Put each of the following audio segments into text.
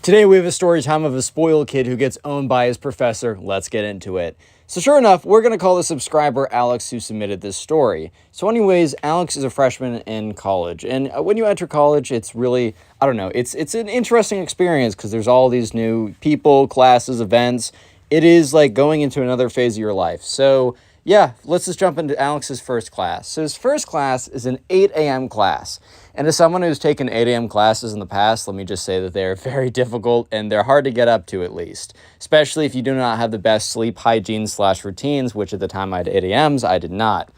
Today we have a story time of a spoiled kid who gets owned by his professor. Let's get into it. So sure enough, we're going to call the subscriber Alex who submitted this story. So anyways, Alex is a freshman in college. And when you enter college, it's really, I don't know, it's an interesting experience because there's all these new people, classes, events. It is like going into another phase of your life. So yeah, let's just jump into Alex's first class. So his first class is an 8 a.m. class. And as someone who's taken 8 a.m. classes in the past, let me just say that they're very difficult and they're hard to get up to at least. Especially if you do not have the best sleep hygiene / routines, which at the time I had 8 a.m.s, I did not.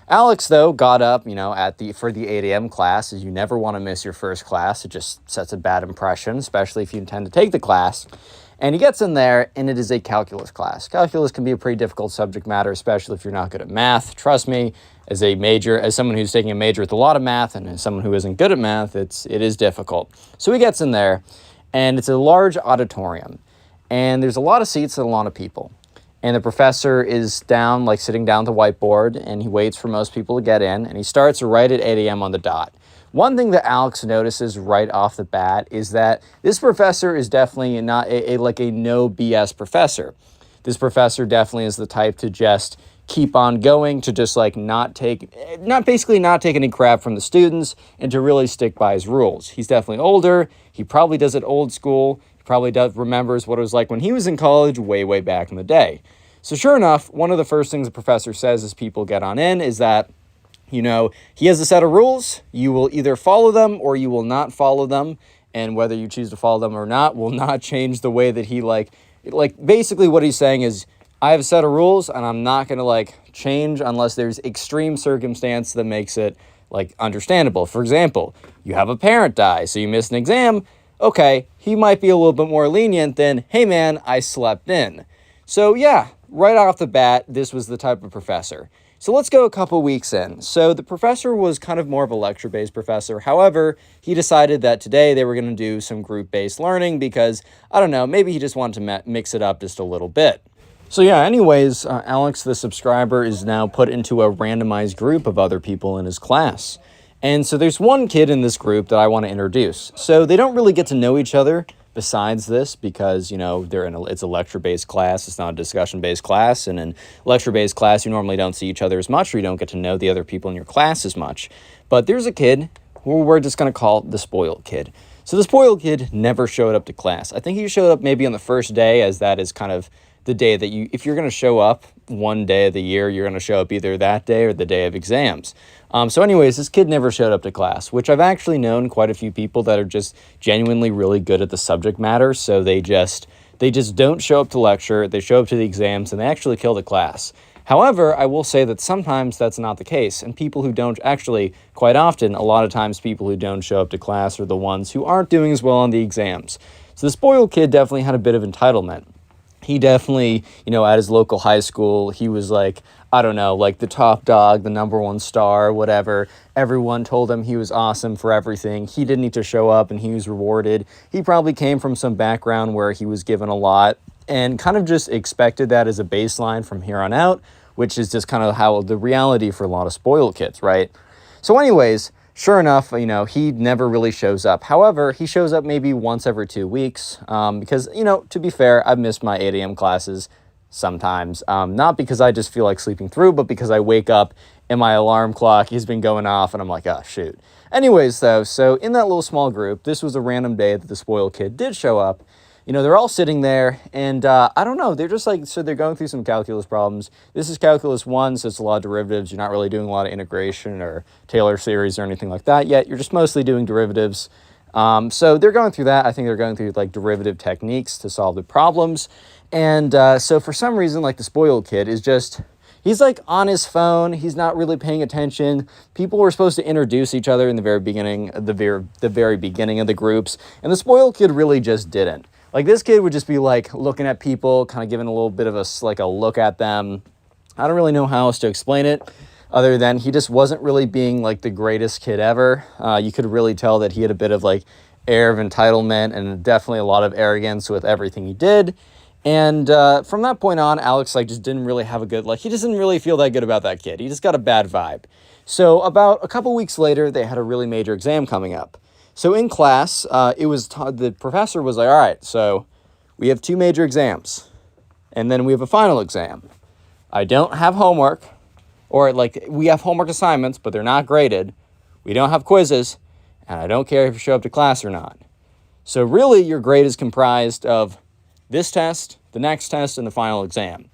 Alex, though, got up, for the 8 a.m. class, as you never want to miss your first class. It just sets a bad impression, especially if you intend to take the class. And he gets in there, and it is a calculus class. Calculus can be a pretty difficult subject matter, especially if you're not good at math. Trust me, as someone who's taking a major with a lot of math, and as someone who isn't good at math, it is difficult. So he gets in there, and it's a large auditorium, and there's a lot of seats and a lot of people. And the professor is down, sitting down at the whiteboard, and he waits for most people to get in, and he starts right at 8 a.m. on the dot. One thing that Alex notices right off the bat is that this professor is definitely not a no BS professor. This professor definitely is the type to just keep on going, to just not take any crap from the students and to really stick by his rules. He's definitely older. He probably does it old school. He probably remembers what it was like when he was in college way back in the day. So sure enough, one of the first things the professor says as people get on in is that he has a set of rules. You will either follow them or you will not follow them. And whether you choose to follow them or not will not change the way that he basically what he's saying is, I have a set of rules and I'm not going to change unless there's extreme circumstance that makes it understandable. For example, you have a parent die, so you miss an exam. Okay, he might be a little bit more lenient than, hey man, I slept in. So yeah, right off the bat, this was the type of professor. So let's go a couple weeks in. So the professor was kind of more of a lecture-based professor. However, he decided that today they were going to do some group-based learning because, I don't know, maybe he just wanted to mix it up just a little bit. So yeah, anyways, Alex, the subscriber, is now put into a randomized group of other people in his class. And so there's one kid in this group that I want to introduce. So they don't really get to know each other besides this because, it's a lecture-based class. It's not a discussion-based class. And in lecture-based class, you normally don't see each other as much or you don't get to know the other people in your class as much. But there's a kid who we're just going to call the spoiled kid. So the spoiled kid never showed up to class. I think he showed up maybe on the first day, as that is kind of the day that if you're going to show up one day of the year, you're going to show up either that day or the day of exams. So anyways, this kid never showed up to class, which I've actually known quite a few people that are just genuinely really good at the subject matter. So they just don't show up to lecture, they show up to the exams, and they actually kill the class. However, I will say that sometimes that's not the case. And people who don't actually, quite often, a lot of times people who don't show up to class are the ones who aren't doing as well on the exams. So the spoiled kid definitely had a bit of entitlement. He definitely, at his local high school, he was the top dog, the number one star, whatever. Everyone told him he was awesome for everything. He didn't need to show up and he was rewarded. He probably came from some background where he was given a lot and kind of just expected that as a baseline from here on out, which is just kind of how the reality for a lot of spoiled kids, right? So anyways, sure enough, he never really shows up. However, he shows up maybe once every 2 weeks because, to be fair, I've missed my 8 a.m. classes sometimes. Not because I just feel like sleeping through, but because I wake up and my alarm clock has been going off and I'm like, oh, shoot. Anyways, though, so in that little small group, this was a random day that the spoiled kid did show up. They're all sitting there, and I don't know, they're just so they're going through some calculus problems. This is calculus 1, so it's a lot of derivatives. You're not really doing a lot of integration or Taylor series or anything like that yet. You're just mostly doing derivatives. So they're going through that. I think they're going through derivative techniques to solve the problems. And so for some reason, the spoiled kid is just, he's on his phone. He's not really paying attention. People were supposed to introduce each other in the very beginning, the very beginning of the groups. And the spoiled kid really just didn't. This kid would just be looking at people, kind of giving a little bit of a look at them. I don't really know how else to explain it other than he just wasn't really being the greatest kid ever. You could really tell that he had a bit of air of entitlement and definitely a lot of arrogance with everything he did. And from that point on, Alex just didn't really have a good, he just didn't really feel that good about that kid. He just got a bad vibe. So about a couple weeks later, they had a really major exam coming up. So in class, the professor was like, all right, so we have 2 major exams, and then we have a final exam. I don't have homework, or like we have homework assignments, but they're not graded. We don't have quizzes, and I don't care if you show up to class or not. So really, your grade is comprised of this test, the next test, and the final exam,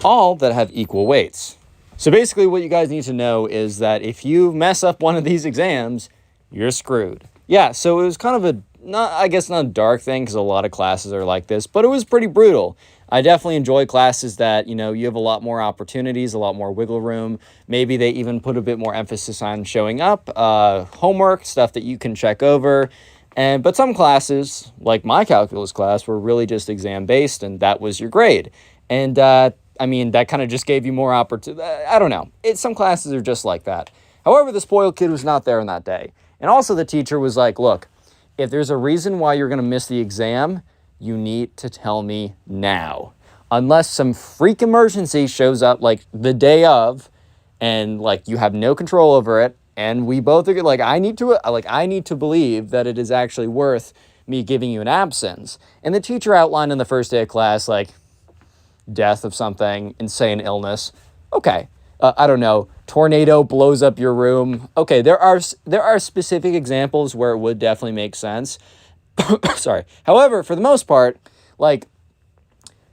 all that have equal weights. So basically what you guys need to know is that if you mess up one of these exams, you're screwed. Yeah, so it was kind of not a dark thing, because a lot of classes are like this, but it was pretty brutal. I definitely enjoy classes that, you have a lot more opportunities, a lot more wiggle room. Maybe they even put a bit more emphasis on showing up, homework, stuff that you can check over. But some classes, like my calculus class, were really just exam-based, and that was your grade. And, that kind of just gave you more opportunity. I don't know. Some classes are just like that. However, the spoiled kid was not there on that day. And also the teacher was like, look, if there's a reason why you're going to miss the exam, you need to tell me now. Unless some freak emergency shows up like the day of, and like you have no control over it, and we both are like, I need to believe that it is actually worth me giving you an absence. And the teacher outlined in the first day of class, like, death of something, insane illness. Okay. I don't know, tornado blows up your room. Okay, there are specific examples where it would definitely make sense. Sorry. However, for the most part, like,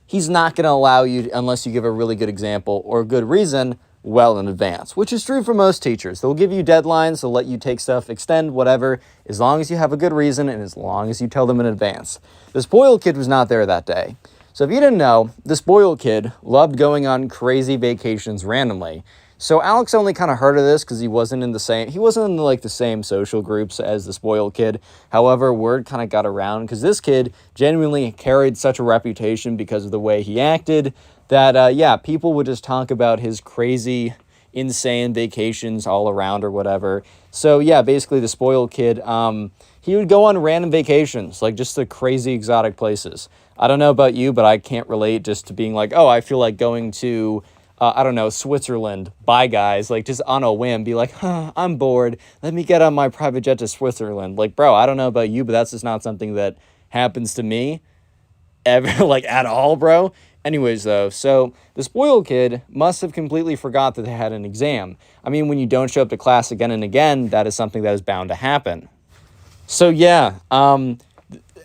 he's not going to allow you, unless you give a really good example or a good reason, well in advance, which is true for most teachers. They'll give you deadlines, they'll let you take stuff, extend, whatever, as long as you have a good reason and as long as you tell them in advance. The spoiled kid was not there that day. So if you didn't know, the spoiled kid loved going on crazy vacations randomly. So Alex only kind of heard of this because he wasn't in the same social groups as the spoiled kid. However, word kind of got around because this kid genuinely carried such a reputation because of the way he acted that, people would just talk about his crazy, insane vacations all around or whatever. So yeah, basically the spoiled kid, he would go on random vacations, like just to crazy exotic places. I don't know about you, but I can't relate just to being like, oh, I feel like going to, Switzerland. Bye, guys. Like, just on a whim, be like, I'm bored. Let me get on my private jet to Switzerland. Like, bro, I don't know about you, but that's just not something that happens to me ever, like, at all, bro. Anyways, though, so the spoiled kid must have completely forgot that they had an exam. I mean, when you don't show up to class again and again, that is something that is bound to happen. So, yeah,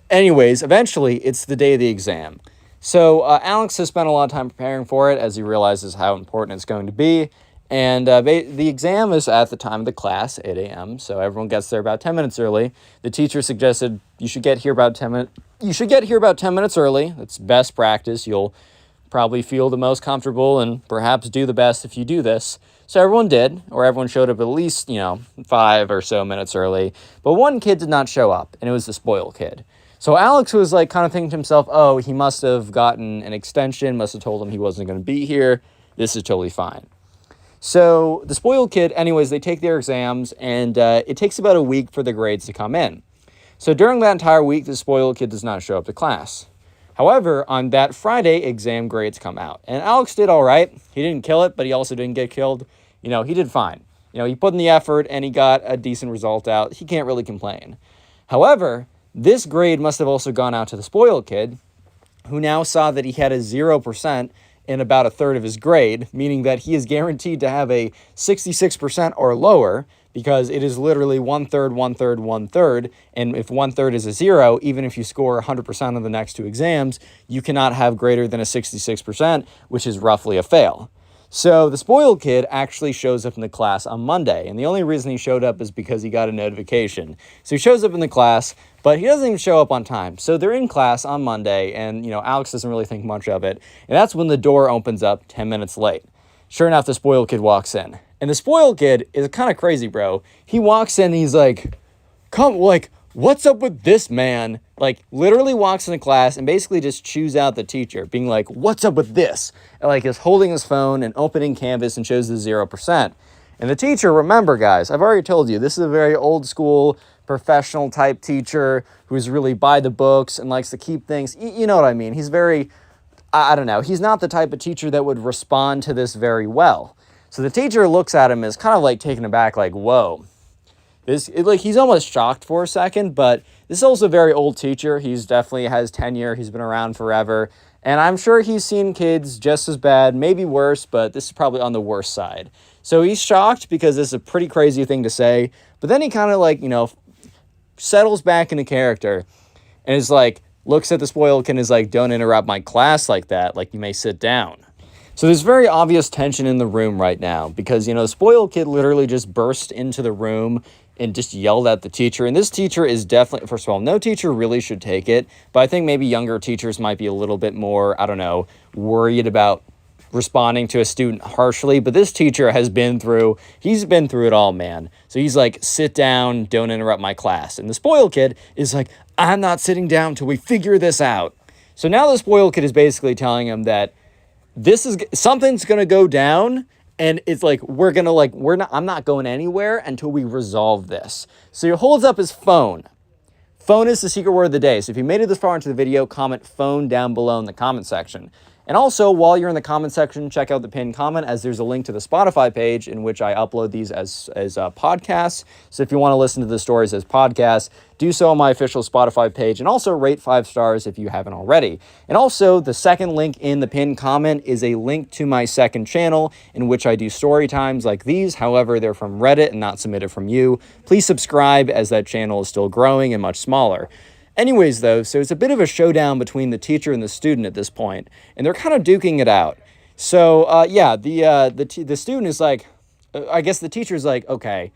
anyways, eventually, it's the day of the exam. So Alex has spent a lot of time preparing for it as he realizes how important it's going to be. And the exam is at the time of the class, 8 a.m., so everyone gets there about 10 minutes early. The teacher suggested you should get here about 10 minutes. You should get here about 10 minutes early. That's best practice. You'll probably feel the most comfortable and perhaps do the best if you do this. So everyone did, or everyone showed up at least, 5 or so minutes early. But one kid did not show up, and it was the spoiled kid. So Alex was like kind of thinking to himself, oh, he must have gotten an extension, must have told him he wasn't going to be here. This is totally fine. So the spoiled kid, anyways, they take their exams, and it takes about a week for the grades to come in. So during that entire week, the spoiled kid does not show up to class. However, on that Friday, exam grades come out. And Alex did all right. He didn't kill it, but he also didn't get killed. He did fine. He put in the effort, and he got a decent result out. He can't really complain. However, this grade must have also gone out to the spoiled kid, who now saw that he had a 0% in about a third of his grade, meaning that he is guaranteed to have a 66% or lower, because it is literally 1/3, 1/3, 1/3, and if 1/3 is a 0, even if you score 100% on the next 2 exams, you cannot have greater than a 66%, which is roughly a fail. So the spoiled kid actually shows up in the class on Monday, and the only reason he showed up is because he got a notification. So he shows up in the class, but he doesn't even show up on time. So they're in class on Monday, and, Alex doesn't really think much of it, and that's when the door opens up 10 minutes late. Sure enough, the spoiled kid walks in, and the spoiled kid is kind of crazy, bro. He walks in, and he's like, what's up with this man? Like, literally walks into class and basically just chews out the teacher, being like, what's up with this? And, like, is holding his phone and opening Canvas and shows the 0%. And the teacher, remember, guys, I've already told you, this is a very old school, professional type teacher who's really by the books and likes to keep things, you know what I mean? He's very, I don't know, he's not the type of teacher that would respond to this very well. So the teacher looks at him as kind of like taken aback, like, whoa. He's almost shocked for a second, but this is also a very old teacher. He's definitely has tenure. He's been around forever. And I'm sure he's seen kids just as bad, maybe worse, but this is probably on the worst side. So he's shocked because this is a pretty crazy thing to say. But then he kind of like, settles back into character and is like, looks at the spoiled kid and is like, don't interrupt my class like that. Like, you may sit down. So there's very obvious tension in the room right now because, the spoiled kid literally just burst into the room and just yelled at the teacher. And this teacher is definitely, first of all, no teacher really should take it. But I think maybe younger teachers might be a little bit more, worried about responding to a student harshly. But this teacher he's been through it all, man. So he's like, sit down, don't interrupt my class. And the spoiled kid is like, I'm not sitting down until we figure this out. So now the spoiled kid is basically telling him that something's going to go down. And it's like, I'm not going anywhere until we resolve this. So he holds up his phone. Phone is the secret word of the day. So if you made it this far into the video, comment phone down below in the comment section. And also, while you're in the comment section, check out the pinned comment as there's a link to the Spotify page in which I upload these as podcasts. So if you want to listen to the stories as podcasts, do so on my official Spotify page, and also rate 5 stars if you haven't already. And also, the second link in the pinned comment is a link to my second channel in which I do story times like these. However, they're from Reddit and not submitted from you. Please subscribe as that channel is still growing and much smaller. Anyways, though, so it's a bit of a showdown between the teacher and the student at this point, and they're kind of duking it out. So, the student is like, I guess the teacher's like, okay,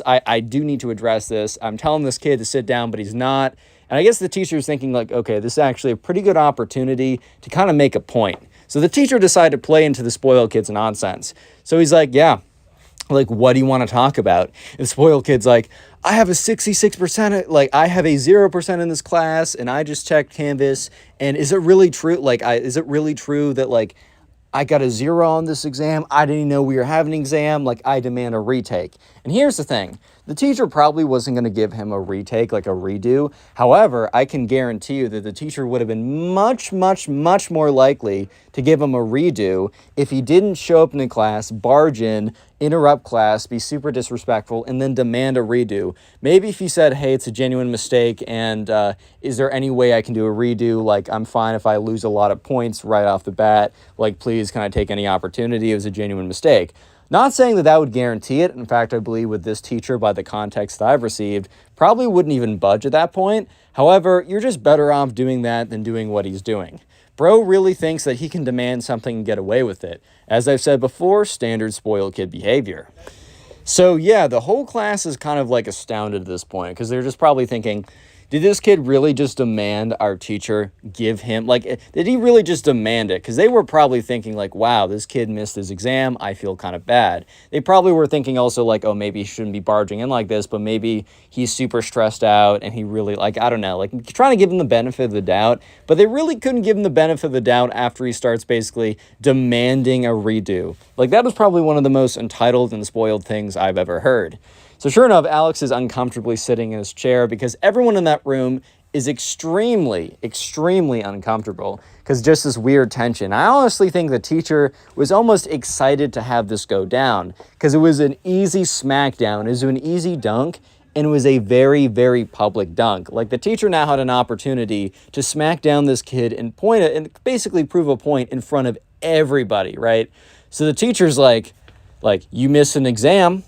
I do need to address this. I'm telling this kid to sit down, but he's not. And I guess the teacher's thinking like, okay, this is actually a pretty good opportunity to kind of make a point. So the teacher decided to play into the spoiled kid's nonsense. So he's like, yeah, like, what do you want to talk about? And the spoiled kid's like, I have a 66%, I have a 0% in this class, and I just checked Canvas, and is it really true? Is it really true that, I got a 0 on this exam? I didn't even know we were having an exam. I demand a retake. And here's the thing. The teacher probably wasn't going to give him a retake, like a redo. However, I can guarantee you that the teacher would have been much, much, much more likely to give him a redo if he didn't show up in the class, barge in, interrupt class, be super disrespectful, and then demand a redo. Maybe if he said, hey, it's a genuine mistake, and is there any way I can do a redo? I'm fine if I lose a lot of points right off the bat. Please, can I take any opportunity? It was a genuine mistake. Not saying that would guarantee it. In fact, I believe with this teacher, by the context that I've received, probably wouldn't even budge at that point. However, you're just better off doing that than doing what he's doing. Bro really thinks that he can demand something and get away with it. As I've said before, standard spoiled kid behavior. So yeah, the whole class is kind of astounded at this point because they're just probably thinking, did this kid really just demand our teacher give him, did he really just demand it? Because they were probably thinking wow, this kid missed his exam. I feel kind of bad. They probably were thinking also oh, maybe he shouldn't be barging in like this, but maybe he's super stressed out and he really, I don't know, trying to give him the benefit of the doubt. But they really couldn't give him the benefit of the doubt after he starts basically demanding a redo. That was probably one of the most entitled and spoiled things I've ever heard. So sure enough, Alex is uncomfortably sitting in his chair because everyone in that room is extremely, extremely uncomfortable because just this weird tension. I honestly think the teacher was almost excited to have this go down because it was an easy smackdown, it was an easy dunk, and it was a very, very public dunk. The teacher now had an opportunity to smack down this kid and point it and basically prove a point in front of everybody, right? So the teacher's like, you missed an exam.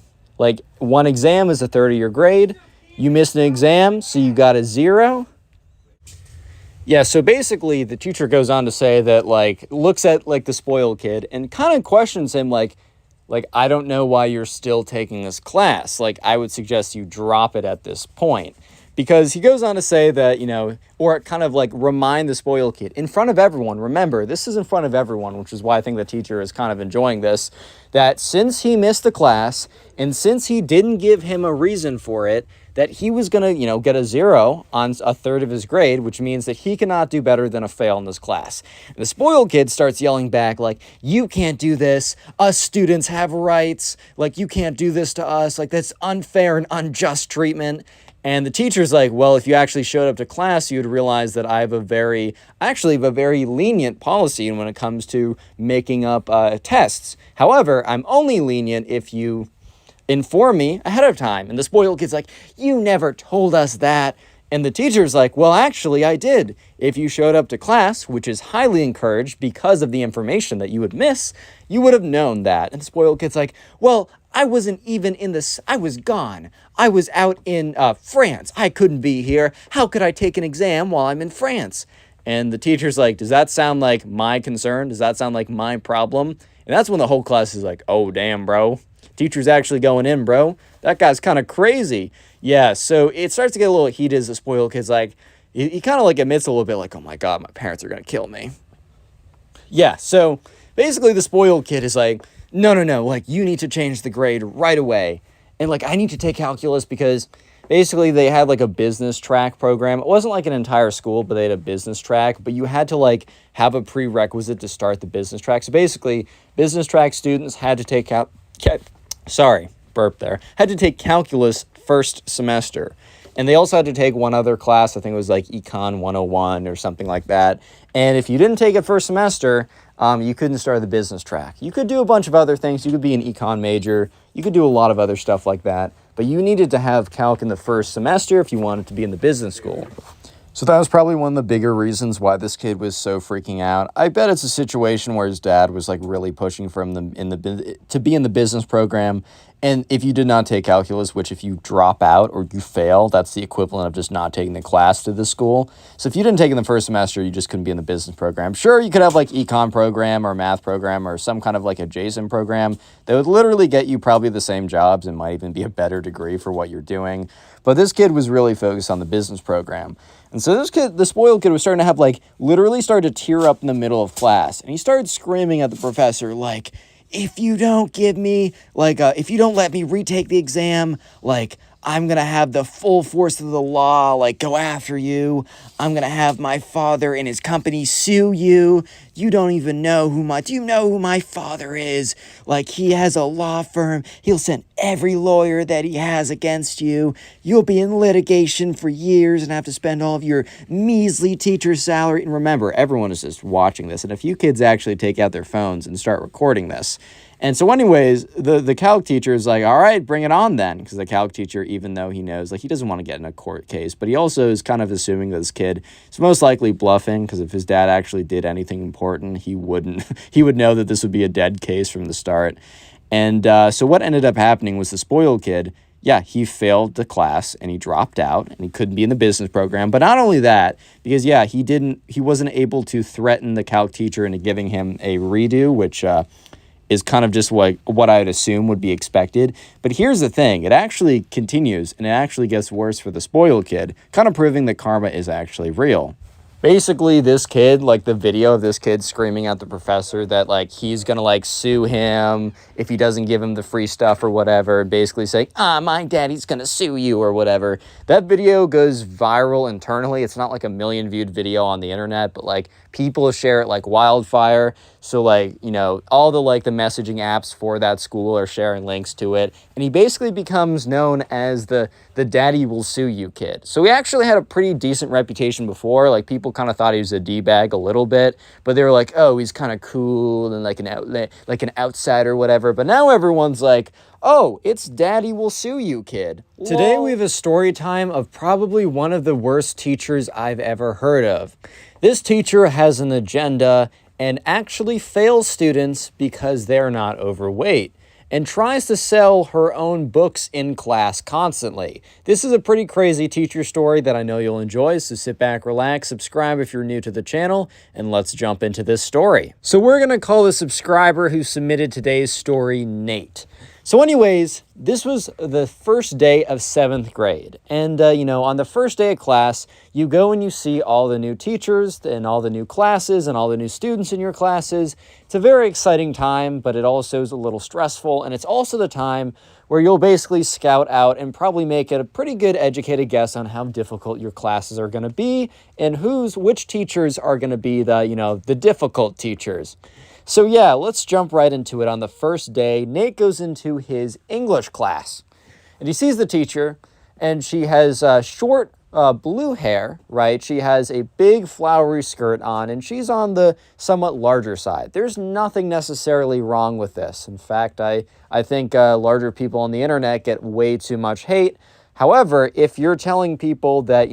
One exam is a third of your grade. You missed an exam, so you got a 0. Yeah, so basically the teacher goes on to say that, looks at, the spoiled kid and kind of questions him, I don't know why you're still taking this class. I would suggest you drop it at this point. Because he goes on to say that, or kind of remind the spoiled kid in front of everyone. Remember, this is in front of everyone, which is why I think the teacher is kind of enjoying this, that since he missed the class and since he didn't give him a reason for it, that he was going to, get a 0 on a third of his grade, which means that he cannot do better than a fail in this class. And the spoiled kid starts yelling back, you can't do this. Us students have rights. You can't do this to us. That's unfair and unjust treatment. And the teacher's like, well, if you actually showed up to class, you'd realize that I have a very lenient policy when it comes to making up tests. However, I'm only lenient if you inform me ahead of time. And the spoiled kid's like, you never told us that. And the teacher's like, well, actually, I did. If you showed up to class, which is highly encouraged because of the information that you would miss, you would have known that. And the spoiled kid's like, well, I wasn't even I was gone. I was out in France. I couldn't be here. How could I take an exam while I'm in France? And the teacher's like, does that sound like my concern? Does that sound like my problem? And that's when the whole class is like, oh, damn, bro. Teacher's actually going in, bro. That guy's kind of crazy. Yeah, so it starts to get a little heated as the spoiled kid's like, he kind of like admits a little bit like, oh my God, my parents are going to kill me. Yeah, so basically the spoiled kid is like, no, like you need to change the grade right away. And like, I need to take calculus because basically they had like a business track program. It wasn't like an entire school, but they had a business track, but you had to like have a prerequisite to start the business track. So basically business track students had to take had to take calculus first semester. And they also had to take one other class. I think it was like Econ 101 or something like that. And if you didn't take it first semester, you couldn't start the business track. You could do a bunch of other things. You could be an econ major. You could do a lot of other stuff like that. But you needed to have calc in the first semester if you wanted to be in the business school. So that was probably one of the bigger reasons why this kid was so freaking out. I bet it's a situation where his dad was like really pushing for him to be in the business program. And if you did not take calculus, which if you drop out or you fail, that's the equivalent of just not taking the class to the school. So if you didn't take it in the first semester, you just couldn't be in the business program. Sure, you could have like econ program or math program or some kind of like adjacent program that would literally get you probably the same jobs and might even be a better degree for what you're doing. But this kid was really focused on the business program. And so this kid, the spoiled kid, was starting to have like literally started to tear up in the middle of class. And he started screaming at the professor like, if you don't give me, like, if you don't let me retake the exam, like, I'm going to have the full force of the law, like, go after you. I'm going to have my father and his company sue you. You don't even know do you know who my father is? Like, he has a law firm. He'll send every lawyer that he has against you. You'll be in litigation for years and have to spend all of your measly teacher salary. And remember, everyone is just watching this. And a few kids actually take out their phones and start recording this. And so anyways, the calc teacher is like, all right, bring it on then. Because the calc teacher, even though he knows, like, he doesn't want to get in a court case, but he also is kind of assuming that this kid is most likely bluffing, because if his dad actually did anything important, he would know that this would be a dead case from the start. And so what ended up happening was the spoiled kid, yeah, he failed the class and he dropped out and he couldn't be in the business program. But not only that, because yeah, he wasn't able to threaten the calc teacher into giving him a redo, which is kind of just what I'd assume would be expected. But here's the thing. It actually continues, and it actually gets worse for the spoiled kid, kind of proving that karma is actually real. Basically, this kid, like the video of this kid screaming at the professor that like he's gonna like sue him if he doesn't give him the free stuff or whatever, basically saying, my daddy's gonna sue you or whatever. That video goes viral internally. It's not like a million viewed video on the internet, but like people share it like wildfire. So like, you know, all the like the messaging apps for that school are sharing links to it. And he basically becomes known as the daddy will sue you kid. So he actually had a pretty decent reputation before. Like people kind of thought he was a D-bag a little bit, but they were like, oh, he's kind of cool and like an outsider, whatever. But now everyone's like, oh, it's daddy will sue you kid. Today we have a story time of probably one of the worst teachers I've ever heard of. This teacher has an agenda and actually fails students because they're not overweight, and tries to sell her own books in class constantly. This is a pretty crazy teacher story that I know you'll enjoy, so sit back, relax, subscribe if you're new to the channel, and let's jump into this story. So we're gonna call the subscriber who submitted today's story Nate. So anyways, this was the first day of 7th grade. And, you know, on the first day of class, you go and you see all the new teachers and all the new classes and all the new students in your classes. It's a very exciting time, but it also is a little stressful. And it's also the time where you'll basically scout out and probably make a pretty good educated guess on how difficult your classes are going to be and which teachers are going to be the difficult teachers. So yeah, let's jump right into it. On the first day, Nate goes into his English class and he sees the teacher, and she has short blue hair, right? She has a big flowery skirt on, and she's on the somewhat larger side. There's nothing necessarily wrong with this. In fact, I think larger people on the internet get way too much hate. However, if you're telling people that,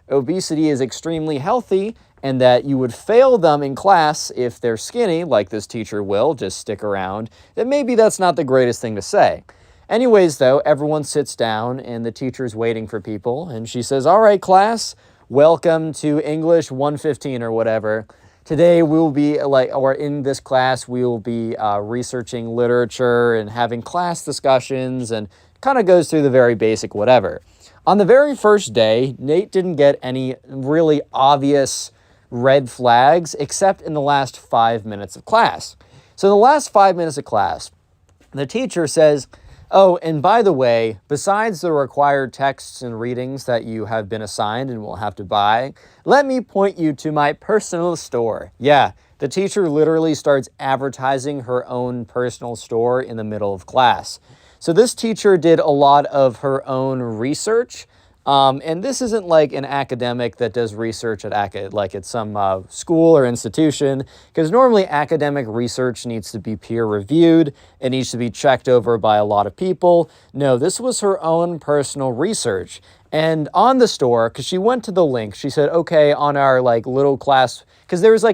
obesity is extremely healthy and that you would fail them in class if they're skinny, like this teacher will, just stick around, then maybe that's not the greatest thing to say. Anyways, though, everyone sits down and the teacher's waiting for people, and she says, "All right, class, welcome to English 115 or whatever. Today we will be in this class, we will be researching literature and having class discussions," and kind of goes through the very basic whatever. On the very first day, Nate didn't get any really obvious red flags except in the last 5 minutes of class. So in the last 5 minutes of class, the teacher says, "Oh, and by the way, besides the required texts and readings that you have been assigned and will have to buy, let me point you to my personal store." Yeah, the teacher literally starts advertising her own personal store in the middle of class. So this teacher did a lot of her own research. And this isn't like an academic that does research at some school or institution, because normally academic research needs to be peer reviewed. It needs to be checked over by a lot of people. No, this was her own personal research. And on the store, because she went to the link, she said, "Okay, on our little class," because there was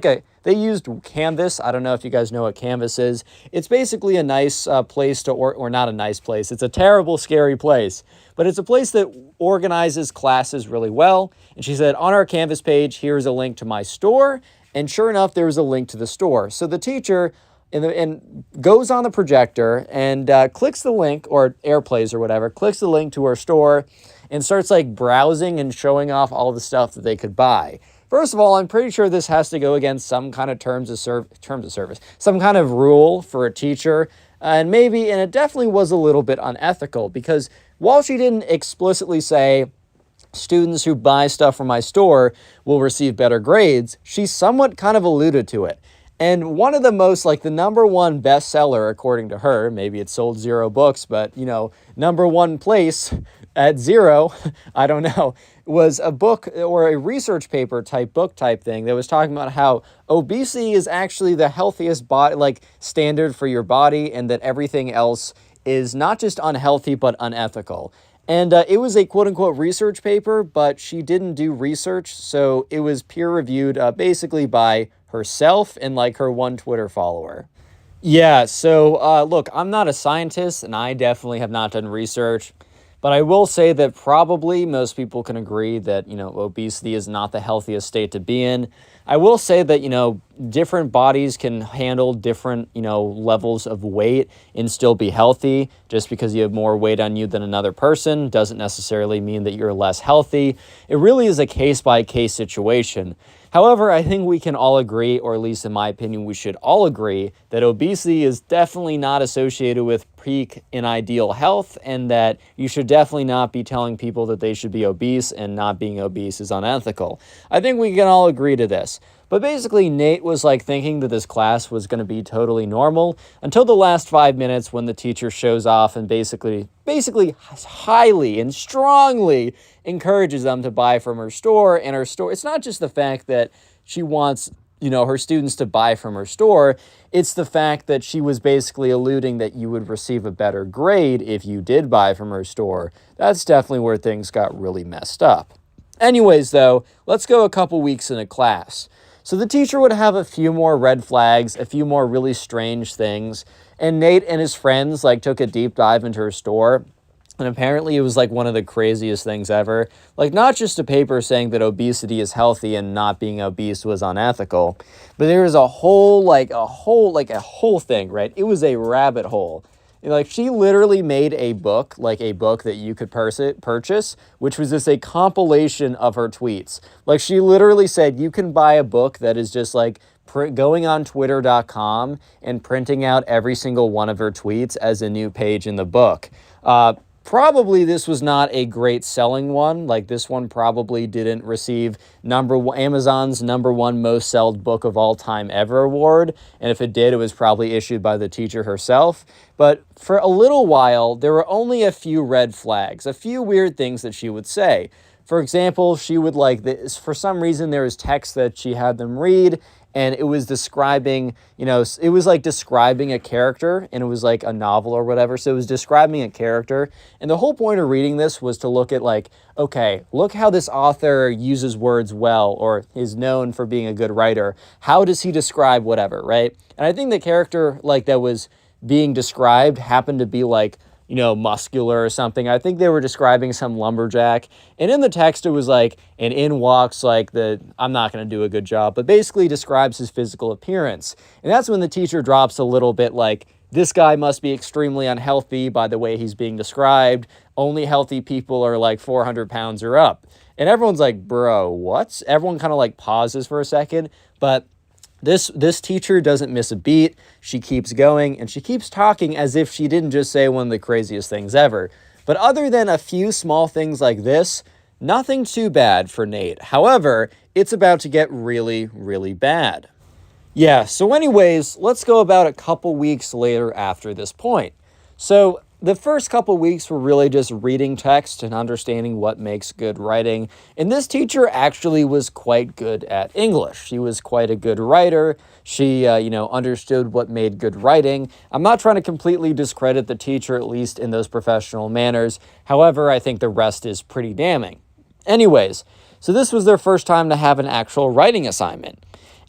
they used Canvas. I don't know if you guys know what Canvas is. It's basically a nice place to, or not a nice place. It's a terrible, scary place. But it's a place that organizes classes really well. And she said, "On our Canvas page, here's a link to my store." And sure enough, there was a link to the store. So the teacher and goes on the projector and clicks the link, or airplays or whatever, clicks the link to her store and starts browsing and showing off all the stuff that they could buy. First of all, I'm pretty sure this has to go against some kind of terms of service, some kind of rule for a teacher. And it definitely was a little bit unethical, because while she didn't explicitly say students who buy stuff from my store will receive better grades, she somewhat kind of alluded to it. And one of the most, the number one bestseller, according to her, maybe it sold 0 books, but, number one place at 0, I don't know, was a book or a research paper book type thing that was talking about how obesity is actually the healthiest body, standard for your body, and that everything else is not just unhealthy, but unethical. And it was a quote-unquote research paper, but she didn't do research, so it was peer-reviewed basically by herself and her one Twitter follower. Yeah, so look, I'm not a scientist, and I definitely have not done research, but I will say that probably most people can agree that, obesity is not the healthiest state to be in. I will say that, different bodies can handle different, levels of weight and still be healthy. Just because you have more weight on you than another person doesn't necessarily mean that you're less healthy. It really is a case-by-case situation. However, I think we can all agree, or at least in my opinion, we should all agree, that obesity is definitely not associated with peak and ideal health, and that you should definitely not be telling people that they should be obese, and not being obese is unethical. I think we can all agree to this. But basically, Nate was thinking that this class was going to be totally normal until the last 5 minutes, when the teacher shows off and basically highly and strongly encourages them to buy from her store. And her store, it's not just the fact that she wants, her students to buy from her store. It's the fact that she was basically alluding that you would receive a better grade if you did buy from her store. That's definitely where things got really messed up. Anyways, though, let's go a couple weeks into class. So the teacher would have a few more red flags, a few more really strange things, and Nate and his friends took a deep dive into her store, and apparently it was one of the craziest things ever. Not just a paper saying that obesity is healthy and not being obese was unethical, but there was a whole thing, right? It was a rabbit hole. She literally made a book, a book that you could purchase, which was just a compilation of her tweets. She literally said you can buy a book that is just going on twitter.com and printing out every single one of her tweets as a new page in the book. Probably this was not a great selling one. This one probably didn't receive Amazon's #1 most sold book of all time ever award. And if it did, it was probably issued by the teacher herself. But for a little while, there were only a few red flags, a few weird things that she would say. For example, she would like this, for some reason there was text that she had them read, and it was describing, it was like describing a character, and it was like a novel or whatever. So it was describing a character. And the whole point of reading this was to look at like, okay, look how this author uses words well, or is known for being a good writer. How does he describe whatever, right? And I think the character like that was being described happened to be like, muscular or something. I think they were describing some lumberjack. And in the text, it was like, and in walks like I'm not going to do a good job, but basically describes his physical appearance. And that's when the teacher drops a little bit like, this guy must be extremely unhealthy by the way he's being described. Only healthy people are like 400 pounds or up. And everyone's like, bro, what? Everyone kind of like pauses for a second, but this teacher doesn't miss a beat. She keeps going, and she keeps talking as if she didn't just say one of the craziest things ever. But other than a few small things like this, nothing too bad for Nate. However, it's about to get really, really bad. Yeah, so anyways, let's go about a couple weeks later after this point. So the first couple weeks were really just reading text and understanding what makes good writing. And this teacher actually was quite good at English. She was quite a good writer. She, understood what made good writing. I'm not trying to completely discredit the teacher, at least in those professional manners. However, I think the rest is pretty damning. Anyways, so this was their first time to have an actual writing assignment.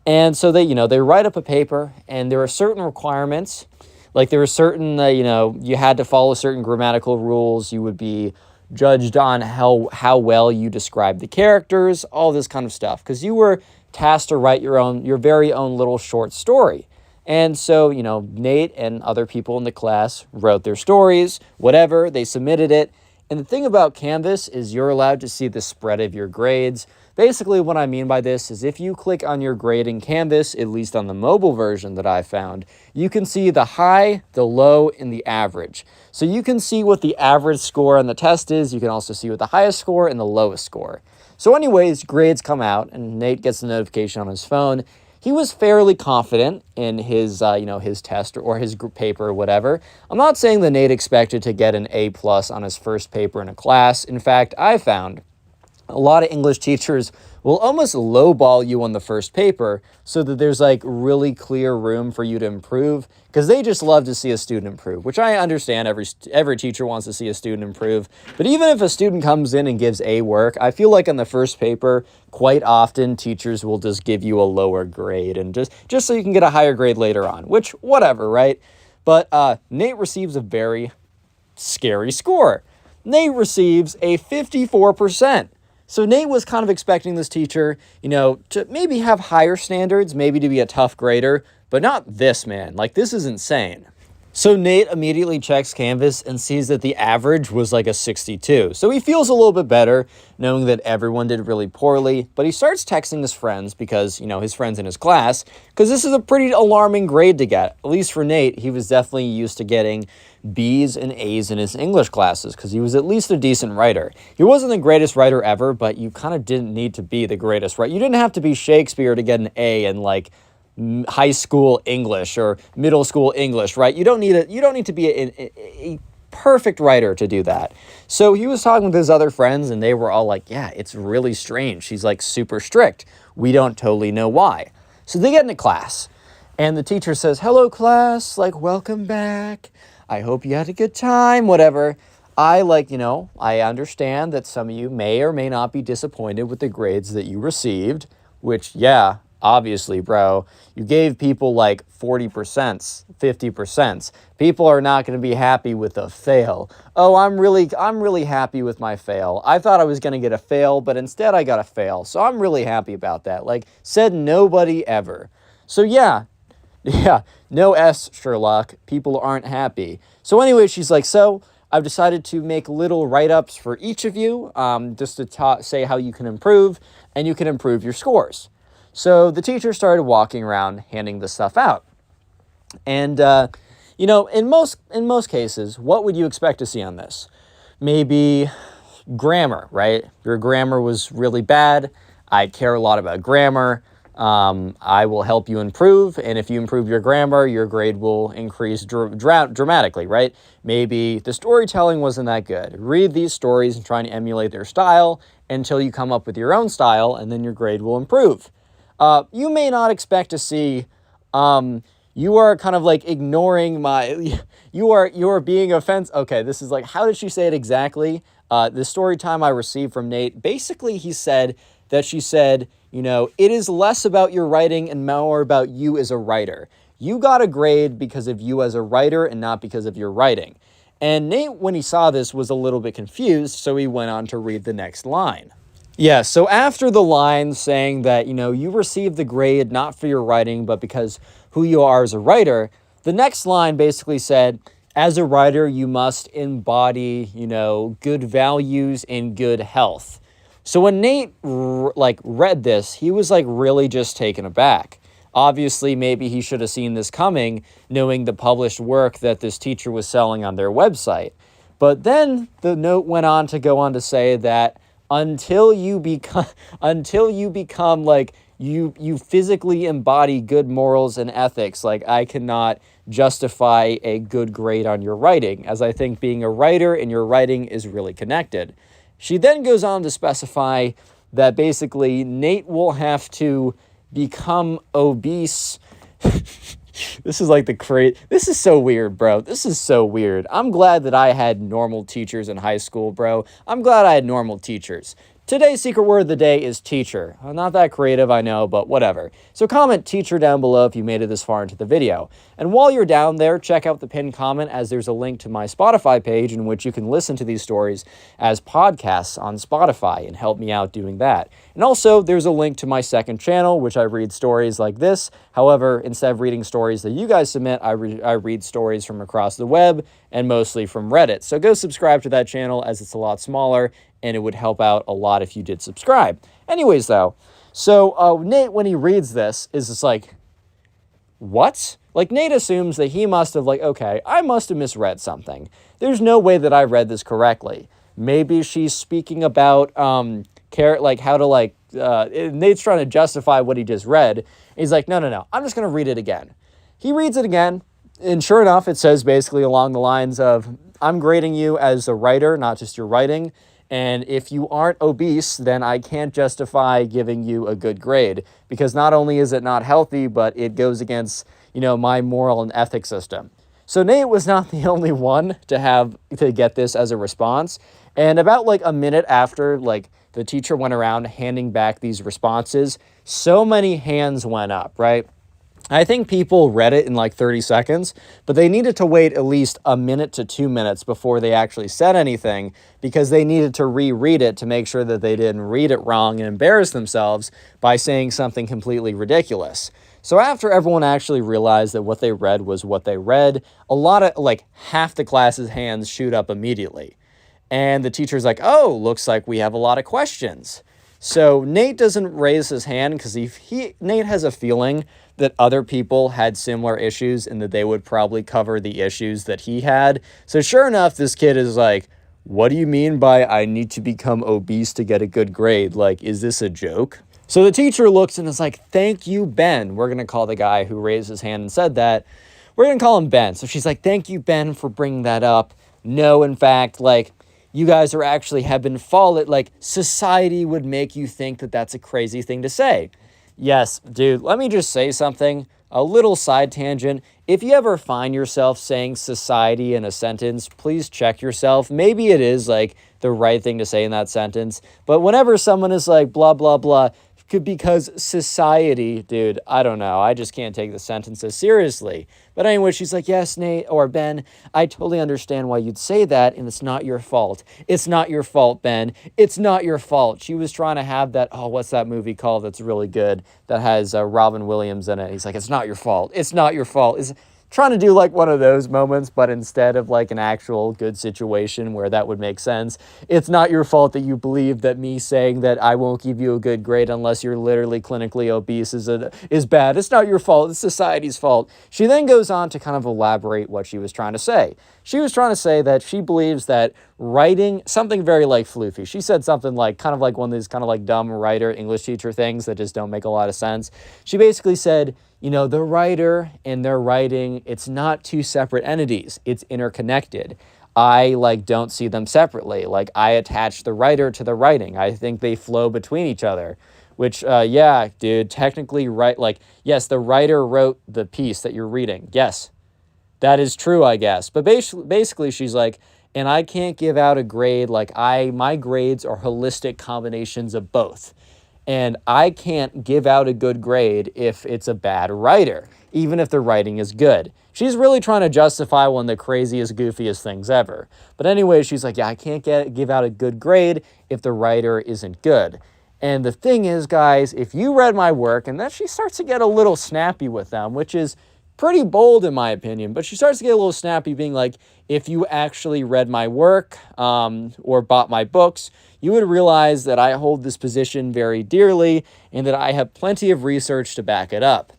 And so they write up a paper, and there are certain requirements. Like there were certain, you had to follow certain grammatical rules. You would be judged on how well you describe the characters, all this kind of stuff. Because you were tasked to write your very own little short story. And so, Nate and other people in the class wrote their stories, whatever, they submitted it. And the thing about Canvas is you're allowed to see the spread of your grades. Basically, what I mean by this is if you click on your grade in Canvas, at least on the mobile version that I found, you can see the high, the low, and the average. So you can see what the average score on the test is. You can also see what the highest score and the lowest score. So anyways, grades come out, and Nate gets a notification on his phone. He was fairly confident in his, his test or his paper or whatever. I'm not saying that Nate expected to get an A+ on his first paper in a class. In fact, I found a lot of English teachers will almost lowball you on the first paper so that there's like really clear room for you to improve, because they just love to see a student improve, which I understand. Every teacher wants to see a student improve. But even if a student comes in and gives A work, I feel like on the first paper, quite often teachers will just give you a lower grade and just so you can get a higher grade later on, which whatever, right? But Nate receives a very scary score. Nate receives a 54%. So Nate was kind of expecting this teacher, to maybe have higher standards, maybe to be a tough grader, but not this, man. Like, this is insane. So Nate immediately checks Canvas and sees that the average was like a 62. So he feels a little bit better knowing that everyone did really poorly, but he starts texting his friends because, his friends in his class, because this is a pretty alarming grade to get. At least for Nate, he was definitely used to getting B's and A's in his English classes because he was at least a decent writer. He wasn't the greatest writer ever, but you kind of didn't need to be the greatest, right? You didn't have to be Shakespeare to get an A in like high school English or middle school English, right? You don't need to be a perfect writer to do that. So he was talking with his other friends, and they were all like, yeah, it's really strange. She's like super strict. We don't totally know why. So they get into class, and the teacher says, hello class, like, welcome back. I hope you had a good time, whatever. I understand that some of you may or may not be disappointed with the grades that you received, which, yeah, obviously, bro, you gave people like 40%, 50%. People are not going to be happy with a fail. Oh, I'm really happy with my fail. I thought I was going to get a fail, but instead I got a fail. So I'm really happy about that. Like, said nobody ever. So yeah, no S, Sherlock. People aren't happy. So anyway, she's like, so I've decided to make little write-ups for each of you, just to say how you can improve, and you can improve your scores. So the teacher started walking around handing the stuff out. And, in most cases, what would you expect to see on this? Maybe grammar, right? Your grammar was really bad. I care a lot about grammar. I will help you improve, and if you improve your grammar, your grade will increase dramatically, right? Maybe the storytelling wasn't that good. Read these stories and try and emulate their style until you come up with your own style, and then your grade will improve. You may not expect to see, you are kind of like ignoring my, you are being offensive. Okay, this is like, how did she say it exactly? The story time I received from Nate, basically she said, you know, it is less about your writing and more about you as a writer. You got a grade because of you as a writer and not because of your writing. And Nate, when he saw this, was a little bit confused, so he went on to read the next line. Yeah, so after the line saying that, you know, you received the grade not for your writing, but because who you are as a writer, the next line basically said, as a writer, you must embody, you know, good values and good health. So when Nate read this, he was like really just taken aback. Obviously, maybe he should have seen this coming, knowing the published work that this teacher was selling on their website. But then the note went on to go on to say that until you become like you physically embody good morals and ethics, like I cannot justify a good grade on your writing, as I think being a writer and your writing is really connected. She then goes on to specify that basically Nate will have to become obese. This is like this is so weird, bro. This is so weird. I'm glad that I had normal teachers in high school, bro. I'm glad I had normal teachers. Today's secret word of the day is teacher. Not that creative, I know, but whatever. So comment teacher down below if you made it this far into the video. And while you're down there, check out the pinned comment, as there's a link to my Spotify page in which you can listen to these stories as podcasts on Spotify and help me out doing that. And also, there's a link to my second channel, which I read stories like this. However, instead of reading stories that you guys submit, I read stories from across the web and mostly from Reddit. So go subscribe to that channel, as it's a lot smaller, and it would help out a lot if you did subscribe. Anyways, though, so Nate, when he reads this, is just like, what? Like, Nate assumes that he must have, like, okay, I must have misread something. There's no way that I read this correctly. Maybe she's speaking about, Nate's trying to justify what he just read. He's like, no, I'm just going to read it again. He reads it again, and sure enough, it says basically along the lines of, I'm grading you as a writer, not just your writing. And if you aren't obese, then I can't justify giving you a good grade, because not only is it not healthy, but it goes against, you know, my moral and ethics system. So Nate was not the only one to get this as a response. And about like a minute after, like, the teacher went around handing back these responses, so many hands went up, right? I think people read it in like 30 seconds, but they needed to wait at least a minute to 2 minutes before they actually said anything, because they needed to reread it to make sure that they didn't read it wrong and embarrass themselves by saying something completely ridiculous. So after everyone actually realized that what they read was what they read, half the class's hands shoot up immediately. And the teacher's like, oh, looks like we have a lot of questions. So Nate doesn't raise his hand because Nate has a feeling that other people had similar issues and that they would probably cover the issues that he had. So sure enough, this kid is like, what do you mean by I need to become obese to get a good grade? Like, is this a joke? So the teacher looks and is like, thank you, Ben. We're going to call the guy who raised his hand and said that. We're going to call him Ben. So she's like, thank you, Ben, for bringing that up. No, in fact, like, you guys have been followed, like, society would make you think that that's a crazy thing to say. Yes, dude, let me just say something, a little side tangent. If you ever find yourself saying society in a sentence, please check yourself. Maybe it is, like, the right thing to say in that sentence. But whenever someone is like, blah, blah, blah, because society, dude, I don't know. I just can't take the sentences seriously. But anyway, she's like, yes, Nate, or Ben, I totally understand why you'd say that, and it's not your fault. It's not your fault, Ben. It's not your fault. She was trying to have that, what's that movie called that's really good that has Robin Williams in it? He's like, it's not your fault. It's not your fault. trying to do like one of those moments, but instead of like an actual good situation where that would make sense, it's not your fault that you believe that me saying that I won't give you a good grade unless you're literally clinically obese is bad. It's not your fault. It's society's fault. She then goes on to kind of elaborate what she was trying to say. She was trying to say that she believes that writing something very like floofy. She said something like kind of like one of these kind of like dumb writer English teacher things that just don't make a lot of sense. She basically said, you know, the writer and their writing, it's not two separate entities. It's interconnected. I like don't see them separately. Like I attach the writer to the writing. I think they flow between each other. Which, yeah, dude, technically, right? Like, yes, the writer wrote the piece that you're reading. Yes, that is true, I guess. But basically, she's like, and I can't give out a grade. Like my grades are holistic combinations of both. And I can't give out a good grade if it's a bad writer, even if the writing is good. She's really trying to justify one of the craziest, goofiest things ever. But anyway, she's like, yeah, I can't give out a good grade if the writer isn't good. And the thing is, guys, if you read my work, and then she starts to get a little snappy with them, which is pretty bold in my opinion, but she starts to get a little snappy being like, if you actually read my work or bought my books, you would realize that I hold this position very dearly and that I have plenty of research to back it up.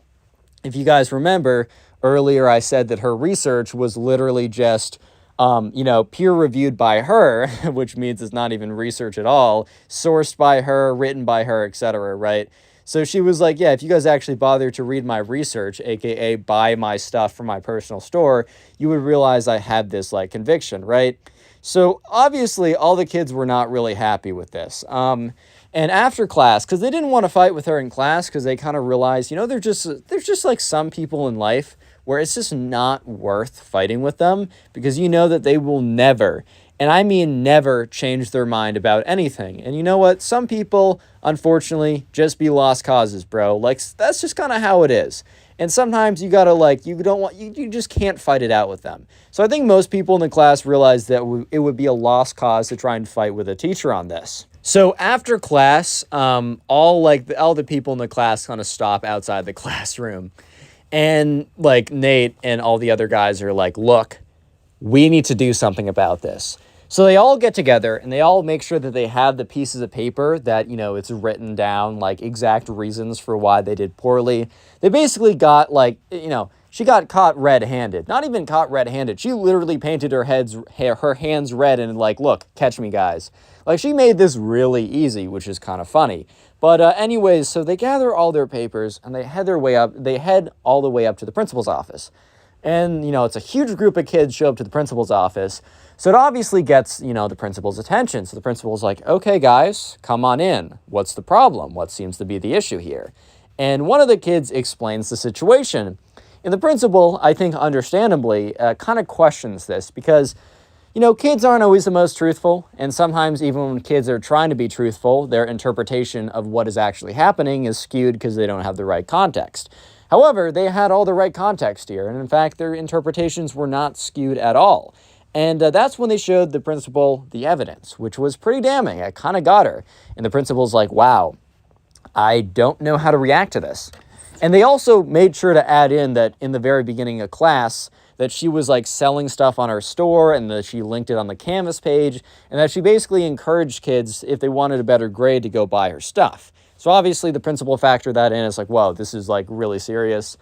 If you guys remember, earlier I said that her research was literally just, peer-reviewed by her, which means it's not even research at all, sourced by her, written by her, etc., right? So she was like, yeah, if you guys actually bother to read my research, aka buy my stuff from my personal store, you would realize I had this like conviction, right? So obviously all the kids were not really happy with this. And after class, because they didn't want to fight with her in class because they kind of realized, there's just like some people in life where it's just not worth fighting with them because you know that they will never, and I mean never, change their mind about anything. And you know what? Some people, unfortunately, just be lost causes, bro. Like, that's just kind of how it is. And sometimes you gotta you just can't fight it out with them. So I think most people in the class realized that it would be a lost cause to try and fight with a teacher on this. So after class, all the people in the class kind of stop outside the classroom. And like Nate and all the other guys are like, look, we need to do something about this. So they all get together and they all make sure that they have the pieces of paper that, it's written down like exact reasons for why they did poorly. They basically got she got caught red-handed. Not even caught red-handed. She literally painted her hands red and like, look, catch me, guys. Like she made this really easy, which is kind of funny. But anyways, so they gather all their papers and they head all the way up to the principal's office. And, it's a huge group of kids show up to the principal's office. So it obviously gets, the principal's attention. So the principal's like, okay, guys, come on in. What's the problem? What seems to be the issue here? And one of the kids explains the situation. And the principal, I think understandably, kind of questions this because, kids aren't always the most truthful. And sometimes even when kids are trying to be truthful, their interpretation of what is actually happening is skewed because they don't have the right context. However, they had all the right context here. And in fact, their interpretations were not skewed at all. And that's when they showed the principal the evidence, which was pretty damning. I kind of got her. And the principal's like, wow, I don't know how to react to this. And they also made sure to add in that in the very beginning of class, that she was like selling stuff on her store and that she linked it on the Canvas page and that she basically encouraged kids, if they wanted a better grade, to go buy her stuff. So obviously the principal factored that in. It's like, whoa, this is like really serious.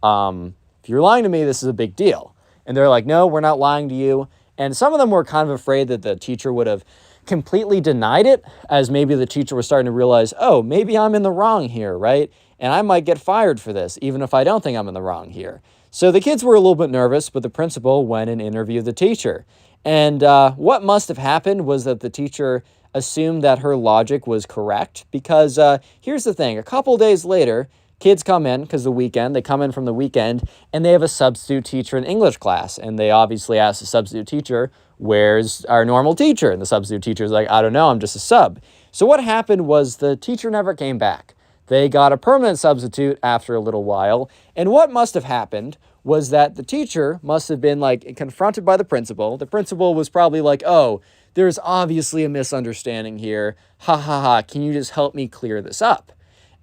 If you're lying to me, this is a big deal. And they're like, no, we're not lying to you. And some of them were kind of afraid that the teacher would have completely denied it, as maybe the teacher was starting to realize, oh, maybe I'm in the wrong here, right? And I might get fired for this, even if I don't think I'm in the wrong here. So the kids were a little bit nervous, but the principal went and interviewed the teacher. And what must have happened was that the teacher assumed that her logic was correct, because here's the thing. A couple days later, kids come in they come in from the weekend, and they have a substitute teacher in English class. And they obviously ask the substitute teacher, where's our normal teacher? And the substitute teacher's like, I don't know, I'm just a sub. So what happened was the teacher never came back. They got a permanent substitute after a little while. And what must have happened was that the teacher must have been like confronted by the principal. The principal was probably like, oh, there's obviously a misunderstanding here. Ha ha ha, can you just help me clear this up?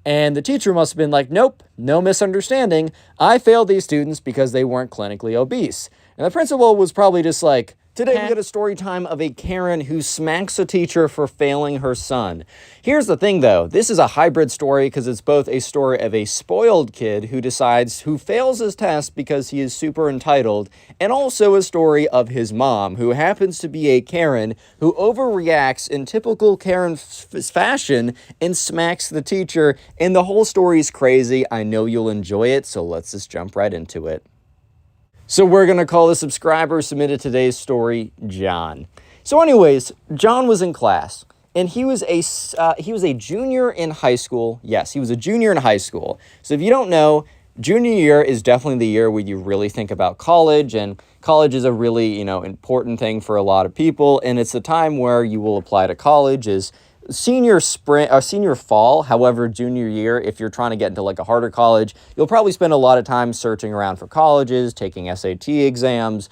And the teacher must have been like, nope, no misunderstanding. I failed these students because they weren't clinically obese. And the principal was probably just like, today we get a story time of a Karen who smacks a teacher for failing her son. Here's the thing though, this is a hybrid story because it's both a story of a spoiled kid who fails his test because he is super entitled, and also a story of his mom, who happens to be a Karen who overreacts in typical Karen fashion and smacks the teacher, and the whole story is crazy. I know you'll enjoy it, so let's just jump right into it. So we're going to call the subscriber who submitted today's story John. So anyways, John was in class, and he was a junior in high school. Yes, he was a junior in high school. So if you don't know, junior year is definitely the year where you really think about college, and college is a really, important thing for a lot of people, and it's the time where you will apply to college is senior fall. However, junior year, if you're trying to get into like a harder college, you'll probably spend a lot of time searching around for colleges, taking SAT exams,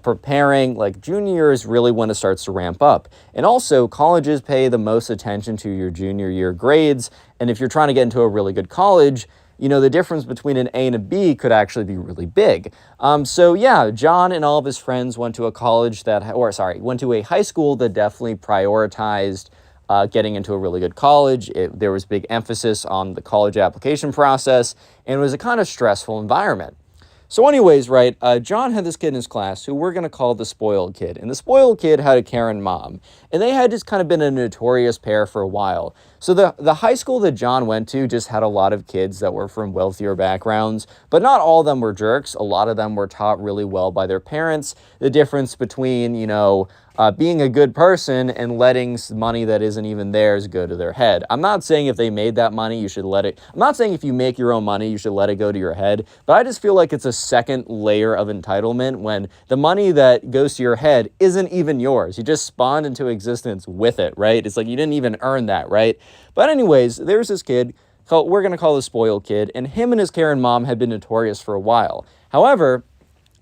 preparing. Like junior year is really when it starts to ramp up. And also colleges pay the most attention to your junior year grades. And if you're trying to get into a really good college, the difference between an A and a B could actually be really big. So yeah, John and all of his friends went to a high school that definitely prioritized getting into a really good college. There was big emphasis on the college application process, and it was a kind of stressful environment. So anyways, right, John had this kid in his class who we're going to call the spoiled kid. And the spoiled kid had a Karen mom. And they had just kind of been a notorious pair for a while. So the high school that John went to just had a lot of kids that were from wealthier backgrounds. But not all of them were jerks. A lot of them were taught really well by their parents. The difference between, being a good person and letting money that isn't even theirs go to their head. I'm not saying if they made that money, you should let it. I'm not saying if you make your own money, you should let it go to your head. But I just feel like it's a second layer of entitlement when the money that goes to your head isn't even yours. You just spawned into existence with it, right? It's like you didn't even earn that, right? But anyways, there's this kid, we're going to call the spoiled kid, and him and his Karen mom had been notorious for a while. However,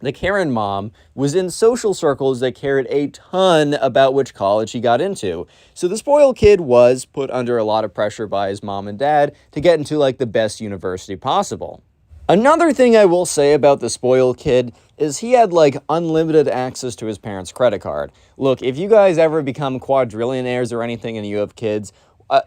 the Karen mom was in social circles that cared a ton about which college he got into. So the spoiled kid was put under a lot of pressure by his mom and dad to get into like the best university possible. Another thing I will say about the spoiled kid is he had like unlimited access to his parents' credit card. Look, if you guys ever become quadrillionaires or anything and you have kids,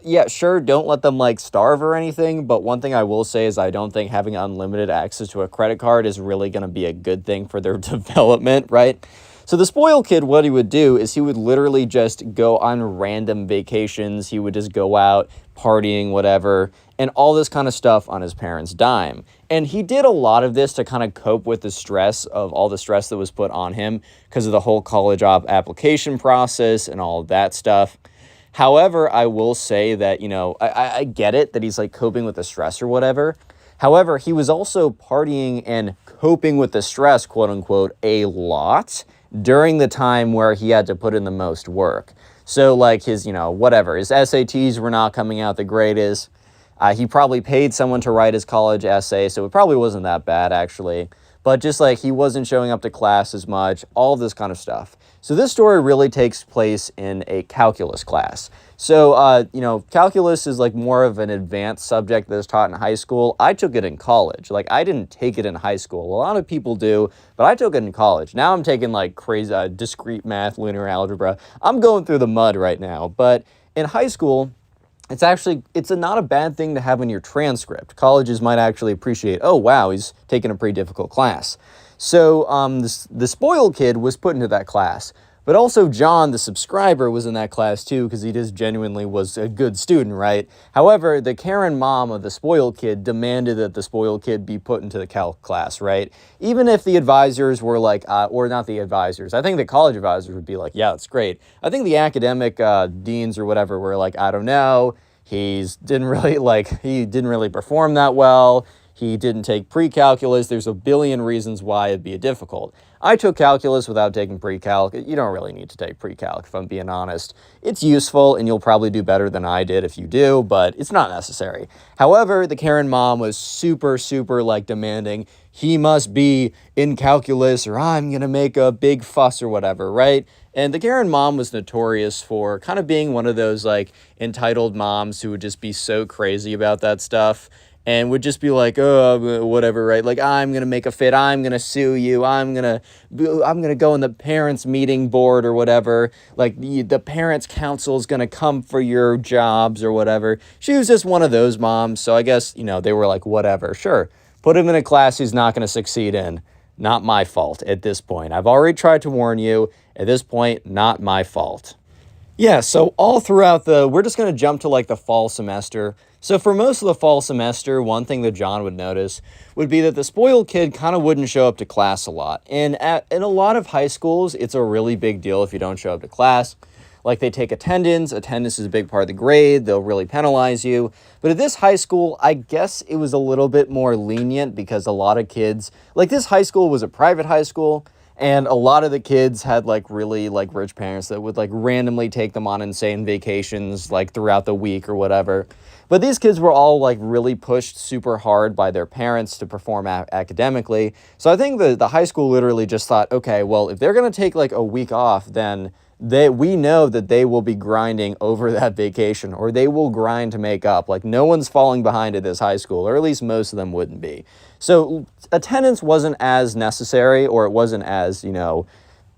yeah, sure, don't let them like starve or anything, but one thing I will say is I don't think having unlimited access to a credit card is really going to be a good thing for their development, right? So the spoiled kid, what he would do is he would literally just go on random vacations. He would just go out partying, whatever, and all this kind of stuff on his parents' dime. And he did a lot of this to kind of cope with the stress of all the stress that was put on him because of the whole college application process and all of that stuff. However, I will say that, I get it that he's like coping with the stress or whatever. However, he was also partying and coping with the stress, quote unquote, a lot during the time where he had to put in the most work. So like his, his SATs were not coming out the greatest. He probably paid someone to write his college essay, so it probably wasn't that bad actually. But just like he wasn't showing up to class as much, all this kind of stuff. So this story really takes place in a calculus class. So, calculus is like more of an advanced subject that is taught in high school. I took it in college. Like I didn't take it in high school. A lot of people do, but I took it in college. Now I'm taking like crazy discrete math, linear algebra. I'm going through the mud right now. But in high school, it's not a bad thing to have in your transcript. Colleges might actually appreciate, oh, wow, he's taking a pretty difficult class. So the spoiled kid was put into that class. But also John, the subscriber, was in that class too because he just genuinely was a good student, right? However, the Karen mom of the spoiled kid demanded that the spoiled kid be put into the calc class, right? Even if the advisors were like, or not the advisors, I think the college advisors would be like, yeah, that's great. I think the academic deans or whatever were like, I don't know. He didn't really perform that well. he didn't take pre-calculus. There's a billion reasons why it'd be difficult. I took calculus without taking pre-calc. You don't really need to take pre-calc, if I'm being honest. It's useful, and you'll probably do better than I did if you do, but it's not necessary. However, the Karen mom was super, super, like, demanding. He must be in calculus, or I'm going to make a big fuss or whatever, right? And the Karen mom was notorious for kind of being one of those, like, entitled moms who would just be so crazy about that stuff. And would just be like, oh, whatever, right? Like, I'm going to make a fit. I'm going to sue you. I'm going to go in the parents' meeting board or whatever. Like, the parents' council is going to come for your jobs or whatever. She was just one of those moms. So I guess, they were like, whatever. Sure, put him in a class he's not going to succeed in. Not my fault at this point. I've already tried to warn you. At this point, not my fault. Yeah, so all throughout we're just going to jump to like the fall semester. So for most of the fall semester, one thing that John would notice would be that the spoiled kid kind of wouldn't show up to class a lot. And in a lot of high schools, it's a really big deal if you don't show up to class. Like, they take attendance. Attendance is a big part of the grade. They'll really penalize you. But at this high school, I guess it was a little bit more lenient because a lot of kids, like, this high school was a private high school. And a lot of the kids had, like, really, like, rich parents that would, like, randomly take them on insane vacations, like, throughout the week or whatever. But these kids were all, like, really pushed super hard by their parents to perform academically. So I think the high school literally just thought, okay, well, if they're going to take, like, a week off, then we know that they will be grinding over that vacation, or they will grind to make up. Like, no one's falling behind at this high school, or at least most of them wouldn't be. So attendance wasn't as necessary, or it wasn't as,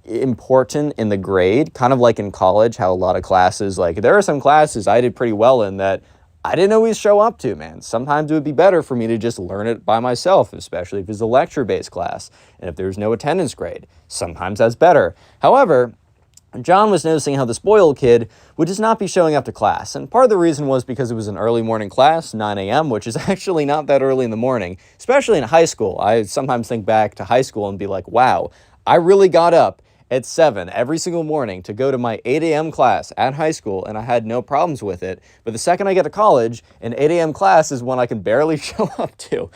important in the grade, kind of like in college, how a lot of classes, like, there are some classes I did pretty well in that I didn't always show up to, man. Sometimes it would be better for me to just learn it by myself, especially if it's a lecture-based class, and if there's no attendance grade. Sometimes that's better. However, John was noticing how the spoiled kid would just not be showing up to class. And part of the reason was because it was an early morning class, 9 a.m., which is actually not that early in the morning, especially in high school. I sometimes think back to high school and be like, wow, I really got up at 7 every single morning to go to my 8 a.m. class at high school, and I had no problems with it. But the second I get to college, an 8 a.m. class is one I can barely show up to.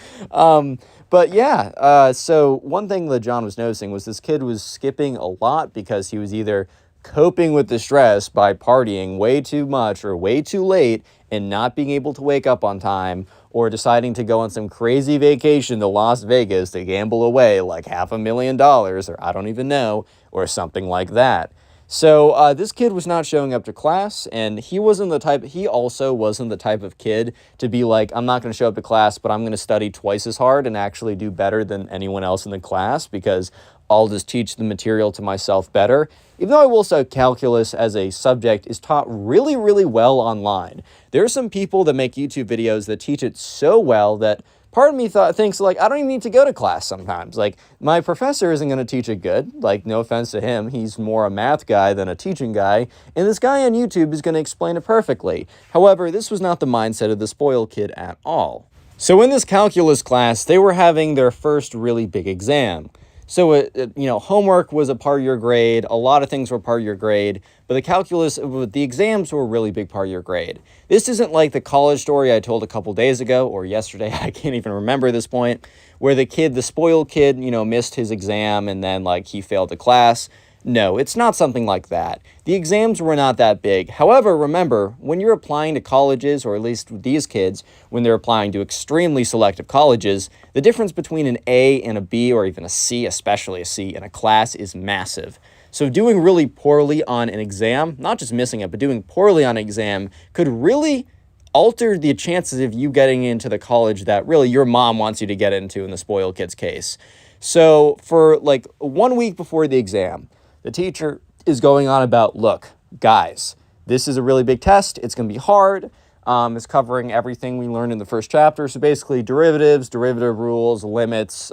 So one thing that John was noticing was this kid was skipping a lot because he was either coping with the stress by partying way too much or way too late and not being able to wake up on time, or deciding to go on some crazy vacation to Las Vegas to gamble away like $500,000, or I don't even know, or something like that. So this kid was not showing up to class, and he also wasn't the type of kid to be like, I'm not going to show up to class, but I'm going to study twice as hard and actually do better than anyone else in the class because I'll just teach the material to myself better. Even though I will say calculus as a subject is taught really, really well online. There are some people that make YouTube videos that teach it so well that part of me thinks, like, I don't even need to go to class sometimes. Like, my professor isn't going to teach it good. Like, no offense to him. He's more a math guy than a teaching guy. And this guy on YouTube is going to explain it perfectly. However, this was not the mindset of the spoiled kid at all. So in this calculus class, they were having their first really big exam. So, homework was a part of your grade. A lot of things were part of your grade. But the exams were a really big part of your grade. This isn't like the college story I told a couple days ago or yesterday. I can't even remember this point. Where the spoiled kid, missed his exam and then, like, he failed the class. No, it's not something like that. The exams were not that big. However, remember, when you're applying to colleges, or at least these kids, when they're applying to extremely selective colleges, the difference between an A and a B, or even a C, especially a C, in a class is massive. So doing really poorly on an exam, not just missing it, but doing poorly on an exam could really alter the chances of you getting into the college that really your mom wants you to get into in the spoiled kid's case. So for like 1 week before the exam, the teacher is going on about, look, guys, this is a really big test. It's going to be hard. It's covering everything we learned in the first chapter. So basically derivatives, derivative rules, limits,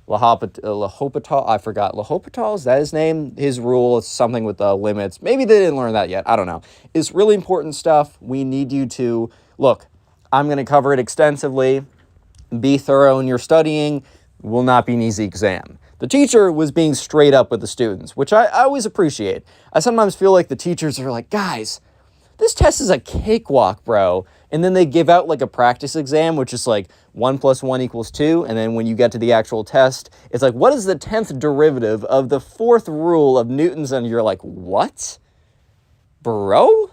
L'Hopital, I forgot. L'Hopital, is that his name? His rule, it's something with limits. Maybe they didn't learn that yet. I don't know. It's really important stuff. We need you to, look, I'm going to cover it extensively. Be thorough in your studying. Will not be an easy exam. The teacher was being straight up with the students, which I always appreciate. I sometimes feel like the teachers are like, guys, this test is a cakewalk, bro. And then they give out like a practice exam, which is like 1 + 1 = 2. And then when you get to the actual test, it's like, what is the 10th derivative of the 4th rule of Newton's? And you're like, what? Bro?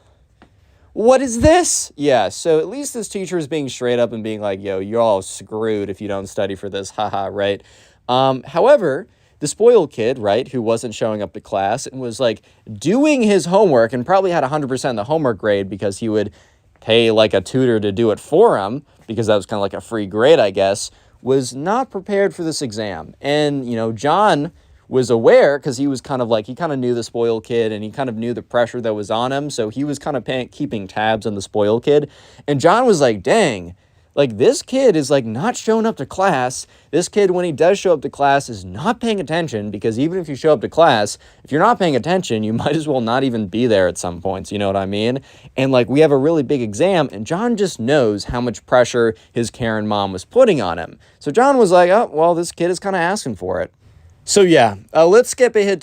What is this? Yeah, so at least this teacher is being straight up and being like, yo, you're all screwed if you don't study for this, haha, right? However, the spoiled kid, right, who wasn't showing up to class and was like doing his homework and probably had 100% in the homework grade because he would pay like a tutor to do it for him because that was kind of like a free grade, I guess, was not prepared for this exam. And, you know, John was aware because he was kind of like, he kind of knew the spoiled kid and he kind of knew the pressure that was on him. So he was kind of keeping tabs on the spoiled kid. And John was like, dang, like this kid is like not showing up to class. This kid, when he does show up to class, is not paying attention, because even if you show up to class, if you're not paying attention, you might as well not even be there at some points. You know what I mean? And like, we have a really big exam and John just knows how much pressure his Karen mom was putting on him. So John was like, oh, well, this kid is kind of asking for it. So yeah, let's skip ahead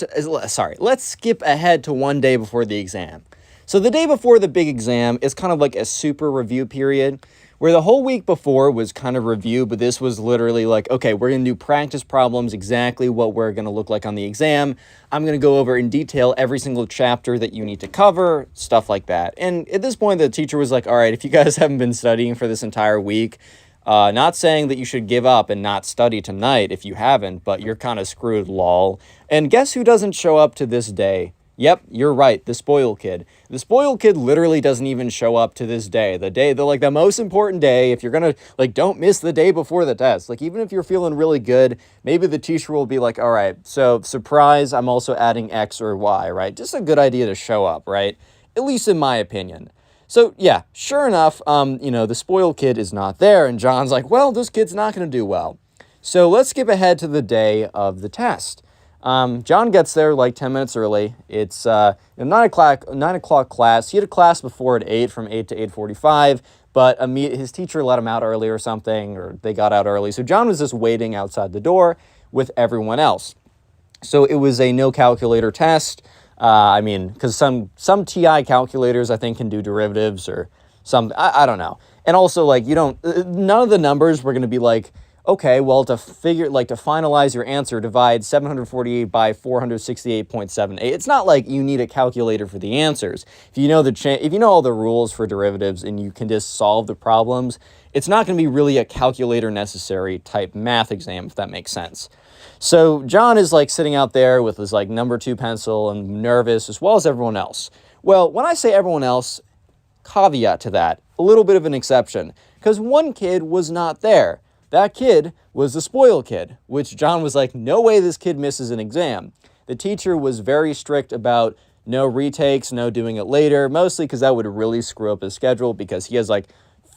to one day before the exam. So the day before the big exam is kind of like a super review period, where the whole week before was kind of review, but this was literally like, okay, we're going to do practice problems, exactly what we're going to look like on the exam. I'm going to go over in detail every single chapter that you need to cover, stuff like that. And at this point, the teacher was like, all right, if you guys haven't been studying for this entire week, not saying that you should give up and not study tonight if you haven't, but you're kind of screwed, lol. And guess who doesn't show up to this day? Yep, you're right, the spoiled kid. The spoiled kid literally doesn't even show up to this day. The most important day, if you're gonna, like, don't miss the day before the test. Like, even if you're feeling really good, maybe the teacher will be like, all right, so surprise, I'm also adding X or Y, right? Just a good idea to show up, right? At least in my opinion. So yeah, sure enough, the spoiled kid is not there, and John's like, well, this kid's not going to do well. So let's skip ahead to the day of the test. John gets there like 10 minutes early. It's 9 o'clock class. He had a class before at 8, from 8 to 8:45, but his teacher let him out early or something, or they got out early. So John was just waiting outside the door with everyone else. So it was a no calculator test. Because some TI calculators, I think, can do derivatives or some, I don't know. And also, like, none of the numbers were going to be like, okay, well, to finalize your answer, divide 748 by 468.78. It's not like you need a calculator for the answers. If you know all the rules for derivatives and you can just solve the problems, it's not going to be really a calculator necessary type math exam, if that makes sense. So John is like sitting out there with his like number 2 pencil and nervous, as well as everyone else. Well, when I say everyone else, caveat to that, a little bit of an exception, because one kid was not there. That kid was the spoiled kid, which John was like, no way this kid misses an exam. The teacher was very strict about no retakes, no doing it later, mostly because that would really screw up his schedule, because he has like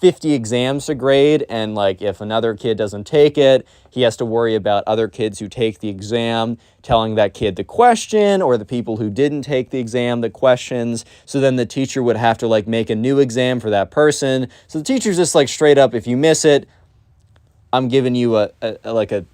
50 exams to grade, and like if another kid doesn't take it, he has to worry about other kids who take the exam telling that kid the question, or the people who didn't take the exam the questions. So then the teacher would have to like make a new exam for that person. So the teacher's just like straight up, if you miss it, I'm giving you the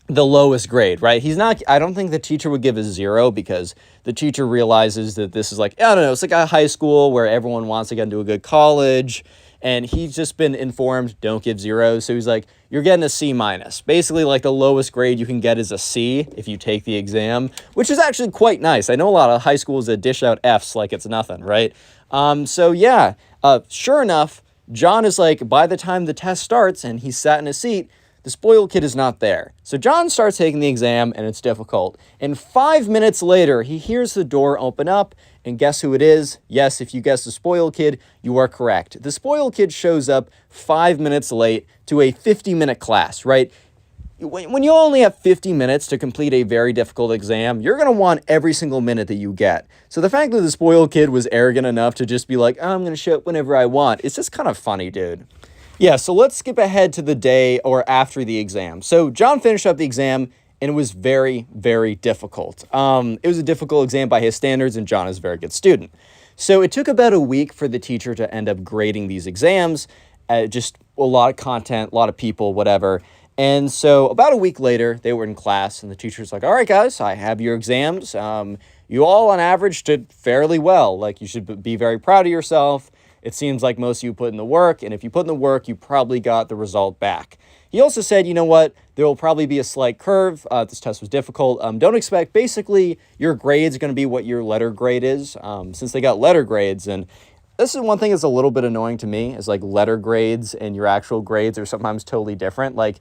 lowest grade, right? I don't think the teacher would give a 0, because the teacher realizes that this is like, I don't know, it's like a high school where everyone wants to get into a good college, and he's just been informed, don't give 0. So he's like, you're getting a C-. Basically, like, the lowest grade you can get is a C if you take the exam, which is actually quite nice. I know a lot of high schools that dish out Fs like it's nothing, right? So yeah, sure enough, John is like, by the time the test starts and he's sat in his seat, the spoiled kid is not there. So John starts taking the exam, and it's difficult. And 5 minutes later, he hears the door open up, and guess who it is? Yes, if you guessed the spoiled kid, you are correct. The spoiled kid shows up 5 minutes late to a 50-minute class, right? When you only have 50 minutes to complete a very difficult exam, you're going to want every single minute that you get. So the fact that the spoiled kid was arrogant enough to just be like, oh, I'm going to show up whenever I want, it's just kind of funny, dude. Yeah, so let's skip ahead to the day or after the exam. So John finished up the exam, and it was very, very difficult. It was a difficult exam by his standards, and John is a very good student. So it took about a week for the teacher to end up grading these exams. Just a lot of content, a lot of people, whatever. And so about a week later, they were in class, and the teacher's like, all right, guys, I have your exams. You all, on average, did fairly well. Like, you should be very proud of yourself. It seems like most of you put in the work, and if you put in the work, you probably got the result back. He also said, you know what, there will probably be a slight curve. This test was difficult. Don't expect, basically, your grade's going to be what your letter grade is, since they got letter grades. And this is one thing that's a little bit annoying to me, is like letter grades and your actual grades are sometimes totally different. Like,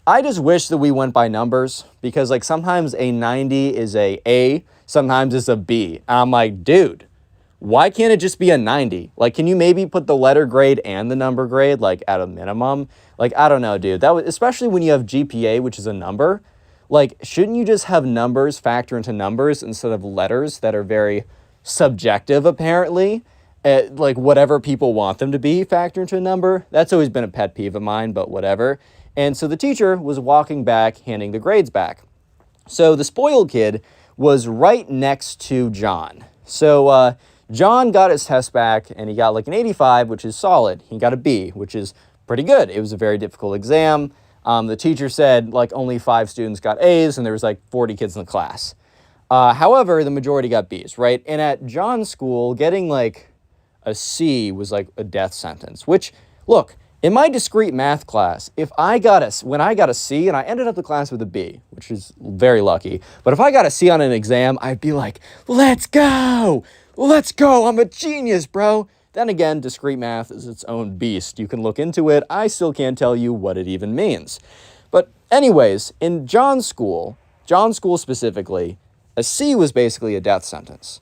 I just wish that we went by numbers, because like sometimes a 90 is a sometimes it's a B. I'm like, dude, why can't it just be a 90? Like, can you maybe put the letter grade and the number grade, like, at a minimum? Like, I don't know, dude. That was, especially when you have GPA, which is a number. Like, shouldn't you just have numbers factor into numbers instead of letters that are very subjective, apparently? Like, whatever people want them to be factor into a number. That's always been a pet peeve of mine, but whatever. And so the teacher was walking back, handing the grades back. So the spoiled kid was right next to John. So, John got his test back, and he got like an 85, which is solid. He got a B, which is pretty good. It was a very difficult exam. The teacher said like only 5 students got A's, and there was like 40 kids in the class. However, the majority got B's, right? And at John's school, getting like a C was like a death sentence, which, look, in my discrete math class, when I got a C, and I ended up the class with a B, which is very lucky, but if I got a C on an exam, I'd be like, let's go! Let's go, I'm a genius, bro. Then again, discrete math is its own beast. You can look into it. I still can't tell you what it even means. But anyways, in John's school specifically, a C was basically a death sentence.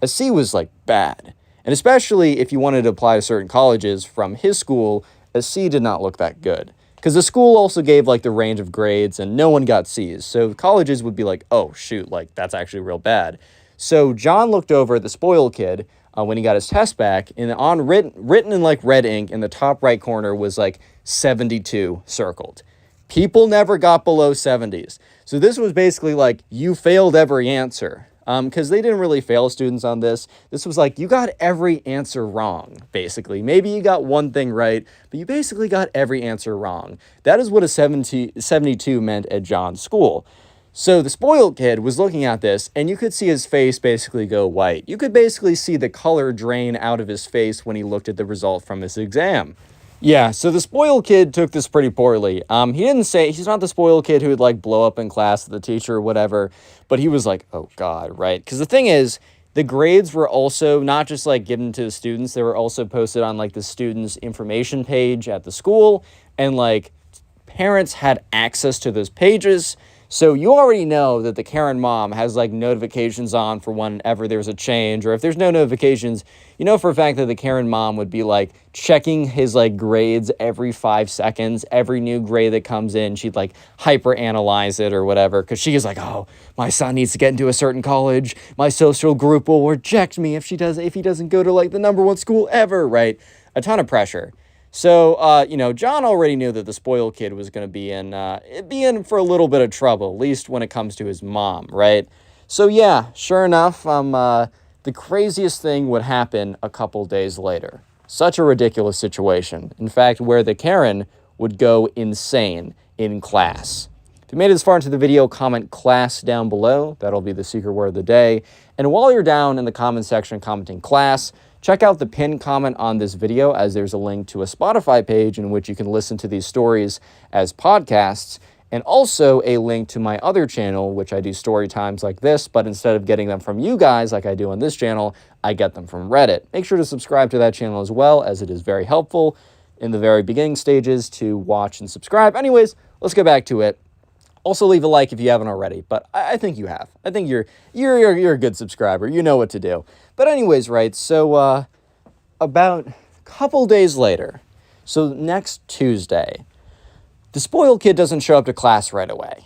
A C was like bad. And especially if you wanted to apply to certain colleges from his school, a C did not look that good. Because the school also gave like the range of grades and no one got C's. So colleges would be like, oh shoot, like that's actually real bad. So John looked over at the spoiled kid when he got his test back, and written in like red ink in the top right corner was like 72 circled. People never got below 70s. So this was basically like, you failed every answer. Because they didn't really fail students on this. This was like, you got every answer wrong, basically. Maybe you got one thing right, but you basically got every answer wrong. That is what a 72 meant at John's school. So the spoiled kid was looking at this, and you could see his face basically go white. You could basically see the color drain out of his face when he looked at the result from his exam. Yeah, so the spoiled kid took this pretty poorly. He didn't say, he's not the spoiled kid who would like blow up in class at the teacher or whatever, but he was like, oh God, right? Because the thing is, the grades were also not just like given to the students, they were also posted on like the students' information page at the school, and like parents had access to those pages. So you already know that the Karen mom has like notifications on for whenever there's a change, or if there's no notifications, you know for a fact that the Karen mom would be like checking his like grades every 5 seconds. Every new grade that comes in, she'd like hyper analyze it or whatever, because she is like, oh, my son needs to get into a certain college. My social group will reject me if he doesn't go to like the #1 school ever, right? A ton of pressure. So, John already knew that the spoiled kid was going to be in for a little bit of trouble, at least when it comes to his mom, right? So, yeah, sure enough, the craziest thing would happen a couple days later. Such a ridiculous situation. In fact, where the Karen would go insane in class. If you made it this far into the video, comment class down below. That'll be the secret word of the day. And while you're down in the comment section commenting class, check out the pinned comment on this video, as there's a link to a Spotify page in which you can listen to these stories as podcasts, and also a link to my other channel, which I do story times like this, but instead of getting them from you guys like I do on this channel, I get them from Reddit. Make sure to subscribe to that channel as well, as it is very helpful in the very beginning stages to watch and subscribe. Anyways, let's get back to it. Also, leave a like if you haven't already, but I think you have. I think you're a good subscriber. You know what to do. But anyways, right, so about a couple days later, so next Tuesday, the spoiled kid doesn't show up to class right away,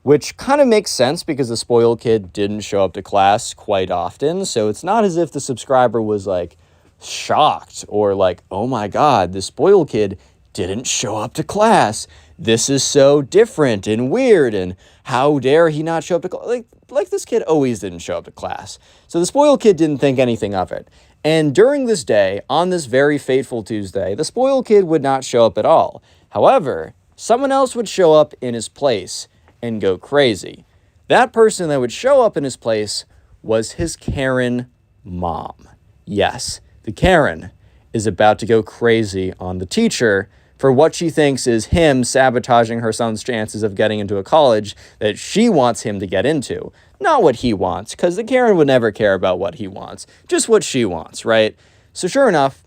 which kind of makes sense because the spoiled kid didn't show up to class quite often. So it's not as if the subscriber was like shocked or like, oh my God, the spoiled kid didn't show up to class. This is so different and weird, and how dare he not show up to class? Like this kid always didn't show up to class. So the spoiled kid didn't think anything of it. And during this day, on this very fateful Tuesday, the spoiled kid would not show up at all. However, someone else would show up in his place and go crazy. That person that would show up in his place was his Karen mom. Yes, the Karen. is about to go crazy on the teacher for what she thinks is him sabotaging her son's chances of getting into a college that she wants him to get into. Not what he wants, because the Karen would never care about what he wants, just what she wants, right? So sure enough,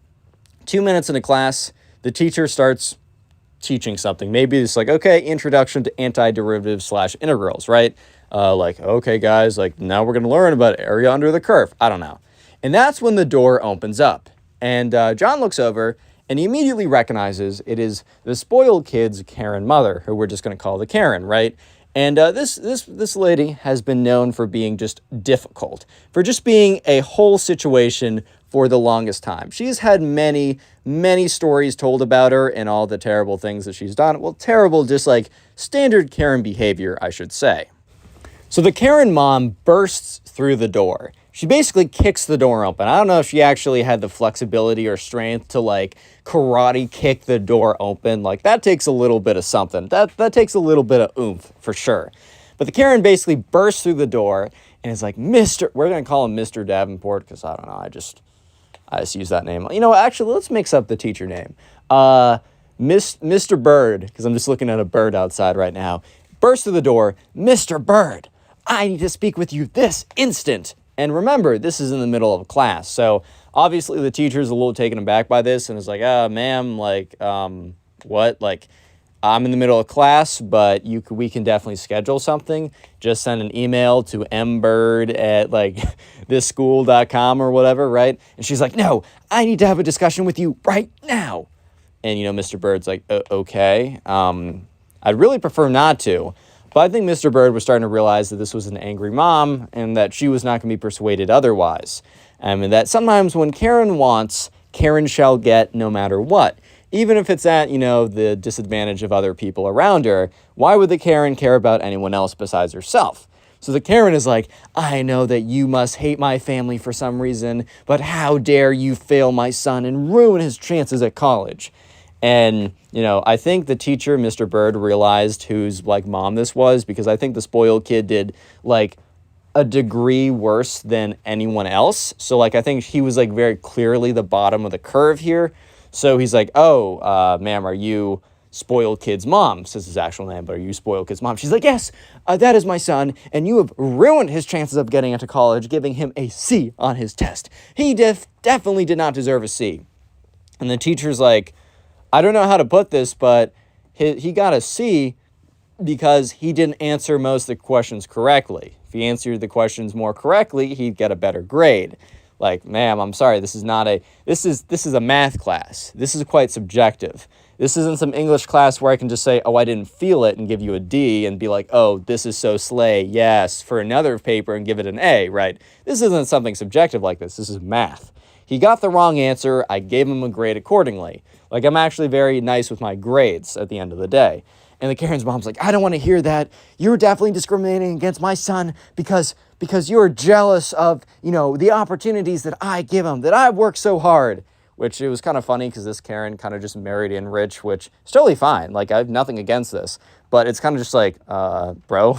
2 minutes into class, the teacher starts teaching something. Maybe it's like, okay, introduction to antiderivatives / integrals, right? Like, okay, guys, like now we're going to learn about area under the curve. I don't know. And that's when the door opens up. And John looks over and he immediately recognizes it is the spoiled kid's Karen mother, who we're just going to call the Karen, right? And this lady has been known for being just difficult, for just being a whole situation for the longest time. She's had many, many stories told about her and all the terrible things that she's done. Well, terrible, just like standard Karen behavior, I should say. So the Karen mom bursts through the door. She basically kicks the door open. I don't know if she actually had the flexibility or strength to like karate kick the door open. Like that takes a little bit of something. That takes a little bit of oomph for sure. But the Karen basically bursts through the door and is like, we're going to call him Mr. Davenport because I don't know. I just use that name. You know, actually, let's mix up the teacher name. Mr. Bird, because I'm just looking at a bird outside right now. Bursts through the door, Mr. Bird, I need to speak with you this instant. And remember, this is in the middle of a class. So obviously the teacher's a little taken aback by this and is like, ma'am, like, what? Like, I'm in the middle of class, but we can definitely schedule something. Just send an email to mbird at like thisschool.com or whatever, right? And she's like, no, I need to have a discussion with you right now. And, you know, Mr. Bird's like, okay. I'd really prefer not to. But I think Mr. Bird was starting to realize that this was an angry mom and that she was not going to be persuaded otherwise. And that sometimes when Karen wants, Karen shall get no matter what. Even if it's at, you know, the disadvantage of other people around her, why would the Karen care about anyone else besides herself? So the Karen is like, I know that you must hate my family for some reason, but how dare you fail my son and ruin his chances at college? And, you know, I think the teacher, Mr. Bird, realized whose, like, mom this was, because I think the spoiled kid did, like, a degree worse than anyone else. So, like, I think he was, like, very clearly the bottom of the curve here. So he's like, oh, ma'am, are you spoiled kid's mom? Says his actual name, but are you spoiled kid's mom? She's like, yes, that is my son, and you have ruined his chances of getting into college, giving him a C on his test. He definitely did not deserve a C. And the teacher's like, I don't know how to put this, but he got a C because he didn't answer most of the questions correctly. If he answered the questions more correctly, he'd get a better grade. Like, ma'am, I'm sorry, this is a math class. This is quite subjective. This isn't some English class where I can just say, oh, I didn't feel it and give you a D and be like, oh, this is so slay, yes, for another paper and give it an A, right? This isn't something subjective like this. This is math. He got the wrong answer. I gave him a grade accordingly. Like, I'm actually very nice with my grades at the end of the day. And the Karen's mom's like, I don't want to hear that. You're definitely discriminating against my son because you're jealous of, you know, the opportunities that I give him, that I've worked so hard. Which it was kind of funny because this Karen kind of just married in rich, which is totally fine. Like, I have nothing against this. But it's kind of just like, bro.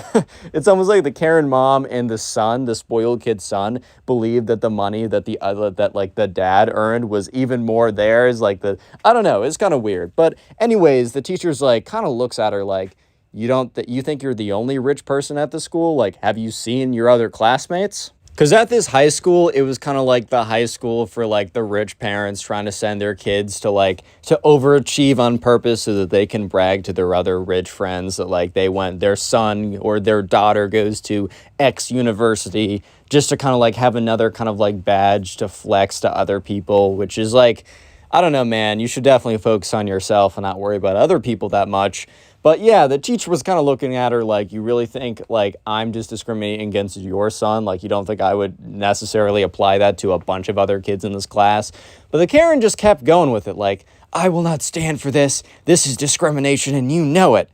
It's almost like the Karen mom and the son, the spoiled kid's son, believed that the money that the dad earned was even more theirs. Like, I don't know. It's kind of weird. But anyways, the teacher's like, kind of looks at her like, you think you're the only rich person at the school? Like, have you seen your other classmates? Because at this high school, it was kind of like the high school for, like, the rich parents trying to send their kids to overachieve on purpose so that they can brag to their other rich friends that, like, their son or their daughter goes to X university just to kind of, like, have another kind of, like, badge to flex to other people, which is, like, I don't know, man. You should definitely focus on yourself and not worry about other people that much. But yeah, the teacher was kind of looking at her like, you really think, like, I'm just discriminating against your son? Like, you don't think I would necessarily apply that to a bunch of other kids in this class? But the Karen just kept going with it, like, I will not stand for this. This is discrimination, and you know it.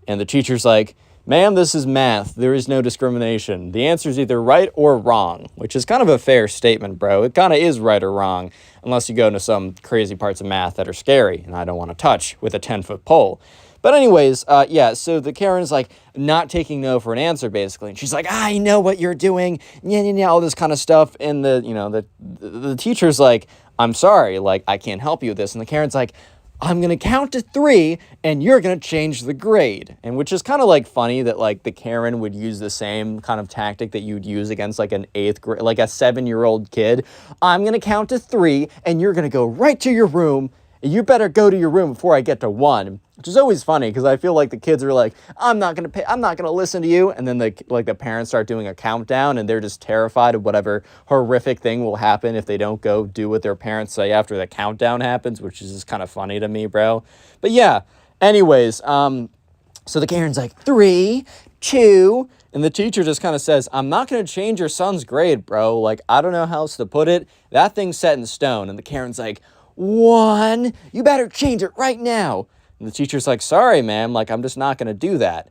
And the teacher's like, ma'am, this is math. There is no discrimination. The answer is either right or wrong, which is kind of a fair statement, bro. It kind of is right or wrong, unless you go into some crazy parts of math that are scary, and I don't want to touch with a 10-foot pole. But anyways, yeah, so the Karen's like not taking no for an answer, basically. And she's like, I know what you're doing, yeah, all this kind of stuff. And the teacher's like, I'm sorry, like, I can't help you with this. And the Karen's like, I'm going to count to 3 and you're going to change the grade. And which is kind of like funny that like the Karen would use the same kind of tactic that you'd use against like an 8th grade, like a 7-year-old kid. I'm going to count to 3 and you're going to go right to your room. You better go to your room before I get to 1, which is always funny because I feel like the kids are like, I'm not going to listen to you. And then the parents start doing a countdown and they're just terrified of whatever horrific thing will happen if they don't go do what their parents say after the countdown happens, which is just kind of funny to me, bro. But yeah, anyways, so the Karen's like 3, 2, and the teacher just kind of says, I'm not going to change your son's grade, bro. Like, I don't know how else to put it. That thing's set in stone. And the Karen's like, 1, you better change it right now. And the teacher's like, sorry, ma'am, like, I'm just not going to do that.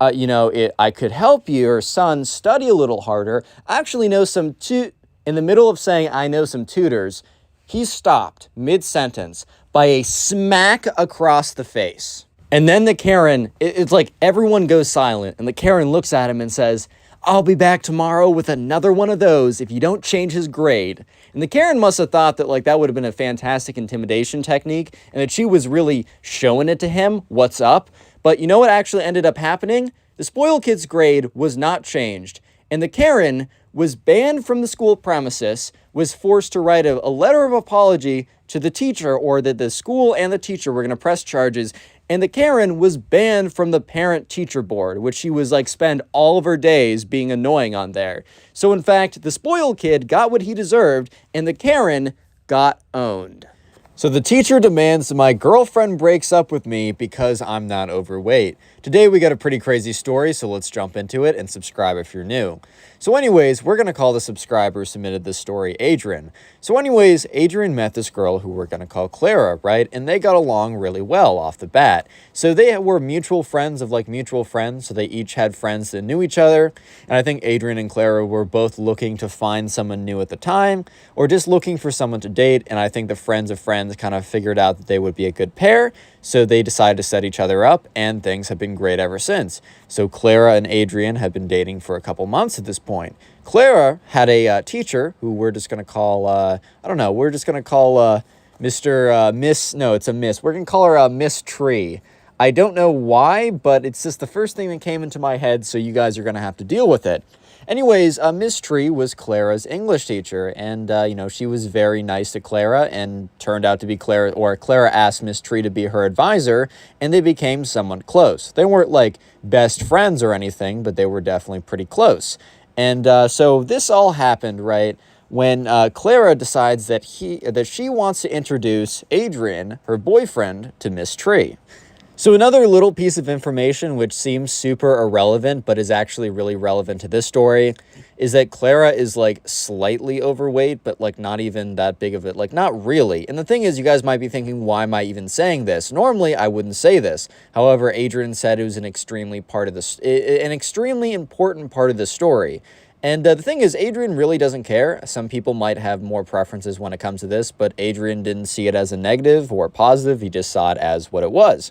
I could help your son study a little harder. I actually know some in the middle of saying I know some tutors, he's stopped mid-sentence by a smack across the face. And then the Karen, it's like everyone goes silent, and the Karen looks at him and says, I'll be back tomorrow with another one of those if you don't change his grade. And the Karen must have thought that like that would have been a fantastic intimidation technique and that she was really showing it to him, what's up. But you know what actually ended up happening? The spoiled kid's grade was not changed. And the Karen was banned from the school premises, was forced to write a letter of apology to the teacher, or that the school and the teacher were going to press charges. And the Karen was banned from the parent-teacher board, which she was like spend all of her days being annoying on there. So in fact, the spoiled kid got what he deserved, and the Karen got owned. So the teacher demands that my girlfriend breaks up with me because I'm not overweight. Today we got a pretty crazy story, so let's jump into it and subscribe if you're new. So anyways, we're going to call the subscriber who submitted this story Adrian. So anyways, Adrian met this girl who we're going to call Clara, right? And they got along really well off the bat. So they were mutual friends of like mutual friends. So they each had friends that knew each other. And I think Adrian and Clara were both looking to find someone new at the time, or just looking for someone to date. And I think the friends of friends kind of figured out that they would be a good pair. So they decided to set each other up, and things have been great ever since. So Clara and Adrian have been dating for a couple months at this point. Clara had a teacher who we're just going to call, we're just going to call Miss, no, it's a Miss. We're going to call her Miss Tree. I don't know why, but it's just the first thing that came into my head, so you guys are going to have to deal with it. Anyways, Miss Tree was Clara's English teacher, and, she was very nice to Clara and turned out to be Clara asked Miss Tree to be her advisor, and they became somewhat close. They weren't, like, best friends or anything, but they were definitely pretty close. And so this all happened, right, when Clara decides that she wants to introduce Adrian, her boyfriend, to Miss Tree. So another little piece of information which seems super irrelevant but is actually really relevant to this story is that Clara is like slightly overweight, but like not even that big of it, like not really. And the thing is, you guys might be thinking, why am I even saying this? Normally I wouldn't say this. However, Adrian said it was an extremely important part of the story. And the thing is, Adrian really doesn't care. Some people might have more preferences when it comes to this, but Adrian didn't see it as a negative or positive. He just saw it as what it was.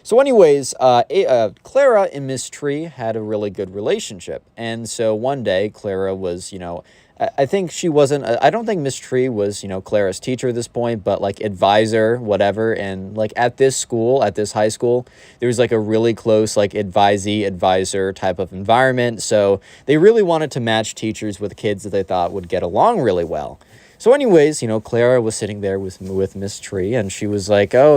So anyways, Clara and Miss Tree had a really good relationship. And so one day, Clara was, I don't think Miss Tree was, Clara's teacher at this point, but like advisor, whatever. And like at this high school, there was like a really close, like advisor type of environment. So they really wanted to match teachers with kids that they thought would get along really well. So anyways, Clara was sitting there with Miss Tree, and she was like, oh,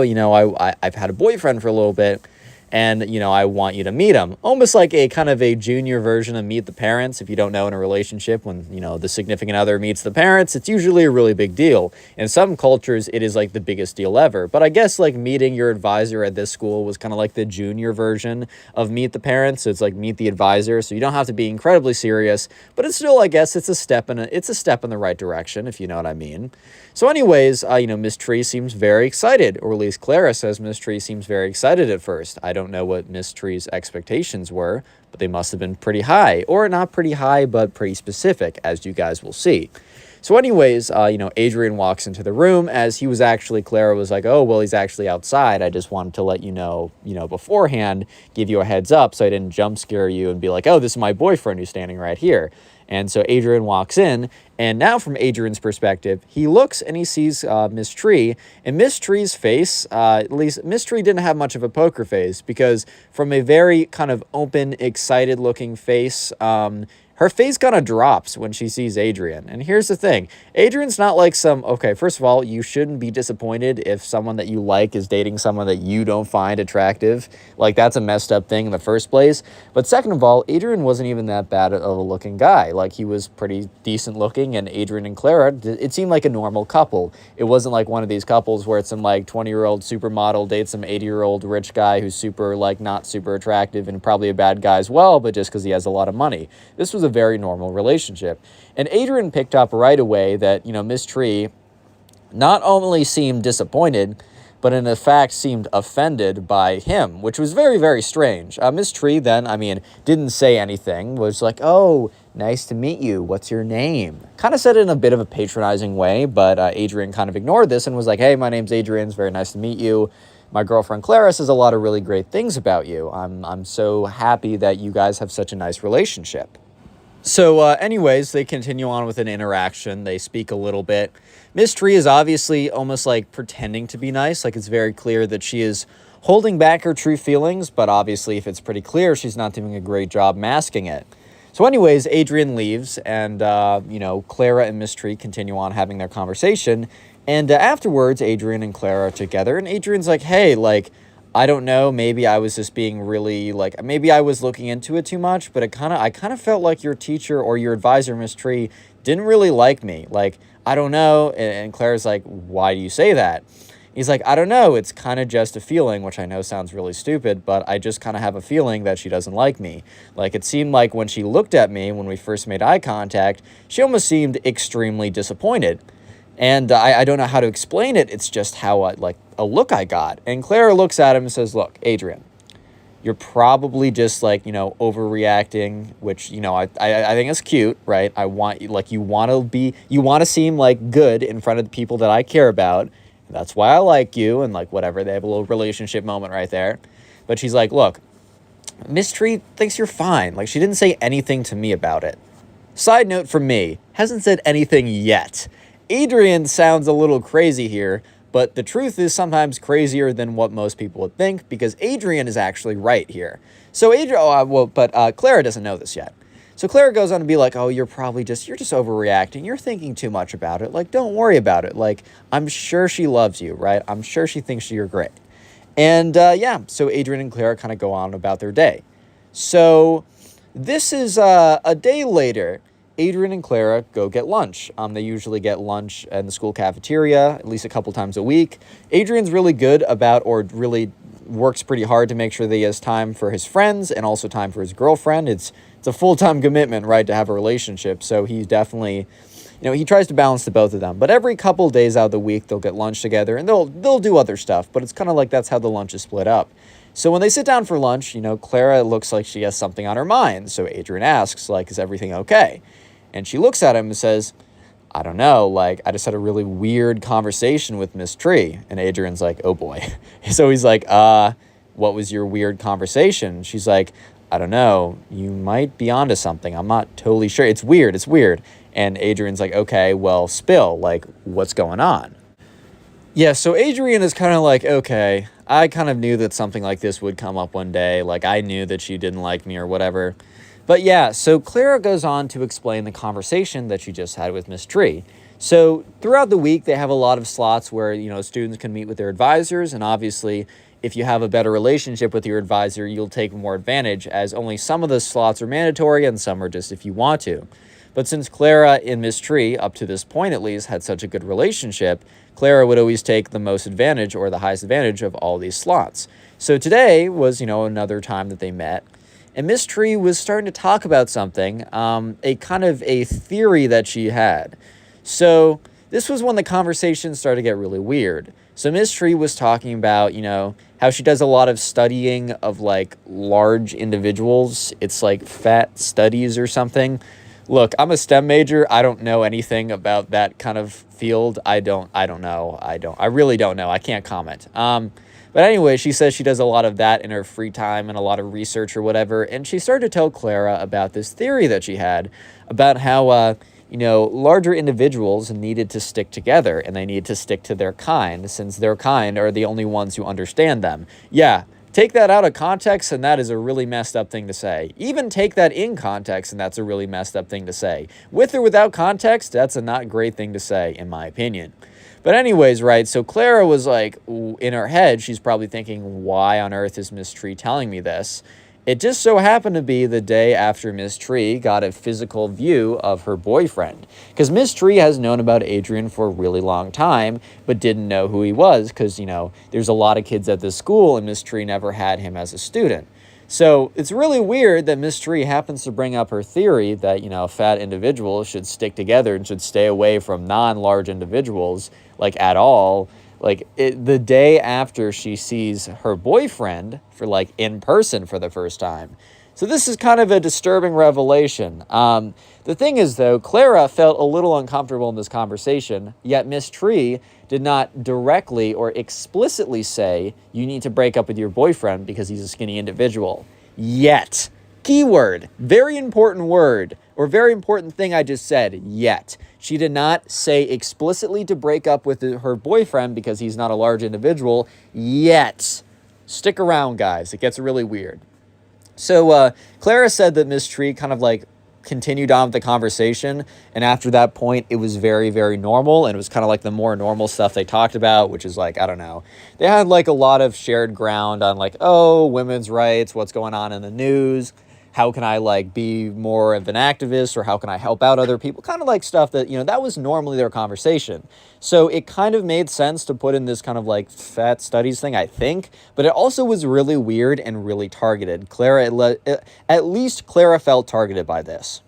I've had a boyfriend for a little bit, and, I want you to meet him. Almost like a kind of a junior version of Meet the Parents. If you don't know, in a relationship, when, the significant other meets the parents, it's usually a really big deal. In some cultures, it is like the biggest deal ever. But I guess like meeting your advisor at this school was kind of like the junior version of Meet the Parents. So it's like Meet the Advisor. So you don't have to be incredibly serious, but it's still, I guess, it's a step in the right direction, if you know what I mean. So anyways, Miss Tree seems very excited, or at least Clara says Miss Tree seems very excited at first. I don't know what Miss Tree's expectations were, but they must have been pretty high, or not pretty high, but pretty specific, as you guys will see. So anyways, Adrian walks into the room as he was actually, Clara was like, oh, well, he's actually outside. I just wanted to let you know, beforehand, give you a heads up so I didn't jump scare you and be like, oh, this is my boyfriend who's standing right here. And so Adrian walks in, and now from Adrian's perspective, he looks and he sees Miss Tree, and Miss Tree's face, at least Miss Tree didn't have much of a poker face, because from a very kind of open, excited looking face, her face kind of drops when she sees Adrian. And here's the thing. Adrian's not like okay, first of all, you shouldn't be disappointed if someone that you like is dating someone that you don't find attractive. Like, that's a messed up thing in the first place. But second of all, Adrian wasn't even that bad of a looking guy. Like, he was pretty decent looking, and Adrian and Clara, it seemed like a normal couple. It wasn't like one of these couples where it's some, like, 20-year-old supermodel dates some 80-year-old rich guy who's super, like, not super attractive and probably a bad guy as well, but just because he has a lot of money. This was a very normal relationship. And Adrian picked up right away that, Miss Tree not only seemed disappointed, but in fact seemed offended by him, which was very, very strange. Miss Tree then, didn't say anything, was like, oh, nice to meet you. What's your name? Kind of said it in a bit of a patronizing way, but Adrian kind of ignored this and was like, hey, my name's Adrian. It's very nice to meet you. My girlfriend Clara says a lot of really great things about you. I'm so happy that you guys have such a nice relationship. So anyways, they continue on with an interaction. They speak a little bit. Miss Tree is obviously almost like pretending to be nice. Like, it's very clear that she is holding back her true feelings, but obviously if it's pretty clear, she's not doing a great job masking it. So anyways, Adrian leaves, and, Clara and Miss Tree continue on having their conversation. And afterwards, Adrian and Clara are together, and Adrian's like, hey, like, I don't know, maybe I was just being really, like, maybe I was looking into it too much, but I kind of felt like your teacher or your advisor, Miss Tree, didn't really like me. Like, I don't know. And Claire's like, why do you say that? He's like, I don't know. It's kind of just a feeling, which I know sounds really stupid, but I just kind of have a feeling that she doesn't like me. Like, it seemed like when she looked at me, when we first made eye contact, she almost seemed extremely disappointed. And I don't know how to explain it. It's just how, a look I got. And Clara looks at him and says, look, Adrian, you're probably just, overreacting, which, I think is cute, right? I want, you want to seem, good in front of the people that I care about. That's why I like you, and, whatever. They have a little relationship moment right there. But she's like, look, Miss Tree thinks you're fine. Like, she didn't say anything to me about it. Side note from me, hasn't said anything yet. Adrian sounds a little crazy here, but the truth is sometimes crazier than what most people would think, because Adrian is actually right here. So Clara doesn't know this yet. So Clara goes on to be like, oh, you're just overreacting. You're thinking too much about it. Like, don't worry about it. Like, I'm sure she loves you, right? I'm sure she thinks you're great. And so Adrian and Clara kind of go on about their day. So this is a day later. Adrian and Clara go get lunch. They usually get lunch in the school cafeteria at least a couple times a week. Adrian's really good or really works pretty hard to make sure that he has time for his friends and also time for his girlfriend. It's a full-time commitment, right, to have a relationship. So he definitely, he tries to balance the both of them. But every couple days out of the week, they'll get lunch together, and they'll do other stuff. But it's kind of like that's how the lunch is split up. So when they sit down for lunch, Clara looks like she has something on her mind. So Adrian asks, is everything okay? And she looks at him and says, I don't know, I just had a really weird conversation with Miss Tree. And Adrian's like, oh boy. So he's like, what was your weird conversation? She's like, I don't know, you might be onto something. I'm not totally sure. It's weird. And Adrian's like, okay, well, spill, what's going on? Yeah, so Adrian is kind of like, okay, I kind of knew that something like this would come up one day. I knew that she didn't like me or whatever. But yeah, so Clara goes on to explain the conversation that she just had with Miss Tree. So throughout the week, they have a lot of slots where, students can meet with their advisors. And obviously, if you have a better relationship with your advisor, you'll take more advantage, as only some of the slots are mandatory and some are just if you want to. But since Clara and Miss Tree, up to this point at least, had such a good relationship, Clara would always take the most advantage or the highest advantage of all these slots. So today was, another time that they met. And Miss Tree was starting to talk about something, a kind of a theory that she had. So this was when the conversation started to get really weird. So Miss Tree was talking about, how she does a lot of studying of large individuals. It's fat studies or something. Look, I'm a STEM major. I don't know anything about that kind of field. I really don't know. I can't comment. But anyway, she says she does a lot of that in her free time and a lot of research or whatever. And she started to tell Clara about this theory that she had about how, larger individuals needed to stick together and they need to stick to their kind, since their kind are the only ones who understand them. Yeah. Take that out of context, and that is a really messed up thing to say. Even take that in context, and that's a really messed up thing to say. With or without context, that's a not great thing to say, in my opinion. But anyways, right, so Clara was like, in her head, she's probably thinking, why on earth is Miss Tree telling me this? It just so happened to be the day after Miss Tree got a physical view of her boyfriend. Because Miss Tree has known about Adrian for a really long time, but didn't know who he was because, there's a lot of kids at this school and Miss Tree never had him as a student. So it's really weird that Miss Tree happens to bring up her theory that, fat individuals should stick together and should stay away from non-large individuals, at all. The day after she sees her boyfriend for in person for the first time. So this is kind of a disturbing revelation. The thing is, though, Clara felt a little uncomfortable in this conversation, yet Miss Tree did not directly or explicitly say, you need to break up with your boyfriend because he's a skinny individual. Yet. Keyword. Very important word, or very important thing I just said, yet. She did not say explicitly to break up with her boyfriend because he's not a large individual, yet. Stick around, guys. It gets really weird. So Clara said that Miss Tree kind of continued on with the conversation, and after that point it was very, very normal, and it was kind of the more normal stuff they talked about, which is I don't know, they had a lot of shared ground on women's rights, what's going on in the news, how can I be more of an activist, or how can I help out other people, kind of stuff that, that was normally their conversation. So it kind of made sense to put in this kind of fat studies thing, I think, but it also was really weird and really targeted. At least Clara felt targeted by this.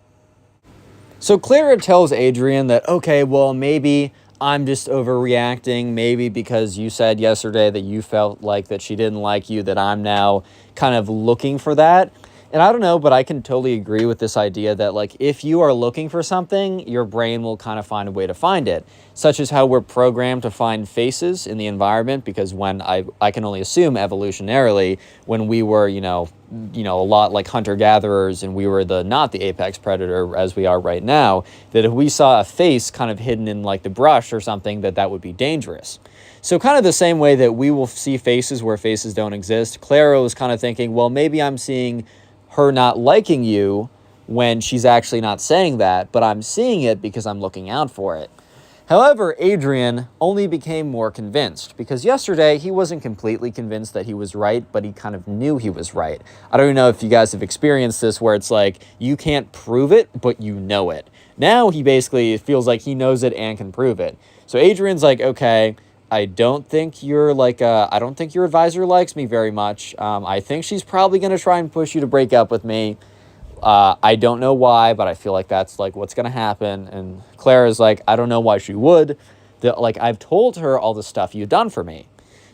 So Clara tells Adrian that, okay, well, maybe I'm just overreacting, maybe because you said yesterday that you felt that she didn't like you, that I'm now kind of looking for that. And I don't know, but I can totally agree with this idea that if you are looking for something, your brain will kind of find a way to find it, such as how we're programmed to find faces in the environment, because when I can only assume evolutionarily, when we were, a lot like hunter-gatherers and we were not the apex predator as we are right now, that if we saw a face kind of hidden in the brush or something, that would be dangerous. So kind of the same way that we will see faces where faces don't exist, Clara was kind of thinking, well, maybe I'm seeing her not liking you when she's actually not saying that, but I'm seeing it because I'm looking out for it. However, Adrian only became more convinced, because yesterday he wasn't completely convinced that he was right, but he kind of knew he was right. I don't know if you guys have experienced this, where it's you can't prove it, but you know it. Now he basically feels like he knows it and can prove it. So Adrian's okay, I don't think I don't think your advisor likes me very much. I think she's probably going to try and push you to break up with me. I don't know why, but I feel like that's what's going to happen. And Clara's I don't know why she would. I've told her all the stuff you've done for me.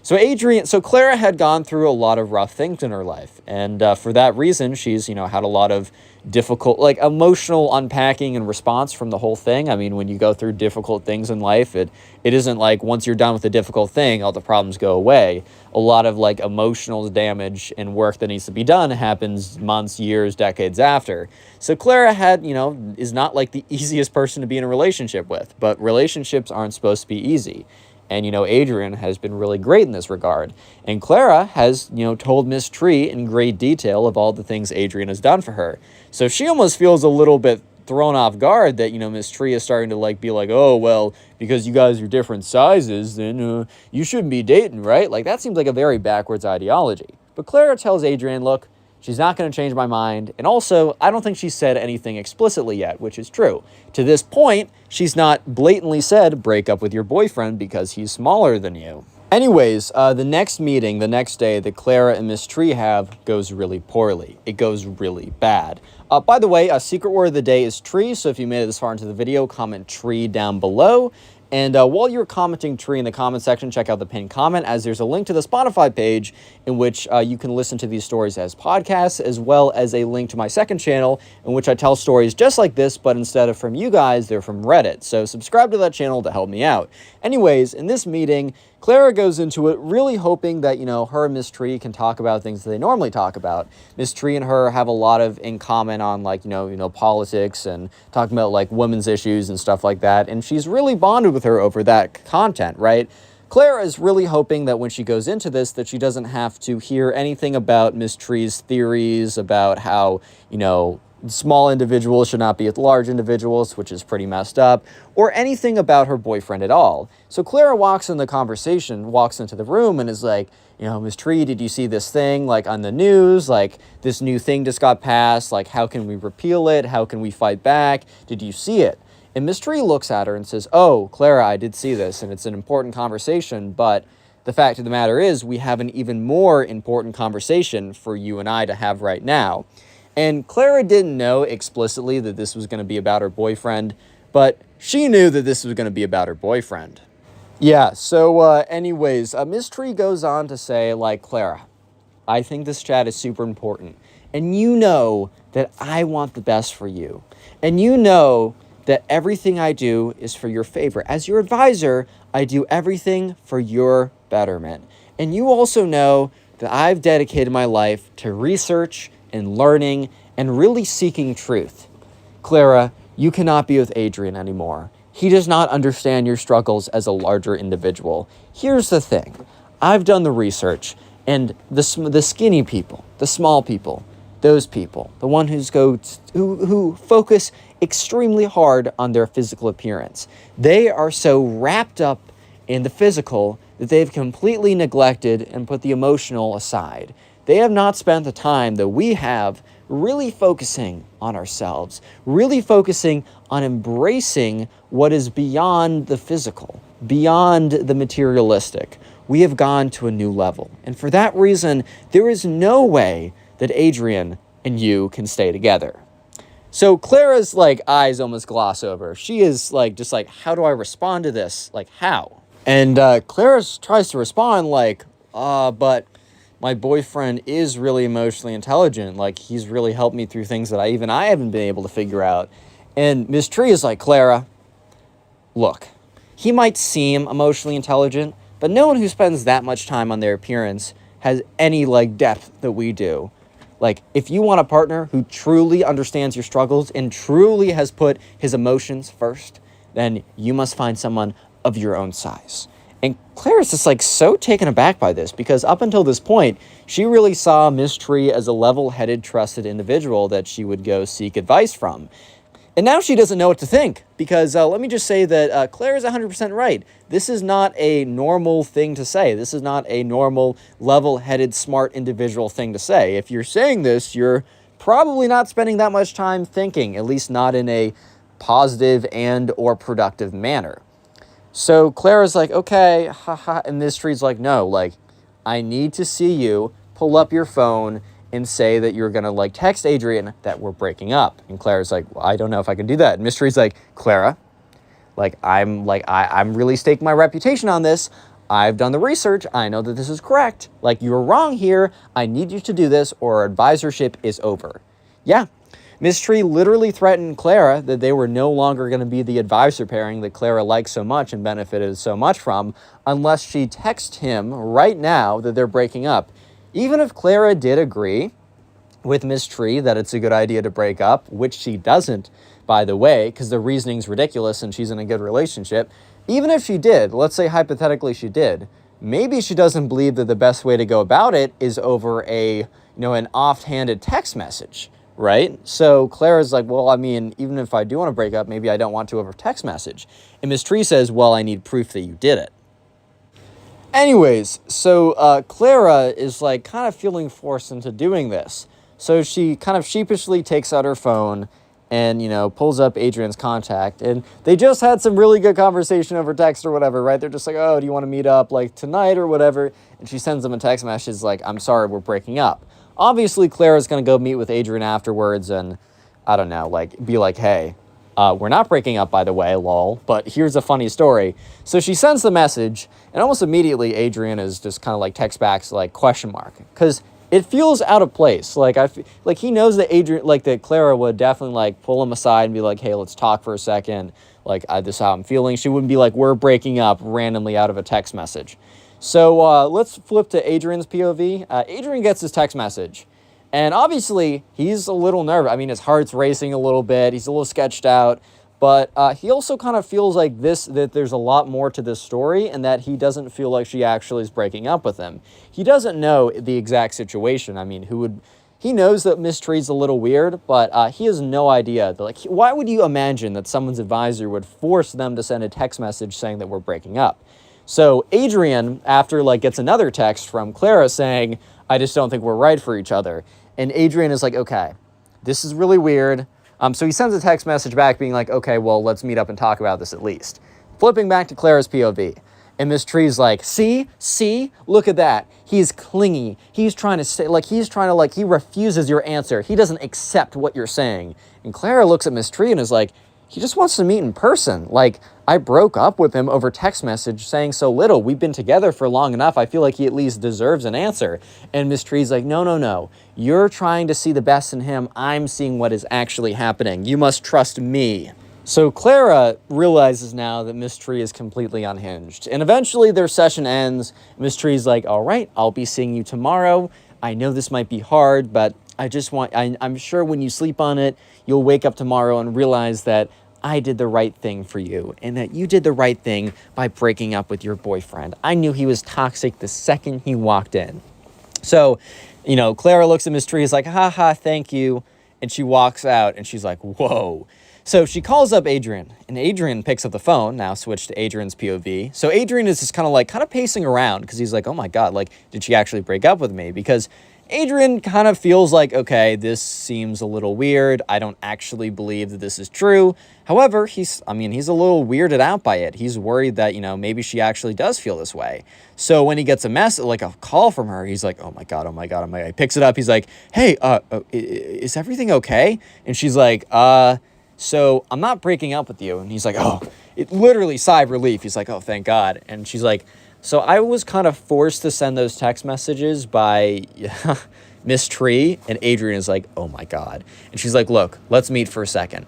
So Clara had gone through a lot of rough things in her life. And for that reason, she's, had a lot of difficult, emotional unpacking and response from the whole thing. I mean, when you go through difficult things in life, it isn't once you're done with the difficult thing, all the problems go away. A lot of emotional damage and work that needs to be done happens months, years, decades after. So Clara is not the easiest person to be in a relationship with, but relationships aren't supposed to be easy. And, Adrian has been really great in this regard. And Clara has, told Miss Tree in great detail of all the things Adrian has done for her. So she almost feels a little bit thrown off guard that, Miss Tree is starting to be oh, well, because you guys are different sizes, then you shouldn't be dating, right? That seems like a very backwards ideology. But Clara tells Adrian, look, she's not going to change my mind. And also, I don't think she said anything explicitly yet, which is true. To this point, she's not blatantly said, break up with your boyfriend because he's smaller than you. Anyways, the next meeting, the next day that Clara and Miss Tree have goes really poorly. It goes really bad. By the way, a secret word of the day is tree. So if you made it this far into the video, comment tree down below. And while you're commenting Tree in the comment section, check out the pinned comment, as there's a link to the Spotify page in which you can listen to these stories as podcasts, as well as a link to my second channel in which I tell stories just like this, but instead of from you guys, they're from Reddit. So subscribe to that channel to help me out. Anyways, in this meeting, Clara goes into it really hoping that, her and Miss Tree can talk about things that they normally talk about. Miss Tree and her have a lot of in common on, politics and talking about, women's issues and stuff like that. And she's really bonded with her over that content, right? Clara is really hoping that when she goes into this, that she doesn't have to hear anything about Miss Tree's theories about how, small individuals should not be with large individuals, which is pretty messed up, or anything about her boyfriend at all. So Clara walks into the room and is like, Miss Tree, did you see this thing, on the news? This new thing just got passed. How can we repeal it? How can we fight back? Did you see it? And Miss Tree looks at her and says, oh, Clara, I did see this, and it's an important conversation, but the fact of the matter is we have an even more important conversation for you and I to have right now. And Clara didn't know explicitly that this was going to be about her boyfriend, but she knew that this was going to be about her boyfriend. Yeah, so anyways, Miss Tree goes on to say, Clara, I think this chat is super important. And you know that I want the best for you. And you know that everything I do is for your favor. As your advisor, I do everything for your betterment. And you also know that I've dedicated my life to research and learning and really seeking truth. Clara, you cannot be with Adrian anymore. He does not understand your struggles as a larger individual. Here's the thing. I've done the research, and the skinny people, the small people, those people, the one who focus extremely hard on their physical appearance, they are so wrapped up in the physical that they've completely neglected and put the emotional aside. They have not spent the time that we have really focusing on ourselves, really focusing on embracing what is beyond the physical, beyond the materialistic. We have gone to a new level. And for that reason, there is no way that Adrian and you can stay together. So Clara's eyes almost gloss over. She is how do I respond to this? How? And Clara tries to respond but my boyfriend is really emotionally intelligent. He's really helped me through things that I haven't been able to figure out. And Miss Tree is like, Clara, look, he might seem emotionally intelligent, but no one who spends that much time on their appearance has any depth that we do. If you want a partner who truly understands your struggles and truly has put his emotions first, then you must find someone of your own size. And Clara's just so taken aback by this, because up until this point, she really saw Miss Tree as a level-headed, trusted individual that she would go seek advice from. And now she doesn't know what to think, because let me just say that Clara's 100% right. This is not a normal thing to say. This is not a normal, level-headed, smart individual thing to say. If you're saying this, you're probably not spending that much time thinking, at least not in a positive and or productive manner. So Clara's like, okay, haha, and Miss Tree's like, no, I need to see you pull up your phone and say that you're going to text Adrian that we're breaking up. And Clara's like, well, I don't know if I can do that. And Miss Tree's like, Clara, I'm really staking my reputation on this. I've done the research. I know that this is correct. You're wrong here. I need you to do this or our advisorship is over. Yeah. Miss Tree literally threatened Clara that they were no longer going to be the advisor pairing that Clara liked so much and benefited so much from unless she texts him right now that they're breaking up. Even if Clara did agree with Miss Tree that it's a good idea to break up, which she doesn't, by the way, because the reasoning's ridiculous and she's in a good relationship, even if she did, let's say hypothetically she did, maybe she doesn't believe that the best way to go about it is over an offhanded text message. Right? So Clara's like, well, even if I do want to break up, maybe I don't want to over text message. And Miss Tree says, well, I need proof that you did it. Anyways, so Clara is kind of feeling forced into doing this. So she kind of sheepishly takes out her phone and, pulls up Adrian's contact. And they just had some really good conversation over text or whatever, right? They're just like, oh, do you want to meet up tonight or whatever? And she sends them a text message I'm sorry, we're breaking up. Obviously, Clara's going to go meet with Adrian afterwards and, I don't know, be like, hey, We're not breaking up, by the way, lol, but here's a funny story. So she sends the message, and almost immediately Adrian is just kind of like text back, like, question mark, because it feels out of place. Like, like he knows that that Clara would definitely, like, pull him aside and be like, hey, let's talk for a second. Like, this is how I'm feeling. She wouldn't be like, we're breaking up randomly out of a text message. So let's flip to Adrian's POV. Adrian gets his text message. And obviously, he's a little nervous. I mean, his heart's racing a little bit. He's a little sketched out. But he also kind of feels like that there's a lot more to this story and that he doesn't feel like she actually is breaking up with him. He doesn't know the exact situation. I mean, he knows that Miss Tree's a little weird, but he has no idea. Like, why would you imagine that someone's advisor would force them to send a text message saying that we're breaking up? So Adrian, after, like, gets another text from Clara saying, I just don't think we're right for each other. And Adrian is like, okay, this is really weird. So he sends a text message back being like, okay, well, let's meet up and talk about this at least. Flipping back to Clara's POV. And Miss Tree's like, see, look at that. He's clingy. He's trying to say, like, he refuses your answer. He doesn't accept what you're saying. And Clara looks at Miss Tree and is like, he just wants to meet in person. Like, I broke up with him over text message saying so little. We've been together for long enough. I feel like he at least deserves an answer. And Miss Tree's like, no. You're trying to see the best in him. I'm seeing what is actually happening. You must trust me. So Clara realizes now that Miss Tree is completely unhinged. And eventually their session ends. Miss Tree's like, all right, I'll be seeing you tomorrow. I know this might be hard, but I'm sure when you sleep on it, you'll wake up tomorrow and realize that I did the right thing for you and that you did the right thing by breaking up with your boyfriend. I knew he was toxic the second he walked in. So, Clara looks at Miss Tree, is like, haha, thank you. And she walks out and she's like, whoa. So she calls up Adrian, and Adrian picks up the phone, now switch to Adrian's POV. So Adrian is just kind of pacing around because he's like, oh my God, like, did she actually break up with me? Because Adrian kind of feels like, okay, this seems a little weird. I don't actually believe that this is true. However, he's a little weirded out by it. He's worried that, maybe she actually does feel this way. So when he gets a call from her, he's like, oh my God. He picks it up. He's like, hey, is everything okay? And she's like, so I'm not breaking up with you. And he's like, oh, it literally sigh of relief. He's like, oh, thank God. And she's like, so I was kind of forced to send those text messages by Miss Tree. And Adrian is like, oh my God. And she's like, look, let's meet for a second.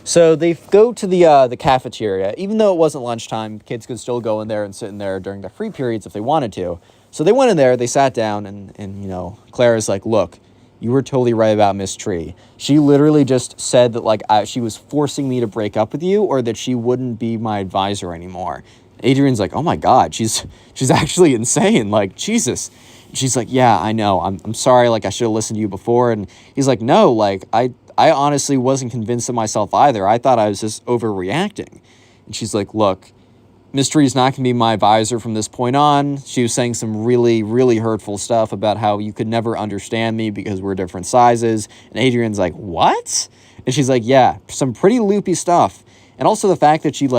So they go to the cafeteria. Even though it wasn't lunchtime, kids could still go in there and sit in there during the free periods if they wanted to. So they went in there, they sat down, and Clara's like, look, you were totally right about Miss Tree. She literally just said that, she was forcing me to break up with you or that she wouldn't be my advisor anymore. Adrian's like, oh my God, she's actually insane. Like, Jesus. And she's like, yeah, I know. I'm sorry. Like, I should have listened to you before. And he's like, no, like, I honestly wasn't convinced of myself either. I thought I was just overreacting. And she's like, look, Miss Tree's not going to be my advisor from this point on. She was saying some really, really hurtful stuff about how you could never understand me because we're different sizes. And Adrian's like, what? And she's like, yeah, some pretty loopy stuff. And also the fact that she,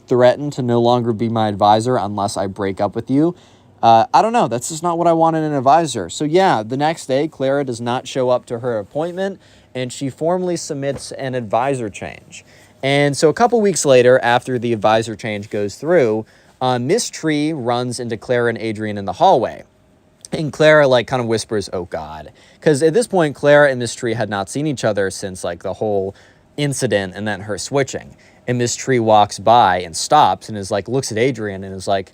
threatened to no longer be my advisor unless I break up with you. I don't know. That's just not what I want in an advisor. So yeah, the next day, Clara does not show up to her appointment, and she formally submits an advisor change. And so a couple weeks later, after the advisor change goes through, Miss Tree runs into Clara and Adrian in the hallway. And Clara, kind of whispers, oh God. Because at this point, Clara and Miss Tree had not seen each other since, the whole incident and then her switching. And Miss Tree walks by and stops and is looks at Adrian and is like,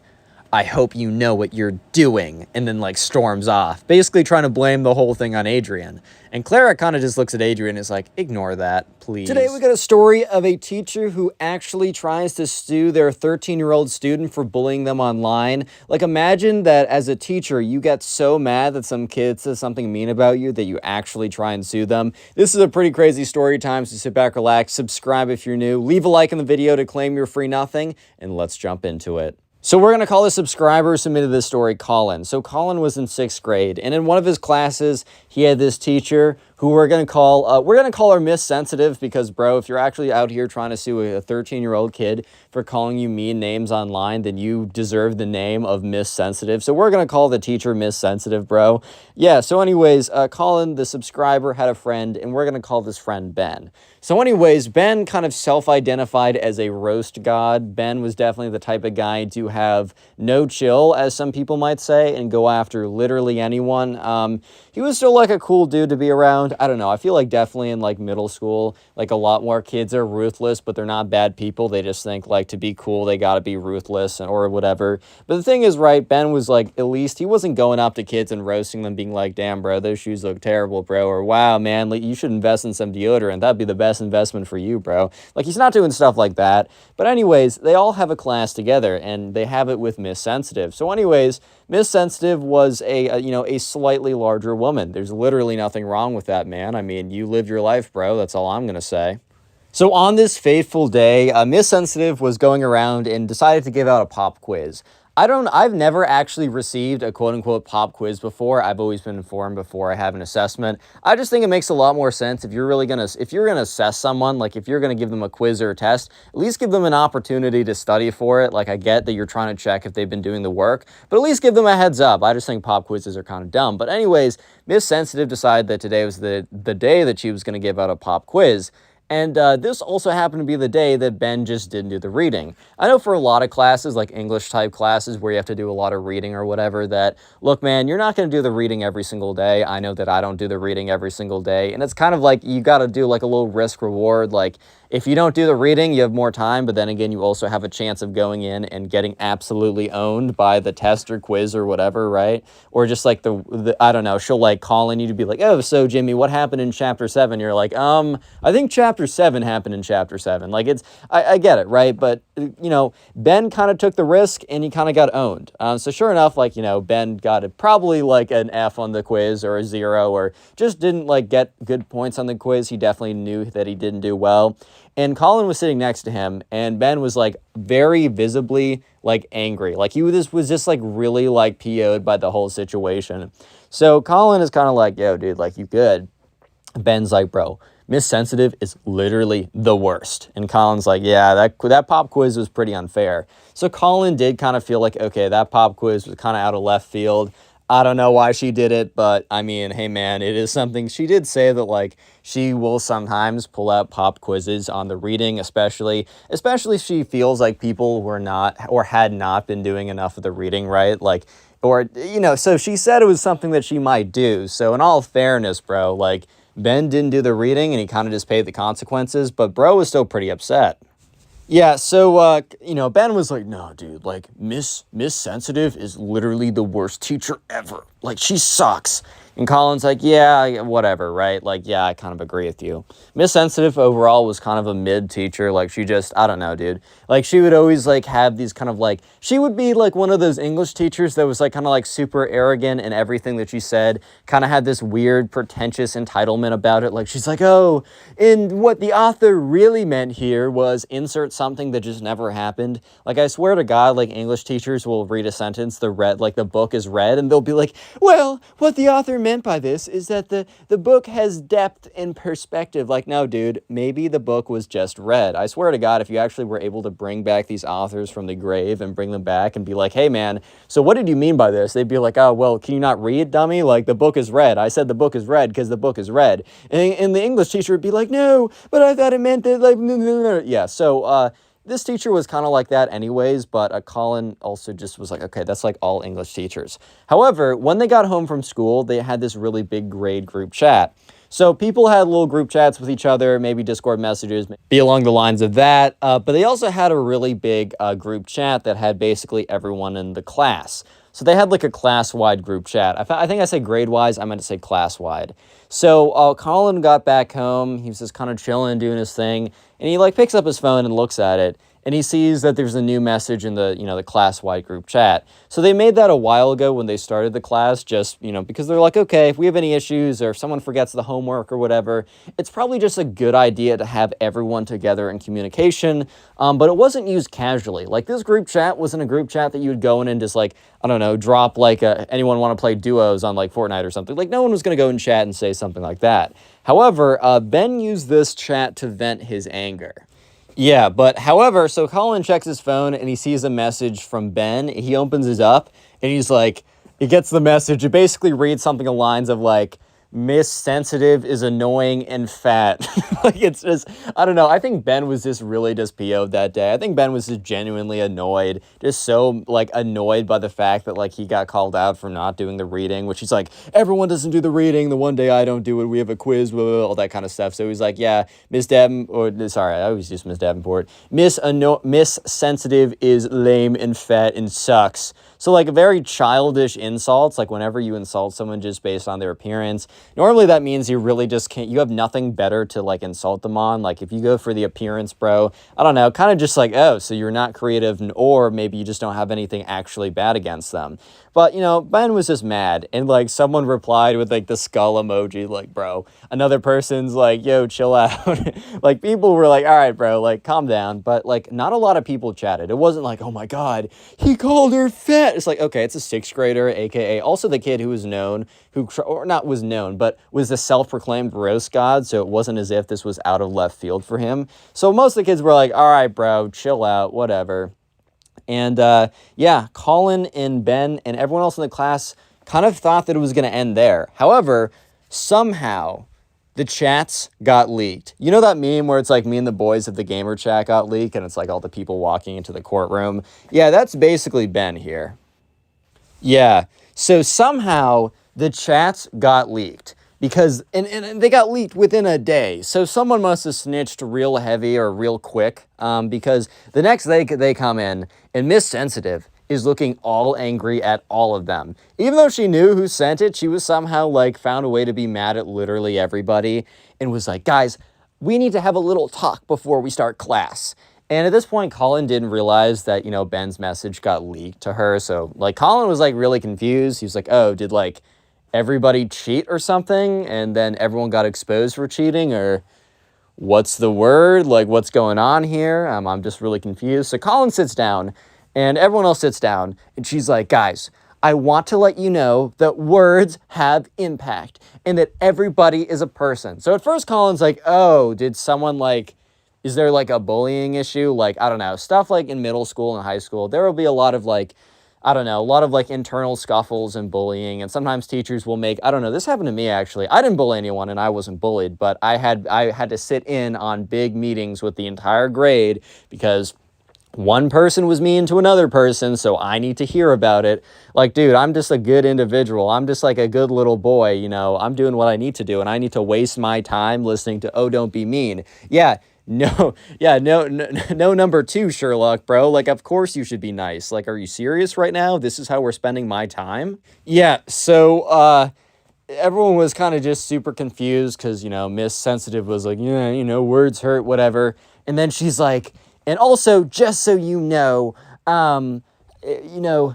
I hope you know what you're doing, and then storms off, basically trying to blame the whole thing on Adrian. And Clara kind of just looks at Adrian and is like, ignore that, please. Today we got a story of a teacher who actually tries to sue their 13-year-old student for bullying them online. Imagine that as a teacher, you get so mad that some kid says something mean about you that you actually try and sue them. This is a pretty crazy story time, so sit back, relax, subscribe if you're new, leave a like in the video to claim your free nothing, and let's jump into it. So we're going to call the subscriber who submitted this story Colin. So Colin was in 6th grade, and in one of his classes, he had this teacher who we're gonna call her Miss Sensitive because, bro, if you're actually out here trying to sue a 13-year-old kid for calling you mean names online, then you deserve the name of Miss Sensitive. So we're gonna call the teacher Miss Sensitive, bro. Yeah, so anyways, Colin, the subscriber, had a friend, and we're gonna call this friend Ben. So anyways, Ben kind of self-identified as a roast god. Ben was definitely the type of guy to have no chill, as some people might say, and go after literally anyone. He was still like a cool dude to be around. I don't know. I feel like definitely in like middle school, like a lot more kids are ruthless, but they're not bad people. They just think like to be cool, they gotta be ruthless or whatever. But the thing is, right, Ben was like, at least he wasn't going up to kids and roasting them, being like, damn, bro, those shoes look terrible, bro. Or wow, man, like, you should invest in some deodorant. That'd be the best investment for you, bro. Like, he's not doing stuff like that. But anyways, they all have a class together, and they have it with Miss Sensitive. So anyways, Miss Sensitive was a slightly larger woman. There's literally nothing wrong with that, man. I mean, you live your life, bro. That's all I'm gonna say. So on this fateful day, Miss Sensitive was going around and decided to give out a pop quiz. I've never actually received a quote-unquote pop quiz before. I've always been informed before I have an assessment. I just think it makes a lot more sense if you're gonna assess someone, like if you're gonna give them a quiz or a test, at least give them an opportunity to study for it. Like, I get that you're trying to check if they've been doing the work, but at least give them a heads up. I just think pop quizzes are kind of dumb. But anyways, Miss Sensitive decided that today was the day that she was gonna give out a pop quiz. And this also happened to be the day that Ben just didn't do the reading. I know for a lot of classes, like English-type classes where you have to do a lot of reading or whatever, that, look, man, you're not going to do the reading every single day. I know that I don't do the reading every single day. And it's kind of like you got to do like a little risk-reward. Like, if you don't do the reading, you have more time, but then again, you also have a chance of going in and getting absolutely owned by the test or quiz or whatever, right? Or just like I don't know, she'll like call in you to be like, oh, so Jimmy, what happened in chapter 7? You're like, I think chapter 7 happened in chapter 7. Like, I get it, right? But, Ben kind of took the risk and he kind of got owned. So sure enough, like, Ben got probably like an F on the quiz or a 0, or just didn't like get good points on the quiz. He definitely knew that he didn't do well. And Colin was sitting next to him, and Ben was like very visibly like angry. Like, he was just like really like PO'd by the whole situation. So Colin is kind of like, yo, dude, like, you good? Ben's like, bro, Miss Sensitive is literally the worst. And Colin's like, yeah, that pop quiz was pretty unfair. So Colin did kind of feel like, okay, that pop quiz was kind of out of left field. I don't know why she did it, but I mean, hey man, it is something. She did say that like she will sometimes pull out pop quizzes on the reading, especially if she feels like people were not or had not been doing enough of the reading, right? Like, or, so she said it was something that she might do. So in all fairness, bro, like, Ben didn't do the reading and he kind of just paid the consequences, but bro was still pretty upset. Yeah, so, Ben was like, no, dude, like, Miss Sensitive is literally the worst teacher ever. Like, she sucks. And Colin's like, yeah, whatever, right? Like, yeah, I kind of agree with you. Miss Sensitive overall was kind of a mid teacher. Like, she just, I don't know, dude. Like, she would always, like, have these kind of, like, she would be, like, one of those English teachers that was, like, kind of, like, super arrogant in everything that she said. Kind of had this weird, pretentious entitlement about it. Like, she's like, oh, and what the author really meant here was insert something that just never happened. Like, I swear to God, like, English teachers will read a sentence, the book is read, and they'll be like, well, what the author meant by this is that the book has depth and perspective. Like, no, dude, maybe the book was just read. I swear to God, if you actually were able to bring back these authors from the grave and bring them back and be like, hey, man, so what did you mean by this? They'd be like, oh, well, can you not read, dummy? Like, the book is read. I said the book is read because the book is read. And the English teacher would be like, no, but I thought it meant that, like, yeah, so, this teacher was kind of like that anyways, but Colin also just was like, okay, that's like all English teachers. However, when they got home from school, they had this really big grade group chat. So people had little group chats with each other, maybe Discord messages, be along the lines of that. But they also had a really big group chat that had basically everyone in the class. So they had like a class-wide group chat. I think I said grade-wise, I meant to say class-wide. So Colin got back home, he was just kind of chilling, doing his thing, and he like picks up his phone and looks at it, and he sees that there's a new message in the, the class-wide group chat. So they made that a while ago when they started the class, just, because they're like, okay, if we have any issues or if someone forgets the homework or whatever, it's probably just a good idea to have everyone together in communication, but it wasn't used casually. Like, this group chat wasn't a group chat that you would go in and just like, I don't know, drop like anyone want to play duos on like Fortnite or something. Like no one was going to go in chat and say something like that. However, Ben used this chat to vent his anger. Yeah, but however, so Colin checks his phone and he sees a message from Ben. He opens it up and he's like, he gets the message. It basically reads something along the lines of like, Miss Sensitive is annoying and fat. Like, it's just, I don't know. I think Ben was just really just PO'd that day. I think Ben was just genuinely annoyed, just so, like, annoyed by the fact that, like, he got called out for not doing the reading, which he's like, everyone doesn't do the reading. The one day I don't do it, we have a quiz, blah, blah, blah, all that kind of stuff. So he's like, yeah, Miss sorry, I always use Miss Davenport. Miss Sensitive is lame and fat and sucks. So, like, very childish insults, like, whenever you insult someone just based on their appearance, normally that means you really just can't, you have nothing better to, like, insult them on. Like, if you go for the appearance, bro, I don't know, kind of just like, oh, so you're not creative, or maybe you just don't have anything actually bad against them. But, you know, Ben was just mad, and, like, someone replied with, like, the skull emoji, like, bro, another person's like, yo, chill out. Like, people were like, all right, bro, like, calm down. But, like, not a lot of people chatted. It wasn't like, oh my God, he called her fat. It's like, okay, it's a sixth grader, aka also the kid who was known, or not was known, but was the self-proclaimed roast god, so it wasn't as if this was out of left field for him. So most of the kids were like, all right, bro, chill out, whatever. And yeah, Colin and Ben and everyone else in the class kind of thought that it was going to end there. However, somehow the chats got leaked. You know that meme where it's like me and the boys of the gamer chat got leaked and it's like all the people walking into the courtroom? Yeah, that's basically Ben here. Yeah, so somehow the chats got leaked. Because, and they got leaked within a day. So someone must have snitched real heavy or real quick. Because the next day they come in and Miss Sensitive is looking all angry at all of them. Even though she knew who sent it, she was somehow like found a way to be mad at literally everybody and was like, guys, we need to have a little talk before we start class. And at this point, Colin didn't realize that, you know, Ben's message got leaked to her. So like Colin was like really confused. He was like, oh, did like everybody cheat or something, and then everyone got exposed for cheating, or what's the word? Like, what's going on here? I'm just really confused. So Colin sits down, and everyone else sits down, and she's like, guys, I want to let you know that words have impact, and that everybody is a person. So at first, Colin's like, oh, did someone like, is there like a bullying issue? Like, I don't know, stuff like in middle school and high school, there will be a lot of like, I don't know, a lot of like internal scuffles and bullying, and sometimes teachers will make, I don't know, this happened to me actually. I didn't bully anyone and I wasn't bullied, but I had to sit in on big meetings with the entire grade because one person was mean to another person, so I need to hear about it. Like, dude, I'm just a good individual. I'm just like a good little boy, you know, I'm doing what I need to do, and I need to waste my time listening to, oh, don't be mean. Yeah. No, yeah, no, number two, Sherlock, bro. Like, of course you should be nice. Like, are you serious right now? This is how we're spending my time? Yeah, so, everyone was kind of just super confused because, you know, Miss Sensitive was like, yeah, you know, words hurt, whatever. And then she's like, and also, just so you know,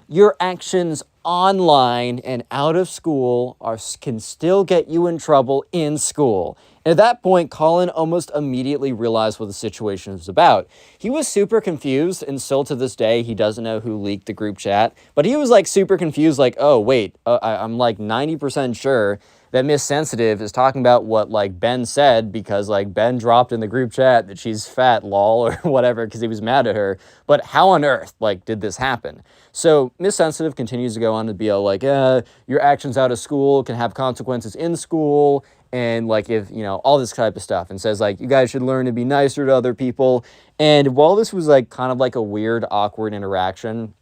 your actions online and out of school can still get you in trouble in school. And at that point, Colin almost immediately realized what the situation was about. He was super confused, and still to this day, he doesn't know who leaked the group chat. But he was like super confused, like, oh, wait, I'm like 90% sure that Miss Sensitive is talking about what like Ben said, because like Ben dropped in the group chat that she's fat, lol, or whatever, because he was mad at her. But how on earth like did this happen? So Miss Sensitive continues to go on to be like, your actions out of school can have consequences in school, and like, if you know, all this type of stuff, and says like, you guys should learn to be nicer to other people. And while this was like kind of like a weird, awkward interaction,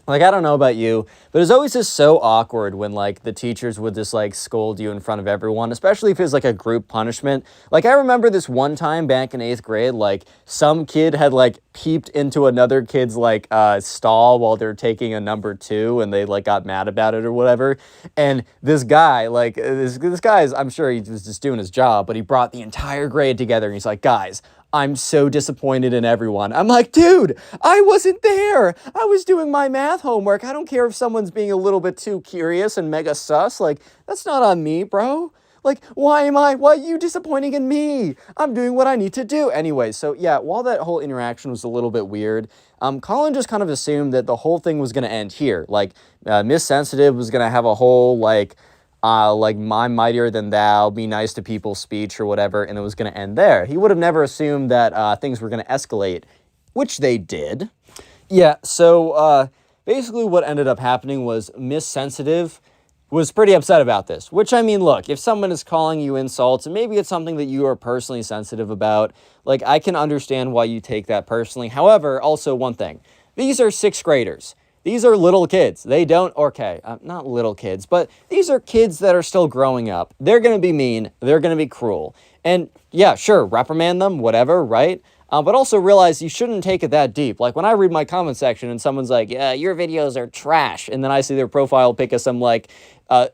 like, I don't know about you, but it's always just so awkward when, like, the teachers would just, like, scold you in front of everyone, especially if it's, like, a group punishment. Like, I remember this one time back in 8th grade, like, some kid had, like, peeped into another kid's, like, stall while they're taking a number 2, and they, like, got mad about it or whatever. And this guy, like, this guy's, I'm sure he was just doing his job, but he brought the entire grade together, and he's like, guys, I'm so disappointed in everyone. I'm like, dude, I wasn't there. I was doing my math homework. I don't care if someone's being a little bit too curious and mega sus. Like, that's not on me, bro. Like, why are you disappointing in me? I'm doing what I need to do. Anyway, so yeah, while that whole interaction was a little bit weird, Colin just kind of assumed that the whole thing was going to end here. Like, Miss Sensitive was going to have a whole, like I'm mightier than thou, be nice to people speech or whatever, and it was going to end there. He would have never assumed that things were going to escalate, which they did. Yeah, so basically what ended up happening was Miss Sensitive was pretty upset about this, which, I mean, look, if someone is calling you insults, and maybe it's something that you are personally sensitive about, like, I can understand why you take that personally. However, also one thing, these are 6th graders. These are little kids. They don't, okay, not little kids, but these are kids that are still growing up. They're going to be mean. They're going to be cruel. And yeah, sure, reprimand them, whatever, right? But also realize you shouldn't take it that deep. Like when I read my comment section and someone's like, yeah, your videos are trash. And then I see their profile pic as some like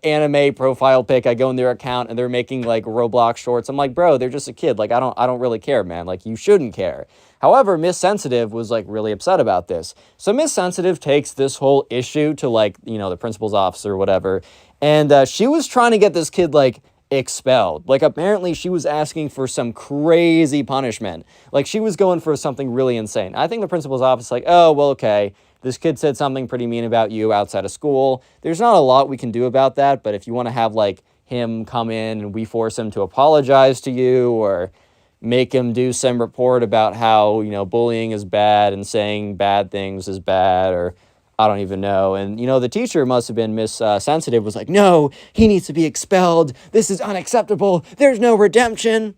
anime profile pic. I go in their account and they're making like Roblox shorts. I'm like, bro, they're just a kid. Like, I don't really care, man. Like, you shouldn't care. However, Miss Sensitive was like really upset about this. So Miss Sensitive takes this whole issue to like, you know, the principal's office or whatever. And she was trying to get this kid like expelled. Like, apparently she was asking for some crazy punishment. Like, she was going for something really insane. I think the principal's office like, oh, well, okay, this kid said something pretty mean about you outside of school. There's not a lot we can do about that, but if you want to have like him come in and we force him to apologize to you, or make him do some report about how, you know, bullying is bad and saying bad things is bad, or I don't even know. And, you know, the teacher must have been Miss Sensitive, was like, no, he needs to be expelled. This is unacceptable. There's no redemption.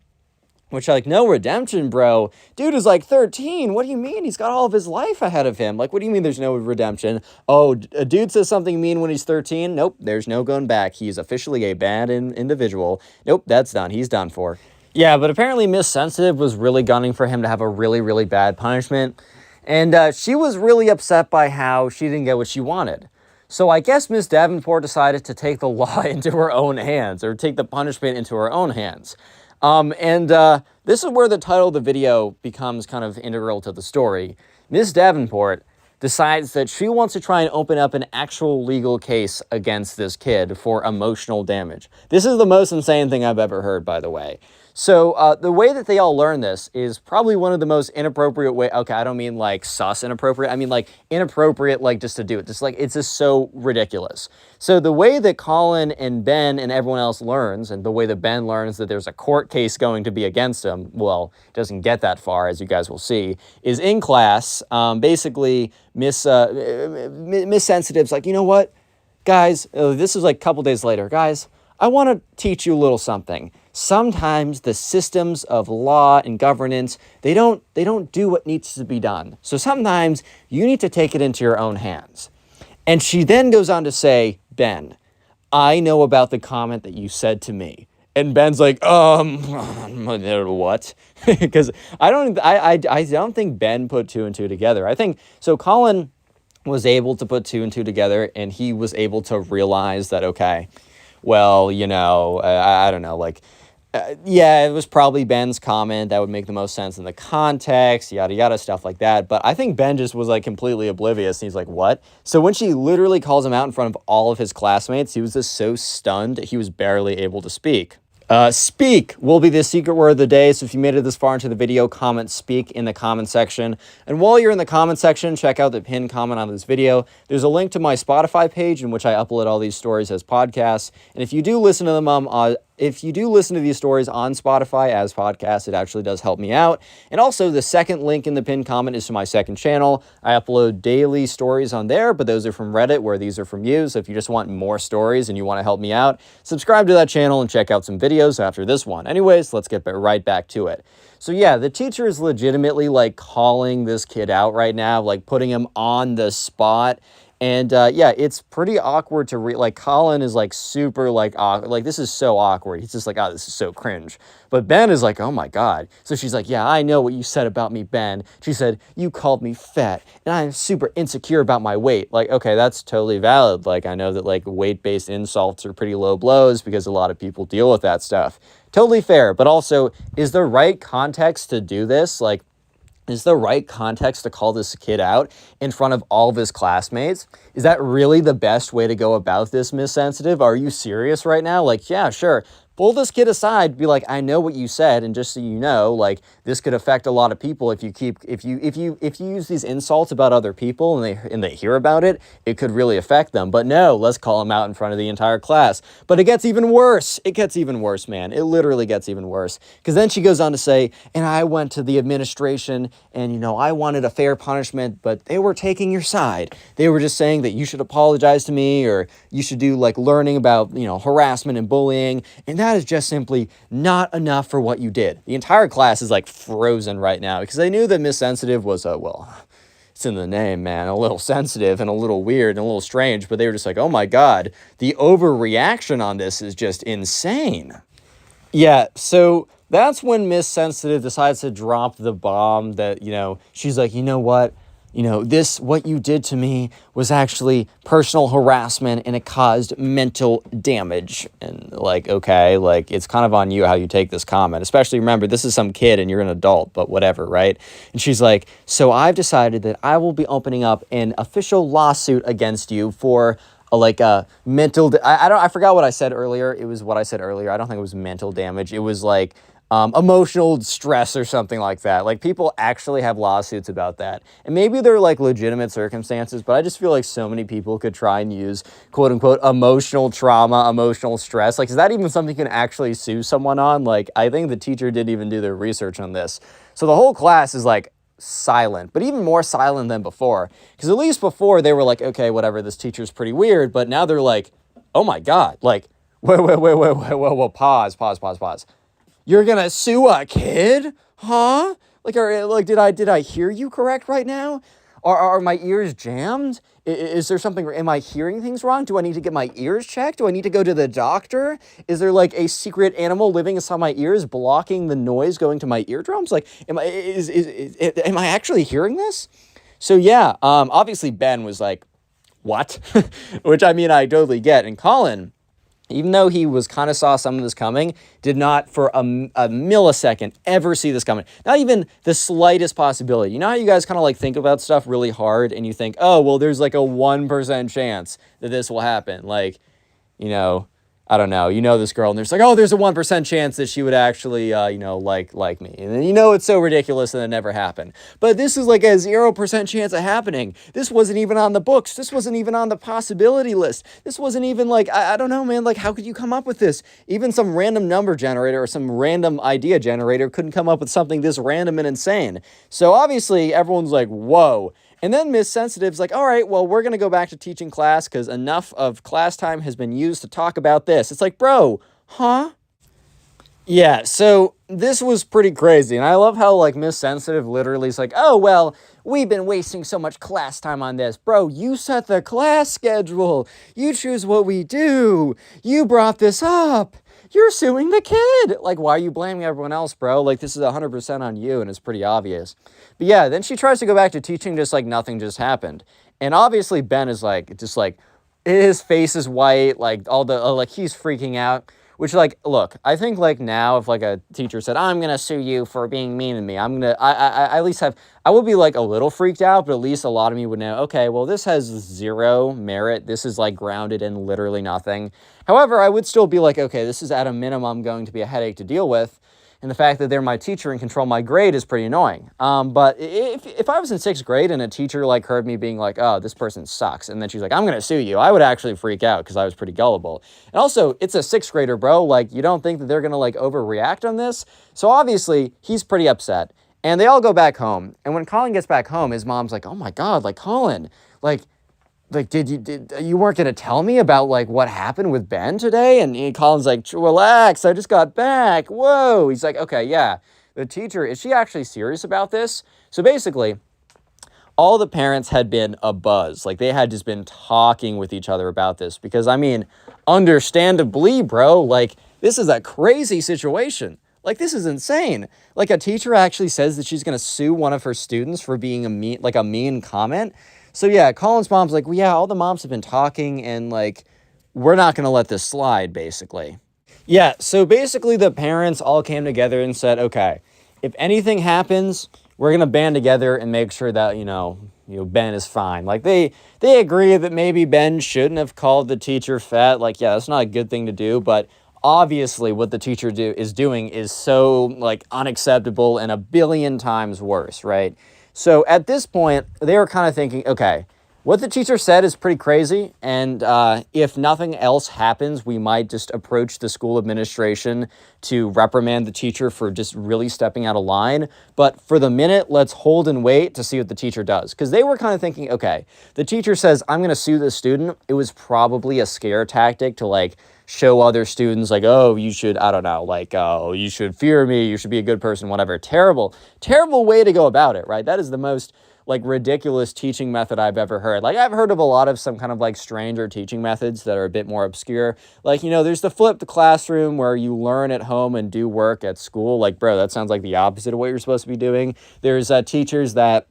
Which, like, no redemption, bro. Dude is like 13. What do you mean? He's got all of his life ahead of him. Like, what do you mean there's no redemption? Oh, a dude says something mean when he's 13? Nope, there's no going back. He's officially a bad individual. Nope, that's done. He's done for. Yeah, but apparently Miss Sensitive was really gunning for him to have a really, really bad punishment. And she was really upset by how she didn't get what she wanted. So I guess Miss Davenport decided to take the law into her own hands, or take the punishment into her own hands. This is where the title of the video becomes kind of integral to the story. Miss Davenport decides that she wants to try and open up an actual legal case against this kid for emotional damage. This is the most insane thing I've ever heard, by the way. So the way that they all learn this is probably one of the most inappropriate way. Okay, I don't mean like sus inappropriate. I mean like inappropriate, like just to do it. Just like, it's just so ridiculous. So the way that Colin and Ben and everyone else learns, and the way that Ben learns that there's a court case going to be against him, well, it doesn't get that far, as you guys will see, is in class. Basically, Miss Sensitive's like, you know what, guys, this is like a couple days later, guys, I want to teach you a little something. Sometimes the systems of law and governance, they don't do what needs to be done. So sometimes you need to take it into your own hands. And she then goes on to say, Ben, I know about the comment that you said to me. And Ben's like, what? Because I don't think Ben put 2 and 2 together. I think, so Colin was able to put 2 and 2 together, and he was able to realize that, okay, well, you know, I don't know, like, yeah, it was probably Ben's comment. That would make the most sense in the context, yada, yada, stuff like that. But I think Ben just was, like, completely oblivious. And he's like, what? So when she literally calls him out in front of all of his classmates, he was just so stunned that he was barely able to speak. Speak will be the secret word of the day. So if you made it this far into the video, comment speak in the comment section. And while you're in the comment section, check out the pinned comment on this video. There's a link to my Spotify page in which I upload all these stories as podcasts. And if you do listen to them, if you do listen to these stories on Spotify as podcasts, it actually does help me out. And also, the second link in the pinned comment is to my second channel. I upload daily stories on there, but those are from Reddit, where these are from you. So if you just want more stories and you want to help me out, subscribe to that channel and check out some videos after this one. Anyways, let's get right back to it. So yeah, the teacher is legitimately like calling this kid out right now, like putting him on the spot. And yeah, it's pretty awkward to read. Like, Colin is like super like awkward. Like, this is so awkward. He's just like, oh, this is so cringe. But Ben is like, oh my God. So she's like, yeah, I know what you said about me, Ben. She said, you called me fat and I'm super insecure about my weight. Like, okay, that's totally valid. Like, I know that like weight-based insults are pretty low blows because a lot of people deal with that stuff. Totally fair. But also, is the right context to do this? Like, is the right context to call this kid out in front of all of his classmates? Is that really the best way to go about this, Miss Sensitive? Are you serious right now? Like, yeah, sure. pull this kid aside, be like, I know what you said, and just so you know, like, this could affect a lot of people if you use these insults about other people and they hear about it, it could really affect them. But no, let's call him out in front of the entire class. But it gets even worse. It gets even worse, man. It literally gets even worse. Because then she goes on to say, and I went to the administration and, you know, I wanted a fair punishment, but they were taking your side. They were just saying that you should apologize to me, or you should do like learning about, you know, harassment and bullying. And that is just simply not enough for what you did. The entire class is like frozen right now because they knew that Miss Sensitive was, well, it's in the name, man, a little sensitive and a little weird and a little strange, but they were just like, oh my God, the overreaction on this is just insane. Yeah, so that's when Miss Sensitive decides to drop the bomb that, you know, she's like, you know what? You know, what you did to me was actually personal harassment and it caused mental damage. And like, okay, like it's kind of on you how you take this comment, especially remember, this is some kid and you're an adult, but whatever, right? And she's like, so I've decided that I will be opening up an official lawsuit against you for a mental, I forgot what I said earlier. It was what I said earlier. I don't think it was mental damage. It was like, emotional stress or something like that. Like people actually have lawsuits about that. And maybe they're like legitimate circumstances, but I just feel like so many people could try and use quote unquote emotional trauma, emotional stress. Like, is that even something you can actually sue someone on? Like, I think the teacher didn't even do their research on this. So the whole class is like silent, but even more silent than before. Because at least before they were like, okay, whatever, this teacher's pretty weird. But now they're like, oh my God, like, wait, pause. You're gonna sue a kid? Huh? Did I hear you correct right now? Are my ears jammed? Is there something, am I hearing things wrong? Do I need to get my ears checked? Do I need to go to the doctor? Is there like a secret animal living inside my ears blocking the noise going to my eardrums? Like, am I actually hearing this? So yeah, obviously Ben was like, what? Which I mean, I totally get. And Colin, even though he was kind of saw some of this coming, did not for a millisecond ever see this coming. Not even the slightest possibility. You know how you guys kind of like think about stuff really hard and you think, oh, well, there's like a 1% chance that this will happen. Like, you know, I don't know, you know this girl, and there's like, oh, there's a 1% chance that she would actually, like me. And then you know it's so ridiculous that it never happened. But this is like a 0% chance of happening. This wasn't even on the books. This wasn't even on the possibility list. This wasn't even like, I don't know, man, like how could you come up with this? Even some random number generator or some random idea generator couldn't come up with something this random and insane. So obviously everyone's like, whoa. And then Miss Sensitive's like, all right, well, we're going to go back to teaching class because enough of class time has been used to talk about this. It's like, bro, huh? Yeah, so this was pretty crazy. And I love how, like, Miss Sensitive literally is like, oh, well, we've been wasting so much class time on this. Bro, you set the class schedule. You choose what we do. You brought this up. You're suing the kid. Like, why are you blaming everyone else, bro? Like, this is 100% on you, and it's pretty obvious. But yeah, then she tries to go back to teaching just like nothing just happened. And obviously Ben is like, just like, his face is white, like all the, like he's freaking out. Which like, look, I think like now if like a teacher said, I'm going to sue you for being mean to me, I at least I would be like a little freaked out, but at least a lot of me would know, okay, well this has zero merit. This is like grounded in literally nothing. However, I would still be like, okay, this is at a minimum going to be a headache to deal with. And the fact that they're my teacher and control my grade is pretty annoying. But if I was in 6th grade and a teacher like heard me being like, oh, this person sucks, and then she's like, I'm going to sue you, I would actually freak out because I was pretty gullible. And also, it's a 6th grader, bro. Like, you don't think that they're going to like overreact on this? So obviously, he's pretty upset. And they all go back home. And when Colin gets back home, his mom's like, oh my God, like Colin, like did you weren't going to tell me about like what happened with Ben today? And Colin's like, relax, I just got back. Whoa. He's like, okay, yeah. The teacher, is she actually serious about this? So basically, all the parents had been abuzz. Like they had just been talking with each other about this because I mean, understandably, bro, like this is a crazy situation. Like this is insane. Like a teacher actually says that she's going to sue one of her students for being a mean comment. So yeah, Colin's mom's like, well, yeah, all the moms have been talking and like, we're not going to let this slide, basically. Yeah, so basically the parents all came together and said, okay, if anything happens, we're going to band together and make sure that, you know, Ben is fine. Like they agree that maybe Ben shouldn't have called the teacher fat. Like, yeah, that's not a good thing to do, but obviously what the teacher is doing is so like unacceptable and a billion times worse, right? So at this point, they were kind of thinking, okay, what the teacher said is pretty crazy, and if nothing else happens, we might just approach the school administration to reprimand the teacher for just really stepping out of line. But for the minute, let's hold and wait to see what the teacher does. Because they were kind of thinking, okay, the teacher says, I'm going to sue this student. It was probably a scare tactic to like show other students like, oh, you should, I don't know, like, oh, you should fear me, you should be a good person, whatever. Terrible, terrible way to go about it, right? That is the most like ridiculous teaching method I've ever heard. Like I've heard of a lot of some kind of like stranger teaching methods that are a bit more obscure. Like, you know, there's the flipped classroom where you learn at home and do work at school. Like, bro, that sounds like the opposite of what you're supposed to be doing. There's teachers that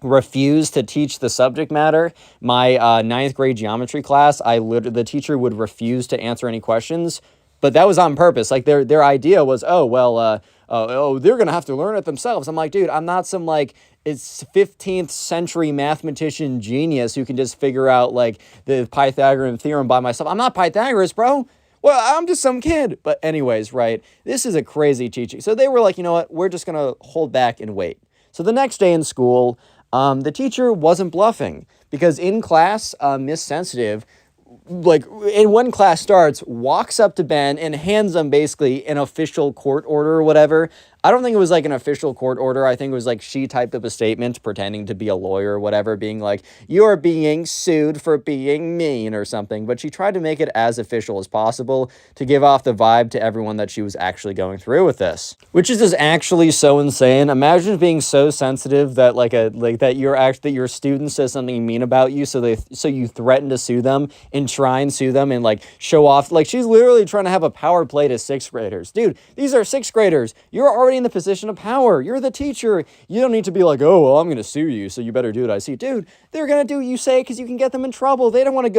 refuse to teach the subject matter. My ninth grade geometry class, the teacher would refuse to answer any questions, but that was on purpose. Like their idea was, they're gonna have to learn it themselves. I'm like, dude, I'm not some like it's 15th century mathematician genius who can just figure out like the Pythagorean theorem by myself. I'm not Pythagoras, bro. Well, I'm just some kid. But anyways, right, this is a crazy teaching. So they were like, you know what, we're just gonna hold back and wait. So the next day in school, the teacher wasn't bluffing, because in class, Miss Sensitive, like in when class starts, walks up to Ben and hands him basically an official court order or whatever. I don't think it was like an official court order. I think it was like she typed up a statement pretending to be a lawyer or whatever, being like, you're being sued for being mean or something. But she tried to make it as official as possible to give off the vibe to everyone that she was actually going through with this, which is just actually so insane. Imagine being so sensitive that that your student says something mean about you, so you threaten to sue them and try and sue them and like show off. Like she's literally trying to have a power play to sixth graders. Dude, these are sixth graders. You're already in the position of power. You're the teacher. You don't need to be like, oh, well, I'm going to sue you, so you better do what I see. Dude, they're going to do what you say because you can get them in trouble. They don't want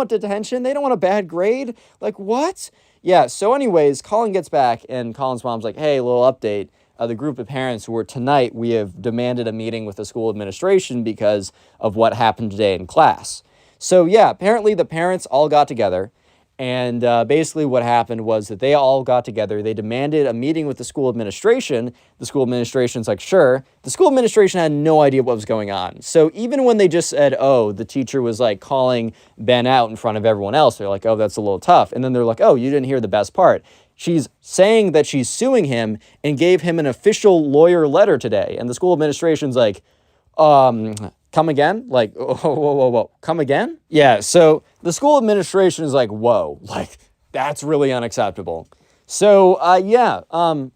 detention. They don't want a bad grade. Like, what? Yeah, so anyways, Colin gets back, and Colin's mom's like, hey, little update. The group of parents were tonight, we have demanded a meeting with the school administration because of what happened today in class. So yeah, apparently the parents all got together. And basically what happened was that they all got together. They demanded a meeting with the school administration. The school administration's like, sure. The school administration had no idea what was going on. So even when they just said, oh, the teacher was like calling Ben out in front of everyone else, they're like, oh, that's a little tough. And then they're like, oh, you didn't hear the best part. She's saying that she's suing him and gave him an official lawyer letter today. And the school administration's like, come again? Like, whoa, come again? Yeah, so the school administration is like, whoa, like, that's really unacceptable. So,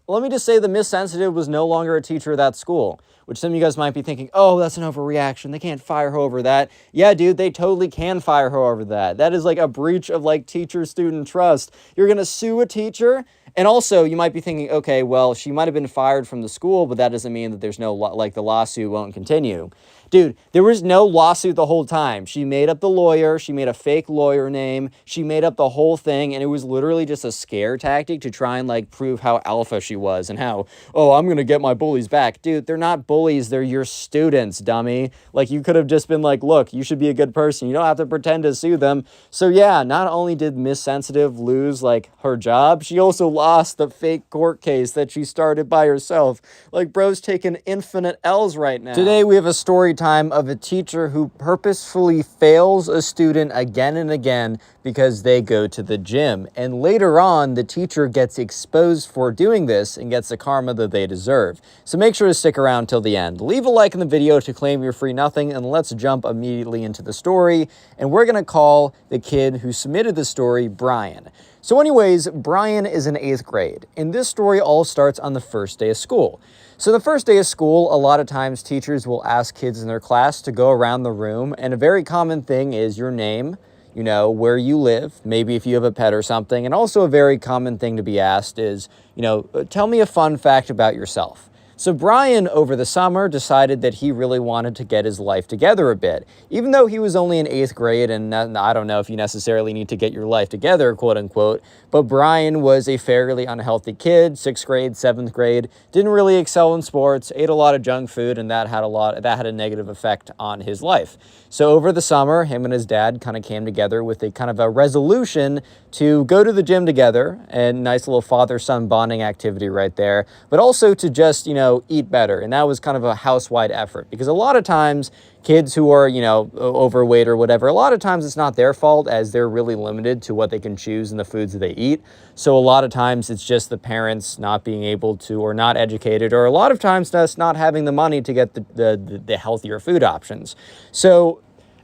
let me just say that Miss Sensitive was no longer a teacher at that school, which some of you guys might be thinking, oh, that's an overreaction. They can't fire her over that. Yeah, dude, they totally can fire her over that. That is like a breach of like teacher-student trust. You're going to sue a teacher? And also, you might be thinking, okay, well, she might have been fired from the school, but that doesn't mean that there's no, the lawsuit won't continue. Dude, there was no lawsuit the whole time. She made up the lawyer. She made a fake lawyer name. She made up the whole thing, and it was literally just a scare tactic to try and, like, prove how alpha she was and how, oh, I'm going to get my bullies back. Dude, they're not bullies. They're your students, dummy. Like, you could have just been like, look, you should be a good person. You don't have to pretend to sue them. So, yeah, not only did Miss Sensitive lose, like, her job, she also lost the fake court case that she started by herself. Like, bro's taking infinite L's right now. Today, we have a story time of a teacher who purposefully fails a student again and again because they go to the gym. And later on, the teacher gets exposed for doing this and gets the karma that they deserve. So make sure to stick around till the end. Leave a like in the video to claim your free nothing, and let's jump immediately into the story. And we're going to call the kid who submitted the story Brian. So anyways, Brian is in 8th grade, and this story all starts on the first day of school. So the first day of school, a lot of times teachers will ask kids in their class to go around the room, and a very common thing is your name, you know, where you live, maybe if you have a pet or something, and also a very common thing to be asked is, you know, tell me a fun fact about yourself. So Brian, over the summer, decided that he really wanted to get his life together a bit. Even though he was only in 8th grade, and I don't know if you necessarily need to get your life together, quote unquote, but Brian was a fairly unhealthy kid, 6th grade, 7th grade, didn't really excel in sports, ate a lot of junk food, and that had a negative effect on his life. So over the summer, him and his dad kind of came together with a kind of a resolution to go to the gym together, and nice little father-son bonding activity right there, but also to just, eat better. And that was kind of a house-wide effort, because a lot of times kids who are, overweight or whatever, a lot of times it's not their fault, as they're really limited to what they can choose in the foods that they eat. So a lot of times it's just the parents not being able to, or not educated, or a lot of times just not having the money to get the healthier food options. So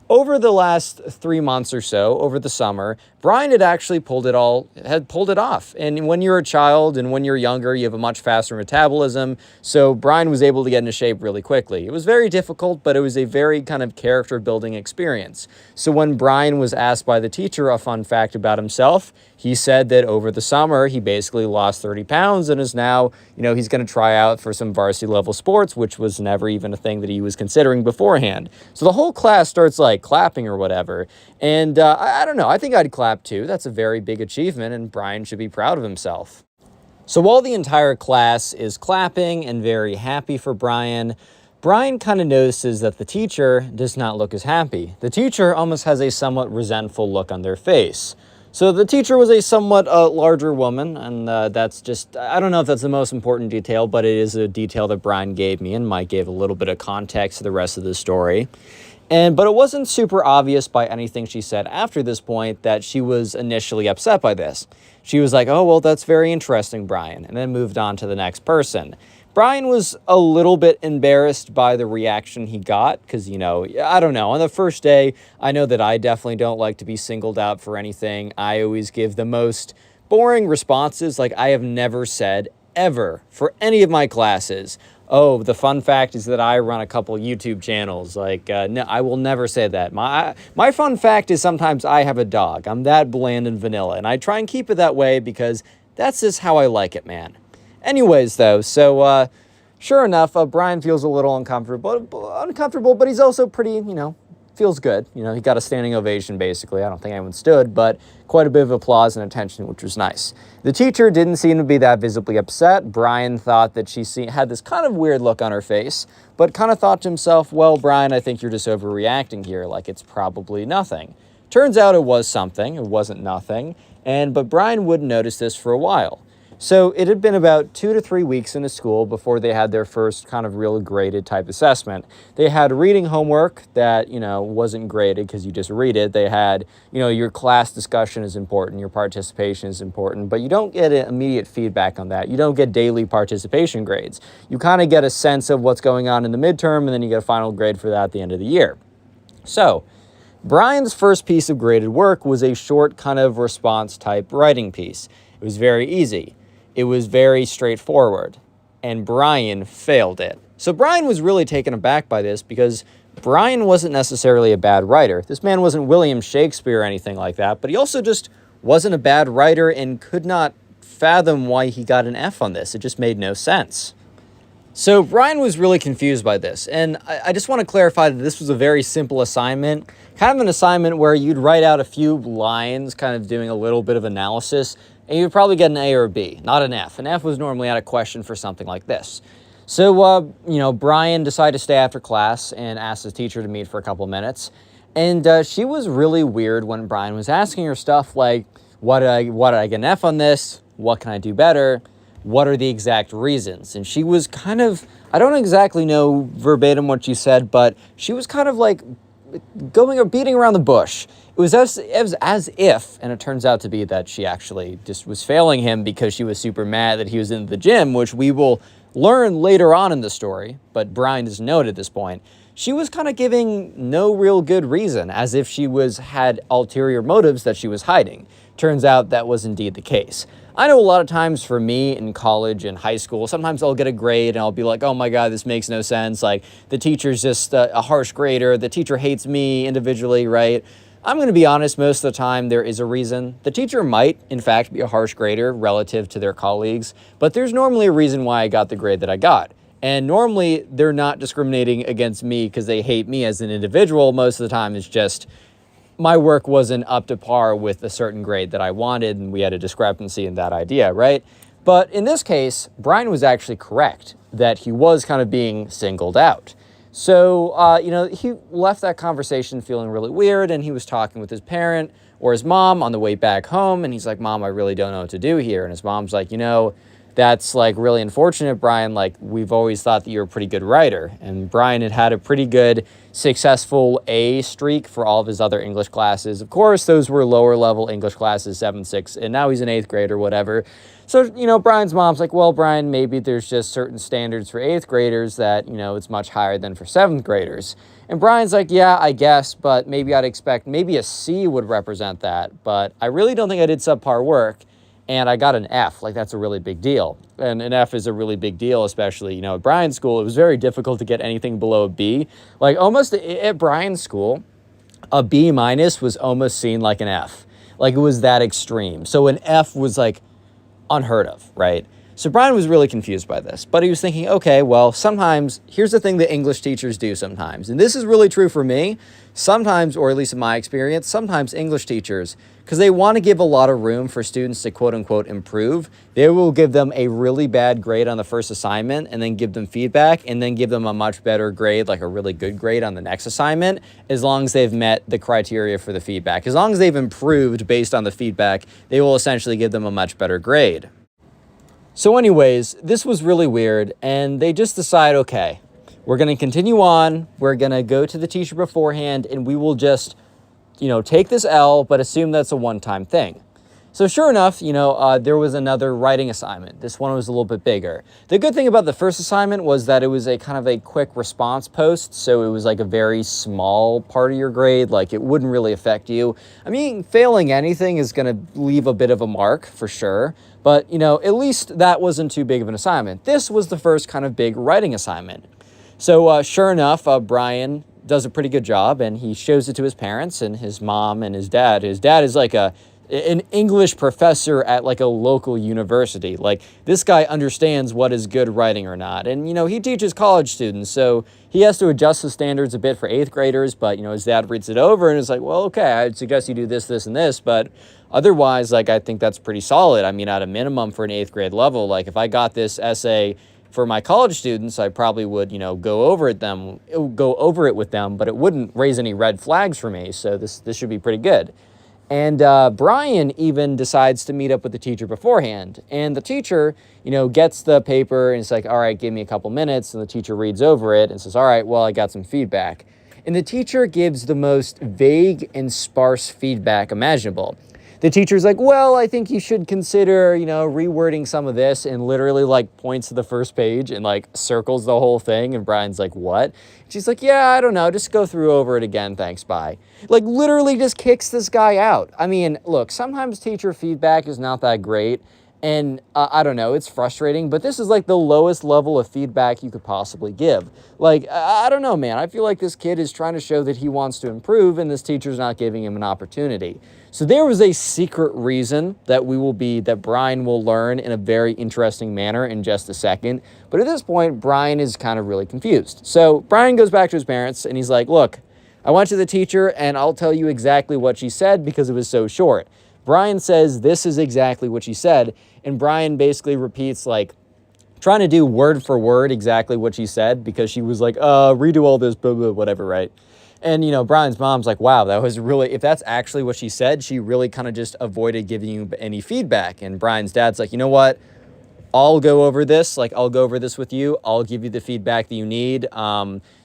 over the last 3 months or so, over the summer, Brian had actually pulled it off. And when you're a child and when you're younger, you have a much faster metabolism. So Brian was able to get into shape really quickly. It was very difficult, but it was a very kind of character building experience. So when Brian was asked by the teacher a fun fact about himself, he said that over the summer, he basically lost 30 pounds and is now, he's going to try out for some varsity level sports, which was never even a thing that he was considering beforehand. So the whole class starts clapping or whatever. And I don't know, I think I'd clap too. That's a very big achievement, and Brian should be proud of himself. So while the entire class is clapping and very happy for Brian, Brian kind of notices that the teacher does not look as happy. The teacher almost has a somewhat resentful look on their face. So the teacher was a somewhat larger woman, and that's just, I don't know if that's the most important detail, but it is a detail that Brian gave me, and Mike gave a little bit of context to the rest of the story. But it wasn't super obvious by anything she said after this point that she was initially upset by this. She was like, "Oh, well, that's very interesting, Brian," and then moved on to the next person. Brian was a little bit embarrassed by the reaction he got because, I don't know. On the first day, I know that I definitely don't like to be singled out for anything. I always give the most boring responses. I have never said ever for any of my classes, "Oh, the fun fact is that I run a couple YouTube channels." No, I will never say that. My fun fact is sometimes I have a dog. I'm that bland and vanilla, and I try and keep it that way because that's just how I like it, man. Anyways, though, so sure enough, Brian feels a little uncomfortable, but he's also pretty, feels good. He got a standing ovation, basically. I don't think anyone stood, but quite a bit of applause and attention, which was nice. The teacher didn't seem to be that visibly upset. Brian thought that she had this kind of weird look on her face, but kind of thought to himself, "Well, Brian, I think you're just overreacting here. It's probably nothing." Turns out it was something. It wasn't nothing. But Brian wouldn't notice this for a while. So it had been about 2 to 3 weeks into school before they had their first kind of real graded type assessment. They had reading homework that, wasn't graded because you just read it. They had, your class discussion is important, your participation is important, but you don't get immediate feedback on that. You don't get daily participation grades. You kind of get a sense of what's going on in the midterm, and then you get a final grade for that at the end of the year. So Brian's first piece of graded work was a short kind of response type writing piece. It was very easy. It was very straightforward, and Brian failed it. So Brian was really taken aback by this because Brian wasn't necessarily a bad writer. This man wasn't William Shakespeare or anything like that, but he also just wasn't a bad writer and could not fathom why he got an F on this. It just made no sense. So Brian was really confused by this, and I just want to clarify that this was a very simple assignment, kind of an assignment where you'd write out a few lines, kind of doing a little bit of analysis, and you'd probably get an A or a B, not an F. An F was normally out of question for something like this. So, Brian decided to stay after class and asked his teacher to meet for a couple minutes, and she was really weird when Brian was asking her stuff like, why did I get an F on this? What can I do better? What are the exact reasons? And she was kind of, I don't exactly know verbatim what she said, but she was kind of going or beating around the bush. It was as if, and it turns out to be that she actually just was failing him because she was super mad that he was in the gym, which we will learn later on in the story, but Brian doesn't know it at this point. She was kind of giving no real good reason, as if she had ulterior motives that she was hiding. Turns out that was indeed the case. I know a lot of times for me in college and high school, sometimes I'll get a grade and I'll be like, "Oh my God, this makes no sense. The teacher's just a harsh grader. The teacher hates me individually," right? I'm going to be honest, most of the time there is a reason. The teacher might, in fact, be a harsh grader relative to their colleagues, but there's normally a reason why I got the grade that I got. And normally they're not discriminating against me because they hate me as an individual. Most of the time it's just my work wasn't up to par with a certain grade that I wanted, and we had a discrepancy in that idea, right? But in this case, Brian was actually correct that he was kind of being singled out. So, he left that conversation feeling really weird, and he was talking with his parent or his mom on the way back home, and he's like, Mom, I really don't know what to do here. And his mom's like, that's like really unfortunate, Brian. Like, we've always thought that you're a pretty good writer. And Brian had a pretty good successful A streak for all of his other English classes. Of course, those were lower level English classes, 7, 6, and now he's in 8th grade or whatever. So, Brian's mom's like, well, Brian, maybe there's just certain standards for 8th graders that, it's much higher than for 7th graders. And Brian's like, yeah, I guess, but maybe I'd expect maybe a C would represent that. But I really don't think I did subpar work. And I got an F. Like, that's a really big deal. And an F is a really big deal, especially, at Brian's school. It was very difficult to get anything below a B. Like, almost at Brian's school, a B minus was almost seen like an F. Like, it was that extreme. So an F was, like, unheard of, right? So Brian was really confused by this. But he was thinking, okay, well, sometimes, here's the thing that English teachers do sometimes. And this is really true for me. Sometimes, or at least in my experience, sometimes English teachers, because they want to give a lot of room for students to quote-unquote improve, they will give them a really bad grade on the first assignment and then give them feedback and then give them a much better grade, like a really good grade on the next assignment, as long as they've met the criteria for the feedback. As long as they've improved based on the feedback, they will essentially give them a much better grade. So anyways, this was really weird, and they just decide, okay, we're going to continue on, we're going to go to the teacher beforehand, and we will just, take this L, but assume that's a one-time thing. So sure enough, there was another writing assignment. This one was a little bit bigger. The good thing about the first assignment was that it was a kind of a quick response post, so it was like a very small part of your grade, like it wouldn't really affect you. I mean, failing anything is going to leave a bit of a mark, for sure, but, at least that wasn't too big of an assignment. This was the first kind of big writing assignment. So sure enough, Brian does a pretty good job, and he shows it to his parents and his mom and his dad. His dad is like an English professor at like a local university. Like, this guy understands what is good writing or not. And, he teaches college students, so he has to adjust the standards a bit for 8th graders. But, his dad reads it over and is like, well, okay, I'd suggest you do this, this, and this. But otherwise, like, I think that's pretty solid. I mean, at a minimum for an 8th grade level, like if I got this essay for my college students, I probably would, go over it with them, but it wouldn't raise any red flags for me. So this should be pretty good. And Brian even decides to meet up with the teacher beforehand. And the teacher, gets the paper and it's like, all right, give me a couple minutes. And the teacher reads over it and says, all right, well, I got some feedback. And the teacher gives the most vague and sparse feedback imaginable. The teacher's like, well, I think you should consider, rewording some of this, and literally like points to the first page and like circles the whole thing. And Brian's like, what? She's like, yeah, I don't know. Just go through over it again. Thanks. Bye. Like, literally just kicks this guy out. I mean, look, sometimes teacher feedback is not that great. And I don't know, it's frustrating, but this is like the lowest level of feedback you could possibly give. Like, I don't know, man. I feel like this kid is trying to show that he wants to improve, and this teacher's not giving him an opportunity. So there was a secret reason that Brian will learn in a very interesting manner in just a second. But at this point, Brian is kind of really confused. So Brian goes back to his parents, and he's like, look, I went to the teacher, and I'll tell you exactly what she said because it was so short. Brian says, this is exactly what she said. And Brian basically repeats, like, trying to do word for word exactly what she said because she was like, redo all this, blah, blah, whatever, right? And, Brian's mom's like, wow, that was really, if that's actually what she said, she really kind of just avoided giving you any feedback. And Brian's dad's like, you know what? I'll go over this. Like, I'll go over this with you. I'll give you the feedback that you need.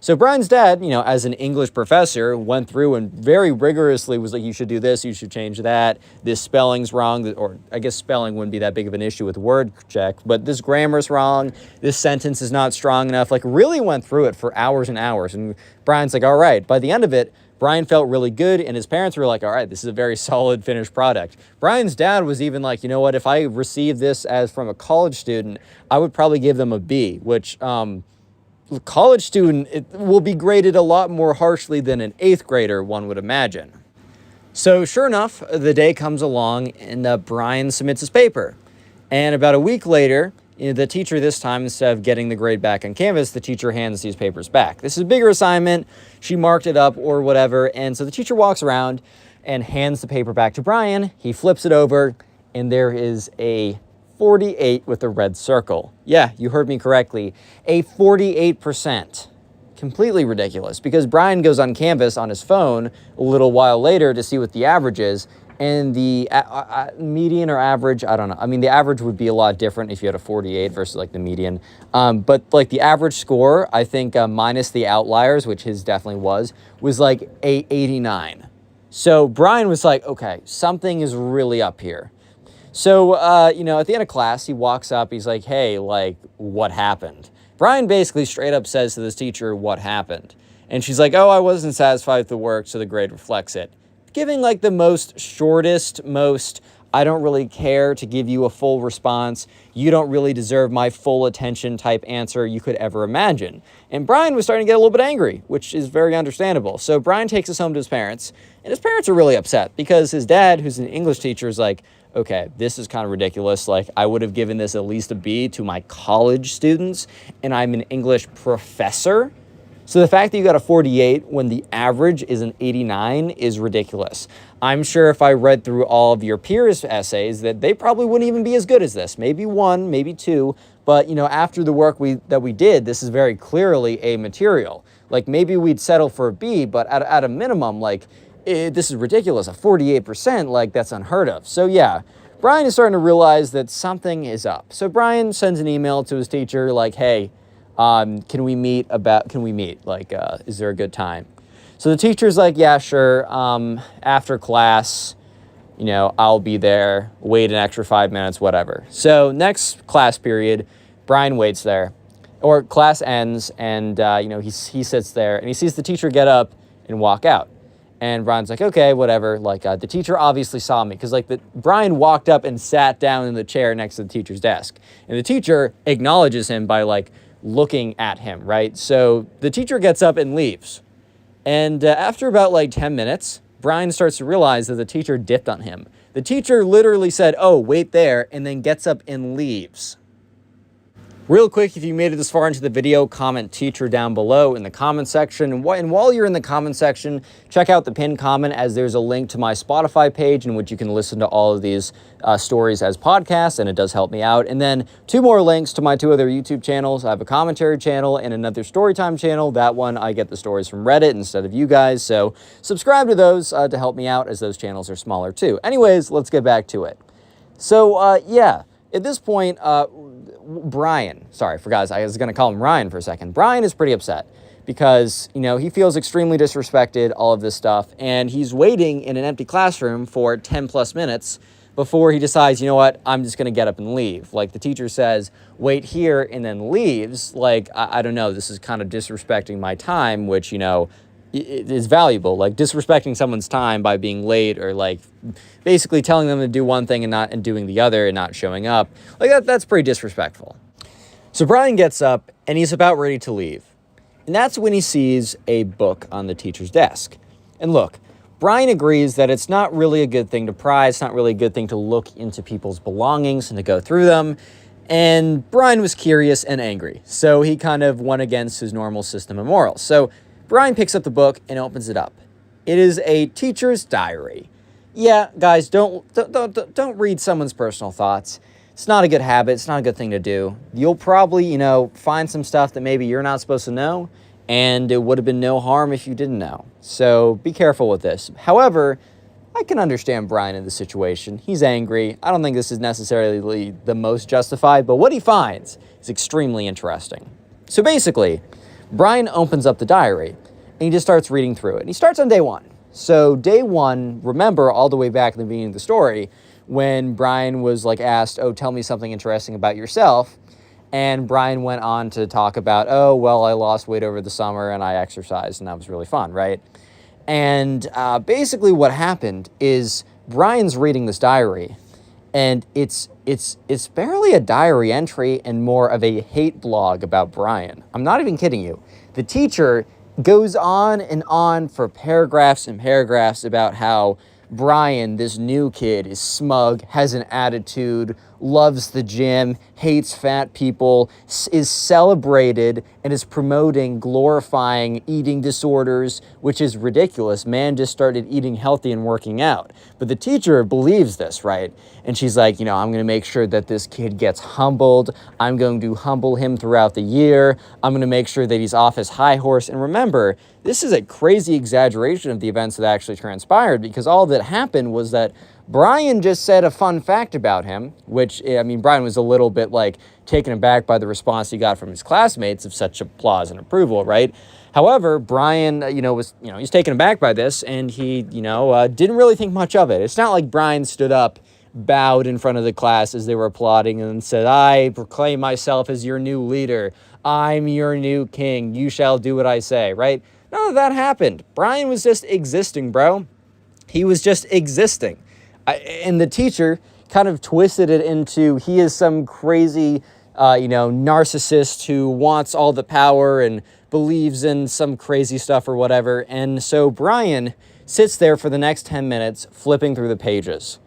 So Brian's dad, as an English professor, went through and very rigorously was like, you should do this. You should change that. This spelling's wrong. Or I guess spelling wouldn't be that big of an issue with word check. But this grammar's wrong. This sentence is not strong enough. Like, really went through it for hours and hours. And Brian's like, all right. By the end of it, Brian felt really good, and his parents were like, all right, this is a very solid finished product. Brian's dad was even like, you know what, if I received this as from a college student, I would probably give them a B, which college student, it will be graded a lot more harshly than an 8th grader, one would imagine. So sure enough, the day comes along, and Brian submits his paper. And about a week later, the teacher this time, instead of getting the grade back on Canvas, the teacher hands these papers back. This is a bigger assignment. She marked it up or whatever. And so the teacher walks around and hands the paper back to Brian. He flips it over, and there is a 48 with a red circle. Yeah, you heard me correctly. A 48%. Completely ridiculous, because Brian goes on Canvas on his phone a little while later to see what the average is, and the median or average, I don't know. I mean, the average would be a lot different if you had a 48 versus like the median. But like the average score, I think minus the outliers, which his definitely was like a 89. So Brian was like, okay, something is really up here. So, at the end of class, he walks up, he's like, hey, like, what happened? Brian basically straight up says to this teacher, what happened? And she's like, oh, I wasn't satisfied with the work, so the grade reflects it. Giving like the most shortest, I don't really care to give you a full response. You don't really deserve my full attention type answer you could ever imagine. And Brian was starting to get a little bit angry, which is very understandable. So Brian takes us home to his parents, and his parents are really upset because his dad, who's an English teacher, is like, okay, this is kind of ridiculous. Like, I would have given this at least a B to my college students, and I'm an English professor. So the fact that you got a 48 when the average is an 89 is ridiculous. I'm sure if I read through all of your peers' essays that they probably wouldn't even be as good as this. Maybe one, maybe two. But, after the work that we did, this is very clearly A material. Like, maybe we'd settle for a B, but at a minimum, like, this is ridiculous. A 48%, like, that's unheard of. So yeah, Brian is starting to realize that something is up. So Brian sends an email to his teacher like, hey, can we meet? Like, is there a good time? So the teacher's like, yeah, sure. After class, I'll be there. Wait an extra 5 minutes, whatever. So next class period, Brian waits there, or class ends, and he sits there and he sees the teacher get up and walk out. And Brian's like, okay, whatever. Like, the teacher obviously saw me because, Brian walked up and sat down in the chair next to the teacher's desk. And the teacher acknowledges him by, looking at him, right? So the teacher gets up and leaves. And after about, 10 minutes, Brian starts to realize that the teacher dipped on him. The teacher literally said, oh, wait there, and then gets up and leaves. Real quick, if you made it this far into the video, comment teacher down below in the comment section. And while you're in the comment section, check out the pinned comment, as there's a link to my Spotify page in which you can listen to all of these stories as podcasts, and it does help me out. And then 2 more links to my 2 other YouTube channels. I have a commentary channel and another Storytime channel. That one, I get the stories from Reddit instead of you guys. So subscribe to those to help me out, as those channels are smaller too. Anyways, let's get back to it. So, yeah, at this point, Brian, sorry, I forgot, I was going to call him Ryan for a second. Brian is pretty upset because, he feels extremely disrespected, all of this stuff, and he's waiting in an empty classroom for 10 plus minutes before he decides, you know what, I'm just going to get up and leave. Like, the teacher says, wait here, and then leaves. Like, I don't know, this is kind of disrespecting my time, which, it is valuable. Like, disrespecting someone's time by being late, or basically telling them to do one thing and doing the other and not showing up. Like, that's pretty disrespectful. So Brian gets up and he's about ready to leave. And that's when he sees a book on the teacher's desk. And look, Brian agrees that it's not really a good thing to pry. It's not really a good thing to look into people's belongings and to go through them. And Brian was curious and angry. So he kind of went against his normal system of morals. So Brian picks up the book and opens it up. It is a teacher's diary. Yeah, guys, don't read someone's personal thoughts. It's not a good habit. It's not a good thing to do. You'll probably, find some stuff that maybe you're not supposed to know, and it would have been no harm if you didn't know. So be careful with this. However, I can understand Brian in this situation. He's angry. I don't think this is necessarily the most justified, but what he finds is extremely interesting. So basically, Brian opens up the diary, and he just starts reading through it. And he starts on day 1. So day 1, remember all the way back in the beginning of the story, when Brian was asked, oh, tell me something interesting about yourself. And Brian went on to talk about, oh, well, I lost weight over the summer and I exercised, and that was really fun, right? And basically what happened is Brian's reading this diary, and it's barely a diary entry and more of a hate blog about Brian. I'm not even kidding you. The teacher goes on and on for paragraphs and paragraphs about how Brian, this new kid, is smug, has an attitude, loves the gym, hates fat people, is celebrated, and is promoting, glorifying eating disorders, which is ridiculous. Man just started eating healthy and working out. But the teacher believes this, right? And she's like, I'm going to make sure that this kid gets humbled. I'm going to humble him throughout the year. I'm going to make sure that he's off his high horse. And remember, this is a crazy exaggeration of the events that actually transpired, because all that happened was that Brian just said a fun fact about him, which, Brian was a little bit taken aback by the response he got from his classmates of such applause and approval, right? However, Brian, he's taken aback by this, and he, didn't really think much of it. It's not like Brian stood up, bowed in front of the class as they were applauding, and said, "I proclaim myself as your new leader. I'm your new king. You shall do what I say," right? None of that happened. Brian was just existing, bro. He was just existing. And the teacher kind of twisted it into he is some crazy, narcissist who wants all the power and believes in some crazy stuff or whatever. And so Brian sits there for the next 10 minutes flipping through the pages.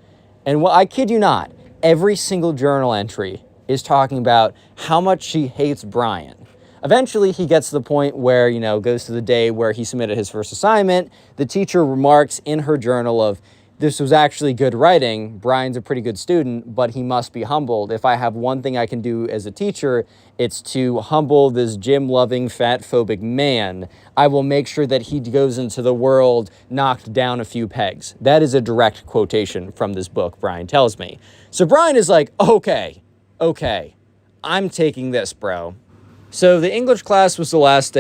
And I kid you not, every single journal entry is talking about how much she hates Brian. Eventually, he gets to the point where, goes to the day where he submitted his first assignment. The teacher remarks in her journal of, "This was actually good writing. Brian's a pretty good student, but he must be humbled. If I have one thing I can do as a teacher, it's to humble this gym-loving, fat-phobic man. I will make sure that he goes into the world knocked down a few pegs." That is a direct quotation from this book, Brian tells me. So Brian is like, okay, I'm taking this, bro. So the English class was the last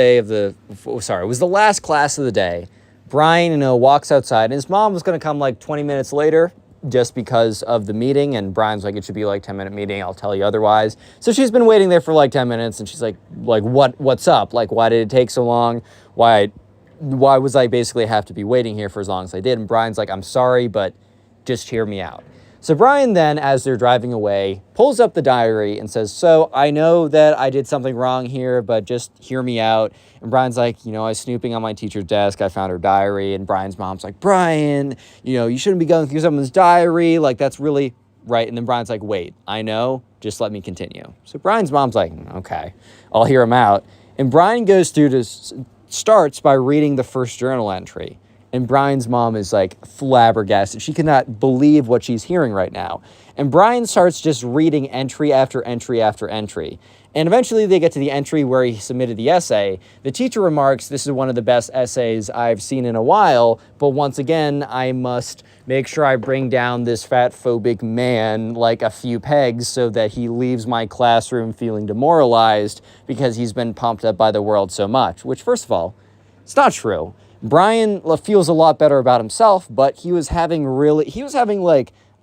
class of the day. Brian, walks outside, and his mom was going to come 20 minutes later just because of the meeting, and Brian's like, "It should be 10-minute meeting, I'll tell you otherwise." So she's been waiting there for 10 minutes, and she's like, what's up? Why did it take so long? Why was I basically have to be waiting here for as long as I did? And Brian's like, "I'm sorry, but just hear me out." So Brian then, as they're driving away, pulls up the diary and says, "So I know that I did something wrong here, but just hear me out." And Brian's like, "I was snooping on my teacher's desk. I found her diary." And Brian's mom's like, "Brian, you shouldn't be going through someone's diary. That's really right." And then Brian's like, "Wait, I know. Just let me continue." So Brian's mom's like, "Okay, I'll hear him out." And Brian starts by reading the first journal entry. And Brian's mom is flabbergasted. She cannot believe what she's hearing right now. And Brian starts just reading entry after entry after entry. And eventually they get to the entry where he submitted the essay. The teacher remarks, "This is one of the best essays I've seen in a while, but once again, I must make sure I bring down this fat-phobic man a few pegs so that he leaves my classroom feeling demoralized because he's been pumped up by the world so much." Which, first of all, it's not true. Brian feels a lot better about himself, but he was having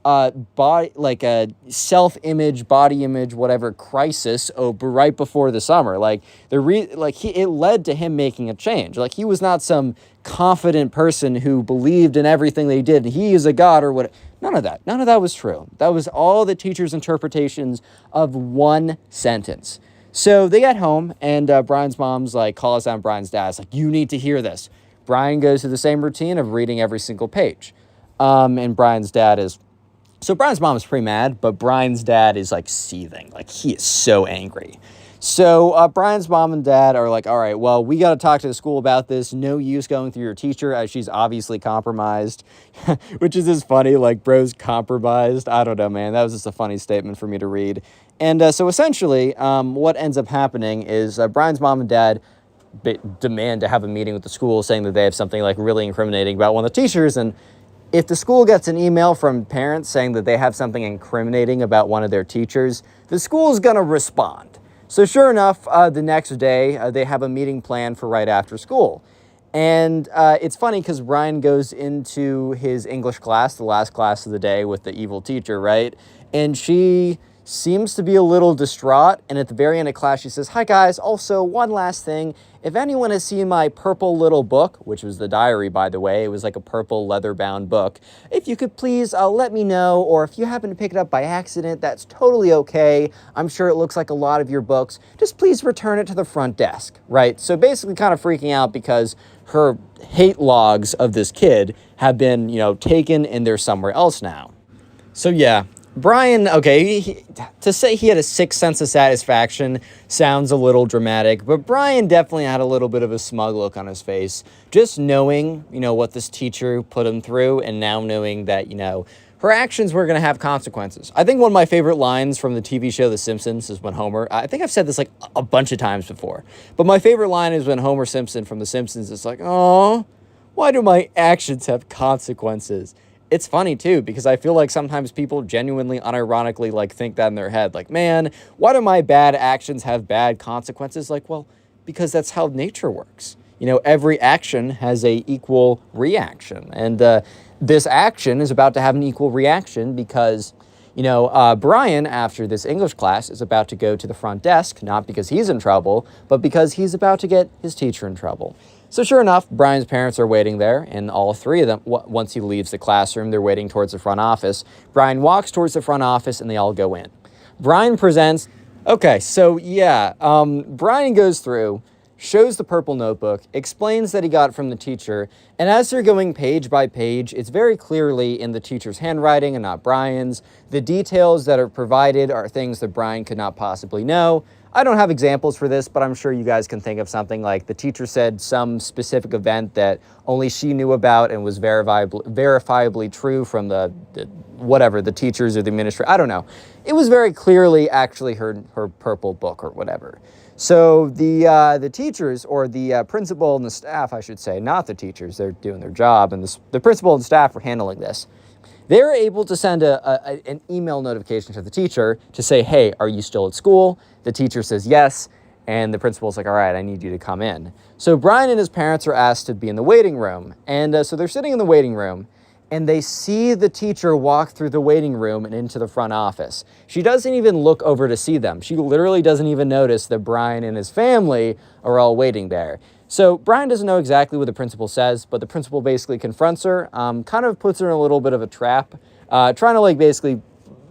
a self-image, body image, whatever crisis right before the summer. It led to him making a change. He was not some confident person who believed in everything they did. He is a god or what. None of that was true. That was all the teacher's interpretations of one sentence. So they get home, and Brian's mom's calls down Brian's dad. It's "You need to hear this." Brian goes through the same routine of reading every single page. And Brian's mom is pretty mad, but Brian's dad is seething. He is so angry. So Brian's mom and dad are like, "All right, well, we got to talk to the school about this. No use going through your teacher as she's obviously compromised," which is just funny. Bro's compromised. I don't know, man. That was just a funny statement for me to read. And so essentially what ends up happening is Brian's mom and dad demand to have a meeting with the school saying that they have something really incriminating about one of the teachers. And if the school gets an email from parents saying that they have something incriminating about one of their teachers, the school is going to respond. So sure enough, the next day they have a meeting planned for right after school. And it's funny because Brian goes into his English class, the last class of the day, with the evil teacher, right? And she seems to be a little distraught, and at the very end of class, she says, "Hi guys, also one last thing. If anyone has seen my purple little book," which was the diary, by the way, it was a purple leather-bound book, "if you could please let me know, or if you happen to pick it up by accident, that's totally okay. I'm sure it looks like a lot of your books. Just please return it to the front desk," right? So basically kind of freaking out because her hate logs of this kid have been, taken and they're somewhere else now. So yeah, Brian, okay, to say he had a sixth sense of satisfaction sounds a little dramatic, but Brian definitely had a little bit of a smug look on his face. Just knowing, what this teacher put him through, and now knowing that, her actions were going to have consequences. I think one of my favorite lines from the TV show The Simpsons is when Homer, I think I've said this like a bunch of times before, but my favorite line is when Homer Simpson from The Simpsons is like, "Oh, why do my actions have consequences?" It's funny too, because I feel like sometimes people genuinely, unironically, like think that in their head. Like, man, why do my bad actions have bad consequences? Like, well, because that's how nature works. Every action has a equal reaction. And this action is about to have an equal reaction because, Brian, after this English class, is about to go to the front desk, not because he's in trouble, but because he's about to get his teacher in trouble. So sure enough, Brian's parents are waiting there, and all three of them, once he leaves the classroom, they're waiting towards the front office. Brian walks towards the front office, and they all go in. Brian presents... Okay, so yeah, Brian goes through, shows the purple notebook, explains that he got it from the teacher, and as they're going page by page, it's very clearly in the teacher's handwriting and not Brian's. The details that are provided are things that Brian could not possibly know. I don't have examples for this, but I'm sure you guys can think of something like the teacher said some specific event that only she knew about and was verifiably true from the teachers or the administrator. I don't know. It was very clearly actually her purple book or whatever. So the teachers, or the principal and the staff, I should say, not the teachers, they're doing their job, and the principal and staff were handling this. They're able to send an email notification to the teacher to say, "Hey, are you still at school?" The teacher says yes, and the principal's like, "All right, I need you to come in." So Brian and his parents are asked to be in the waiting room, and so they're sitting in the waiting room, and they see the teacher walk through the waiting room and into the front office. She doesn't even look over to see them. She literally doesn't even notice that Brian and his family are all waiting there. So Brian doesn't know exactly what the principal says, but the principal basically confronts her, kind of puts her in a little bit of a trap, trying to basically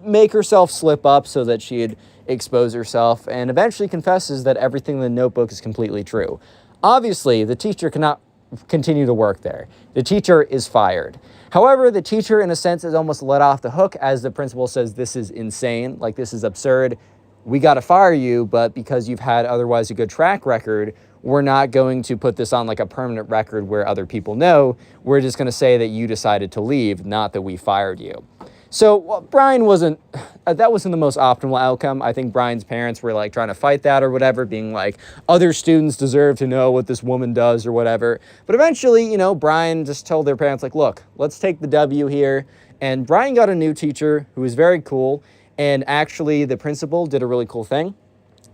make herself slip up so that she'd expose herself, and eventually confesses that everything in the notebook is completely true. Obviously, the teacher cannot continue to work there. The teacher is fired. However, the teacher, in a sense, is almost let off the hook as the principal says, "This is insane, this is absurd. We got to fire you, but because you've had otherwise a good track record, we're not going to put this on a permanent record where other people know. We're just going to say that you decided to leave, not that we fired you." So Brian that wasn't the most optimal outcome. I think Brian's parents were trying to fight that or whatever, being like, other students deserve to know what this woman does or whatever. But eventually, Brian just told their parents, look, let's take the W here. And Brian got a new teacher who was very cool. And actually, the principal did a really cool thing.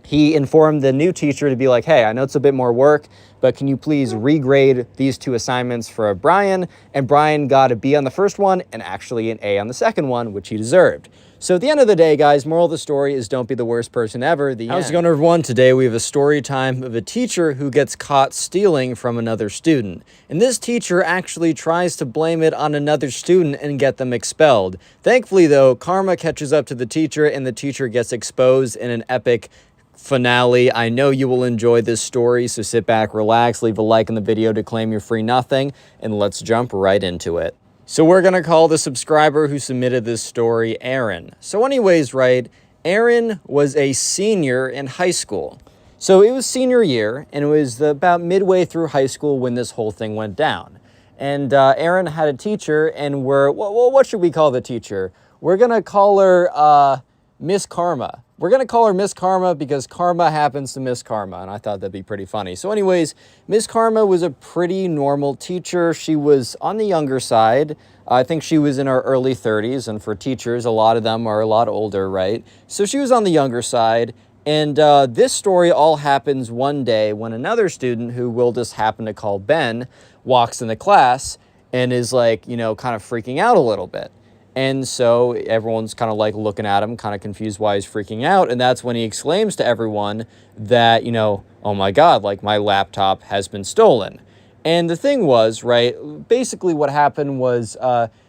He informed the new teacher to be like, "Hey, I know it's a bit more work, but can you please regrade these two assignments for Brian?" And Brian got a B on the first one and actually an A on the second one, which he deserved. So at the end of the day, guys, moral of the story is don't be the worst person ever. How's it going, everyone? Today we have a story time of a teacher who gets caught stealing from another student. And this teacher actually tries to blame it on another student and get them expelled. Thankfully, though, karma catches up to the teacher and the teacher gets exposed in an epic finale. I know you will enjoy this story, so sit back, relax, leave a like in the video to claim your free nothing, and let's jump right into it. So we're going to call the subscriber who submitted this story Aaron. So anyways, right, Aaron was a senior in high school. So it was senior year, and it was about midway through high school when this whole thing went down. And Aaron had a teacher, and what should we call the teacher? We're going to call her Miss Karma. We're going to call her Miss Karma because karma happens to Miss Karma, and I thought that'd be pretty funny. So anyways, Miss Karma was a pretty normal teacher. She was on the younger side. I think she was in her early 30s, and for teachers, a lot of them are a lot older, right? So she was on the younger side, and this story all happens one day when another student, who we'll just happen to call Ben, walks in the class and is kind of freaking out a little bit. And so everyone's kind of looking at him, kind of confused why he's freaking out. And that's when he exclaims to everyone that, "Oh my God, my laptop has been stolen." And the thing was, right, basically what happened was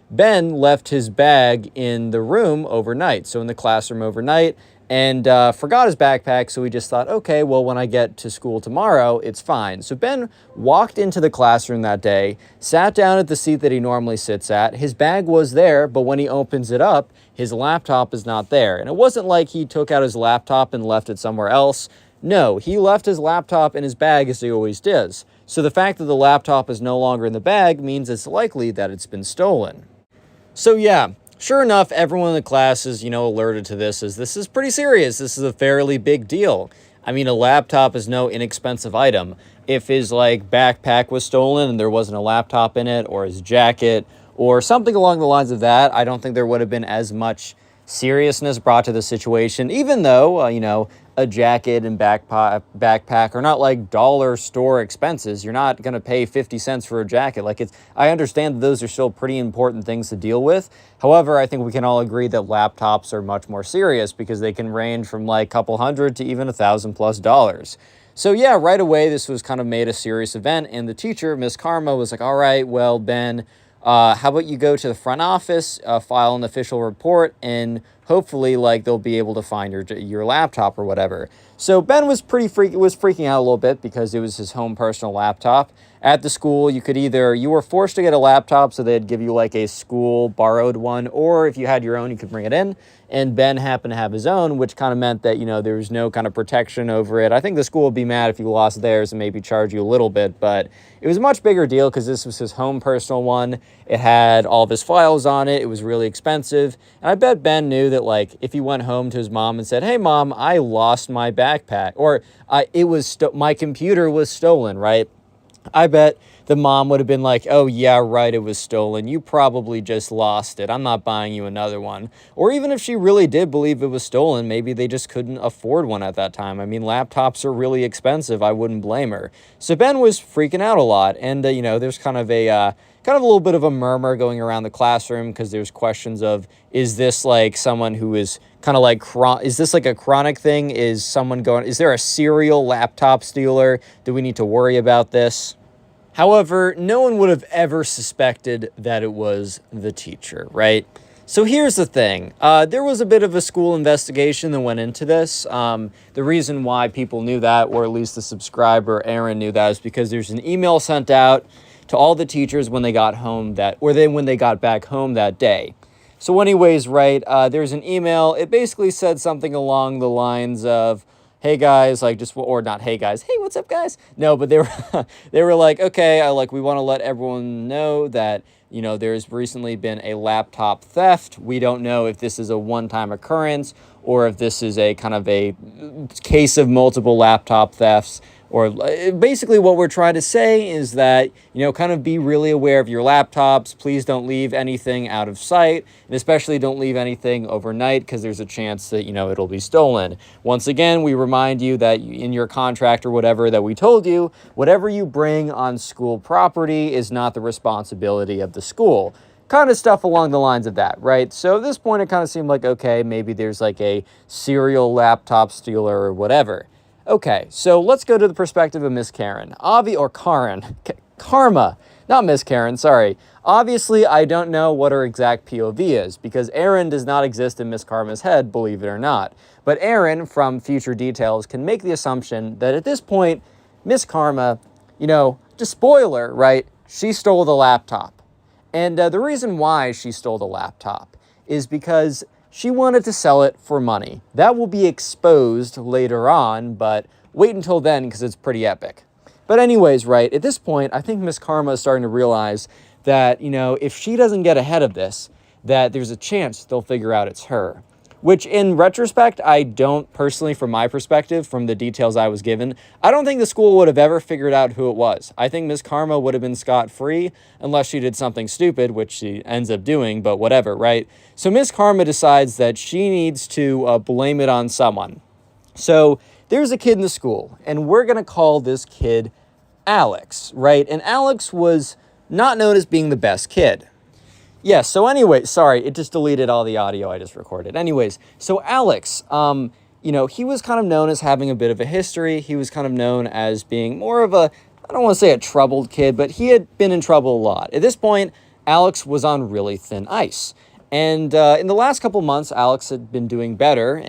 Ben left his bag in the room overnight, so in the classroom overnight. and forgot his backpack, so he just thought, okay, well, when I get to school tomorrow, it's fine. So Ben walked into the classroom that day, sat down at the seat that he normally sits at. His bag was there, but when he opens it up, his laptop is not there. And it wasn't like he took out his laptop and left it somewhere else. No, he left his laptop in his bag as he always does. So the fact that the laptop is no longer in the bag means it's likely that it's been stolen. So yeah, sure enough, everyone in the class is, alerted to this as this is pretty serious. This is a fairly big deal. I mean, a laptop is no inexpensive item. If his backpack was stolen and there wasn't a laptop in it, or his jacket, or something along the lines of that, I don't think there would have been as much seriousness brought to the situation, even though, a jacket and backpack are not like dollar store expenses. You're not going to pay 50 cents for a jacket. I understand that those are still pretty important things to deal with. However, I think we can all agree that laptops are much more serious because they can range from like a couple hundred to even $1,000+. So yeah, right away, this was kind of made a serious event. And the teacher, Miss Karma, was like, all right, well, Ben, how about you go to the front office, file an official report, and hopefully, they'll be able to find your laptop or whatever. So Ben was freaking out a little bit because it was his home personal laptop. At the school, you were forced to get a laptop, so they'd give you a school borrowed one, or if you had your own, you could bring it in. And Ben happened to have his own, which kind of meant that, there was no kind of protection over it. I think the school would be mad if you lost theirs and maybe charge you a little bit, but it was a much bigger deal because this was his home personal one. It had all of his files on it. It was really expensive. And I bet Ben knew that, if he went home to his mom and said, hey, Mom, I lost my backpack, or my computer was stolen, right? I bet the mom would have been like, oh, yeah, right, it was stolen. You probably just lost it. I'm not buying you another one. Or even if she really did believe it was stolen, maybe they just couldn't afford one at that time. I mean, laptops are really expensive. I wouldn't blame her. So Ben was freaking out a lot. And, there's kind of a little bit of a murmur going around the classroom because there's questions of, is this someone who is kind of is this a chronic thing? Is there a serial laptop stealer? Do we need to worry about this? However, no one would have ever suspected that it was the teacher, right? So here's the thing. There was a bit of a school investigation that went into this. The reason why people knew that, or at least the subscriber, Aaron, knew that, is because there's an email sent out to all the teachers when they got home when they got back home that day. So anyways, right, there's an email. It basically said something along the lines of, hey guys, or not hey guys, hey, what's up guys? No, but they were like, okay, we want to let everyone know that, there's recently been a laptop theft. We don't know if this is a one-time occurrence or if this is a kind of a case of multiple laptop thefts. Or basically what we're trying to say is that, kind of be really aware of your laptops. Please don't leave anything out of sight, and especially don't leave anything overnight because there's a chance that, it'll be stolen. Once again, we remind you that in your contract or whatever that we told you, whatever you bring on school property is not the responsibility of the school. Kind of stuff along the lines of that, right? So at this point, it kind of seemed like, okay, maybe there's a serial laptop stealer or whatever. Okay, so let's go to the perspective of Miss Karen. Karma, not Miss Karen, sorry. Obviously, I don't know what her exact POV is, because Aaron does not exist in Miss Karma's head, believe it or not. But Aaron, from future details, can make the assumption that at this point, Miss Karma, just spoiler, right? She stole the laptop. And the reason why she stole the laptop is because she wanted to sell it for money. That will be exposed later on, but wait until then because it's pretty epic. But anyways, right, at this point, I think Miss Karma is starting to realize that, if she doesn't get ahead of this, that there's a chance they'll figure out it's her. Which, in retrospect, I don't personally, from my perspective, from the details I was given, I don't think the school would have ever figured out who it was. I think Miss Karma would have been scot-free unless she did something stupid, which she ends up doing, but whatever, right? So Miss Karma decides that she needs to blame it on someone. So there's a kid in the school, and we're going to call this kid Alex, right? And Alex was not known as being the best kid. Yeah, so anyway, sorry, it just deleted all the audio I just recorded. Anyways, so Alex, he was kind of known as having a bit of a history. He was kind of known as being more of I don't want to say a troubled kid, but he had been in trouble a lot. At this point, Alex was on really thin ice. And in the last couple months, Alex had been doing better,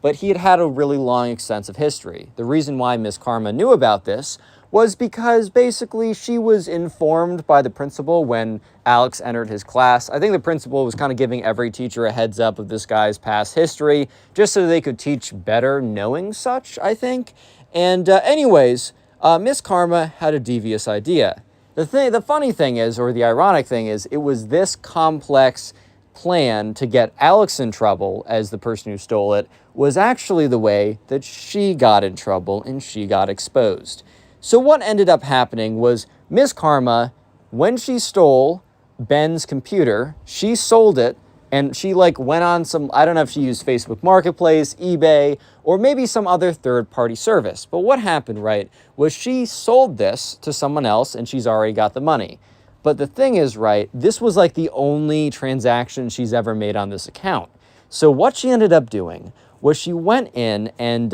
but he had had a really long, extensive history. The reason why Miss Karma knew about this was because basically she was informed by the principal when Alex entered his class. I think the principal was kind of giving every teacher a heads up of this guy's past history, just so they could teach better knowing such, I think. And anyways, Miss Karma had a devious idea. The funny thing is, or the ironic thing is, it was this complex plan to get Alex in trouble as the person who stole it was actually the way that she got in trouble and she got exposed. So what ended up happening was Miss Karma, when she stole Ben's computer, she sold it, and she went on some, I don't know if she used Facebook Marketplace, eBay, or maybe some other third-party service. But what happened, right, was she sold this to someone else and she's already got the money. But the thing is, right, this was the only transaction she's ever made on this account. So what she ended up doing was she went in and,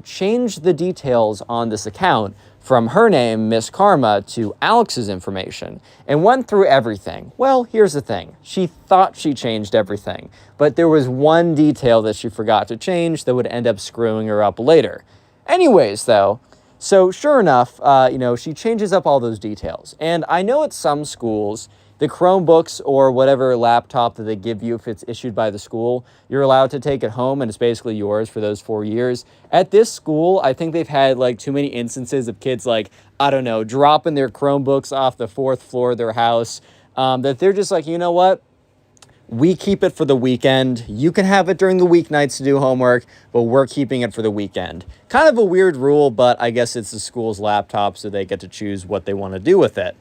changed the details on this account from her name, Miss Karma, to Alex's information and went through everything. Well, here's the thing. She thought she changed everything, but there was one detail that she forgot to change that would end up screwing her up later. Anyways, though, so sure enough, she changes up all those details. And I know at some schools, the Chromebooks or whatever laptop that they give you if it's issued by the school, you're allowed to take it home and it's basically yours for those 4 years. At this school, I think they've had too many instances of kids dropping their Chromebooks off the 4th floor of their house, that they're just you know what? We keep it for the weekend. You can have it during the weeknights to do homework, but we're keeping it for the weekend. Kind of a weird rule, but I guess it's the school's laptop, so they get to choose what they want to do with it.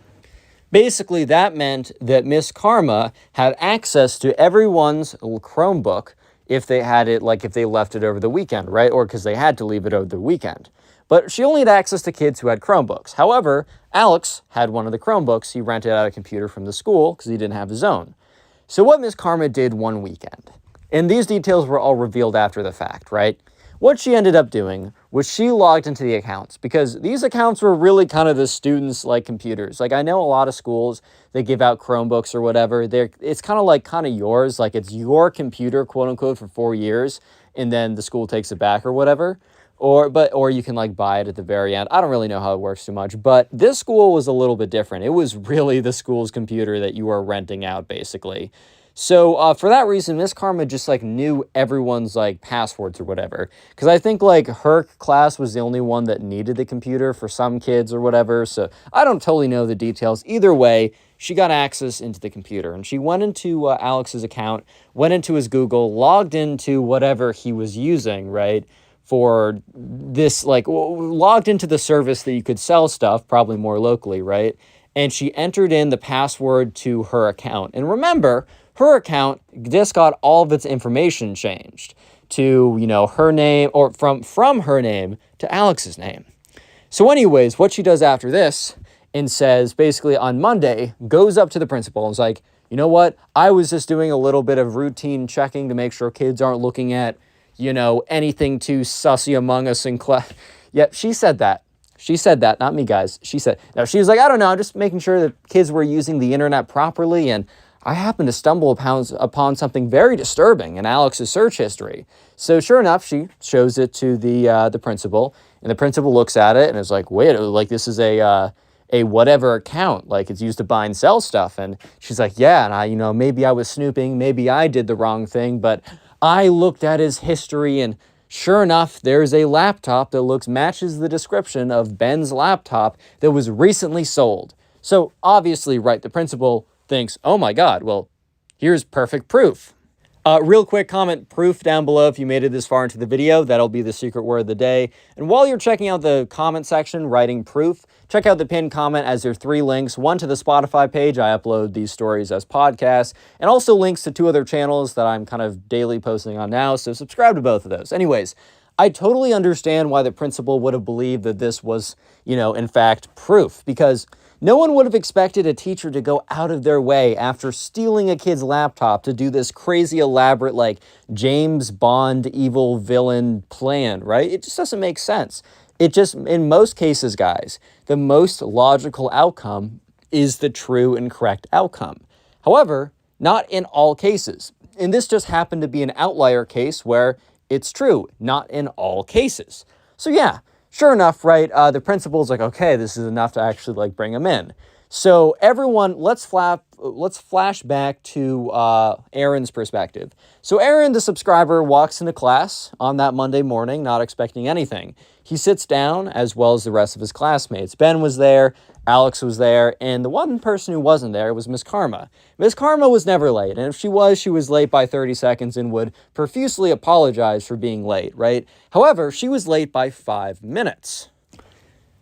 Basically, that meant that Miss Karma had access to everyone's Chromebook if they had it, if they left it over the weekend, right? Or because they had to leave it over the weekend. But she only had access to kids who had Chromebooks. However, Alex had one of the Chromebooks. He rented out a computer from the school because he didn't have his own. So what Miss Karma did one weekend, and these details were all revealed after the fact, right? What she ended up doing was she logged into the accounts because these accounts were really kind of the students' computers. I know a lot of schools, they give out Chromebooks or whatever. It's kind of yours, it's your computer, quote unquote, for 4 years, and then the school takes it back or whatever. Or you can buy it at the very end. I don't really know how it works too much, but this school was a little bit different. It was really the school's computer that you were renting out, basically. So for that reason, Miss Karma just knew everyone's passwords or whatever. Because I think her class was the only one that needed the computer for some kids or whatever. So I don't totally know the details. Either way, she got access into the computer. And she went into Alex's account, went into his Google, logged into whatever he was using, right? For this, logged into the service that you could sell stuff, probably more locally, right? And she entered in the password to her account. And remember, her account just got all of its information changed to, her name, or from her name to Alex's name. So anyways, what she does after this and says, basically on Monday, goes up to the principal and is like, you know what? I was just doing a little bit of routine checking to make sure kids aren't looking at, anything too sussy among us in class. Yep, she said that. She said that, not me, guys. She said, now she was like, I don't know, just making sure that kids were using the internet properly, and I happened to stumble upon something very disturbing in Alex's search history. So sure enough, she shows it to the principal, and the principal looks at it and is like, wait, this is a whatever account, it's used to buy and sell stuff. And she's like, yeah, and I, maybe I was snooping, maybe I did the wrong thing, but I looked at his history, and sure enough, there's a laptop that matches the description of Ben's laptop that was recently sold. So obviously, right, the principal thinks, oh my God, well, here's perfect proof. Real quick comment, proof down below if you made it this far into the video. That'll be the secret word of the day. And while you're checking out the comment section, writing proof, check out the pinned comment as there are 3 links. One to the Spotify page. I upload these stories as podcasts. And also links to 2 other channels that I'm kind of daily posting on now. So subscribe to both of those. Anyways, I totally understand why the principal would have believed that this was, in fact, proof. Because no one would have expected a teacher to go out of their way after stealing a kid's laptop to do this crazy elaborate, James Bond evil villain plan, right? It just doesn't make sense. It just, in most cases, guys, the most logical outcome is the true and correct outcome. However, not in all cases. And this just happened to be an outlier case where it's true, not in all cases. So yeah, sure enough, right, the principal's like, okay, this is enough to actually like bring him in. So everyone, let's flash back to Aaron's perspective. So Aaron, the subscriber, walks into class on that Monday morning, not expecting anything. He sits down, as well as the rest of his classmates. Ben was there, Alex was there, and the one person who wasn't there was Miss Karma. Miss Karma was never late, and if she was late by 30 seconds and would profusely apologize for being late, right? However, she was late by 5 minutes.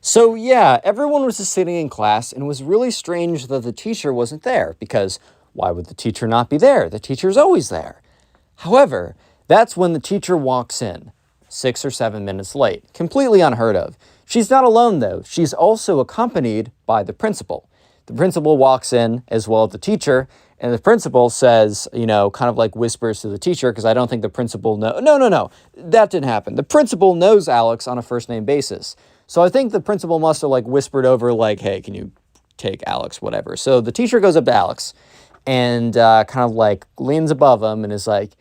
So yeah, everyone was just sitting in class, and it was really strange that the teacher wasn't there, because why would the teacher not be there? The teacher's always there. However, that's when the teacher walks in, 6 or 7 minutes late, completely unheard of. She's not alone though, she's also accompanied by the principal. The principal walks in as well as the teacher, and the principal says, kind of like whispers to the teacher, because I don't think the principal No, that didn't happen. The principal knows Alex on a first name basis. So I think the principal must have like whispered over like, hey, can you take Alex, whatever. So the teacher goes up to Alex and kind of like leans above him and is like,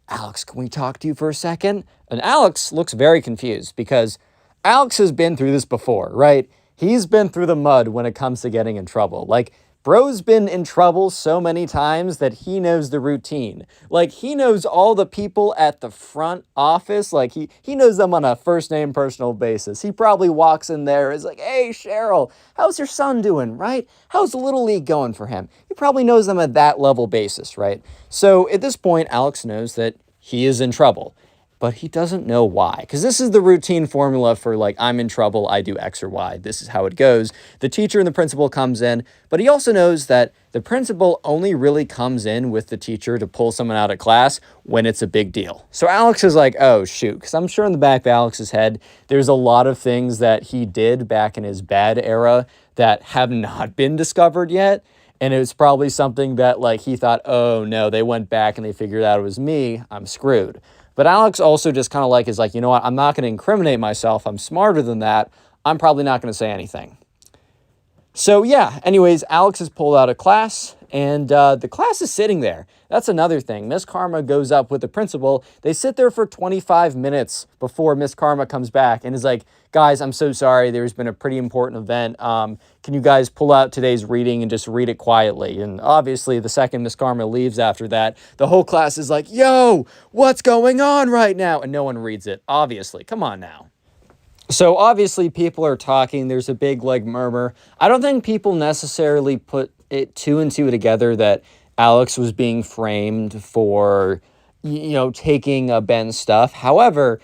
Alex, can we talk to you for a second? And Alex looks very confused because Alex has been through this before, right? He's been through the mud when it comes to getting in trouble. Like, bro's been in trouble so many times that he knows the routine. Like, he knows all the people at the front office. Like, he knows them on a first-name personal basis. He probably walks in there and is like, hey, Cheryl, how's your son doing, right? How's the Little League going for him? He probably knows them at that level basis, right? So at this point, Alex knows that he is in trouble, but he doesn't know why. Because this is the routine formula for like, I'm in trouble, I do X or Y. This is how it goes. The teacher and the principal comes in, but he also knows that the principal only really comes in with the teacher to pull someone out of class when it's a big deal. So Alex is like, oh shoot, because I'm sure in the back of Alex's head, there's a lot of things that he did back in his bad era that have not been discovered yet. And it was probably something that like he thought, oh no, they went back and they figured out it was me, I'm screwed. But Alex also just kind of like is like, you know what, I'm not going to incriminate myself. I'm smarter than that. I'm probably not going to say anything. So yeah, anyways, Alex is pulled out of class and the class is sitting there. That's another thing. Miss Karma goes up with the principal. They sit there for 25 minutes before Miss Karma comes back and is like, guys, I'm so sorry. There's been a pretty important event. Can you guys pull out today's reading and just read it quietly? And obviously the second Miss Karma leaves after that, the whole class is like, yo, what's going on right now? And no one reads it, obviously. Come on now. So obviously people are talking. There's a big like murmur. I don't think people necessarily put it two and two together that Alex was being framed for, taking Ben's stuff. However,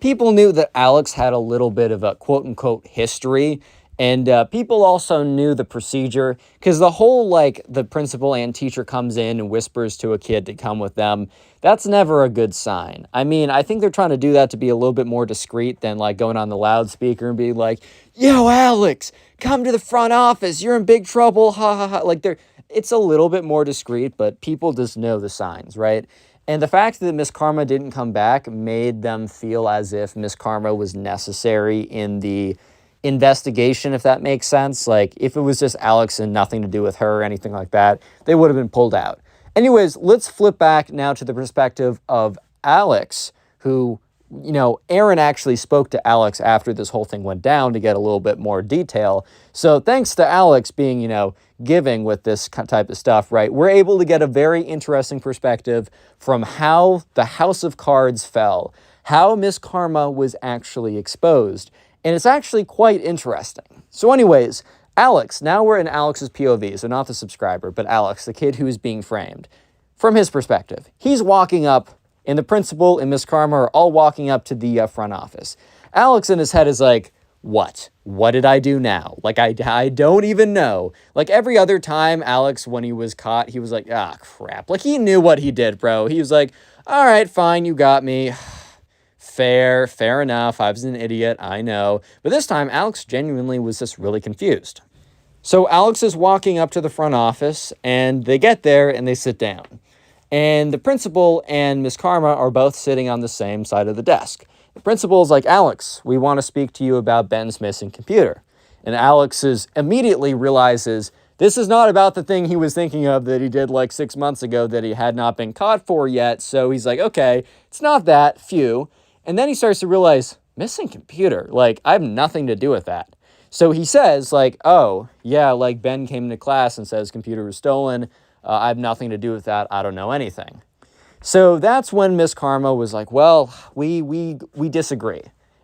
people knew that Alex had a little bit of a quote-unquote history, and people also knew the procedure, because the whole, the principal and teacher comes in and whispers to a kid to come with them. That's never a good sign. I mean, I think they're trying to do that to be a little bit more discreet than, going on the loudspeaker and being like, yo, Alex, come to the front office. You're in big trouble. Ha, ha, ha. It's a little bit more discreet, but people just know the signs, right? And the fact that Miss Karma didn't come back made them feel as if Miss Karma was necessary in the investigation, if that makes sense. Like, if it was just Alex and nothing to do with her or anything like that, they would have been pulled out. Anyways, let's flip back now to the perspective of Alex, who, Aaron actually spoke to Alex after this whole thing went down to get a little bit more detail. So thanks to Alex being, giving with this type of stuff, right, we're able to get a very interesting perspective from how the House of Cards fell, how Miss Karma was actually exposed. And it's actually quite interesting. So anyways, Alex, now we're in Alex's POV, so not the subscriber, but Alex, the kid who is being framed. From his perspective, he's walking up, and the principal and Miss Karma are all walking up to the front office. Alex in his head is like, what? What did I do now? I don't even know. Every other time, Alex, when he was caught, he was like, ah, crap. He knew what he did, bro. He was like, all right, fine, you got me. Fair enough. I was an idiot, I know. But this time, Alex genuinely was just really confused. So Alex is walking up to the front office, and they get there, and they sit down. And the principal and Miss Karma are both sitting on the same side of the desk. The principal is like, Alex, we want to speak to you about Ben's missing computer. And Alex immediately realizes This is not about the thing he was thinking of that he did like 6 months ago that he had not been caught for yet. So he's like, okay, it's not that, phew. And then he starts to realize, missing computer, like I have nothing to do with that. So he says like, oh yeah, like Ben came to class and says computer was stolen. I have nothing to do with that. I don't know anything. So that's when Miss Karma was like, well, we disagree.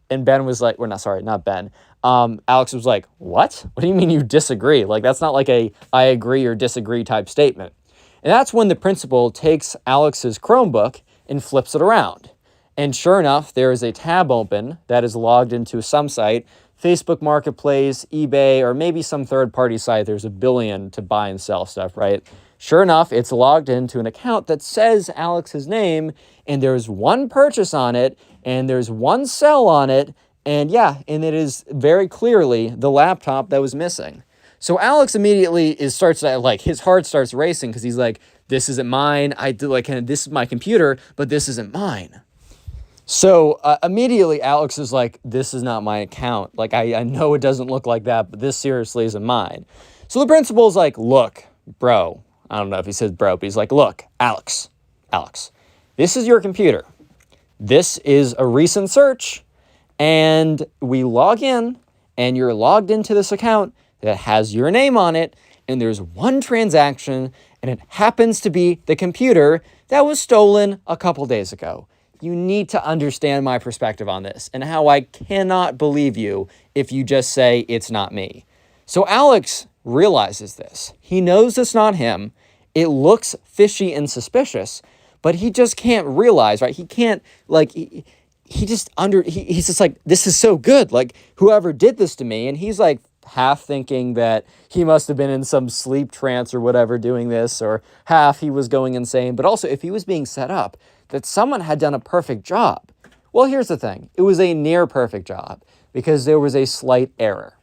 And Ben was like, not Ben. Alex was like, what? What do you mean you disagree? Like, that's not like a I agree or disagree type statement. And that's when the principal takes Alex's Chromebook and flips it around. And sure enough, there is a tab open that is logged into some site, Facebook Marketplace, eBay, or maybe some third-party site. There's a billion to buy and sell stuff, right? Sure enough, it's logged into an account that says Alex's name, and there's one purchase on it, and there's one sell on it, and yeah, and it is very clearly the laptop that was missing. So Alex immediately starts to, like, his heart starts racing because he's like, this isn't mine. This is my computer, but this isn't mine. So immediately Alex is like, this is not my account. Like, I know it doesn't look like that, but this seriously isn't mine. So the principal's like, look, bro. I don't know if he says bro, but he's like, look, Alex, this is your computer. This is a recent search, and we log in, and you're logged into this account that has your name on it, and there's one transaction, and it happens to be the computer that was stolen a couple days ago. You need to understand my perspective on this and how I cannot believe you if you just say it's not me. So Alex realizes this. He knows it's not him. It looks fishy and suspicious, but he just can't realize, right? He can't, like, he's just like, this is so good. Like, whoever did this to me, and he's like half thinking that he must have been in some sleep trance or whatever doing this, or half he was going insane. But also, if he was being set up, that someone had done a perfect job. Well, here's the thing. It was a near perfect job because there was a slight error.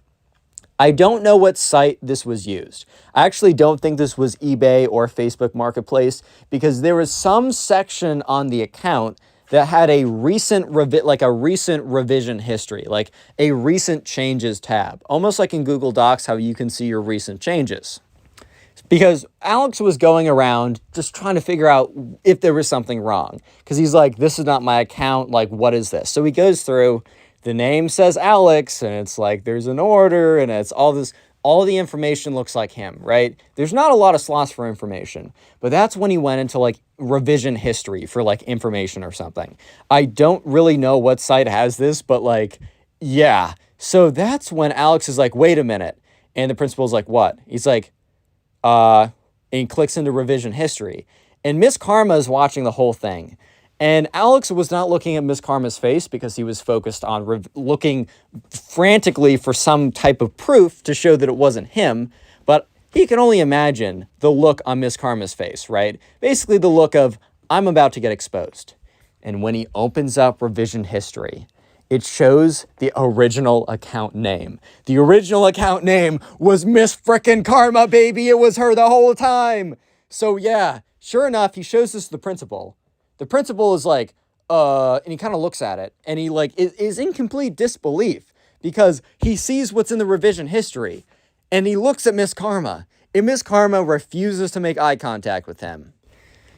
I don't know what site this was used. I actually don't think this was eBay or Facebook Marketplace because there was some section on the account that had a recent revision history, like a recent changes tab, almost like in Google Docs how you can see your recent changes. Because Alex was going around just trying to figure out if there was something wrong. Because he's like, this is not my account, like, what is this? So he goes through, the name says Alex, and it's like, there's an order, and it's all this, all the information looks like him, right? There's not a lot of slots for information, but that's when he went into like revision history for like information or something. I don't really know what site has this, but like, yeah. So that's when Alex is like, wait a minute. And the principal's like, what? He's like, and he clicks into revision history. And Miss Karma is watching the whole thing. And Alex was not looking at Miss Karma's face because he was focused on looking frantically for some type of proof to show that it wasn't him. But he can only imagine the look on Miss Karma's face, right? Basically the look of, I'm about to get exposed. And when he opens up revision history, it shows the original account name. The original account name was Miss Frickin' Karma, baby. It was her the whole time. So yeah, sure enough, he shows this to the principal. The principal is like, and he kind of looks at it, and he like is in complete disbelief because he sees what's in the revision history, and he looks at Miss Karma, and Miss Karma refuses to make eye contact with him.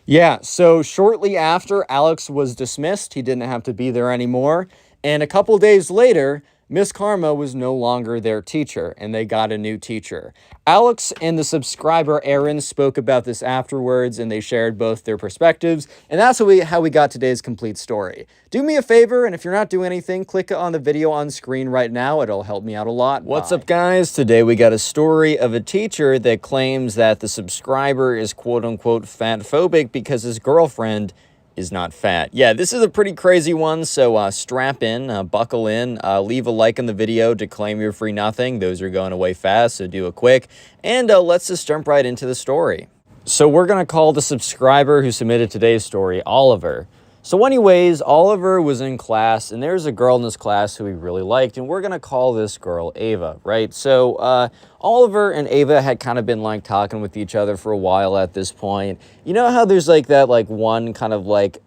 Yeah, so shortly after Alex was dismissed, he didn't have to be there anymore. And a couple days later, Miss Karma was no longer their teacher, and they got a new teacher. Alex and the subscriber Aaron spoke about this afterwards, and they shared both their perspectives, and that's how we got today's complete story. Do me a favor, and if you're not doing anything, click on the video on screen right now. It'll help me out a lot. What's up, guys? Today we got a story of a teacher that claims that the subscriber is quote-unquote fatphobic because his girlfriend is not fat. Yeah, this is a pretty crazy one, so strap in, buckle in, leave a like on the video to claim your free nothing. Those are going away fast, so do it quick. And let's just jump right into the story. So we're going to call the subscriber who submitted today's story Oliver. So anyways, Oliver was in class, and there's a girl in this class who he really liked, and we're going to call this girl Ava, right? So Oliver and Ava had kind of been like talking with each other for a while at this point. You know how there's like that like one kind of like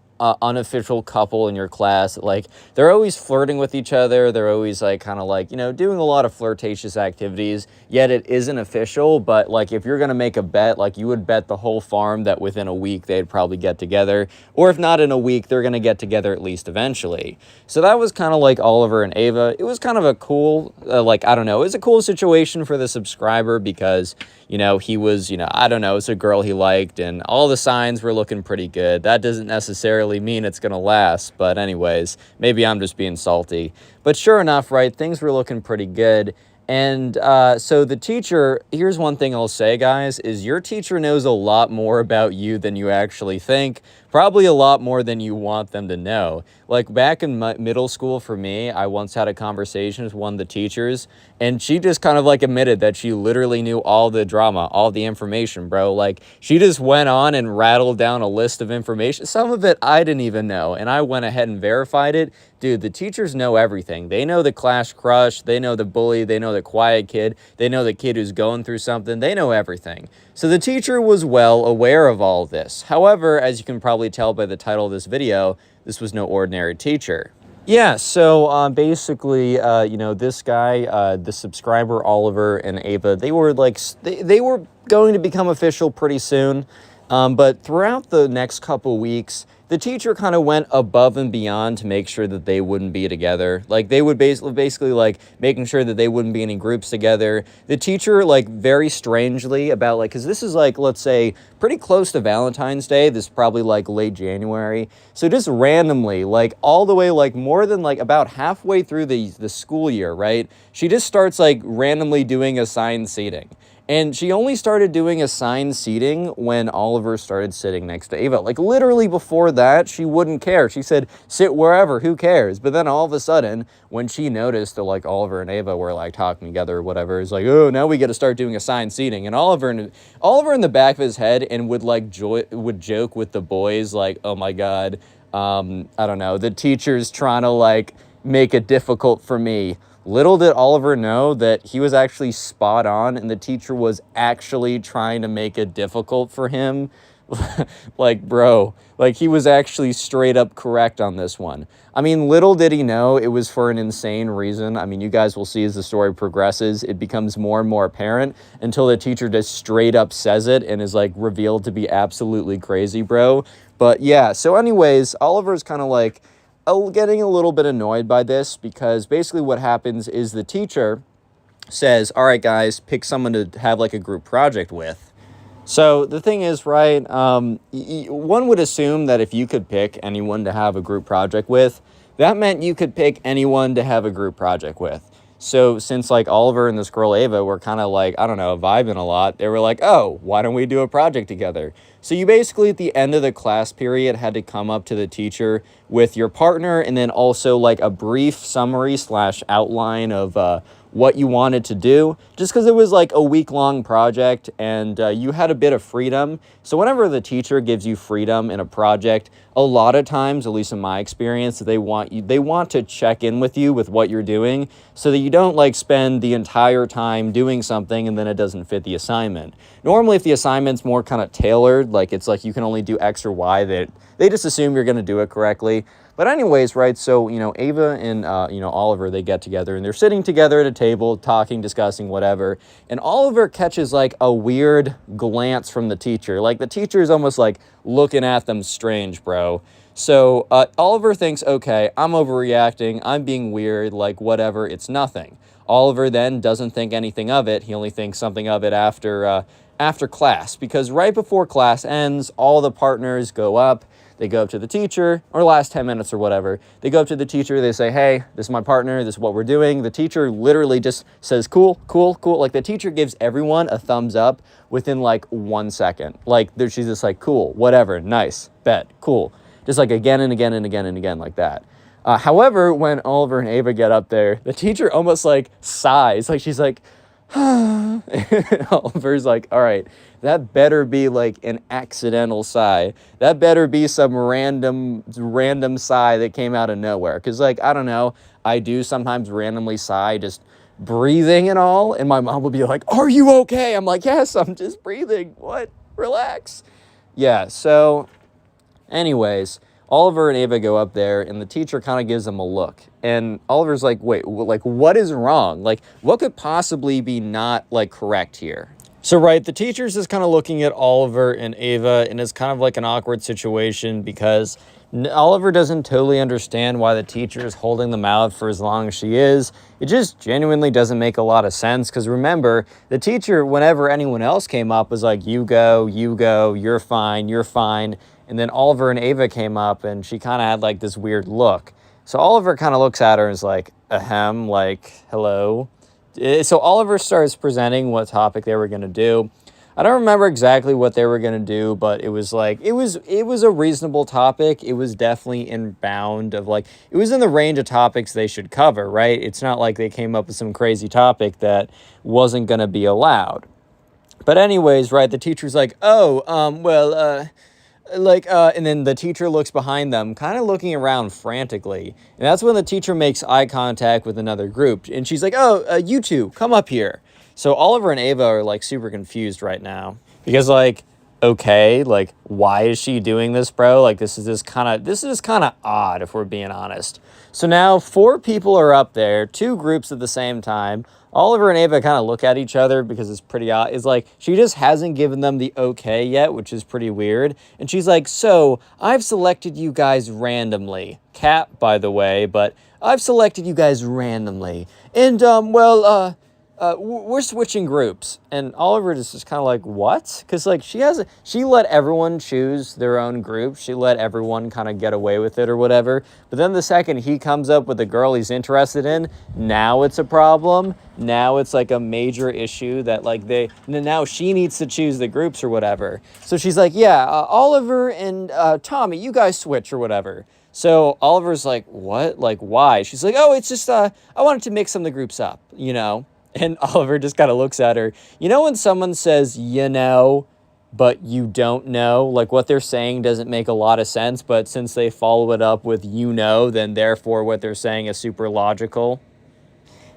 unofficial couple in your class. Like, they're always flirting with each other. They're always like kind of like, you know, doing a lot of flirtatious activities, yet it isn't official. But like, if you're going to make a bet, like you would bet the whole farm that within a week they'd probably get together, or if not in a week, they're going to get together at least eventually. So that was kind of like Oliver and Ava. It was kind of a cool, like, I don't know, it was a cool situation for the subscriber because, you know, he was, you know, I don't know, it's a girl he liked and all the signs were looking pretty good. That doesn't necessarily mean it's going to last, but anyways, maybe I'm just being salty. But sure enough, right, things were looking pretty good. And so the teacher, here's one thing I'll say, guys, is your teacher knows a lot more about you than you actually think. Probably a lot more than you want them to know. Like back in middle school for me, I once had a conversation with one of the teachers, and she just kind of like admitted that she literally knew all the drama, all the information, bro. Like she just went on and rattled down a list of information. Some of it I didn't even know, and I went ahead and verified it. Dude, the teachers know everything. They know the class crush, they know the bully, they know the quiet kid, they know the kid who's going through something, they know everything. So the teacher was well aware of all of this. However, as you can probably tell by the title of this video, this was no ordinary teacher. Yeah, so basically, you know, this guy, the subscriber Oliver and Ava, they were like, they were going to become official pretty soon. But throughout the next couple weeks, the teacher kind of went above and beyond to make sure that they wouldn't be together. Like they would basically like making sure that they wouldn't be any groups together. The teacher, like very strangely about like, cause this is like, let's say pretty close to Valentine's Day. This is probably like late January. So just randomly, like all the way, like more than like about halfway through the school year, right? She just starts like randomly doing assigned seating. And she only started doing assigned seating when Oliver started sitting next to Ava. Like literally before that, she wouldn't care. She said, sit wherever, who cares? But then all of a sudden, when she noticed that like Oliver and Ava were like talking together or whatever, it's like, oh, now we got to start doing assigned seating. And Oliver in the back of his head and would like would joke with the boys like, oh my God, I don't know, the teacher's trying to like make it difficult for me. Little did Oliver know that he was actually spot on and the teacher was actually trying to make it difficult for him. Like, bro, like he was actually straight up correct on this one. I mean, little did he know it was for an insane reason. I mean, you guys will see as the story progresses, it becomes more and more apparent until the teacher just straight up says it and is like revealed to be absolutely crazy, bro. But yeah, so anyways, Oliver's kind of like getting a little bit annoyed by this because basically what happens is the teacher says, all right, guys, pick someone to have like a group project with. So the thing is, right, one would assume that if you could pick anyone to have a group project with, that meant you could pick anyone to have a group project with. So since like Oliver and this girl Ava were kind of like, I don't know, vibing a lot, they were like, oh, why don't we do a project together? So you basically at the end of the class period had to come up to the teacher with your partner and then also like a brief summary / outline of what you wanted to do, just because it was like a week-long project and you had a bit of freedom. So whenever the teacher gives you freedom in a project, a lot of times, at least in my experience, they want to check in with you with what you're doing so that you don't like spend the entire time doing something and then it doesn't fit the assignment. Normally, if the assignment's more kind of tailored, like it's like you can only do X or Y, that they just assume you're going to do it correctly. But anyways, right, so, you know, Ava and, you know, Oliver, they get together and they're sitting together at a table, talking, discussing, whatever. And Oliver catches like a weird glance from the teacher. Like the teacher is almost like looking at them strange, bro. So Oliver thinks, okay, I'm overreacting. I'm being weird, like whatever, it's nothing. Oliver then doesn't think anything of it. He only thinks something of it after class, because right before class ends, all the partners go up. They go up to the teacher, or last 10 minutes or whatever. They go up to the teacher, they say, hey, this is my partner, this is what we're doing. The teacher literally just says, cool, cool, cool. Like the teacher gives everyone a thumbs up within like 1 second. Like she's just like, cool, whatever, nice, bet, cool. Just like again and again and again and again like that. However, when Oliver and Ava get up there, the teacher almost like sighs. Like she's like, Oliver's like, all right, that better be like an accidental sigh. That better be some random sigh that came out of nowhere. Because like, I don't know, I do sometimes randomly sigh, just breathing and all. And my mom will be like, are you okay? I'm like, yes, I'm just breathing. What? Relax. Yeah, so anyways, Oliver and Ava go up there, and the teacher kind of gives them a look. And Oliver's like, wait, like, what is wrong? Like, what could possibly be not, like, correct here? So, right, the teacher's just kind of looking at Oliver and Ava, and it's kind of like an awkward situation because Oliver doesn't totally understand why the teacher is holding them out for as long as she is. It just genuinely doesn't make a lot of sense because remember, the teacher, whenever anyone else came up, was like, you go, you're fine, you're fine. And then Oliver and Ava came up, and she kind of had like this weird look. So Oliver kind of looks at her and is like, ahem, like, hello. So Oliver starts presenting what topic they were going to do. I don't remember exactly what they were going to do, but it was like, it was a reasonable topic. It was definitely in bound of like, it was in the range of topics they should cover, right? It's not like they came up with some crazy topic that wasn't going to be allowed. But anyways, right, the teacher's like, and then the teacher looks behind them, kind of looking around frantically. And that's when the teacher makes eye contact with another group. And she's like, you two, come up here. So Oliver and Ava are like super confused right now. Because like, okay, like, why is she doing this, bro? Like, this is kind of odd, if we're being honest. So now 4 people are up there, 2 groups at the same time. Oliver and Ava kind of look at each other because it's pretty odd. It's like, she just hasn't given them the okay yet, which is pretty weird. And she's like, so, I've selected you guys randomly. Cap, by the way, but I've selected you guys randomly. And, we're switching groups. And Oliver is just kind of like, what? Because, like, she let everyone choose their own group. She let everyone kind of get away with it or whatever. But then the second he comes up with a girl he's interested in, now it's a problem. Now it's, like, a major issue that, like, now she needs to choose the groups or whatever. So she's like, yeah, Oliver and Tommy, you guys switch or whatever. So Oliver's like, what? Like, why? She's like, oh, it's just, I wanted to mix some of the groups up, you know? And Oliver just kind of looks at her. You know when someone says, you know, but you don't know? Like, what they're saying doesn't make a lot of sense, but since they follow it up with you know, then therefore what they're saying is super logical.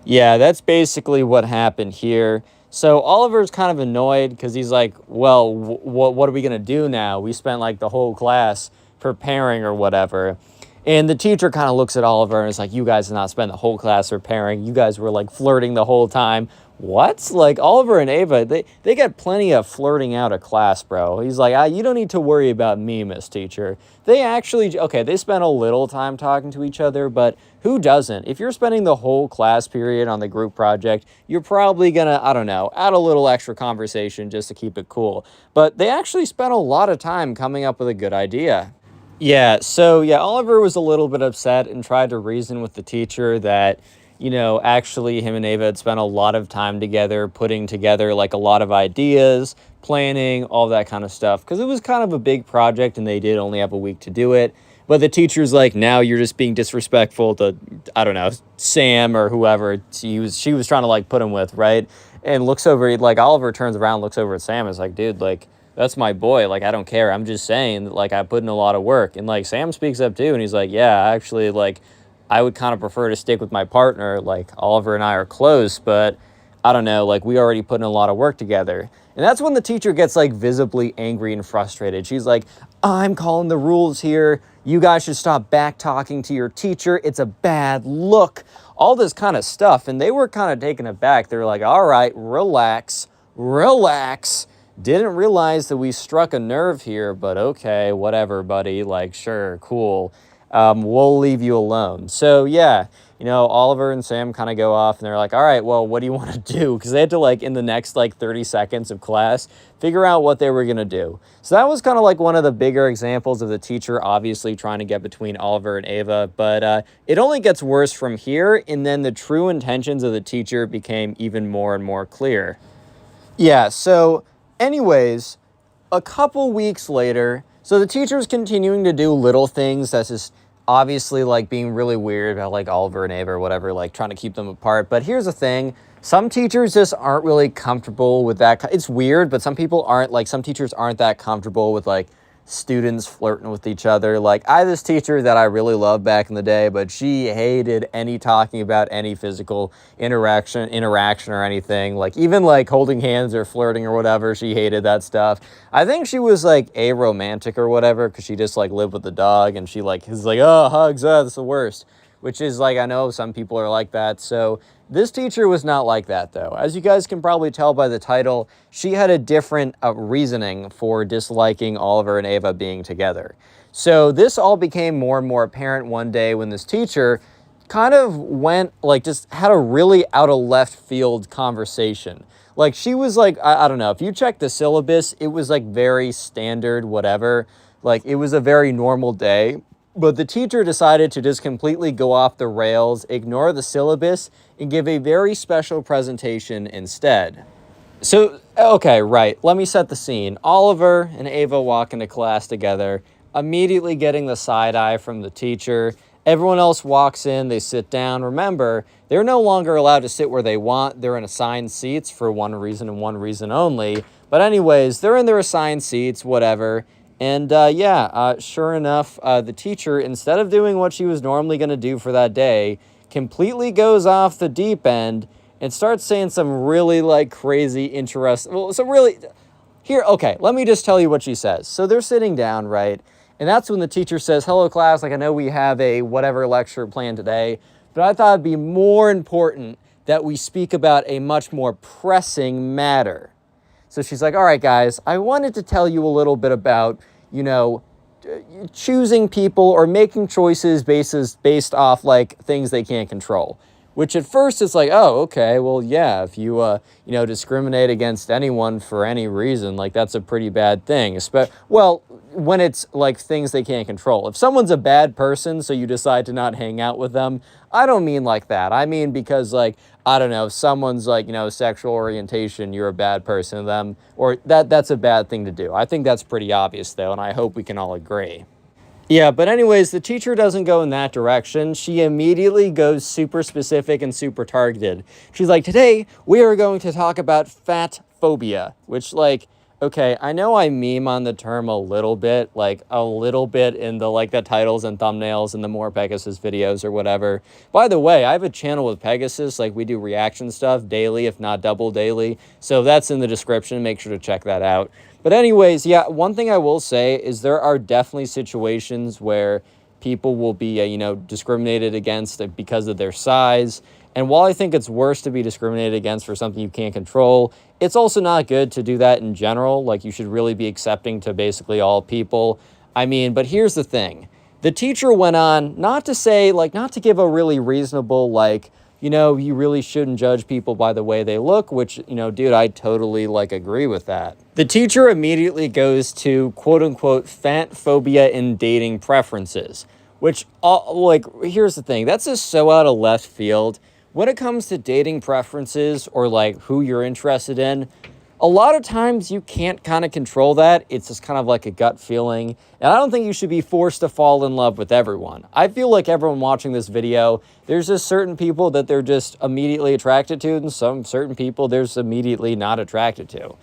Yeah, that's basically what happened here. So Oliver's kind of annoyed because he's like, well, what are we going to do now? We spent, like, the whole class preparing or whatever. And the teacher kind of looks at Oliver and is like, you guys did not spend the whole class preparing. You guys were, like, flirting the whole time. What? Like, Oliver and Ava, they got plenty of flirting out of class, bro. He's like, you don't need to worry about me, Miss Teacher. They actually, okay, they spent a little time talking to each other, but who doesn't? If you're spending the whole class period on the group project, you're probably gonna, I don't know, add a little extra conversation just to keep it cool. But they actually spent a lot of time coming up with a good idea. Yeah, so yeah, Oliver was a little bit upset and tried to reason with the teacher that, you know, actually him and Ava had spent a lot of time together, putting together like a lot of ideas, planning, all that kind of stuff, because it was kind of a big project and they did only have a week to do it. But the teacher's like, now you're just being disrespectful to, I don't know, Sam or whoever she was trying to like put him with, right? And looks over, like Oliver turns around, looks over at Sam and is like, dude, like, that's my boy. Like, I don't care. I'm just saying that, like, I put in a lot of work. And, like, Sam speaks up, too, and he's like, yeah, actually, like, I would kind of prefer to stick with my partner. Like, Oliver and I are close, but I don't know. Like, we already put in a lot of work together. And that's when the teacher gets, like, visibly angry and frustrated. She's like, I'm calling the rules here. You guys should stop back-talking to your teacher. It's a bad look. All this kind of stuff. And they were kind of taken aback. They were like, all right, relax. Didn't realize that we struck a nerve here, but okay, whatever, buddy. Like, sure, cool. We'll leave you alone. So, yeah, you know, Oliver and Sam kind of go off, and they're like, all right, well, what do you want to do? Because they had to, like, in the next, like, 30 seconds of class, figure out what they were going to do. So that was kind of, like, one of the bigger examples of the teacher obviously trying to get between Oliver and Ava. But it only gets worse from here, and then the true intentions of the teacher became even more and more clear. Yeah, so anyways, a couple weeks later, so the teacher's continuing to do little things that's just obviously like being really weird about like Oliver and Ava or whatever, like trying to keep them apart. But here's the thing, some teachers just aren't really comfortable with that. It's weird, but some teachers aren't that comfortable with like students flirting with each other. Like, I had this teacher that I really loved back in the day, but she hated any talking about any physical interaction or anything. Like, even like holding hands or flirting or whatever, she hated that stuff. I think she was like aromantic or whatever, because she just like lived with the dog, and she like is like, oh, hugs, oh, that's the worst. Which is like, I know some people are like that. So this teacher was not like that, though. As you guys can probably tell by the title, she had a different reasoning for disliking Oliver and Ava being together. So this all became more and more apparent one day when this teacher kind of went, like, just had a really out of left field conversation. Like, she was like, I don't know, if you check the syllabus, it was like very standard, whatever. Like, it was a very normal day. But the teacher decided to just completely go off the rails, ignore the syllabus, and give a very special presentation instead. So, okay, right, let me set the scene. Oliver and Ava walk into class together, immediately getting the side eye from the teacher. Everyone else walks in, they sit down. Remember, they're no longer allowed to sit where they want. They're in assigned seats for one reason and one reason only. But anyways, they're in their assigned seats, whatever. And sure enough, the teacher, instead of doing what she was normally going to do for that day, completely goes off the deep end and starts saying some really like crazy, interesting, okay, let me just tell you what she says. So they're sitting down, right? And that's when the teacher says, hello class, like I know we have a whatever lecture planned today, but I thought it'd be more important that we speak about a much more pressing matter. So she's like, all right, guys, I wanted to tell you a little bit about, choosing people or making choices based off like things they can't control. Which at first it's like, oh, okay, well, yeah, if you, discriminate against anyone for any reason, like that's a pretty bad thing. Well, when it's like things they can't control. If someone's a bad person, so you decide to not hang out with them, I don't mean like that. I mean because like, I don't know, if someone's like, sexual orientation, you're a bad person to them, or that's a bad thing to do. I think that's pretty obvious though, and I hope we can all agree. Yeah, but anyways, the teacher doesn't go in that direction. She immediately goes super specific and super targeted. She's like, today we are going to talk about fat phobia, which like, okay, I know I meme on the term a little bit in the titles and thumbnails in the More Pegasus videos or whatever. By the way, I have a channel with Pegasus, like we do reaction stuff daily, if not double daily. So that's in the description. Make sure to check that out. But anyways, yeah, one thing I will say is there are definitely situations where people will be, discriminated against because of their size. And while I think it's worse to be discriminated against for something you can't control, it's also not good to do that in general. Like, you should really be accepting to basically all people. But here's the thing. The teacher went on not to give a really reasonable, you really shouldn't judge people by the way they look, which, dude, I totally, agree with that. The teacher immediately goes to, quote-unquote, fat phobia in dating preferences, which, here's the thing. That's just so out of left field. When it comes to dating preferences or, who you're interested in, a lot of times you can't kind of control that. It's just kind of like a gut feeling. And I don't think you should be forced to fall in love with everyone. I feel like everyone watching this video, there's just certain people that they're just immediately attracted to, and some certain people they're just immediately not attracted to.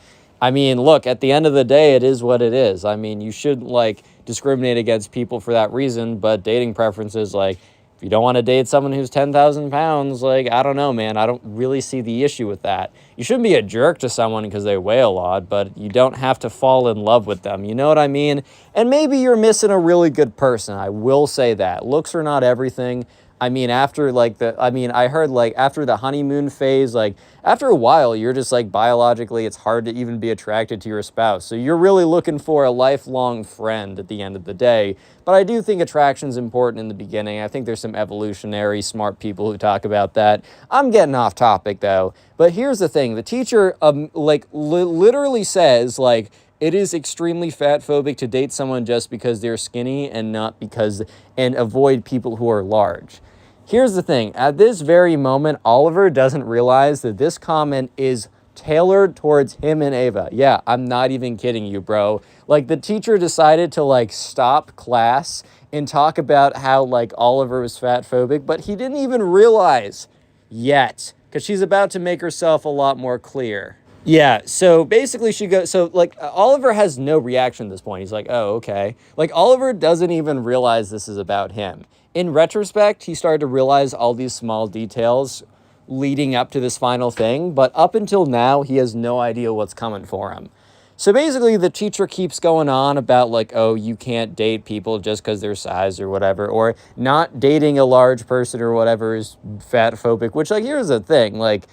Look, at the end of the day, it is what it is. You shouldn't, discriminate against people for that reason, but dating preferences, if you don't want to date someone who's 10,000 pounds, I don't know, man. I don't really see the issue with that. You shouldn't be a jerk to someone because they weigh a lot, but you don't have to fall in love with them. You know what I mean? And maybe you're missing a really good person. I will say that. Looks are not everything. I heard after the honeymoon phase, after a while, you're just biologically, it's hard to even be attracted to your spouse. So you're really looking for a lifelong friend at the end of the day. But I do think attraction's important in the beginning. I think there's some evolutionary smart people who talk about that. I'm getting off topic though. But here's the thing. The teacher, literally says, it is extremely fat phobic to date someone just because they're skinny and avoid people who are large. Here's the thing. At this very moment, Oliver doesn't realize that this comment is tailored towards him and Ava. Yeah, I'm not even kidding you, bro. The teacher decided to stop class and talk about how Oliver was fat phobic, but he didn't even realize yet, because she's about to make herself a lot more clear. Yeah, so basically she goes, so like Oliver has no reaction at this point. He's like, oh, okay. Like Oliver doesn't even realize this is about him. In retrospect, he started to realize all these small details leading up to this final thing, but up until now, he has no idea what's coming for him. So basically, the teacher keeps going on about like, oh, you can't date people just because they're size or whatever, or not dating a large person or whatever is fat phobic, which like, here's the thing, like,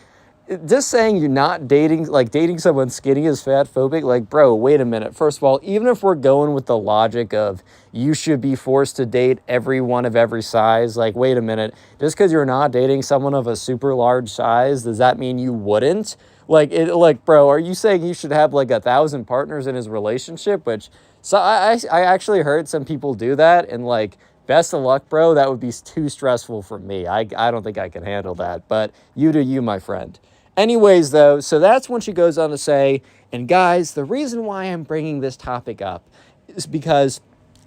just saying you're not dating, like dating someone skinny is fat phobic, like, bro, wait a minute. First of all, even if we're going with the logic of you should be forced to date everyone of every size, like, wait a minute, just because you're not dating someone of a super large size, does that mean you wouldn't? Like, bro, are you saying you should have like 1,000 partners in his relationship? Which, so I actually heard some people do that, and like, best of luck, bro. That would be too stressful for me. I don't think I can handle that, but you do you, my friend. Anyways, though, so that's when she goes on to say, and guys, the reason why I'm bringing this topic up is because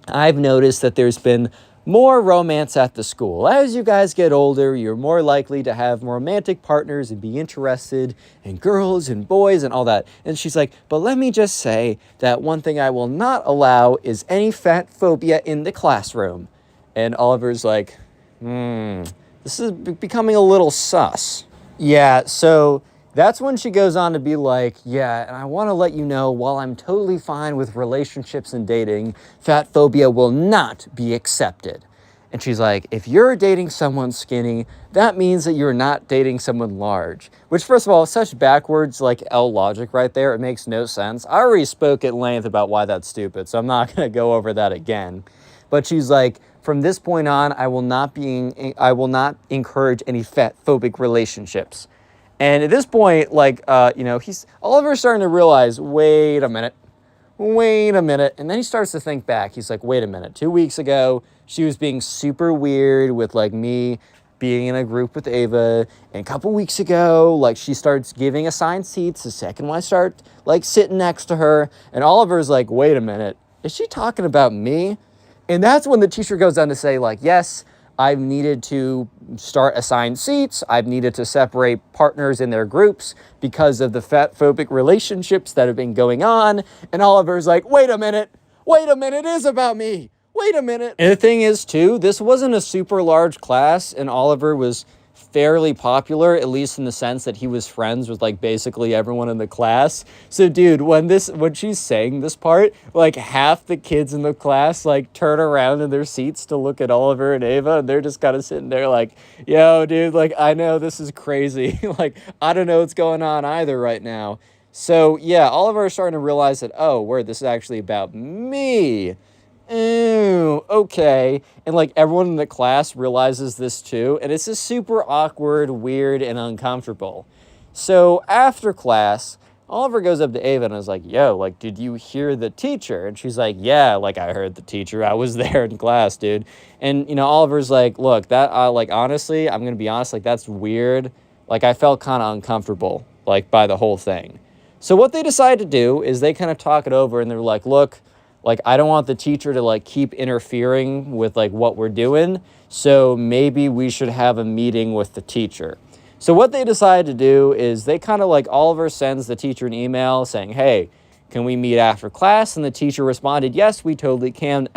I've noticed that there's been more romance at the school. As you guys get older, you're more likely to have romantic partners and be interested in girls and boys and all that. And she's like, but let me just say that one thing I will not allow is any fat phobia in the classroom. And Oliver's like, this is becoming a little sus. Yeah, so that's when she goes on to be like, yeah, and I want to let you know, while I'm totally fine with relationships and dating, fat phobia will not be accepted. And she's like, if you're dating someone skinny, that means that you're not dating someone large. Which, first of all, such backwards, like, L logic right there. It makes no sense. I already spoke at length about why that's stupid, so I'm not going to go over that again. But she's like, from this point on, I will not encourage any fat phobic relationships. And at this point, like, Oliver's starting to realize, wait a minute. And then he starts to think back. He's like, wait a minute. 2 weeks ago, she was being super weird with like me being in a group with Ava. And a couple weeks ago, like, she starts giving assigned seats the second when I start like sitting next to her. And Oliver's like, wait a minute. Is she talking about me? And that's when the teacher goes on to say, like, yes, I've needed to start assigned seats. I've needed to separate partners in their groups because of the fat phobic relationships that have been going on. And Oliver's like, wait a minute, it is about me. Wait a minute. And the thing is, too, this wasn't a super large class, and Oliver was fairly popular, at least in the sense that he was friends with like basically everyone in the class. So dude, when she's saying this part, like half the kids in the class like turn around in their seats to look at Oliver and Ava, and they're just kind of sitting there like, yo dude, like I know this is crazy. Like I don't know what's going on either right now. So yeah, Oliver is starting to realize that, oh, word, this is actually about me. Ew, okay. And like everyone in the class realizes this too, and it's just super awkward, weird, and uncomfortable. So after class, Oliver goes up to Ava and is like, yo, like, did you hear the teacher? And she's like, yeah, like I heard the teacher. I was there in class, dude. And Oliver's like, look, that like honestly, I'm gonna be honest, like that's weird. Like I felt kind of uncomfortable, like by the whole thing. So what they decide to do is they kind of talk it over, and they're like, look, like, I don't want the teacher to, like, keep interfering with, like, what we're doing, so maybe we should have a meeting with the teacher. So what they decide to do is they kind of, like, Oliver sends the teacher an email saying, hey, can we meet after class? And the teacher responded, yes, we totally can, !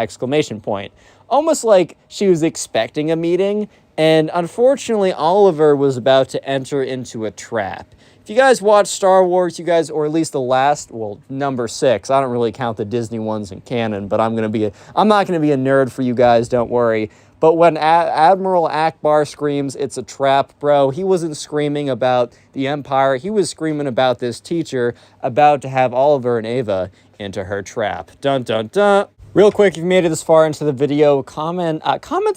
Almost like she was expecting a meeting, and unfortunately, Oliver was about to enter into a trap. If you guys watch Star Wars, or at least the last, number 6, I don't really count the Disney ones in canon, but I'm not going to be a nerd for you guys, don't worry. But when Admiral Akbar screams, it's a trap, bro, he wasn't screaming about the Empire, he was screaming about this teacher about to have Oliver and Ava into her trap. Dun, dun, dun. Real quick, if you made it this far into the video, comment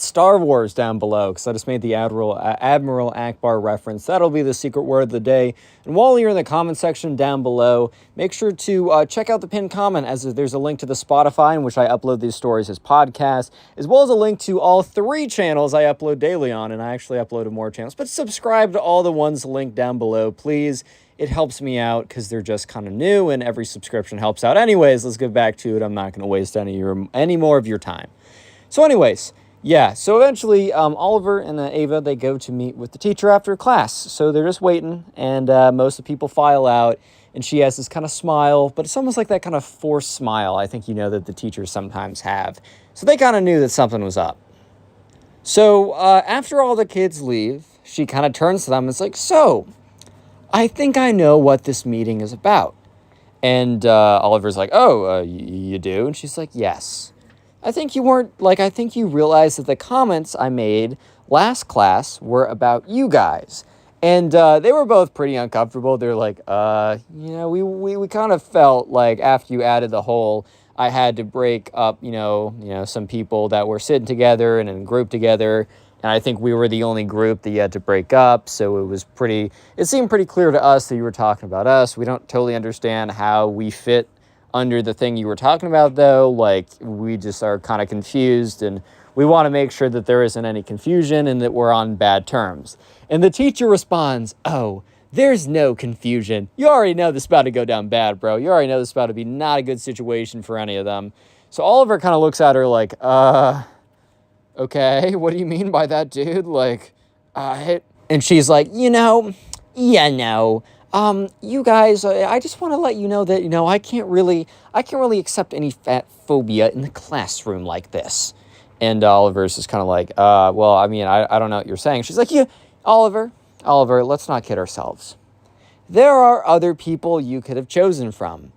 Star Wars down below, because I just made the Admiral Akbar reference. That'll be the secret word of the day. And while you're in the comment section down below, make sure to check out the pinned comment, as there's a link to the Spotify in which I upload these stories as podcasts, as well as a link to all 3 channels I upload daily on, and I actually uploaded more channels. But subscribe to all the ones linked down below, please. It helps me out because they're just kind of new, and every subscription helps out. Anyways, let's get back to it. I'm not going to waste any more of your time. So anyways, yeah, so eventually Oliver and Ava, they go to meet with the teacher after class. So they're just waiting, and most of the people file out. and she has this kind of smile, but it's almost like that kind of forced smile I think that the teachers sometimes have. So they kind of knew that something was up. So after all the kids leave, she kind of turns to them and is like, so, I think I know what this meeting is about. And Oliver's like, oh, you do? And she's like, yes. I think you realized that the comments I made last class were about you guys. And they were both pretty uncomfortable. They're like, we kind of felt like after you added the whole, I had to break up, some people that were sitting together and in a group together. And I think we were the only group that you had to break up. So it seemed pretty clear to us that you were talking about us. We don't totally understand how we fit under the thing you were talking about, though. Like, we just are kind of confused, and we want to make sure that there isn't any confusion and that we're on bad terms. And the teacher responds, oh, there's no confusion. You already know this is about to go down bad, bro. You already know this is about to be not a good situation for any of them. So Oliver kind of looks at her like, okay, what do you mean by that, dude? Like, and she's like, you guys, I just want to let you know that, I can't really accept any fat phobia in the classroom like this. And Oliver's just kind of like, well, I mean, I don't know what you're saying. She's like, yeah, Oliver, let's not kid ourselves. There are other people you could have chosen from,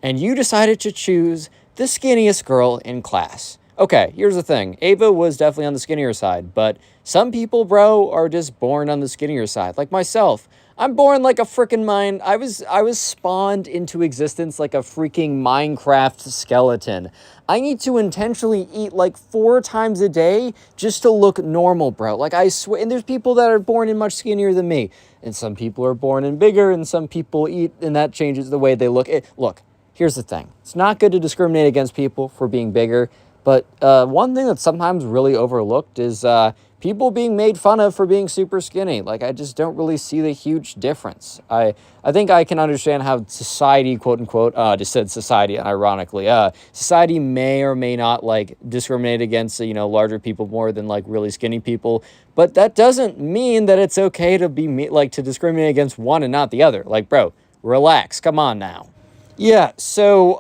and you decided to choose the skinniest girl in class. Okay, here's the thing. Ava was definitely on the skinnier side, but some people, bro, are just born on the skinnier side. Like myself. I'm born like a freaking mind. I was spawned into existence like a freaking Minecraft skeleton. I need to intentionally eat like 4 times a day just to look normal, bro. Like, I swear. And there's people that are born in much skinnier than me. And some people are born in bigger, and some people eat, and that changes the way they look. Look, here's the thing. It's not good to discriminate against people for being bigger. But one thing that's sometimes really overlooked is people being made fun of for being super skinny. Like, I just don't really see the huge difference. I think I can understand how society, quote unquote, just said society ironically, society may or may not like discriminate against, larger people more than like really skinny people. But that doesn't mean that it's okay to to discriminate against one and not the other. Like, bro, relax. Come on now. Yeah, so,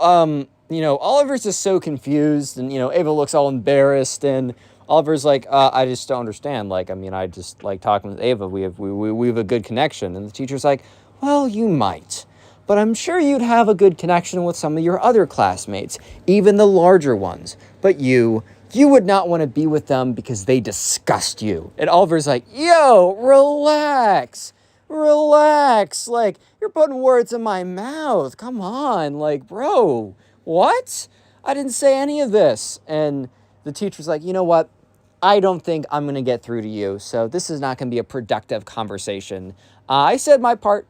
Oliver's just so confused, and, Ava looks all embarrassed, and Oliver's like, I just don't understand. Like, I mean, I just like talking with Ava. We have a good connection. And the teacher's like, well, you might, but I'm sure you'd have a good connection with some of your other classmates, even the larger ones. But you would not want to be with them because they disgust you. And Oliver's like, yo, relax. Like, you're putting words in my mouth. Come on. Like, bro, what? I didn't say any of this. And the teacher's like, you know what? I don't think I'm going to get through to you. So this is not going to be a productive conversation. I said my part.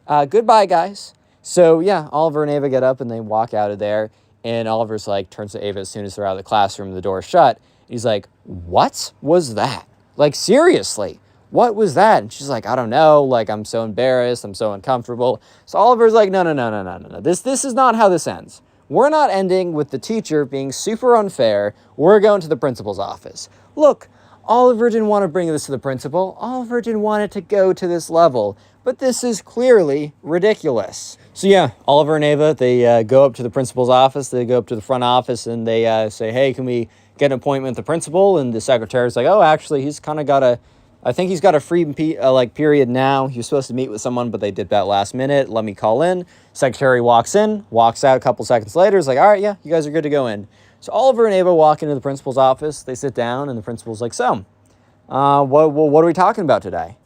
Goodbye, guys. So yeah, Oliver and Ava get up and they walk out of there. And Oliver's like, turns to Ava as soon as they're out of the classroom, the door's shut. He's like, what was that? Like, seriously, what was that? And she's like, I don't know. Like, I'm so embarrassed. I'm so uncomfortable. So Oliver's like, no. This is not how this ends. We're not ending with the teacher being super unfair. We're going to the principal's office. Look, Oliver didn't want to bring this to the principal. Oliver didn't want it to go to this level. But this is clearly ridiculous. So yeah, Oliver and Ava, they go up to the principal's office. They go up to the front office and they say, hey, can we get an appointment with the principal? And the secretary's like, oh, actually, he's kind of got a free period now. He was supposed to meet with someone, but they did that last minute. Let me call in. Secretary walks in, walks out a couple seconds later. Is like, all right, yeah, you guys are good to go in. So Oliver and Ava walk into the principal's office. They sit down, and the principal's like, so, what are we talking about today?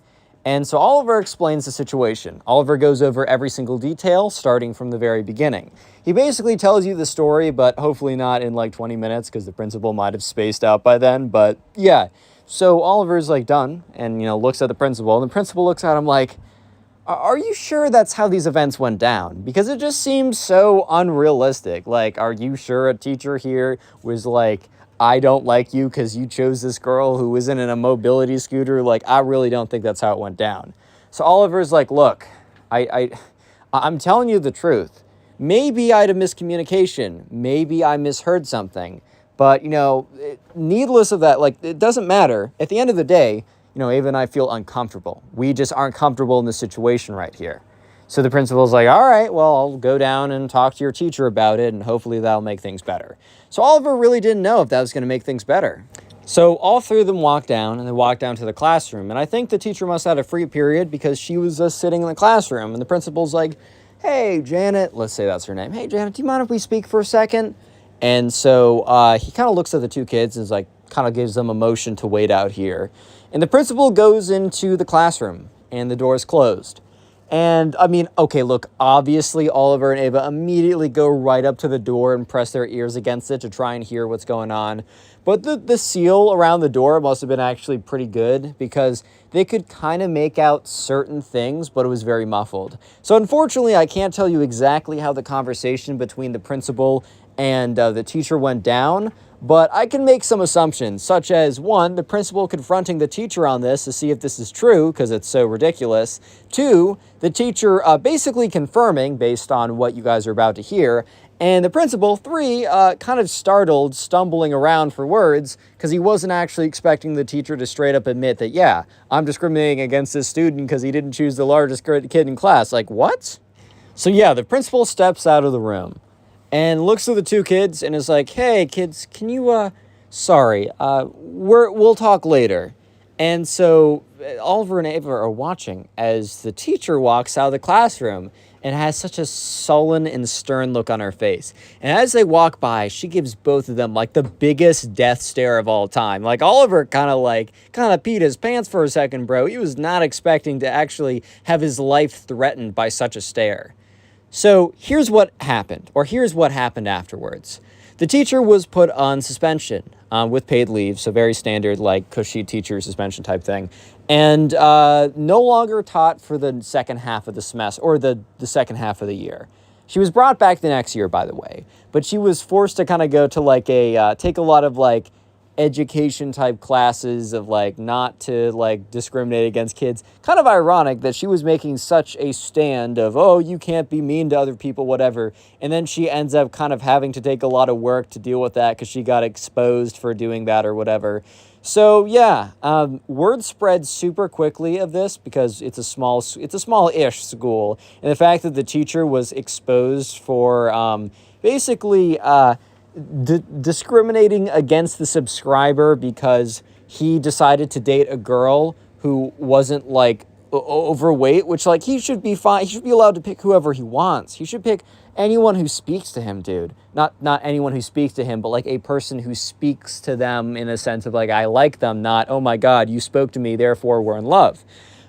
And so Oliver explains the situation. Oliver goes over every single detail, starting from the very beginning. He basically tells you the story, but hopefully not in like 20 minutes, because the principal might have spaced out by then. But yeah. So Oliver's like done and, looks at the principal, and the principal looks at him like, are you sure that's how these events went down? Because it just seems so unrealistic. Like, are you sure a teacher here was like, I don't like you because you chose this girl who was in a mobility scooter? Like, I really don't think that's how it went down. So Oliver's like, look, I'm telling you the truth. Maybe I had a miscommunication. Maybe I misheard something. But, needless of that, like, it doesn't matter. At the end of the day, Ava and I feel uncomfortable. We just aren't comfortable in this situation right here. So the principal's like, all right, well, I'll go down and talk to your teacher about it, and hopefully that'll make things better. So Oliver really didn't know if that was going to make things better. So all three of them walk down, and they walk down to the classroom. And I think the teacher must have had a free period because she was just sitting in the classroom. And the principal's like, hey, Janet, let's say that's her name. Hey, Janet, do you mind if we speak for a second? And so he kind of looks at the two kids and is like, kind of gives them a motion to wait out here. And the principal goes into the classroom, and the door is closed. And I mean, okay, look, obviously Oliver and Ava immediately go right up to the door and press their ears against it to try and hear what's going on. But the seal around the door must have been actually pretty good because they could kind of make out certain things, but it was very muffled. So unfortunately, I can't tell you exactly how the conversation between the principal and the teacher went down, but I can make some assumptions, such as, one, the principal confronting the teacher on this to see if this is true, because it's so ridiculous. Two, the teacher basically confirming, based on what you guys are about to hear. And the principal, three, kind of startled, stumbling around for words, because he wasn't actually expecting the teacher to straight up admit that, yeah, I'm discriminating against this student because he didn't choose the largest kid in class. Like, what? So yeah, the principal steps out of the room and looks at the two kids and is like, hey, kids, can you, we'll talk later. And so Oliver and Ava are watching as the teacher walks out of the classroom and has such a sullen and stern look on her face. And as they walk by, she gives both of them like the biggest death stare of all time. Like Oliver kind of peed his pants for a second, bro. He was not expecting to actually have his life threatened by such a stare. So here's what happened afterwards. The teacher was put on suspension with paid leave, so very standard, like cushy teacher suspension type thing, and no longer taught for the second half of the semester, or the second half of the year. She was brought back the next year, by the way, but she was forced to kind of go to like take a lot of like education type classes of like not to like discriminate against kids. Kind of ironic that she was making such a stand of, oh, you can't be mean to other people, whatever. And then she ends up kind of having to take a lot of work to deal with that because she got exposed for doing that or whatever. So yeah, word spread super quickly of this because it's a small-ish school. And the fact that the teacher was exposed for basically discriminating against the subscriber because he decided to date a girl who wasn't like overweight, which like he should be fine. He should be allowed to pick whoever he wants. He should pick anyone who speaks to him, dude. Not anyone who speaks to him, but like a person who speaks to them in a sense of like, I like them, not, oh my God, you spoke to me, therefore we're in love.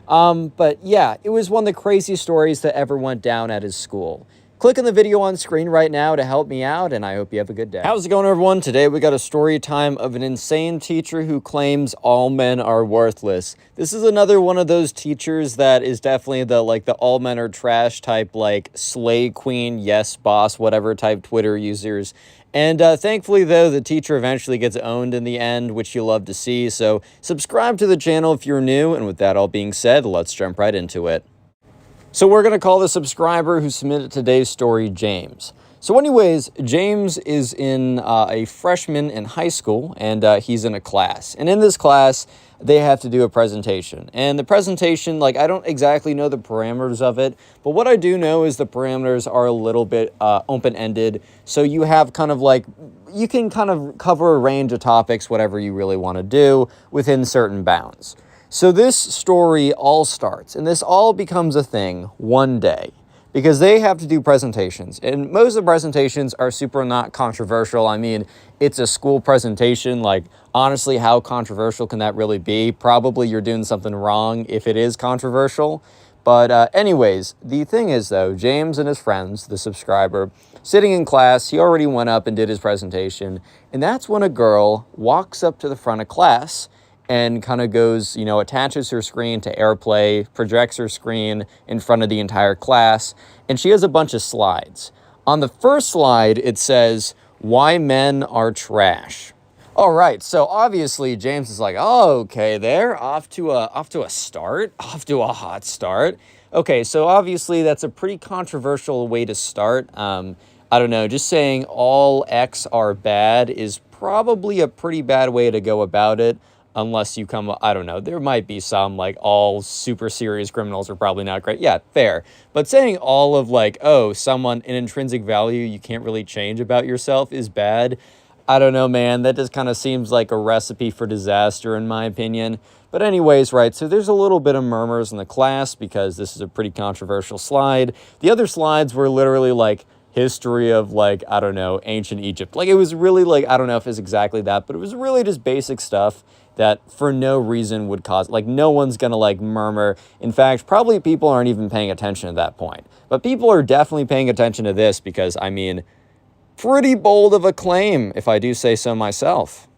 But yeah, it was one of the craziest stories that ever went down at his school. Click on the video on screen right now to help me out, and I hope you have a good day. How's it going, everyone? Today we got a story time of an insane teacher who claims all men are worthless. This is another one of those teachers that is definitely the all men are trash type, like slay queen, yes boss, whatever type Twitter users. And thankfully, though, the teacher eventually gets owned in the end, which you love to see. So subscribe to the channel if you're new. And with that all being said, let's jump right into it. So we're going to call the subscriber who submitted today's story James. So anyways, James is in a freshman in high school, and he's in a class. And in this class, they have to do a presentation. And the presentation, I don't exactly know the parameters of it, but what I do know is the parameters are a little bit open-ended. So you have you can kind of cover a range of topics, whatever you really want to do, within certain bounds. So this story all starts, and this all becomes a thing one day, because they have to do presentations. And most of the presentations are super not controversial. I mean, it's a school presentation. Honestly, how controversial can that really be? Probably you're doing something wrong if it is controversial. But anyways, the thing is, though, James and his friends, the subscriber, sitting in class, he already went up and did his presentation. And that's when a girl walks up to the front of class and kind of goes, attaches her screen to AirPlay, projects her screen in front of the entire class, and she has a bunch of slides. On the first slide, it says, "Why men are trash." All right, so obviously James is like, oh, okay, they're off to a hot start. Okay, so obviously that's a pretty controversial way to start. I don't know, just saying all X are bad is probably a pretty bad way to go about it. unless you come, I don't know, there might be some, like, all super serious criminals are probably not great. Yeah, fair. But saying all of, like, oh, someone, an intrinsic value you can't really change about yourself is bad, I don't know, man. That just kind of seems like a recipe for disaster, in my opinion. But anyways, right, so there's a little bit of murmurs in the class because this is a pretty controversial slide. The other slides were literally, like, history of, like, I don't know, ancient Egypt. Like, it was really, like, I don't know if it's exactly that, but it was really just basic stuff that for no reason would cause, like, no one's gonna, like, murmur. In fact, probably people aren't even paying attention at that point. But people are definitely paying attention to this because, I mean, pretty bold of a claim, if I do say so myself.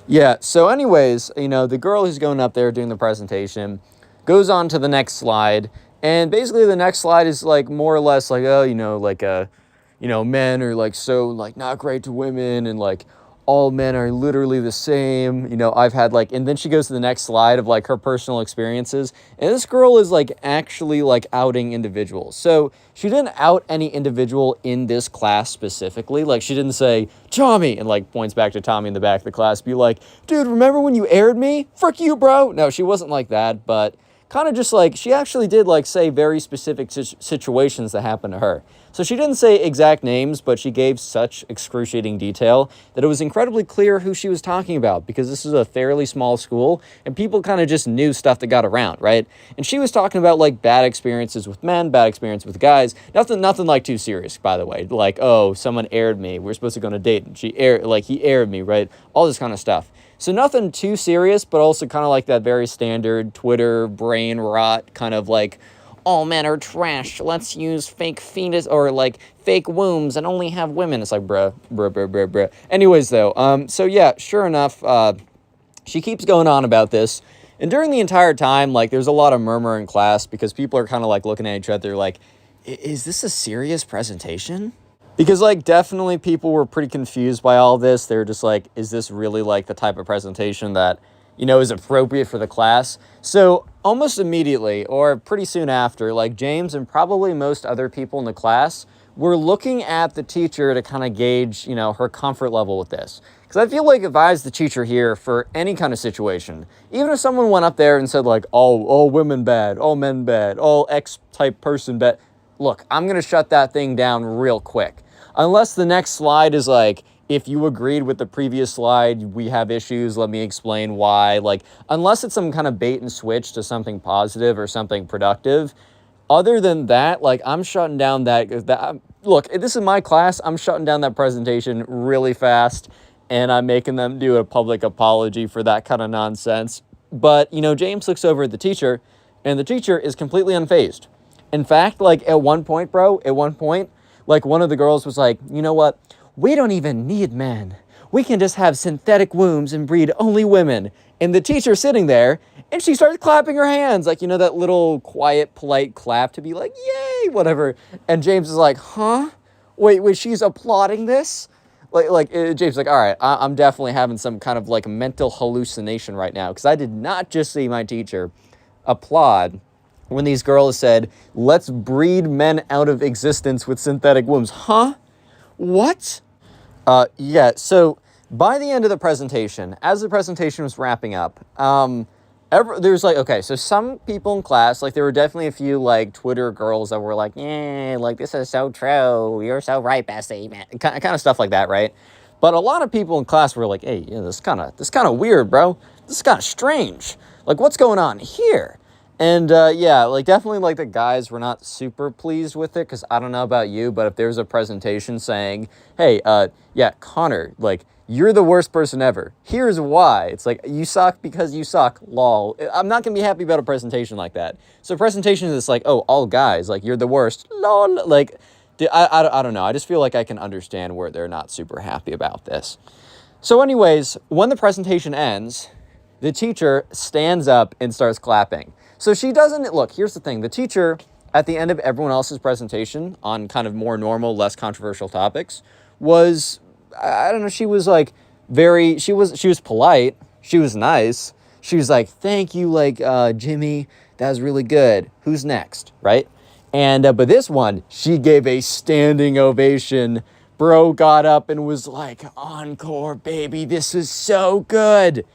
Yeah, so anyways, you know, the girl who's going up there doing the presentation goes on to the next slide, and basically the next slide is, like, more or less like, oh, you know, like, you know, men are, like, so, like, not great to women, and, like, all men are literally the same. You know, I've had, like, and then she goes to the next slide of, like, her personal experiences, and this girl is, like, actually, like, outing individuals. So she didn't out any individual in this class specifically. Like, she didn't say, Tommy, and, like, points back to Tommy in the back of the class, be like, dude, remember when you aired me? Frick you, bro. No, she wasn't like that, but kind of just, like, she actually did, like, say very specific situations that happened to her. So she didn't say exact names, but she gave such excruciating detail that it was incredibly clear who she was talking about, because this is a fairly small school and people kind of just knew stuff that got around, right? And she was talking about, like, bad experiences with men, bad experience with guys. Nothing like too serious, by the way. Like, oh, someone aired me. We're supposed to go on a date and he aired me, right? All this kind of stuff. So nothing too serious, but also kind of like that very standard Twitter brain rot kind of like, all men are trash. Let's use fake fetus or, like, fake wombs and only have women. It's like, bruh. Anyways, though, so yeah, sure enough, she keeps going on about this. And during the entire time, like, there's a lot of murmur in class because people are kind of, like, looking at each other like, is this a serious presentation? Because, like, definitely people were pretty confused by all this. They were just like, is this really, like, the type of presentation that, you know, is appropriate for the class? So almost immediately, or pretty soon after, like, James and probably most other people in the class were looking at the teacher to kind of gauge, you know, her comfort level with this. Because I feel like if I was the teacher here for any kind of situation, even if someone went up there and said, like, all women bad, all men bad, all X-type person bad, look, I'm going to shut that thing down real quick. Unless the next slide is like, if you agreed with the previous slide, we have issues, let me explain why. Like, unless it's some kind of bait and switch to something positive or something productive, other than that, like, I'm shutting down that look, this is my class, I'm shutting down that presentation really fast, and I'm making them do a public apology for that kind of nonsense. But, you know, James looks over at the teacher, and the teacher is completely unfazed. In fact, like, at one point, like, one of the girls was like, you know what? We don't even need men. We can just have synthetic wombs and breed only women. And the teacher sitting there, and she starts clapping her hands, like, you know, that little quiet, polite clap to be like, yay, whatever. And James is like, huh? Wait, she's applauding this? James is like, all right, I'm definitely having some kind of, like, mental hallucination right now, because I did not just see my teacher applaud when these girls said, let's breed men out of existence with synthetic wombs. Huh? What? Yeah, so by the end of the presentation, as the presentation was wrapping up, there's like, okay, so some people in class, like, there were definitely a few, like, Twitter girls that were like, yeah, like, this is so true, you're so right, Bessie, man, kind of stuff like that, right? But a lot of people in class were like, hey, yeah, this kind of weird, bro. This is kind of strange. Like, what's going on here? And, yeah, like, definitely, like, the guys were not super pleased with it, because I don't know about you, but if there's a presentation saying, hey, yeah, Connor, like, you're the worst person ever. Here's why. It's like, you suck because you suck, lol. I'm not going to be happy about a presentation like that. So a presentation is like, oh, all guys, like, you're the worst, lol. Like, I don't know. I just feel like I can understand where they're not super happy about this. So anyways, when the presentation ends, the teacher stands up and starts clapping. So she doesn't, look, here's the thing. The teacher, at the end of everyone else's presentation on kind of more normal, less controversial topics, was, I don't know, she was like she was polite. She was nice. She was like, thank you, like, Jimmy, that was really good. Who's next, right? And, but this one, she gave a standing ovation. Bro got up and was like, encore, baby, this is so good.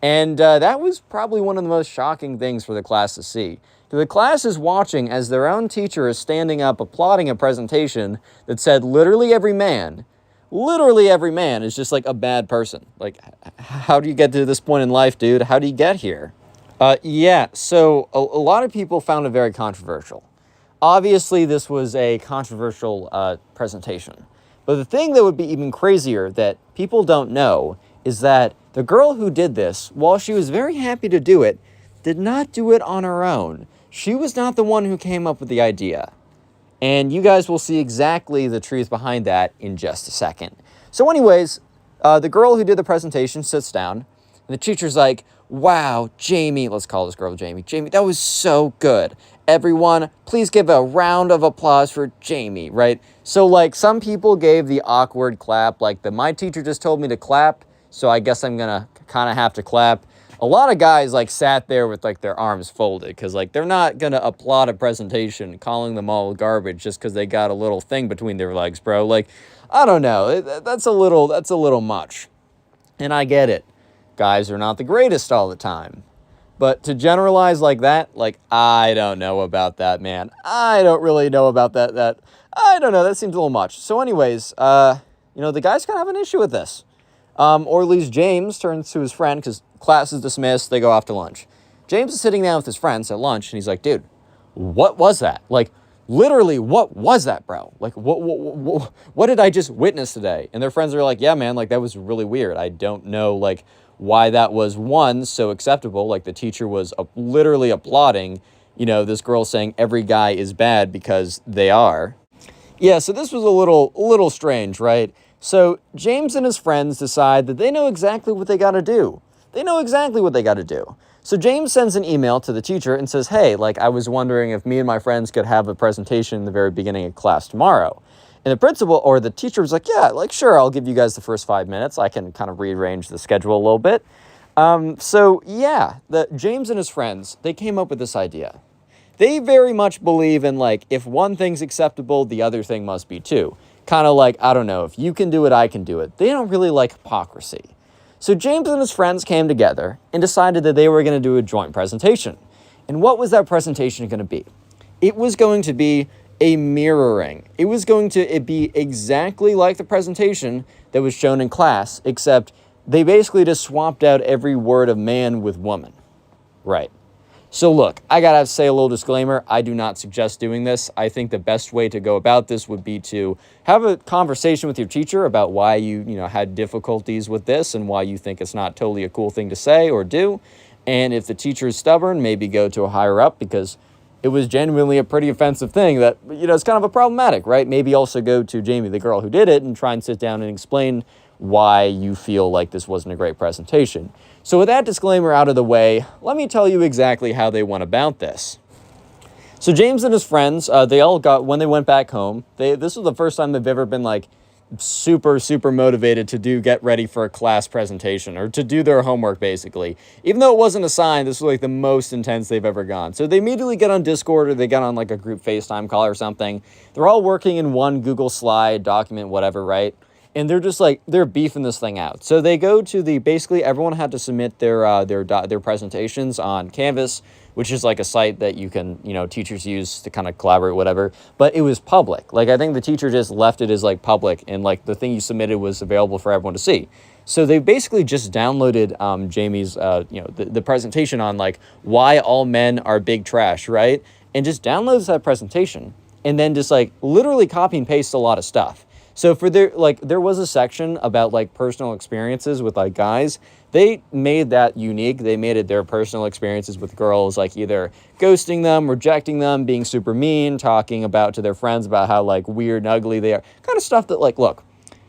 And that was probably one of the most shocking things for the class to see. The class is watching as their own teacher is standing up applauding a presentation that said literally every man is just like a bad person. Like, how do you get to this point in life, dude? How do you get here? Yeah, so a lot of people found it very controversial. Obviously, this was a controversial presentation. But the thing that would be even crazier that people don't know is that the girl who did this, while she was very happy to do it, did not do it on her own. She was not the one who came up with the idea. And you guys will see exactly the truth behind that in just a second. So anyways, the girl who did the presentation sits down, and the teacher's like, wow, Jamie, let's call this girl Jamie. Jamie, that was so good. Everyone, please give a round of applause for Jamie, right? So like some people gave the awkward clap, like my teacher just told me to clap, so I guess I'm gonna kind of have to clap. A lot of guys like sat there with like their arms folded because like they're not gonna applaud a presentation calling them all garbage just because they got a little thing between their legs, bro. Like, I don't know, that's a little much. And I get it. Guys are not the greatest all the time. But to generalize like that, like, I don't know about that, man. I don't really know about that. I don't know, that seems a little much. So anyways, the guys kind of have an issue with this. Or at least James turns to his friend, because class is dismissed, they go off to lunch. James is sitting down with his friends at lunch, and he's like, dude, what was that? Like, literally, what was that, bro? Like, what did I just witness today? And their friends are like, yeah, man, like, that was really weird. I don't know, like, why that was, one, so acceptable. Like, the teacher was literally applauding, this girl saying every guy is bad because they are. Yeah, so this was a little strange, right? So James and his friends decide that they know exactly what they got to do. So James sends an email to the teacher and says, hey, like, I was wondering if me and my friends could have a presentation in the very beginning of class tomorrow. And the principal or the teacher was like, yeah, like, sure, I'll give you guys the first 5 minutes. I can kind of rearrange the schedule a little bit. So yeah, James and his friends, they came up with this idea. They very much believe in, like, if one thing's acceptable, the other thing must be too. Kind of like, I don't know, if you can do it, I can do it. They don't really like hypocrisy. So James and his friends came together and decided that they were going to do a joint presentation. And what was that presentation going to be? It was going to be a mirroring. It was going to be exactly like the presentation that was shown in class, except they basically just swapped out every word of man with woman. Right. So look, I gotta say a little disclaimer. I do not suggest doing this. I think the best way to go about this would be to have a conversation with your teacher about why you had difficulties with this and why you think it's not totally a cool thing to say or do. And if the teacher is stubborn, maybe go to a higher up, because it was genuinely a pretty offensive thing that, it's kind of a problematic, right? Maybe also go to Jamie, the girl who did it, and try and sit down and explain why you feel like this wasn't a great presentation. So with that disclaimer out of the way, let me tell you exactly how they went about this. So James and his friends, they all got, when they went back home, this was the first time they've ever been like super motivated to get ready for a class presentation or to do their homework, basically. Even though it wasn't assigned, this was like the most intense they've ever gone. So they immediately get on Discord, or they get on like a group FaceTime call or something. They're all working in one Google slide document, whatever, right? And they're just like, they're beefing this thing out. So they go to basically everyone had to submit their presentations on Canvas, which is like a site that you can, teachers use to kind of collaborate, whatever. But it was public. Like, I think the teacher just left it as like public, and like the thing you submitted was available for everyone to see. So they basically just downloaded Jamie's, the presentation on like why all men are big trash, right? And just downloads that presentation and then just like literally copy and paste a lot of stuff. So for there was a section about like personal experiences with like guys. They made that unique. They made it their personal experiences with girls, like either ghosting them, rejecting them, being super mean, talking about to their friends about how like weird and ugly they are. Kind of stuff that like, look,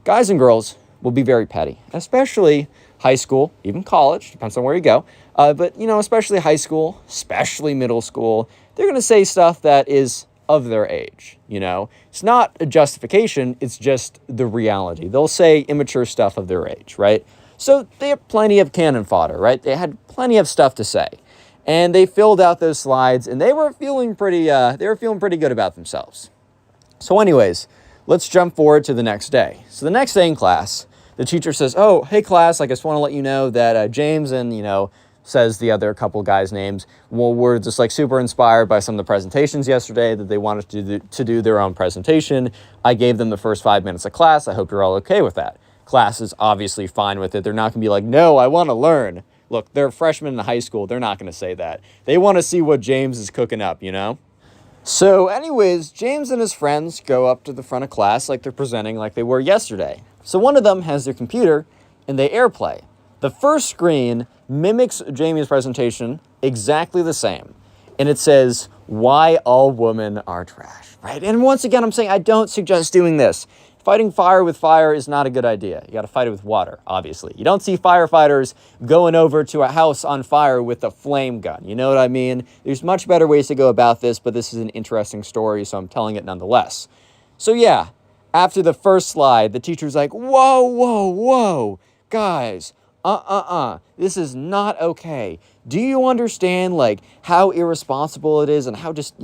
guys and girls will be very petty, especially high school, even college, depends on where you go. But especially high school, especially middle school, they're going to say stuff that is of their age, It's not a justification, it's just the reality. They'll say immature stuff of their age, right? So they have plenty of cannon fodder, right? They had plenty of stuff to say. And they filled out those slides, and they were feeling pretty good about themselves. So anyways, let's jump forward to the next day. So the next day in class, the teacher says, oh, hey, class, I just want to let you know that James and, says the other couple guys' names, well, were just like super inspired by some of the presentations yesterday that they wanted to do their own presentation. I gave them the first 5 minutes of class. I hope you're all okay with that. Class is obviously fine with it. They're not going to be like, no, I want to learn. Look, they're freshmen in high school. They're not going to say that. They want to see what James is cooking up, So anyways, James and his friends go up to the front of class like they're presenting like they were yesterday. So one of them has their computer and they AirPlay. The first screen mimics Jamie's presentation exactly the same. And it says, why all women are trash, right? And once again, I'm saying I don't suggest doing this. Fighting fire with fire is not a good idea. You got to fight it with water, obviously. You don't see firefighters going over to a house on fire with a flame gun. You know what I mean? There's much better ways to go about this, but this is an interesting story, so I'm telling it nonetheless. So yeah, after the first slide, the teacher's like, whoa, whoa, whoa, guys, this is not okay. Do you understand, like, how irresponsible it is and how just,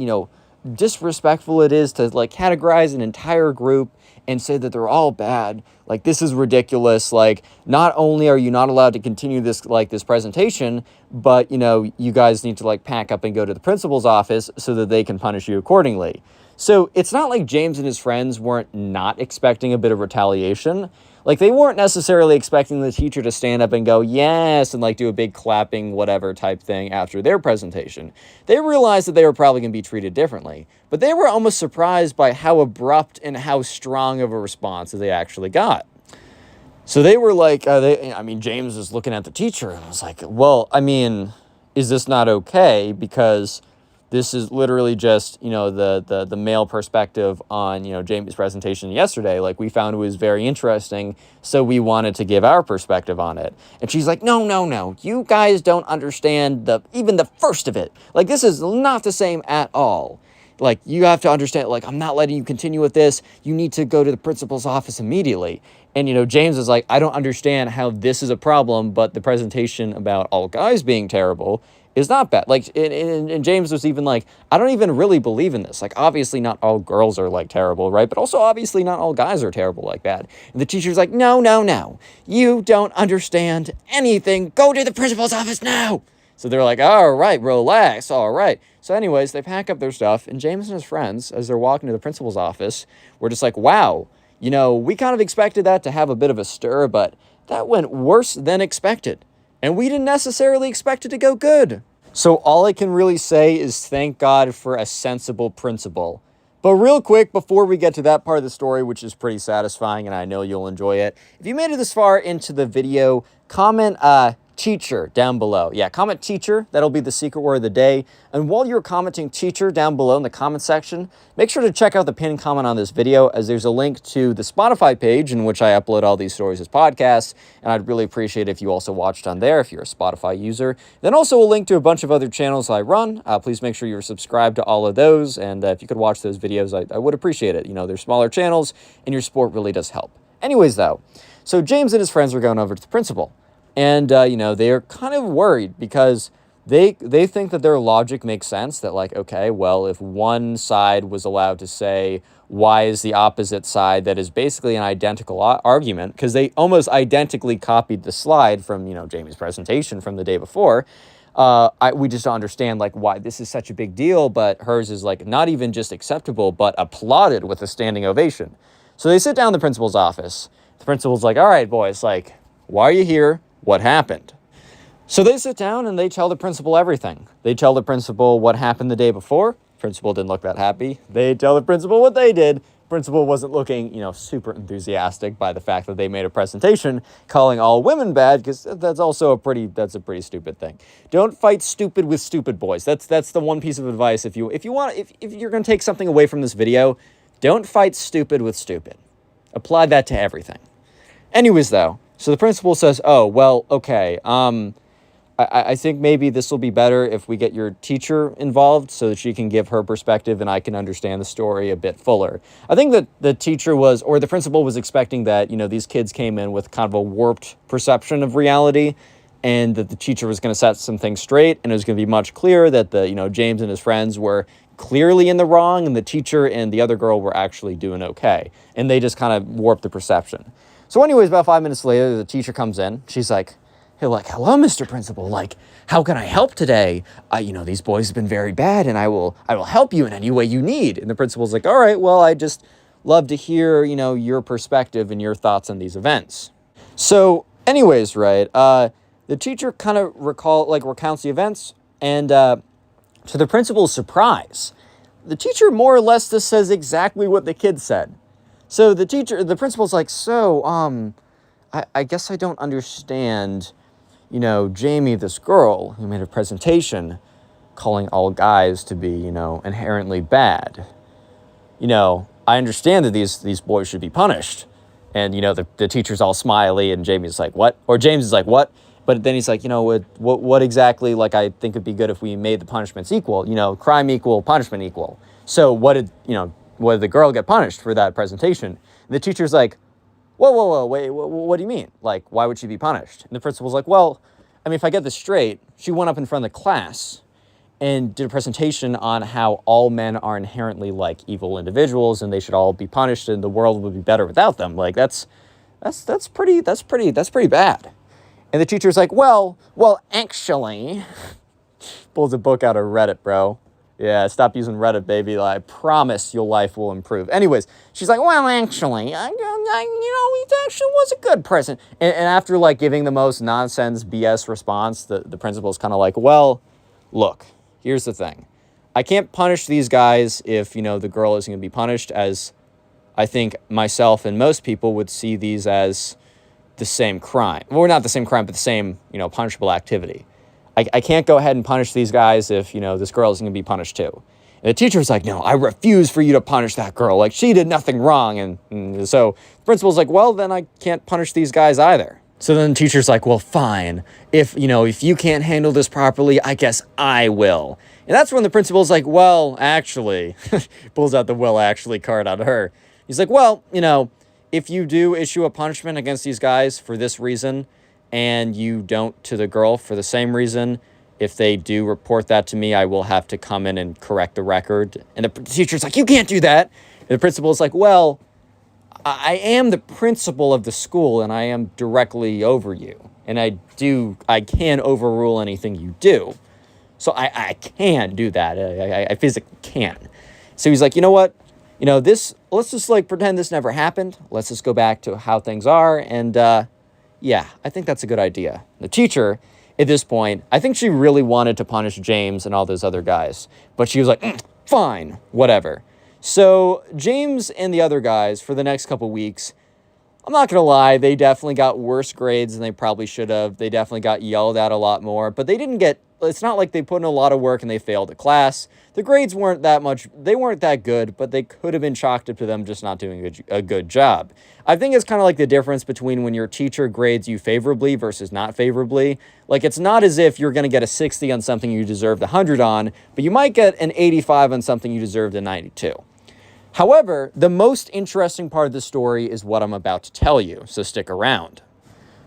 disrespectful it is to, like, categorize an entire group and say that they're all bad? Like, this is ridiculous. Like, not only are you not allowed to continue this presentation, but, you guys need to, like, pack up and go to the principal's office so that they can punish you accordingly. So it's not like James and his friends weren't not expecting a bit of retaliation. Like, they weren't necessarily expecting the teacher to stand up and go, yes, and like do a big clapping whatever type thing after their presentation. They realized that they were probably going to be treated differently, but they were almost surprised by how abrupt and how strong of a response that they actually got. So they were like, James was looking at the teacher and was like, well, is this not okay? Because this is literally just, the male perspective on, Jamie's presentation yesterday. Like, we found it was very interesting, so we wanted to give our perspective on it. And she's like, no, you guys don't understand even the first of it. Like, this is not the same at all. Like, you have to understand, like, I'm not letting you continue with this. You need to go to the principal's office immediately. And, James is like, I don't understand how this is a problem, but the presentation about all guys being terrible is not bad. Like, and James was even like, I don't even really believe in this. Like, obviously not all girls are, like, terrible, right? But also, obviously, not all guys are terrible like that. And the teacher's like, no. You don't understand anything. Go to the principal's office now. So they're like, all right, relax, all right. So anyways, they pack up their stuff, and James and his friends, as they're walking to the principal's office, were just like, wow, we kind of expected that to have a bit of a stir, but that went worse than expected. And we didn't necessarily expect it to go good. So all I can really say is thank God for a sensible principal. But real quick, before we get to that part of the story, which is pretty satisfying, and I know you'll enjoy it, if you made it this far into the video, comment teacher down below. Yeah, comment teacher. That'll be the secret word of the day. And while you're commenting teacher down below in the comment section, make sure to check out the pinned comment on this video, as there's a link to the Spotify page in which I upload all these stories as podcasts. And I'd really appreciate it if you also watched on there if you're a Spotify user. Then also a link to a bunch of other channels I run. Please make sure you're subscribed to all of those. And if you could watch those videos, I would appreciate it. They're smaller channels and your support really does help. Anyways, though, so James and his friends were going over to the principal. And, they're kind of worried because they think that their logic makes sense, that, like, okay, well, if one side was allowed to say, why is the opposite side that is basically an identical argument, because they almost identically copied the slide from, Jamie's presentation from the day before. We just don't understand, like, why this is such a big deal, but hers is, like, not even just acceptable, but applauded with a standing ovation. So they sit down in the principal's office. The principal's like, all right, boys, like, why are you here? What happened? So they sit down and they tell the principal everything. They tell the principal what happened the day before. Principal didn't look that happy. They tell the principal what they did. Principal wasn't looking, super enthusiastic by the fact that they made a presentation calling all women bad, because that's also a pretty stupid thing. Don't fight stupid with stupid, boys. That's the one piece of advice. If you're going to take something away from this video, don't fight stupid with stupid. Apply that to everything. Anyways, though, so the principal says, oh, well, okay, I think maybe this will be better if we get your teacher involved so that she can give her perspective and I can understand the story a bit fuller. I think that the principal was expecting that, these kids came in with kind of a warped perception of reality, and that the teacher was going to set some things straight, and it was going to be much clearer that James and his friends were clearly in the wrong, and the teacher and the other girl were actually doing okay. And they just kind of warped the perception. So anyways, about 5 minutes later, the teacher comes in. She's like, hey, like, hello, Mr. Principal. Like, how can I help today? These boys have been very bad, and I will help you in any way you need. And the principal's like, all right, well, I just love to hear, your perspective and your thoughts on these events. So anyways, right, the teacher kind of recounts the events, and to the principal's surprise, the teacher more or less just says exactly what the kid said. So the principal's like, so, I guess I don't understand, Jamie, this girl who made a presentation calling all guys to be, inherently bad. I understand that these boys should be punished. And, the teacher's all smiley, and Jamie's like, what? Or James is like, what? But then he's like, what exactly, like, I think it'd be good if we made the punishments equal, crime equal, punishment equal. So what did the girl get punished for that presentation? And the teacher's like, whoa, wait, what do you mean? Like, why would she be punished? And the principal's like, well, I mean, if I get this straight, she went up in front of the class and did a presentation on how all men are inherently like evil individuals and they should all be punished and the world would be better without them. Like, that's pretty bad. And the teacher's like, well, actually, pulls a book out of Reddit, bro. Yeah, stop using Reddit, baby. I promise your life will improve. Anyways, she's like, well, actually, it actually was a good present. And after, like, giving the most nonsense BS response, the principal's kind of like, well, look, here's the thing. I can't punish these guys if, the girl isn't going to be punished, as I think myself and most people would see these as the same crime. Well, not the same crime, but the same, punishable activity. I can't go ahead and punish these guys if, this girl isn't going to be punished too. And the teacher's like, no, I refuse for you to punish that girl. Like, she did nothing wrong. And so the principal's like, well, then I can't punish these guys either. So then the teacher's like, well, fine. If you can't handle this properly, I guess I will. And that's when the principal's like, well, actually, pulls out the well, actually card on her. He's like, well, if you do issue a punishment against these guys for this reason, and you don't to the girl for the same reason, if they do report that to me, I will have to come in and correct the record. And the teacher's like, you can't do that. And the principal's like, well, I am the principal of the school, and I am directly over you. And I can overrule anything you do. So I can do that. I physically can. So he's like, you know what? Let's just, like, pretend this never happened. Let's just go back to how things are, and, yeah, I think that's a good idea. The teacher, at this point, I think she really wanted to punish James and all those other guys. But she was like, fine, whatever. So James and the other guys, for the next couple weeks, I'm not going to lie, they definitely got worse grades than they probably should have. They definitely got yelled at a lot more. But they didn't get, it's not like they put in a lot of work and they failed a class. The grades weren't that much, they weren't that good, but they could have been chalked up to them just not doing a good job. I think it's kind of like the difference between when your teacher grades you favorably versus not favorably. Like, it's not as if you're going to get a 60 on something you deserved 100 on, but you might get an 85 on something you deserved a 92. However, the most interesting part of the story is what I'm about to tell you, so stick around.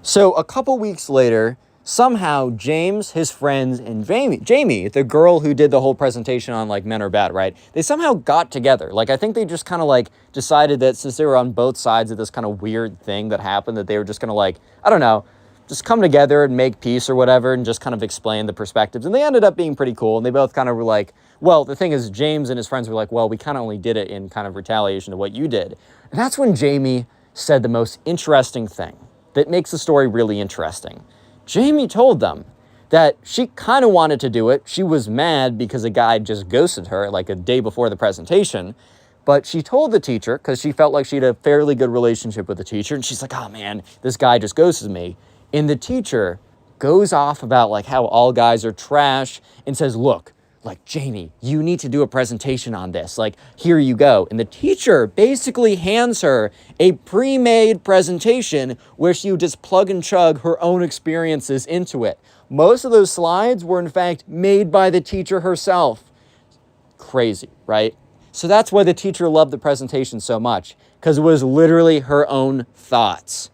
So a couple weeks later, somehow James, his friends, and Jamie, the girl who did the whole presentation on, like, men are bad, right? They somehow got together. Like, I think they just kind of, like, decided that since they were on both sides of this kind of weird thing that happened, that they were just going to, like, I don't know, just come together and make peace or whatever and just kind of explain the perspectives. And they ended up being pretty cool. And they both kind of were like, well, the thing is, James and his friends were like, well, we kind of only did it in kind of retaliation to what you did. And that's when Jamie said the most interesting thing that makes the story really interesting. Jamie told them that she kind of wanted to do it. She was mad because a guy just ghosted her like a day before the presentation. But she told the teacher, because she felt like she had a fairly good relationship with the teacher. And she's like, oh man, this guy just ghosted me. And the teacher goes off about like how all guys are trash and says, look, like, Jamie, you need to do a presentation on this. Like, here you go. And the teacher basically hands her a pre-made presentation where she would just plug and chug her own experiences into it. Most of those slides were, in fact, made by the teacher herself. Crazy, right? So that's why the teacher loved the presentation so much, because it was literally her own thoughts.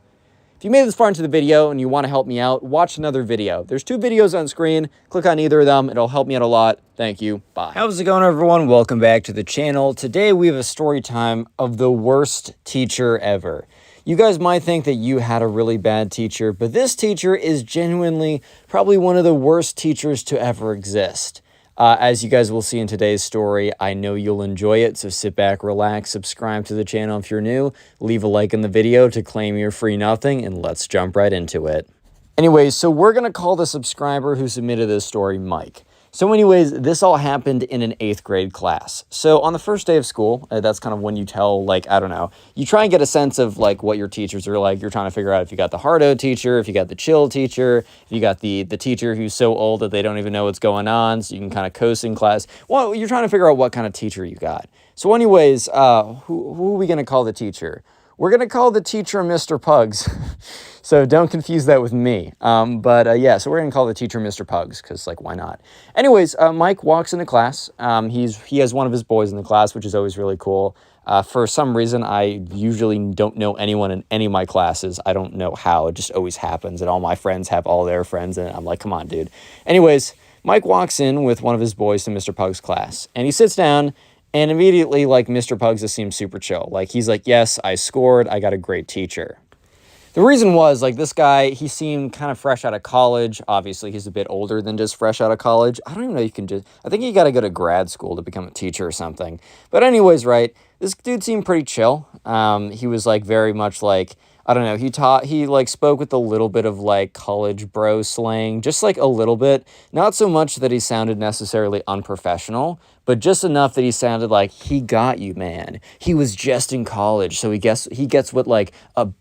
If you made it this far into the video and you want to help me out, watch another video. There's 2 videos on screen. Click on either of them. It'll help me out a lot. Thank you. Bye. How's it going, everyone? Welcome back to the channel. Today we have a story time of the worst teacher ever. You guys might think that you had a really bad teacher, but this teacher is genuinely probably one of the worst teachers to ever exist. As you guys will see in today's story, I know you'll enjoy it, so sit back, relax, subscribe to the channel if you're new, leave a like in the video to claim your free nothing, and let's jump right into it. Anyways, so we're going to call the subscriber who submitted this story Mike. So anyways, this all happened in an 8th grade class. So on the first day of school, that's kind of when you tell, like, I don't know, you try and get a sense of, like, what your teachers are like. You're trying to figure out if you got the hardo teacher, if you got the chill teacher, if you got the teacher who's so old that they don't even know what's going on, so you can kind of coast in class. Well, you're trying to figure out what kind of teacher you got. So anyways, who are we going to call the teacher? We're going to call the teacher Mr. Pugs. So don't confuse that with me. Yeah, so we're going to call the teacher Mr. Pugs because, like, why not? Anyways, Mike walks into class. He has one of his boys in the class, which is always really cool. For some reason, I usually don't know anyone in any of my classes. I don't know how. It just always happens, and all my friends have all their friends, and I'm like, come on, dude. Anyways, Mike walks in with one of his boys to Mr. Pugs' class, and he sits down, and immediately, like, Mr. Pugs just seems super chill. Like, he's like, yes, I scored. I got a great teacher. The reason was, like, this guy, he seemed kind of fresh out of college. Obviously, he's a bit older than just fresh out of college. I don't even know you can just... I think you got to go to grad school to become a teacher or something. But anyways, right, this dude seemed pretty chill. He was, like, very much, like... I don't know, he like spoke with a little bit of like college bro slang, just like a little bit, not so much that he sounded necessarily unprofessional, but just enough that he sounded like he got you, man. He was just in college, so he gets what like a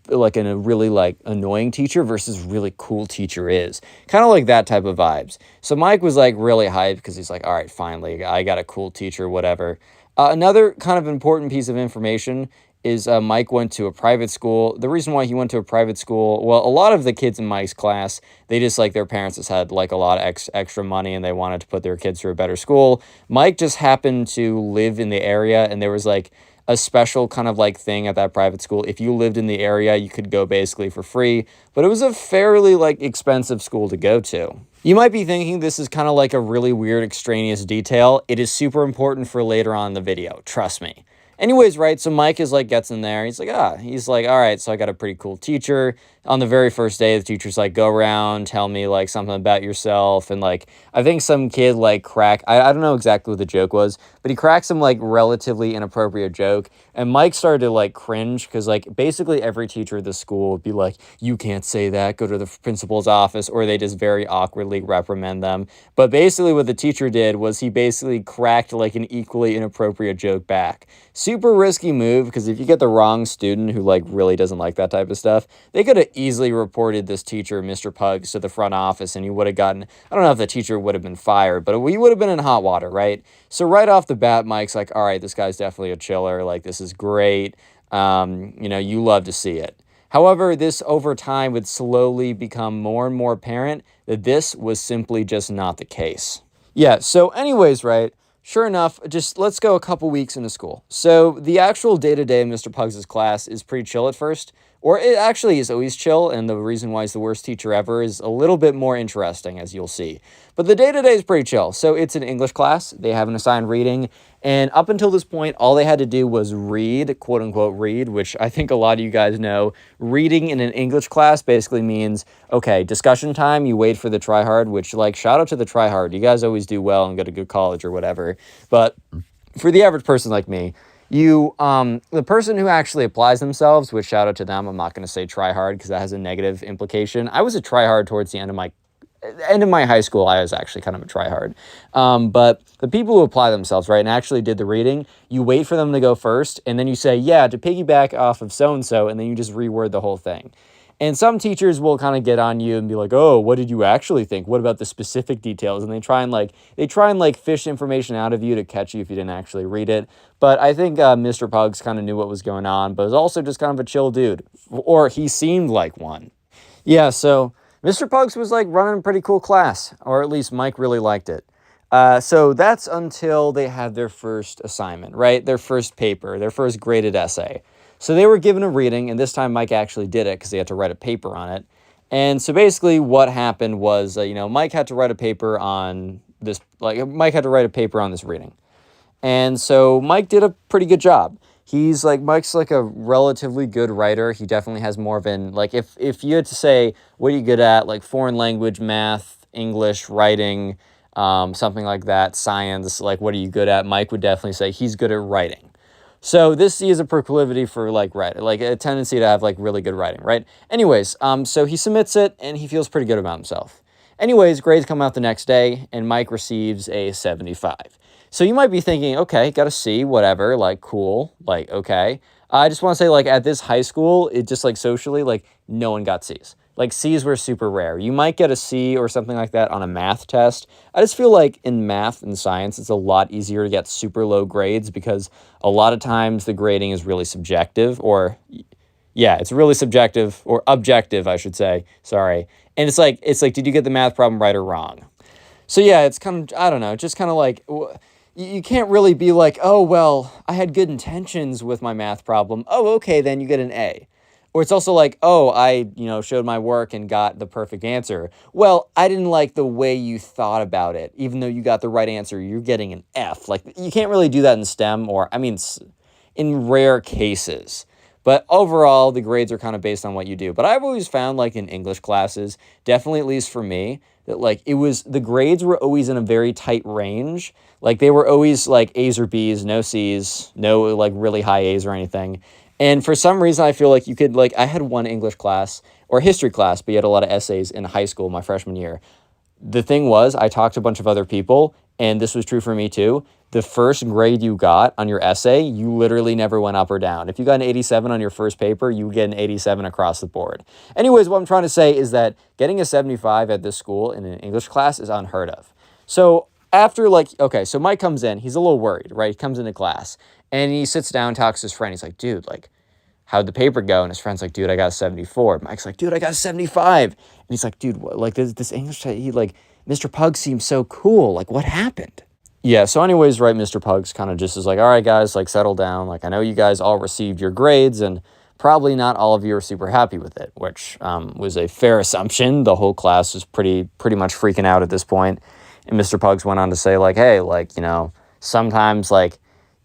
really like annoying teacher versus really cool teacher is. Kind of like that type of vibes. So Mike was like really hyped because he's like, all right, finally, I got a cool teacher, whatever. Another kind of important piece of information is Mike went to a private school. The reason why he went to a private school, well, a lot of the kids in Mike's class, they just, like, their parents just had, like, a lot of extra money and they wanted to put their kids through a better school. Mike just happened to live in the area, and there was, like, a special kind of, like, thing at that private school. If you lived in the area, you could go basically for free, but it was a fairly, like, expensive school to go to. You might be thinking this is kind of like a really weird extraneous detail. It is super important for later on in the video, trust me. Anyways, right, so Mike is like, gets in there, he's like, all right, so I got a pretty cool teacher. On the very first day, the teacher's like, go around, tell me, like, something about yourself, and, like, I think some kid, like, I don't know exactly what the joke was, but he cracked some, like, relatively inappropriate joke, and Mike started to, like, cringe, because, like, basically every teacher at the school would be like, you can't say that, go to the principal's office, or they just very awkwardly reprimand them. But basically what the teacher did was he basically cracked, like, an equally inappropriate joke back. Super risky move, because if you get the wrong student who, like, really doesn't like that type of stuff, they could have easily reported this teacher, Mr. Pugs, to the front office, and he would have gotten, I don't know if the teacher would have been fired, but he would have been in hot water, right? So right off the bat, Mike's like, all right, this guy's definitely a chiller, like, this is great, you know, you love to see it. However, this over time would slowly become more and more apparent that this was simply just not the case. Yeah, so anyways, right, sure enough, just let's go a couple weeks into school. So the actual day-to-day of Mr. Pugs' class is pretty chill at first, or it actually is always chill, and the reason why he's the worst teacher ever is a little bit more interesting, as you'll see. But the day-to-day is pretty chill. So it's an English class, they have an assigned reading, and up until this point, all they had to do was read, quote-unquote read, which I think a lot of you guys know. Reading in an English class basically means, okay, discussion time, you wait for the tryhard, which, like, shout out to the tryhard. You guys always do well and go to good college or whatever. But for the average person like me, the person who actually applies themselves, which shout out to them, I'm not going to say try hard because that has a negative implication. I was a try hard towards the end of my high school. I was actually kind of a try hard. But the people who apply themselves, right, and actually did the reading, you wait for them to go first, and then you say, yeah, to piggyback off of so-and-so, and then you just reword the whole thing. And some teachers will kind of get on you and be like, oh, what did you actually think? What about the specific details? And they try and fish information out of you to catch you if you didn't actually read it. But I think Mr. Pugs kind of knew what was going on, but was also just kind of a chill dude. Or he seemed like one. Yeah, so Mr. Pugs was like running a pretty cool class, or at least Mike really liked it. So that's until they had their first assignment, right? Their first paper, their first graded essay. So they were given a reading, and this time Mike actually did it because he had to write a paper on it. And so basically what happened was, Mike had to write a paper on this, reading. And so Mike did a pretty good job. He's like, Mike's like a relatively good writer. He definitely has more of an, like, if you had to say, what are you good at? Like foreign language, math, English, writing, something like that, science, like, what are you good at? Mike would definitely say he's good at writing. So this is a proclivity for like writing, like a tendency to have like really good writing, right? Anyways, so he submits it and he feels pretty good about himself. Anyways, grades come out the next day and Mike receives a 75. So you might be thinking, okay, got a C, whatever, like cool, like okay. I just want to say like at this high school, it just like socially, like no one got C's. Like C's were super rare. You might get a C or something like that on a math test. I just feel like in math and science, it's a lot easier to get super low grades because a lot of times the grading is really subjective or, yeah, it's really subjective or objective, I should say. Sorry. And it's like, did you get the math problem right or wrong? So yeah, it's kind of, I don't know, just kind of like, you can't really be like, oh, well, I had good intentions with my math problem. Oh, okay, then you get an A. Or it's also like, oh, I, showed my work and got the perfect answer. Well, I didn't like the way you thought about it. Even though you got the right answer, you're getting an F. Like, you can't really do that in STEM or, in rare cases. But overall, the grades are kind of based on what you do. But I've always found, like, in English classes, definitely at least for me, that, like, the grades were always in a very tight range. Like, they were always, like, A's or B's, no C's, no, like, really high A's or anything. And for some reason, I feel like you could, like, I had one English class or history class, but you had a lot of essays in high school my freshman year. The thing was, I talked to a bunch of other people, and this was true for me too. The first grade you got on your essay, you literally never went up or down. If you got an 87 on your first paper, you would get an 87 across the board. Anyways, what I'm trying to say is that getting a 75 at this school in an English class is unheard of. So after so Mike comes in, he's a little worried, right? He comes into class and he sits down, talks to his friend. He's like, dude, like, how'd the paper go? And his friend's like, dude, I got a 74. Mike's like, dude, I got a 75. And he's like, dude, what, like this English, Mr. Pugs seems so cool. Like, what happened? Yeah, so anyways, right, Mr. Pugs kind of just is like, all right, guys, like, settle down. Like, I know you guys all received your grades, and probably not all of you are super happy with it, which was a fair assumption. The whole class was pretty much freaking out at this point. And Mr. Pugs went on to say, like, hey, like, sometimes, like,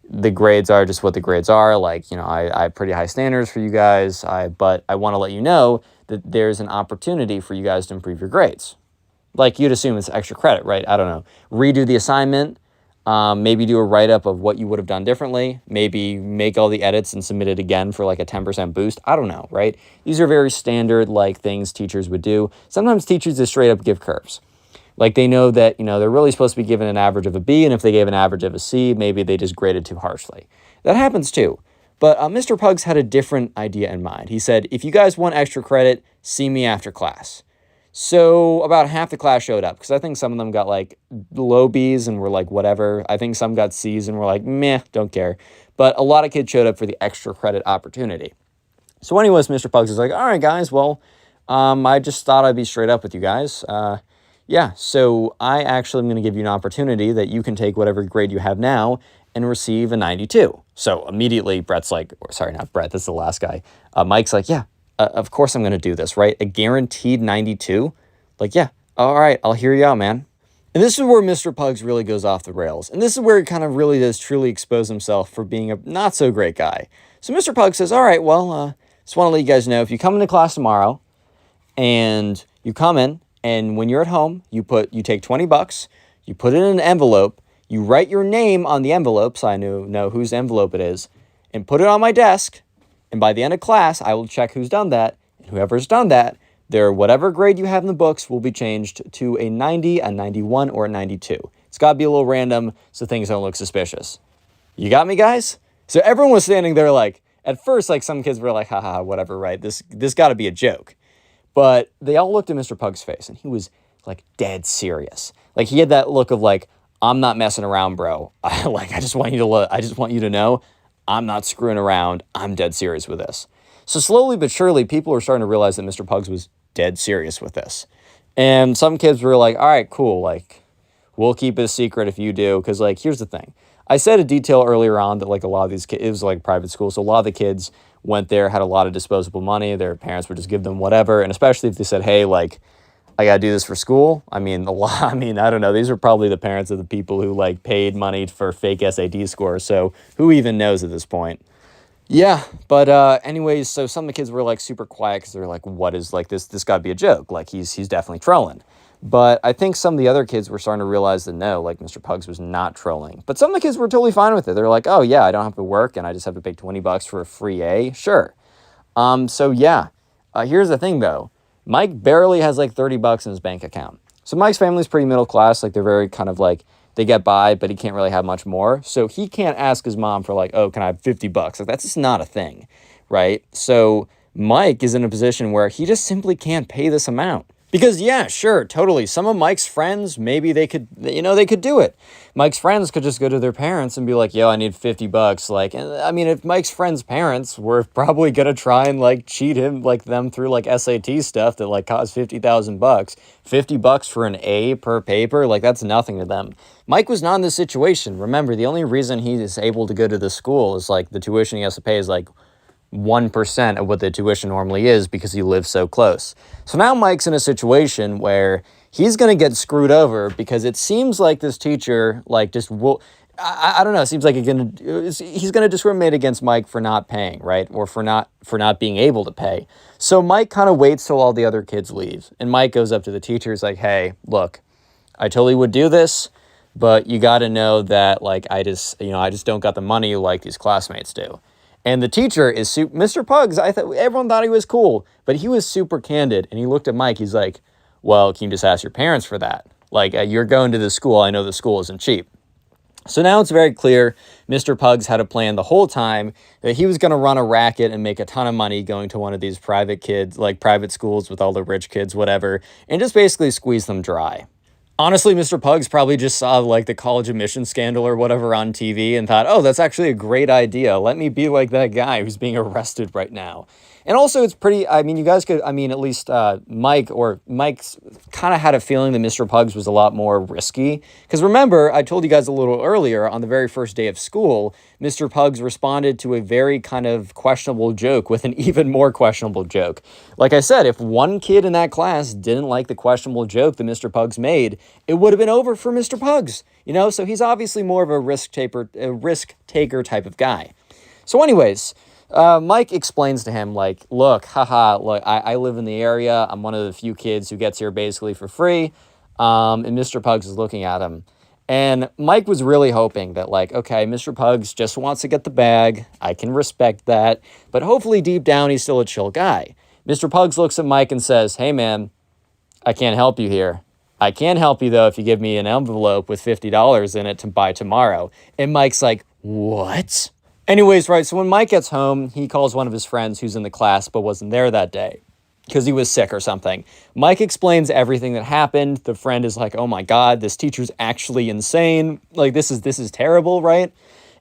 the grades are just what the grades are. Like, I have pretty high standards for you guys, but I want to let you know that there's an opportunity for you guys to improve your grades. Like, you'd assume it's extra credit, right? I don't know. Redo the assignment, maybe do a write-up of what you would have done differently, maybe make all the edits and submit it again for like a 10% boost. I don't know, right? These are very standard, like, things teachers would do. Sometimes teachers just straight up give curves. Like, they know that, they're really supposed to be given an average of a B, and if they gave an average of a C, maybe they just graded too harshly. That happens too. But Mr. Pugs had a different idea in mind. He said, if you guys want extra credit, see me after class. So about half the class showed up, because I think some of them got, like, low Bs and were like, whatever. I think some got Cs and were like, meh, don't care. But a lot of kids showed up for the extra credit opportunity. So anyways, Mr. Pugs is like, all right, guys, well, I just thought I'd be straight up with you guys. Yeah, so I actually am going to give you an opportunity that you can take whatever grade you have now and receive a 92. So immediately Brett's like, sorry, not Brett, that's the last guy. Mike's like, yeah, of course I'm going to do this, right? A guaranteed 92? Like, yeah, all right, I'll hear you out, man. And this is where Mr. Pugs really goes off the rails. And this is where he kind of really does truly expose himself for being a not so great guy. So Mr. Pugs says, all right, well, just want to let you guys know, if you come into class tomorrow and you come in, and when you're at home, you take $20, you put it in an envelope, you write your name on the envelope so I know whose envelope it is, and put it on my desk, and by the end of class, I will check who's done that, and whoever's done that, whatever grade you have in the books will be changed to a 90, a 91, or a 92. It's got to be a little random so things don't look suspicious. You got me, guys? So everyone was standing there like, at first, like, some kids were like, haha, whatever, right? This got to be a joke. But they all looked at Mr. Pug's face, and he was, like, dead serious. Like, he had that look of, like, I'm not messing around, bro. I just want you to know I'm not screwing around. I'm dead serious with this. So slowly but surely, people were starting to realize that Mr. Pugs was dead serious with this. And some kids were like, all right, cool. Like, we'll keep it a secret if you do. Because, like, here's the thing. I said a detail earlier on that, like, a lot of these kids, it was, like, private school. So a lot of the kids went there, had a lot of disposable money. Their parents would just give them whatever. And especially if they said, hey, like, I got to do this for school. I don't know. These are probably the parents of the people who, like, paid money for fake SAT scores. So who even knows at this point? Yeah, but anyways, so some of the kids were like super quiet because they're like, "What is like this? This got to be a joke. Like he's definitely trolling." But I think some of the other kids were starting to realize that no, like Mr. Pugs was not trolling. But some of the kids were totally fine with it. They're like, "Oh yeah, I don't have to work and I just have to pay $20 for a free A. Sure." So yeah, here's the thing though. Mike barely has like $30 in his bank account. So Mike's family's pretty middle class. Like they're very kind of like they get by, but he can't really have much more. So he can't ask his mom for like, oh, can I have $50? Like that's just not a thing, right? So Mike is in a position where he just simply can't pay this amount. Because yeah, sure, totally. Some of Mike's friends, maybe they could, they could do it. Mike's friends could just go to their parents and be like, yo, I need $50. Like, and I mean, if Mike's friends' parents were probably going to try and like cheat him, like them through like SAT stuff that like cost $50,000, $50 for an A per paper, like that's nothing to them. Mike was not in this situation. Remember, the only reason he is able to go to the school is like the tuition he has to pay is like 1% of what the tuition normally is because he lives so close. So now Mike's in a situation where he's going to get screwed over because it seems like this teacher, like, just will. I don't know. It seems like he's going to discriminate against Mike for not paying, right? Or for not being able to pay. So Mike kind of waits till all the other kids leave. And Mike goes up to the teacher. He's like, hey, look, I totally would do this, but you got to know that, like, I just don't got the money like these classmates do. And the teacher is Mr. Pugs. I thought everyone thought he was cool, but he was super candid. And he looked at Mike. He's like, well, can you just ask your parents for that? Like, you're going to the school. I know the school isn't cheap. So now it's very clear Mr. Pugs had a plan the whole time that he was going to run a racket and make a ton of money going to one of these private kids, like private schools with all the rich kids, whatever, and just basically squeeze them dry. Honestly, Mr. Pugs probably just saw like the college admission scandal or whatever on TV and thought, oh, that's actually a great idea. Let me be like that guy who's being arrested right now. And also it's pretty, I mean, you guys could, I mean, at least Mike's kind of had a feeling that Mr. Pugs was a lot more risky. Because remember, I told you guys a little earlier on the very first day of school, Mr. Pugs responded to a very kind of questionable joke with an even more questionable joke. Like I said, if one kid in that class didn't like the questionable joke that Mr. Pugs made, it would have been over for Mr. Pugs. So he's obviously more of a risk taker type of guy. So anyways, Mike explains to him, like, look, look, I live in the area. I'm one of the few kids who gets here basically for free. And Mr. Pugs is looking at him. And Mike was really hoping that, like, okay, Mr. Pugs just wants to get the bag. I can respect that. But hopefully deep down, he's still a chill guy. Mr. Pugs looks at Mike and says, hey, man, I can't help you here. I can help you, though, if you give me an envelope with $50 in it to buy tomorrow. And Mike's like, what? Anyways, right, so when Mike gets home, he calls one of his friends who's in the class but wasn't there that day because he was sick or something. Mike explains everything that happened. The friend is like, oh my God, this teacher's actually insane. Like, this is terrible, right?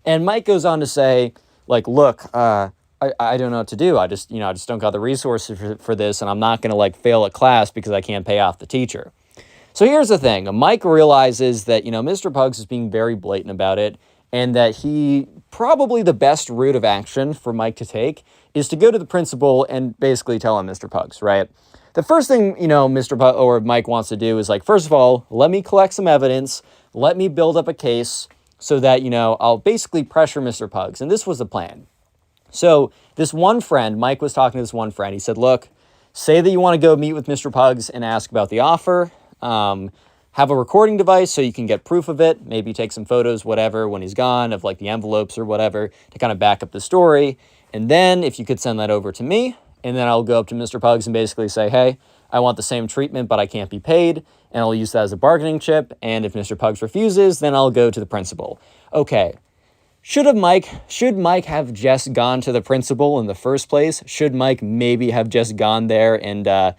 And Mike goes on to say, like, look, I don't know what to do. I just don't got the resources for this, and I'm not going to, like, fail a class because I can't pay off the teacher. So here's the thing. Mike realizes that, Mr. Pugs is being very blatant about it, and that probably the best route of action for Mike to take is to go to the principal and basically tell him Mr. Pugs, right? The first thing, Mr. Pugs or Mike wants to do is, like, first of all, let me collect some evidence, let me build up a case so that, I'll basically pressure Mr. Pugs. And this was the plan. So this one friend, Mike was talking to this one friend. He said, look, say that you want to go meet with Mr. Pugs and ask about the offer. Have a recording device so you can get proof of it. Maybe take some photos, whatever, when he's gone of like the envelopes or whatever to kind of back up the story. And then if you could send that over to me, and then I'll go up to Mr. Pugs and basically say, hey, I want the same treatment, but I can't be paid. And I'll use that as a bargaining chip. And if Mr. Pugs refuses, then I'll go to the principal. Okay. Should Mike have just gone to the principal in the first place? Should Mike maybe have just gone there and,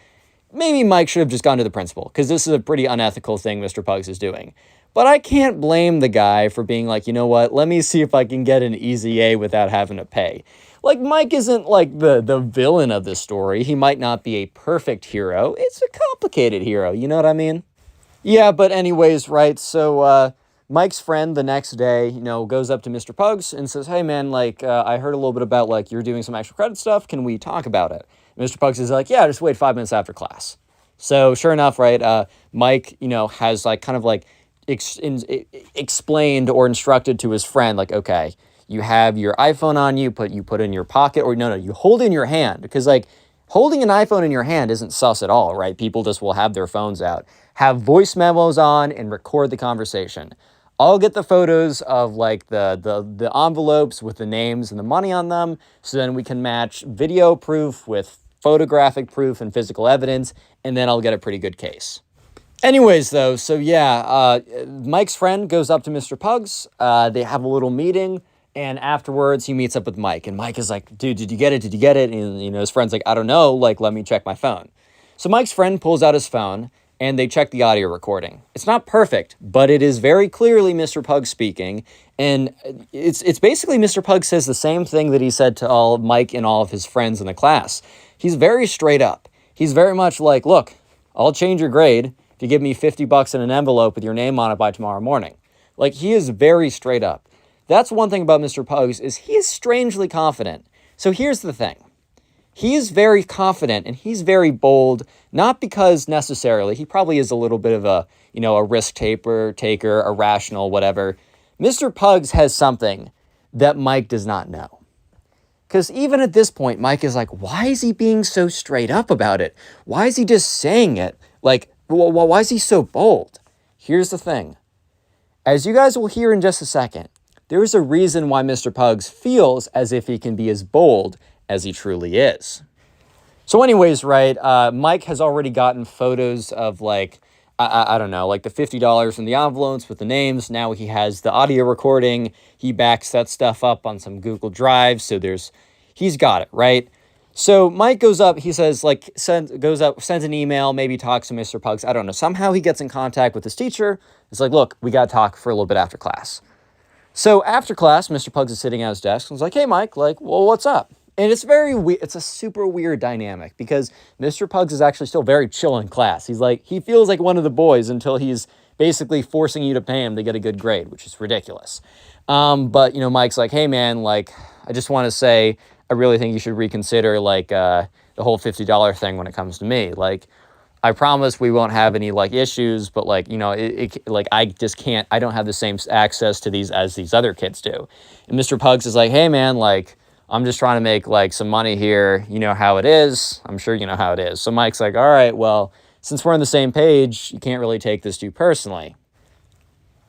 maybe Mike should have just gone to the principal, because this is a pretty unethical thing Mr. Pugs is doing. But I can't blame the guy for being like, you know what, let me see if I can get an easy A without having to pay. Like, Mike isn't like the villain of this story. He might not be a perfect hero. It's a complicated hero, you know what I mean? Yeah, but anyways, right, so Mike's friend the next day, goes up to Mr. Pugs and says, hey man, like, I heard a little bit about, like, you're doing some extra credit stuff. Can we talk about it? Mr. Pugs is like, yeah, just wait 5 minutes after class. So sure enough, right, Mike, has like kind of like explained or instructed to his friend, like, okay, you have your iPhone on you, you put it in your pocket, or no, you hold it in your hand, because like holding an iPhone in your hand isn't sus at all, right? People just will have their phones out, have voice memos on, and record the conversation. I'll get the photos of like the envelopes with the names and the money on them, so then we can match video proof with photographic proof and physical evidence, and then I'll get a pretty good case. Anyways, though, so yeah, Mike's friend goes up to Mr. Pugs. They have a little meeting, and afterwards he meets up with Mike. And Mike is like, dude, did you get it? Did you get it? And, you know, his friend's like, I don't know. Like, let me check my phone. So Mike's friend pulls out his phone, and they check the audio recording. It's not perfect, but it is very clearly Mr. Pugs speaking. And it's basically Mr. Pugs says the same thing that he said to all Mike and all of his friends in the class. He's very straight up. He's very much like, look, I'll change your grade if you give me $50 in an envelope with your name on it by tomorrow morning. Like, he is very straight up. That's one thing about Mr. Pugs, is he is strangely confident. So here's the thing. He is very confident and he's very bold, not because necessarily, he probably is a little bit of a, you know, a risk taker, irrational, whatever. Mr. Pugs has something that Mike does not know. Because even at this point, Mike is like, why is he being so straight up about it? Why is he just saying it? Like, why is he so bold? Here's the thing. As you guys will hear in just a second, there is a reason why Mr. Pugs feels as if he can be as bold as he truly is. So anyways, right, Mike has already gotten photos of like, I don't know, like the $50 in the envelopes with the names. Now he has the audio recording. He backs that stuff up on some Google Drive. So he's got it, right? So Mike goes up, he says, like, sends an email, maybe talks to Mr. Pugs. I don't know. Somehow he gets in contact with his teacher. It's like, look, we got to talk for a little bit after class. So after class, Mr. Pugs is sitting at his desk and was like, hey, Mike, like, well, what's up? And it's it's a super weird dynamic because Mr. Pugs is actually still very chill in class. He feels like one of the boys until he's basically forcing you to pay him to get a good grade, which is ridiculous. But, you know, Mike's like, hey, man, like, I just want to say, I really think you should reconsider, like, the whole $50 thing when it comes to me. Like, I promise we won't have any, like, issues, but, like, you know, like, I just can't, I don't have the same access to these as these other kids do. And Mr. Pugs is like, hey, man, like, I'm just trying to make, like, some money here. You know how it is. I'm sure you know how it is. So Mike's like, all right, well, since we're on the same page, you can't really take this too personally.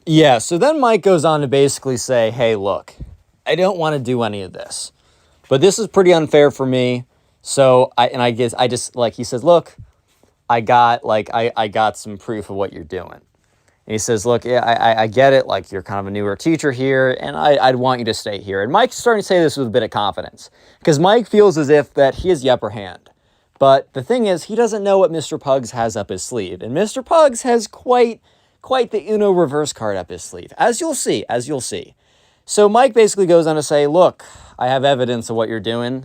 Yeah, so then Mike goes on to basically say, hey, look, I don't want to do any of this. But this is pretty unfair for me. So he says, look, I got some proof of what you're doing. And he says, look, yeah, I get it. Like, you're kind of a newer teacher here, and I'd want you to stay here. And Mike's starting to say this with a bit of confidence because Mike feels as if that he has the upper hand. But the thing is, he doesn't know what Mr. Pugs has up his sleeve. And Mr. Pugs has quite the Uno reverse card up his sleeve, as you'll see. So Mike basically goes on to say, look, I have evidence of what you're doing.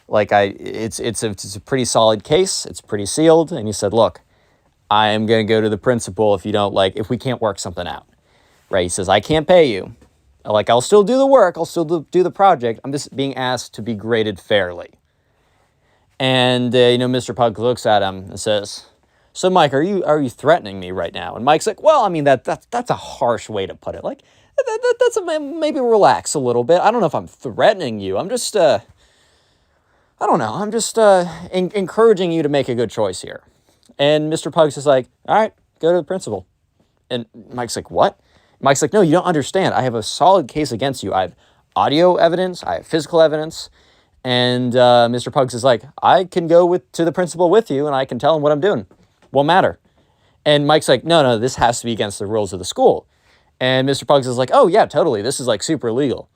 It's a pretty solid case. It's pretty sealed. And he said, look, I am going to go to the principal if we can't work something out. Right? He says, I can't pay you. Like, I'll still do the work. I'll still do the project. I'm just being asked to be graded fairly. And, Mr. Pugs looks at him and says, so Mike, are you threatening me right now? And Mike's like, well, I mean, that's a harsh way to put it. Like, maybe relax a little bit. I don't know if I'm threatening you. I'm just, I don't know. I'm just encouraging you to make a good choice here. And Mr. Pugs is like, all right, go to the principal. And Mike's like, what? Mike's like, no, you don't understand. I have a solid case against you. I have audio evidence. I have physical evidence. And Mr. Pugs is like, I can go to the principal with you and I can tell him what I'm doing. Won't matter. And Mike's like, no, this has to be against the rules of the school. And Mr. Pugs is like, oh, yeah, totally. This is like super illegal.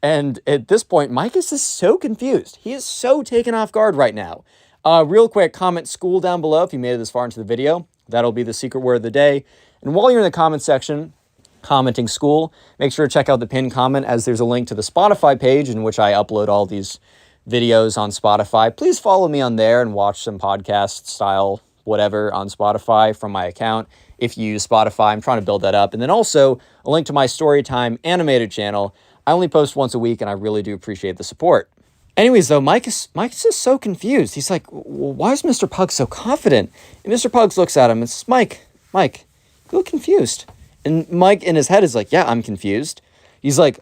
And at this point, Mike is just so confused. He is so taken off guard right now. Real quick, comment school down below if you made it this far into the video. That'll be the secret word of the day. And while you're in the comment section, commenting school, make sure to check out the pinned comment as there's a link to the Spotify page in which I upload all these videos on Spotify. Please follow me on there and watch some podcast style whatever on Spotify from my account. If you use Spotify, I'm trying to build that up. And then also a link to my Storytime animated channel. I only post once a week and I really do appreciate the support. Anyways, though, Mike's just so confused. He's like, well, why is Mr. Pugs so confident? And Mr. Pugs looks at him and says, Mike, you look confused. And Mike in his head is like, yeah, I'm confused. He's like,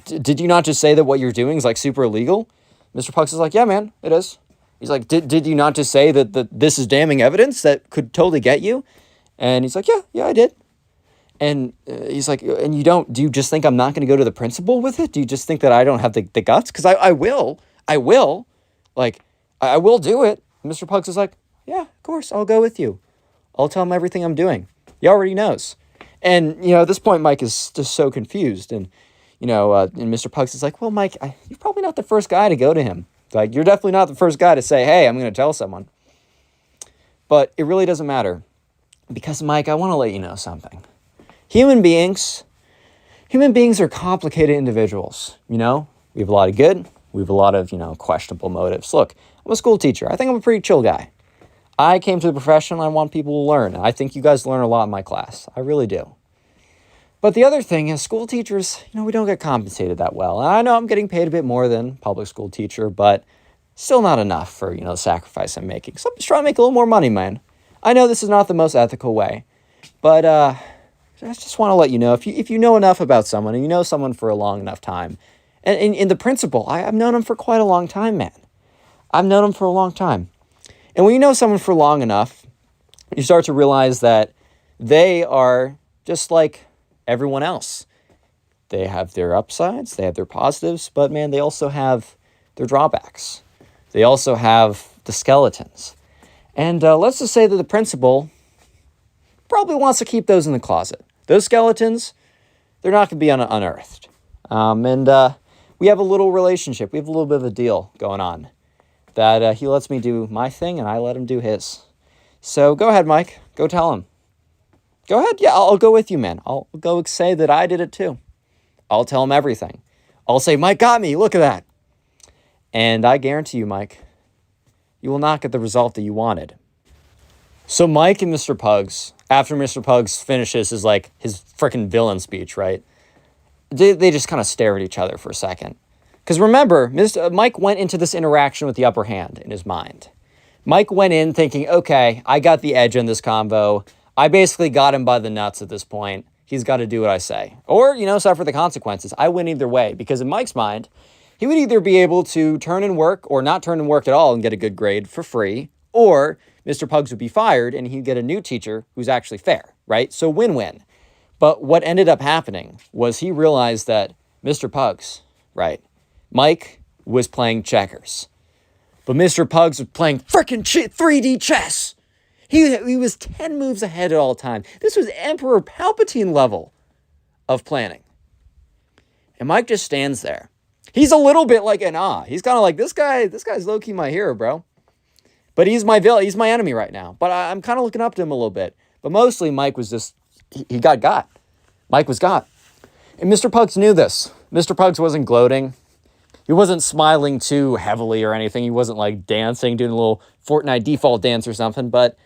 did you not just say that what you're doing is like super illegal? Mr. Pugs is like, yeah, man, it is. He's like, did you not just say that this is damning evidence that could totally get you? And he's like, yeah, I did. And he's like, and do you just think I'm not going to go to the principal with it? Do you just think that I don't have the guts? Because I will, like, I will do it. And Mr. Pugs is like, yeah, of course, I'll go with you. I'll tell him everything I'm doing. He already knows. And, at this point, Mike is just so confused. And, and Mr. Pugs is like, well, Mike, you're probably not the first guy to go to him. Like, you're definitely not the first guy to say, hey, I'm going to tell someone. But it really doesn't matter. Because, Mike, I want to let you know something. Human beings are complicated individuals. We have a lot of good. We have a lot of, questionable motives. Look, I'm a school teacher. I think I'm a pretty chill guy. I came to the profession. I want people to learn. I think you guys learn a lot in my class. I really do. But the other thing is school teachers, we don't get compensated that well. And I know I'm getting paid a bit more than public school teacher, but still not enough for, the sacrifice I'm making. So I'm just trying to make a little more money, man. I know this is not the most ethical way, but I just want to let you know, if you know enough about someone and you know someone for a long enough time, and in the principal, I've known him for quite a long time, man. I've known him for a long time. And when you know someone for long enough, you start to realize that they are just like everyone else. They have their upsides, they have their positives, but man, they also have their drawbacks. They also have the skeletons. And let's just say that the principal probably wants to keep those in the closet. Those skeletons, they're not going to be unearthed. We have a little relationship. We have a little bit of a deal going on that he lets me do my thing and I let him do his. So go ahead, Mike. Go tell him. Go ahead. Yeah, I'll go with you, man. I'll go say that I did it too. I'll tell him everything. I'll say, Mike got me. Look at that. And I guarantee you, Mike, you will not get the result that you wanted. So Mike and Mr. Pugs, after Mr. Pugs finishes his freaking villain speech, right? They just kind of stare at each other for a second. Because remember, Mike went into this interaction with the upper hand in his mind. Mike went in thinking, okay, I got the edge in this convo. I basically got him by the nuts at this point. He's got to do what I say. Or, suffer the consequences. I win either way. Because in Mike's mind, he would either be able to turn in work or not turn in work at all and get a good grade for free. Or Mr. Pugs would be fired and he'd get a new teacher who's actually fair, right? So win-win. But what ended up happening was he realized that Mr. Pugs, right? Mike was playing checkers. But Mr. Pugs was playing frickin' 3D chess. He was 10 moves ahead at all time. This was Emperor Palpatine level of planning. And Mike just stands there. He's a little bit like an He's kind of like, this guy's low-key my hero, bro. But he's my villain. He's my enemy right now. But I'm kind of looking up to him a little bit. But mostly Mike was just, he got. Mike was got. And Mr. Pugs knew this. Mr. Pugs wasn't gloating. He wasn't smiling too heavily or anything. He wasn't like dancing, doing a little Fortnite default dance or something. But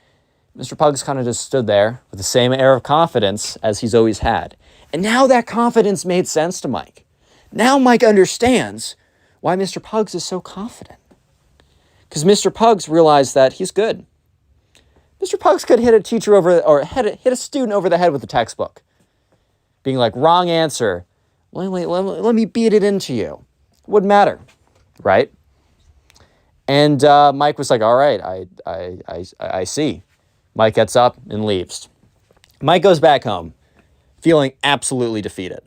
Mr. Pugs kind of just stood there with the same air of confidence as he's always had. And now that confidence made sense to Mike. Now Mike understands why Mr. Pugs is so confident. Because Mr. Pugs realized that he's good. Mr. Pugs could hit a teacher hit a student over the head with a textbook. Being like, wrong answer. Let me beat it into you. Wouldn't matter, right? And Mike was like, all right, I see. Mike gets up and leaves. Mike goes back home, feeling absolutely defeated.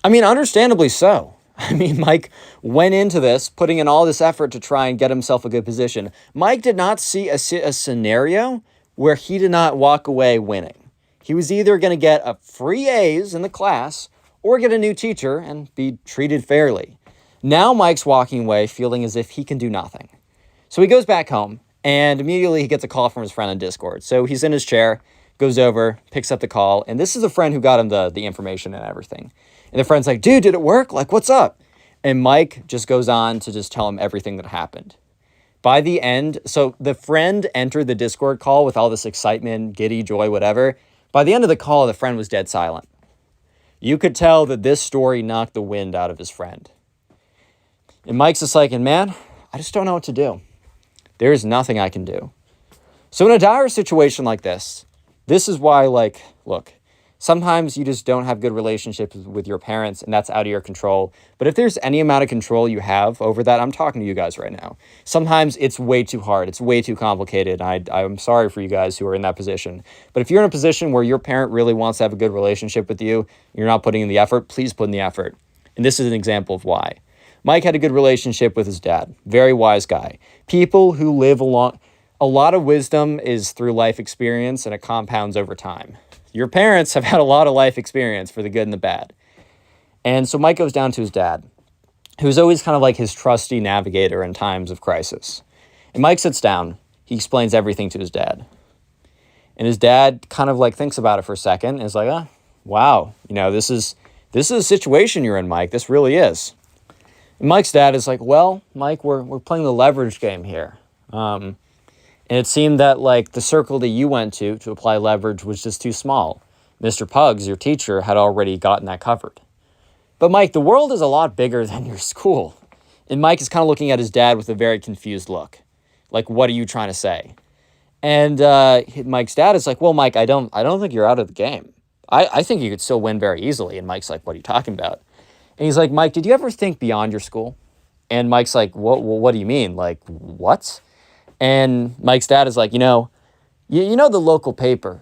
I mean, understandably so. Mike went into this, putting in all this effort to try and get himself a good position. Mike did not see a scenario where he did not walk away winning. He was either going to get a free A's in the class or get a new teacher and be treated fairly. Now Mike's walking away feeling as if he can do nothing. So he goes back home and immediately he gets a call from his friend on Discord. So he's in his chair, goes over, picks up the call, and this is a friend who got him the information and everything. And the friend's like, dude, did it work? Like, what's up? And Mike just goes on to just tell him everything that happened. By the end, so the friend entered the Discord call with all this excitement, giddy, joy, whatever. By the end of the call, the friend was dead silent. You could tell that this story knocked the wind out of his friend. And Mike's just like, and man, I just don't know what to do. There is nothing I can do. So in a dire situation like this is why, look, Sometimes you just don't have good relationships with your parents, and that's out of your control. But if there's any amount of control you have over that, I'm talking to you guys right now. Sometimes it's way too hard. It's way too complicated. I'm sorry for you guys who are in that position. But if you're in a position where your parent really wants to have a good relationship with you, you're not putting in the effort, please put in the effort. And this is an example of why. Mike had a good relationship with his dad. Very wise guy. People who live along... A lot of wisdom is through life experience, and it compounds over time. Your parents have had a lot of life experience for the good and the bad. And so Mike goes down to his dad, who's always kind of like his trusty navigator in times of crisis. And Mike sits down. He explains everything to his dad. And his dad kind of like thinks about it for a second and is like, oh, wow, you know, this is a situation you're in, Mike. This really is. And Mike's dad is like, well, Mike, we're playing the leverage game here. And it seemed that like the circle that you went to apply leverage was just too small. Mr. Pugs, your teacher, had already gotten that covered. But Mike, the world is a lot bigger than your school. And Mike is kind of looking at his dad with a very confused look. Like, what are you trying to say? And Mike's dad is like, well, Mike, I don't think you're out of the game. I think you could still win very easily. And Mike's like, what are you talking about? And he's like, Mike, did you ever think beyond your school? And Mike's like, what do you mean? Like, what? And Mike's dad is like, you know the local paper.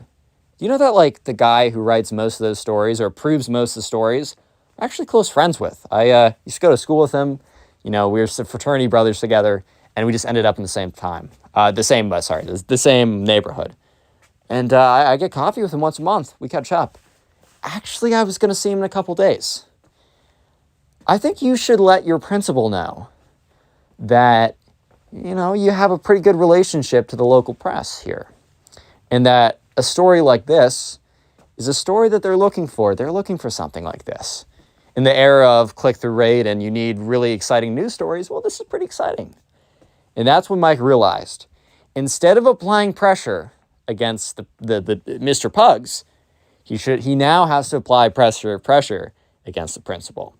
You know that like the guy who writes most of those stories or approves most of the stories, I'm actually close friends with. I used to go to school with him. You know, we were fraternity brothers together, and we just ended up in the same time. The same neighborhood. And I get coffee with him once a month. We catch up. Actually, I was going to see him in a couple days. I think you should let your principal know that, you know, you have a pretty good relationship to the local press here. And that a story like this is a story that they're looking for. They're looking for something like this. In the era of click-through rate and you need really exciting news stories, well, this is pretty exciting. And that's when Mike realized, instead of applying pressure against the Mr. Pugs, he now has to apply pressure against the principal.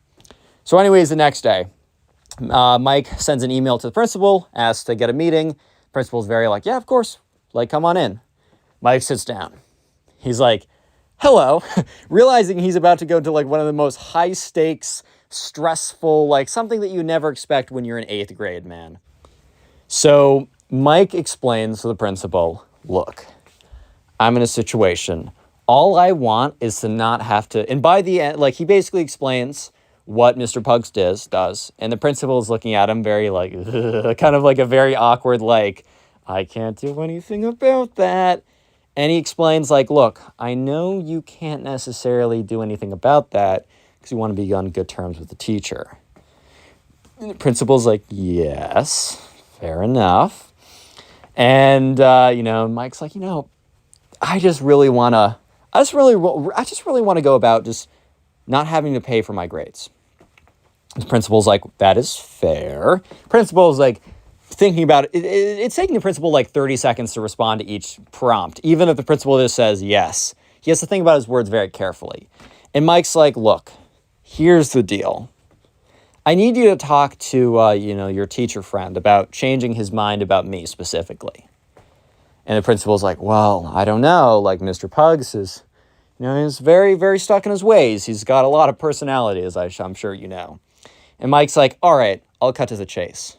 So anyways, the next day, Mike sends an email to the principal, asks to get a meeting. Principal's very like, yeah, of course. Like, come on in. Mike sits down. He's like, hello, realizing he's about to go to like one of the most high stakes, stressful, like something that you never expect when you're in 8th grade, man. So Mike explains to the principal, look, I'm in a situation. All I want is to not have to, and by the end, like he basically explains what Mr. Pugs does, and the principal is looking at him very like, kind of like a very awkward, like, I can't do anything about that. And he explains like, look, I know you can't necessarily do anything about that because you want to be on good terms with the teacher. And the principal's like, yes, fair enough. And, Mike's like, I just really want to go about just not having to pay for my grades. The principal's like, that is fair. Principal's like thinking about it. It's taking the principal like 30 seconds to respond to each prompt. Even if the principal just says yes, he has to think about his words very carefully. And Mike's like, look, here's the deal. I need you to talk to, your teacher friend about changing his mind about me specifically. And the principal's like, well, I don't know. Like Mr. Pugs is, he's very, very stuck in his ways. He's got a lot of personality, as I'm sure you know. And Mike's like, all right, I'll cut to the chase.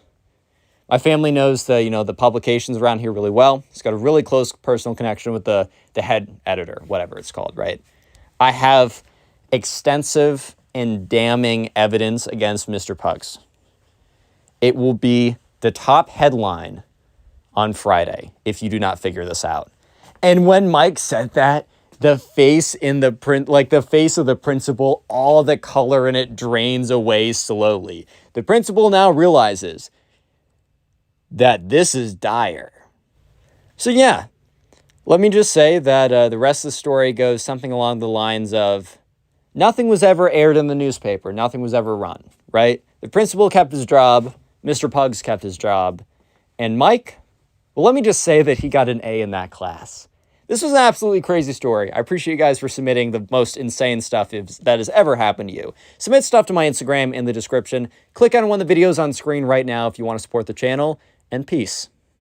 My family knows the publications around here really well. He's got a really close personal connection with the head editor, whatever it's called, right? I have extensive and damning evidence against Mr. Pugs. It will be the top headline on Friday if you do not figure this out. And when Mike said that, the face in the print, like the face of the principal, all the color in it drains away slowly. The principal now realizes that this is dire. So yeah, let me just say that the rest of the story goes something along the lines of, nothing was ever aired in the newspaper. Nothing was ever run, right? The principal kept his job. Mr. Pugs kept his job. And Mike, well, let me just say that he got an A in that class. This was an absolutely crazy story. I appreciate you guys for submitting the most insane stuff that has ever happened to you. Submit stuff to my Instagram in the description. Click on one of the videos on screen right now if you want to support the channel. And peace.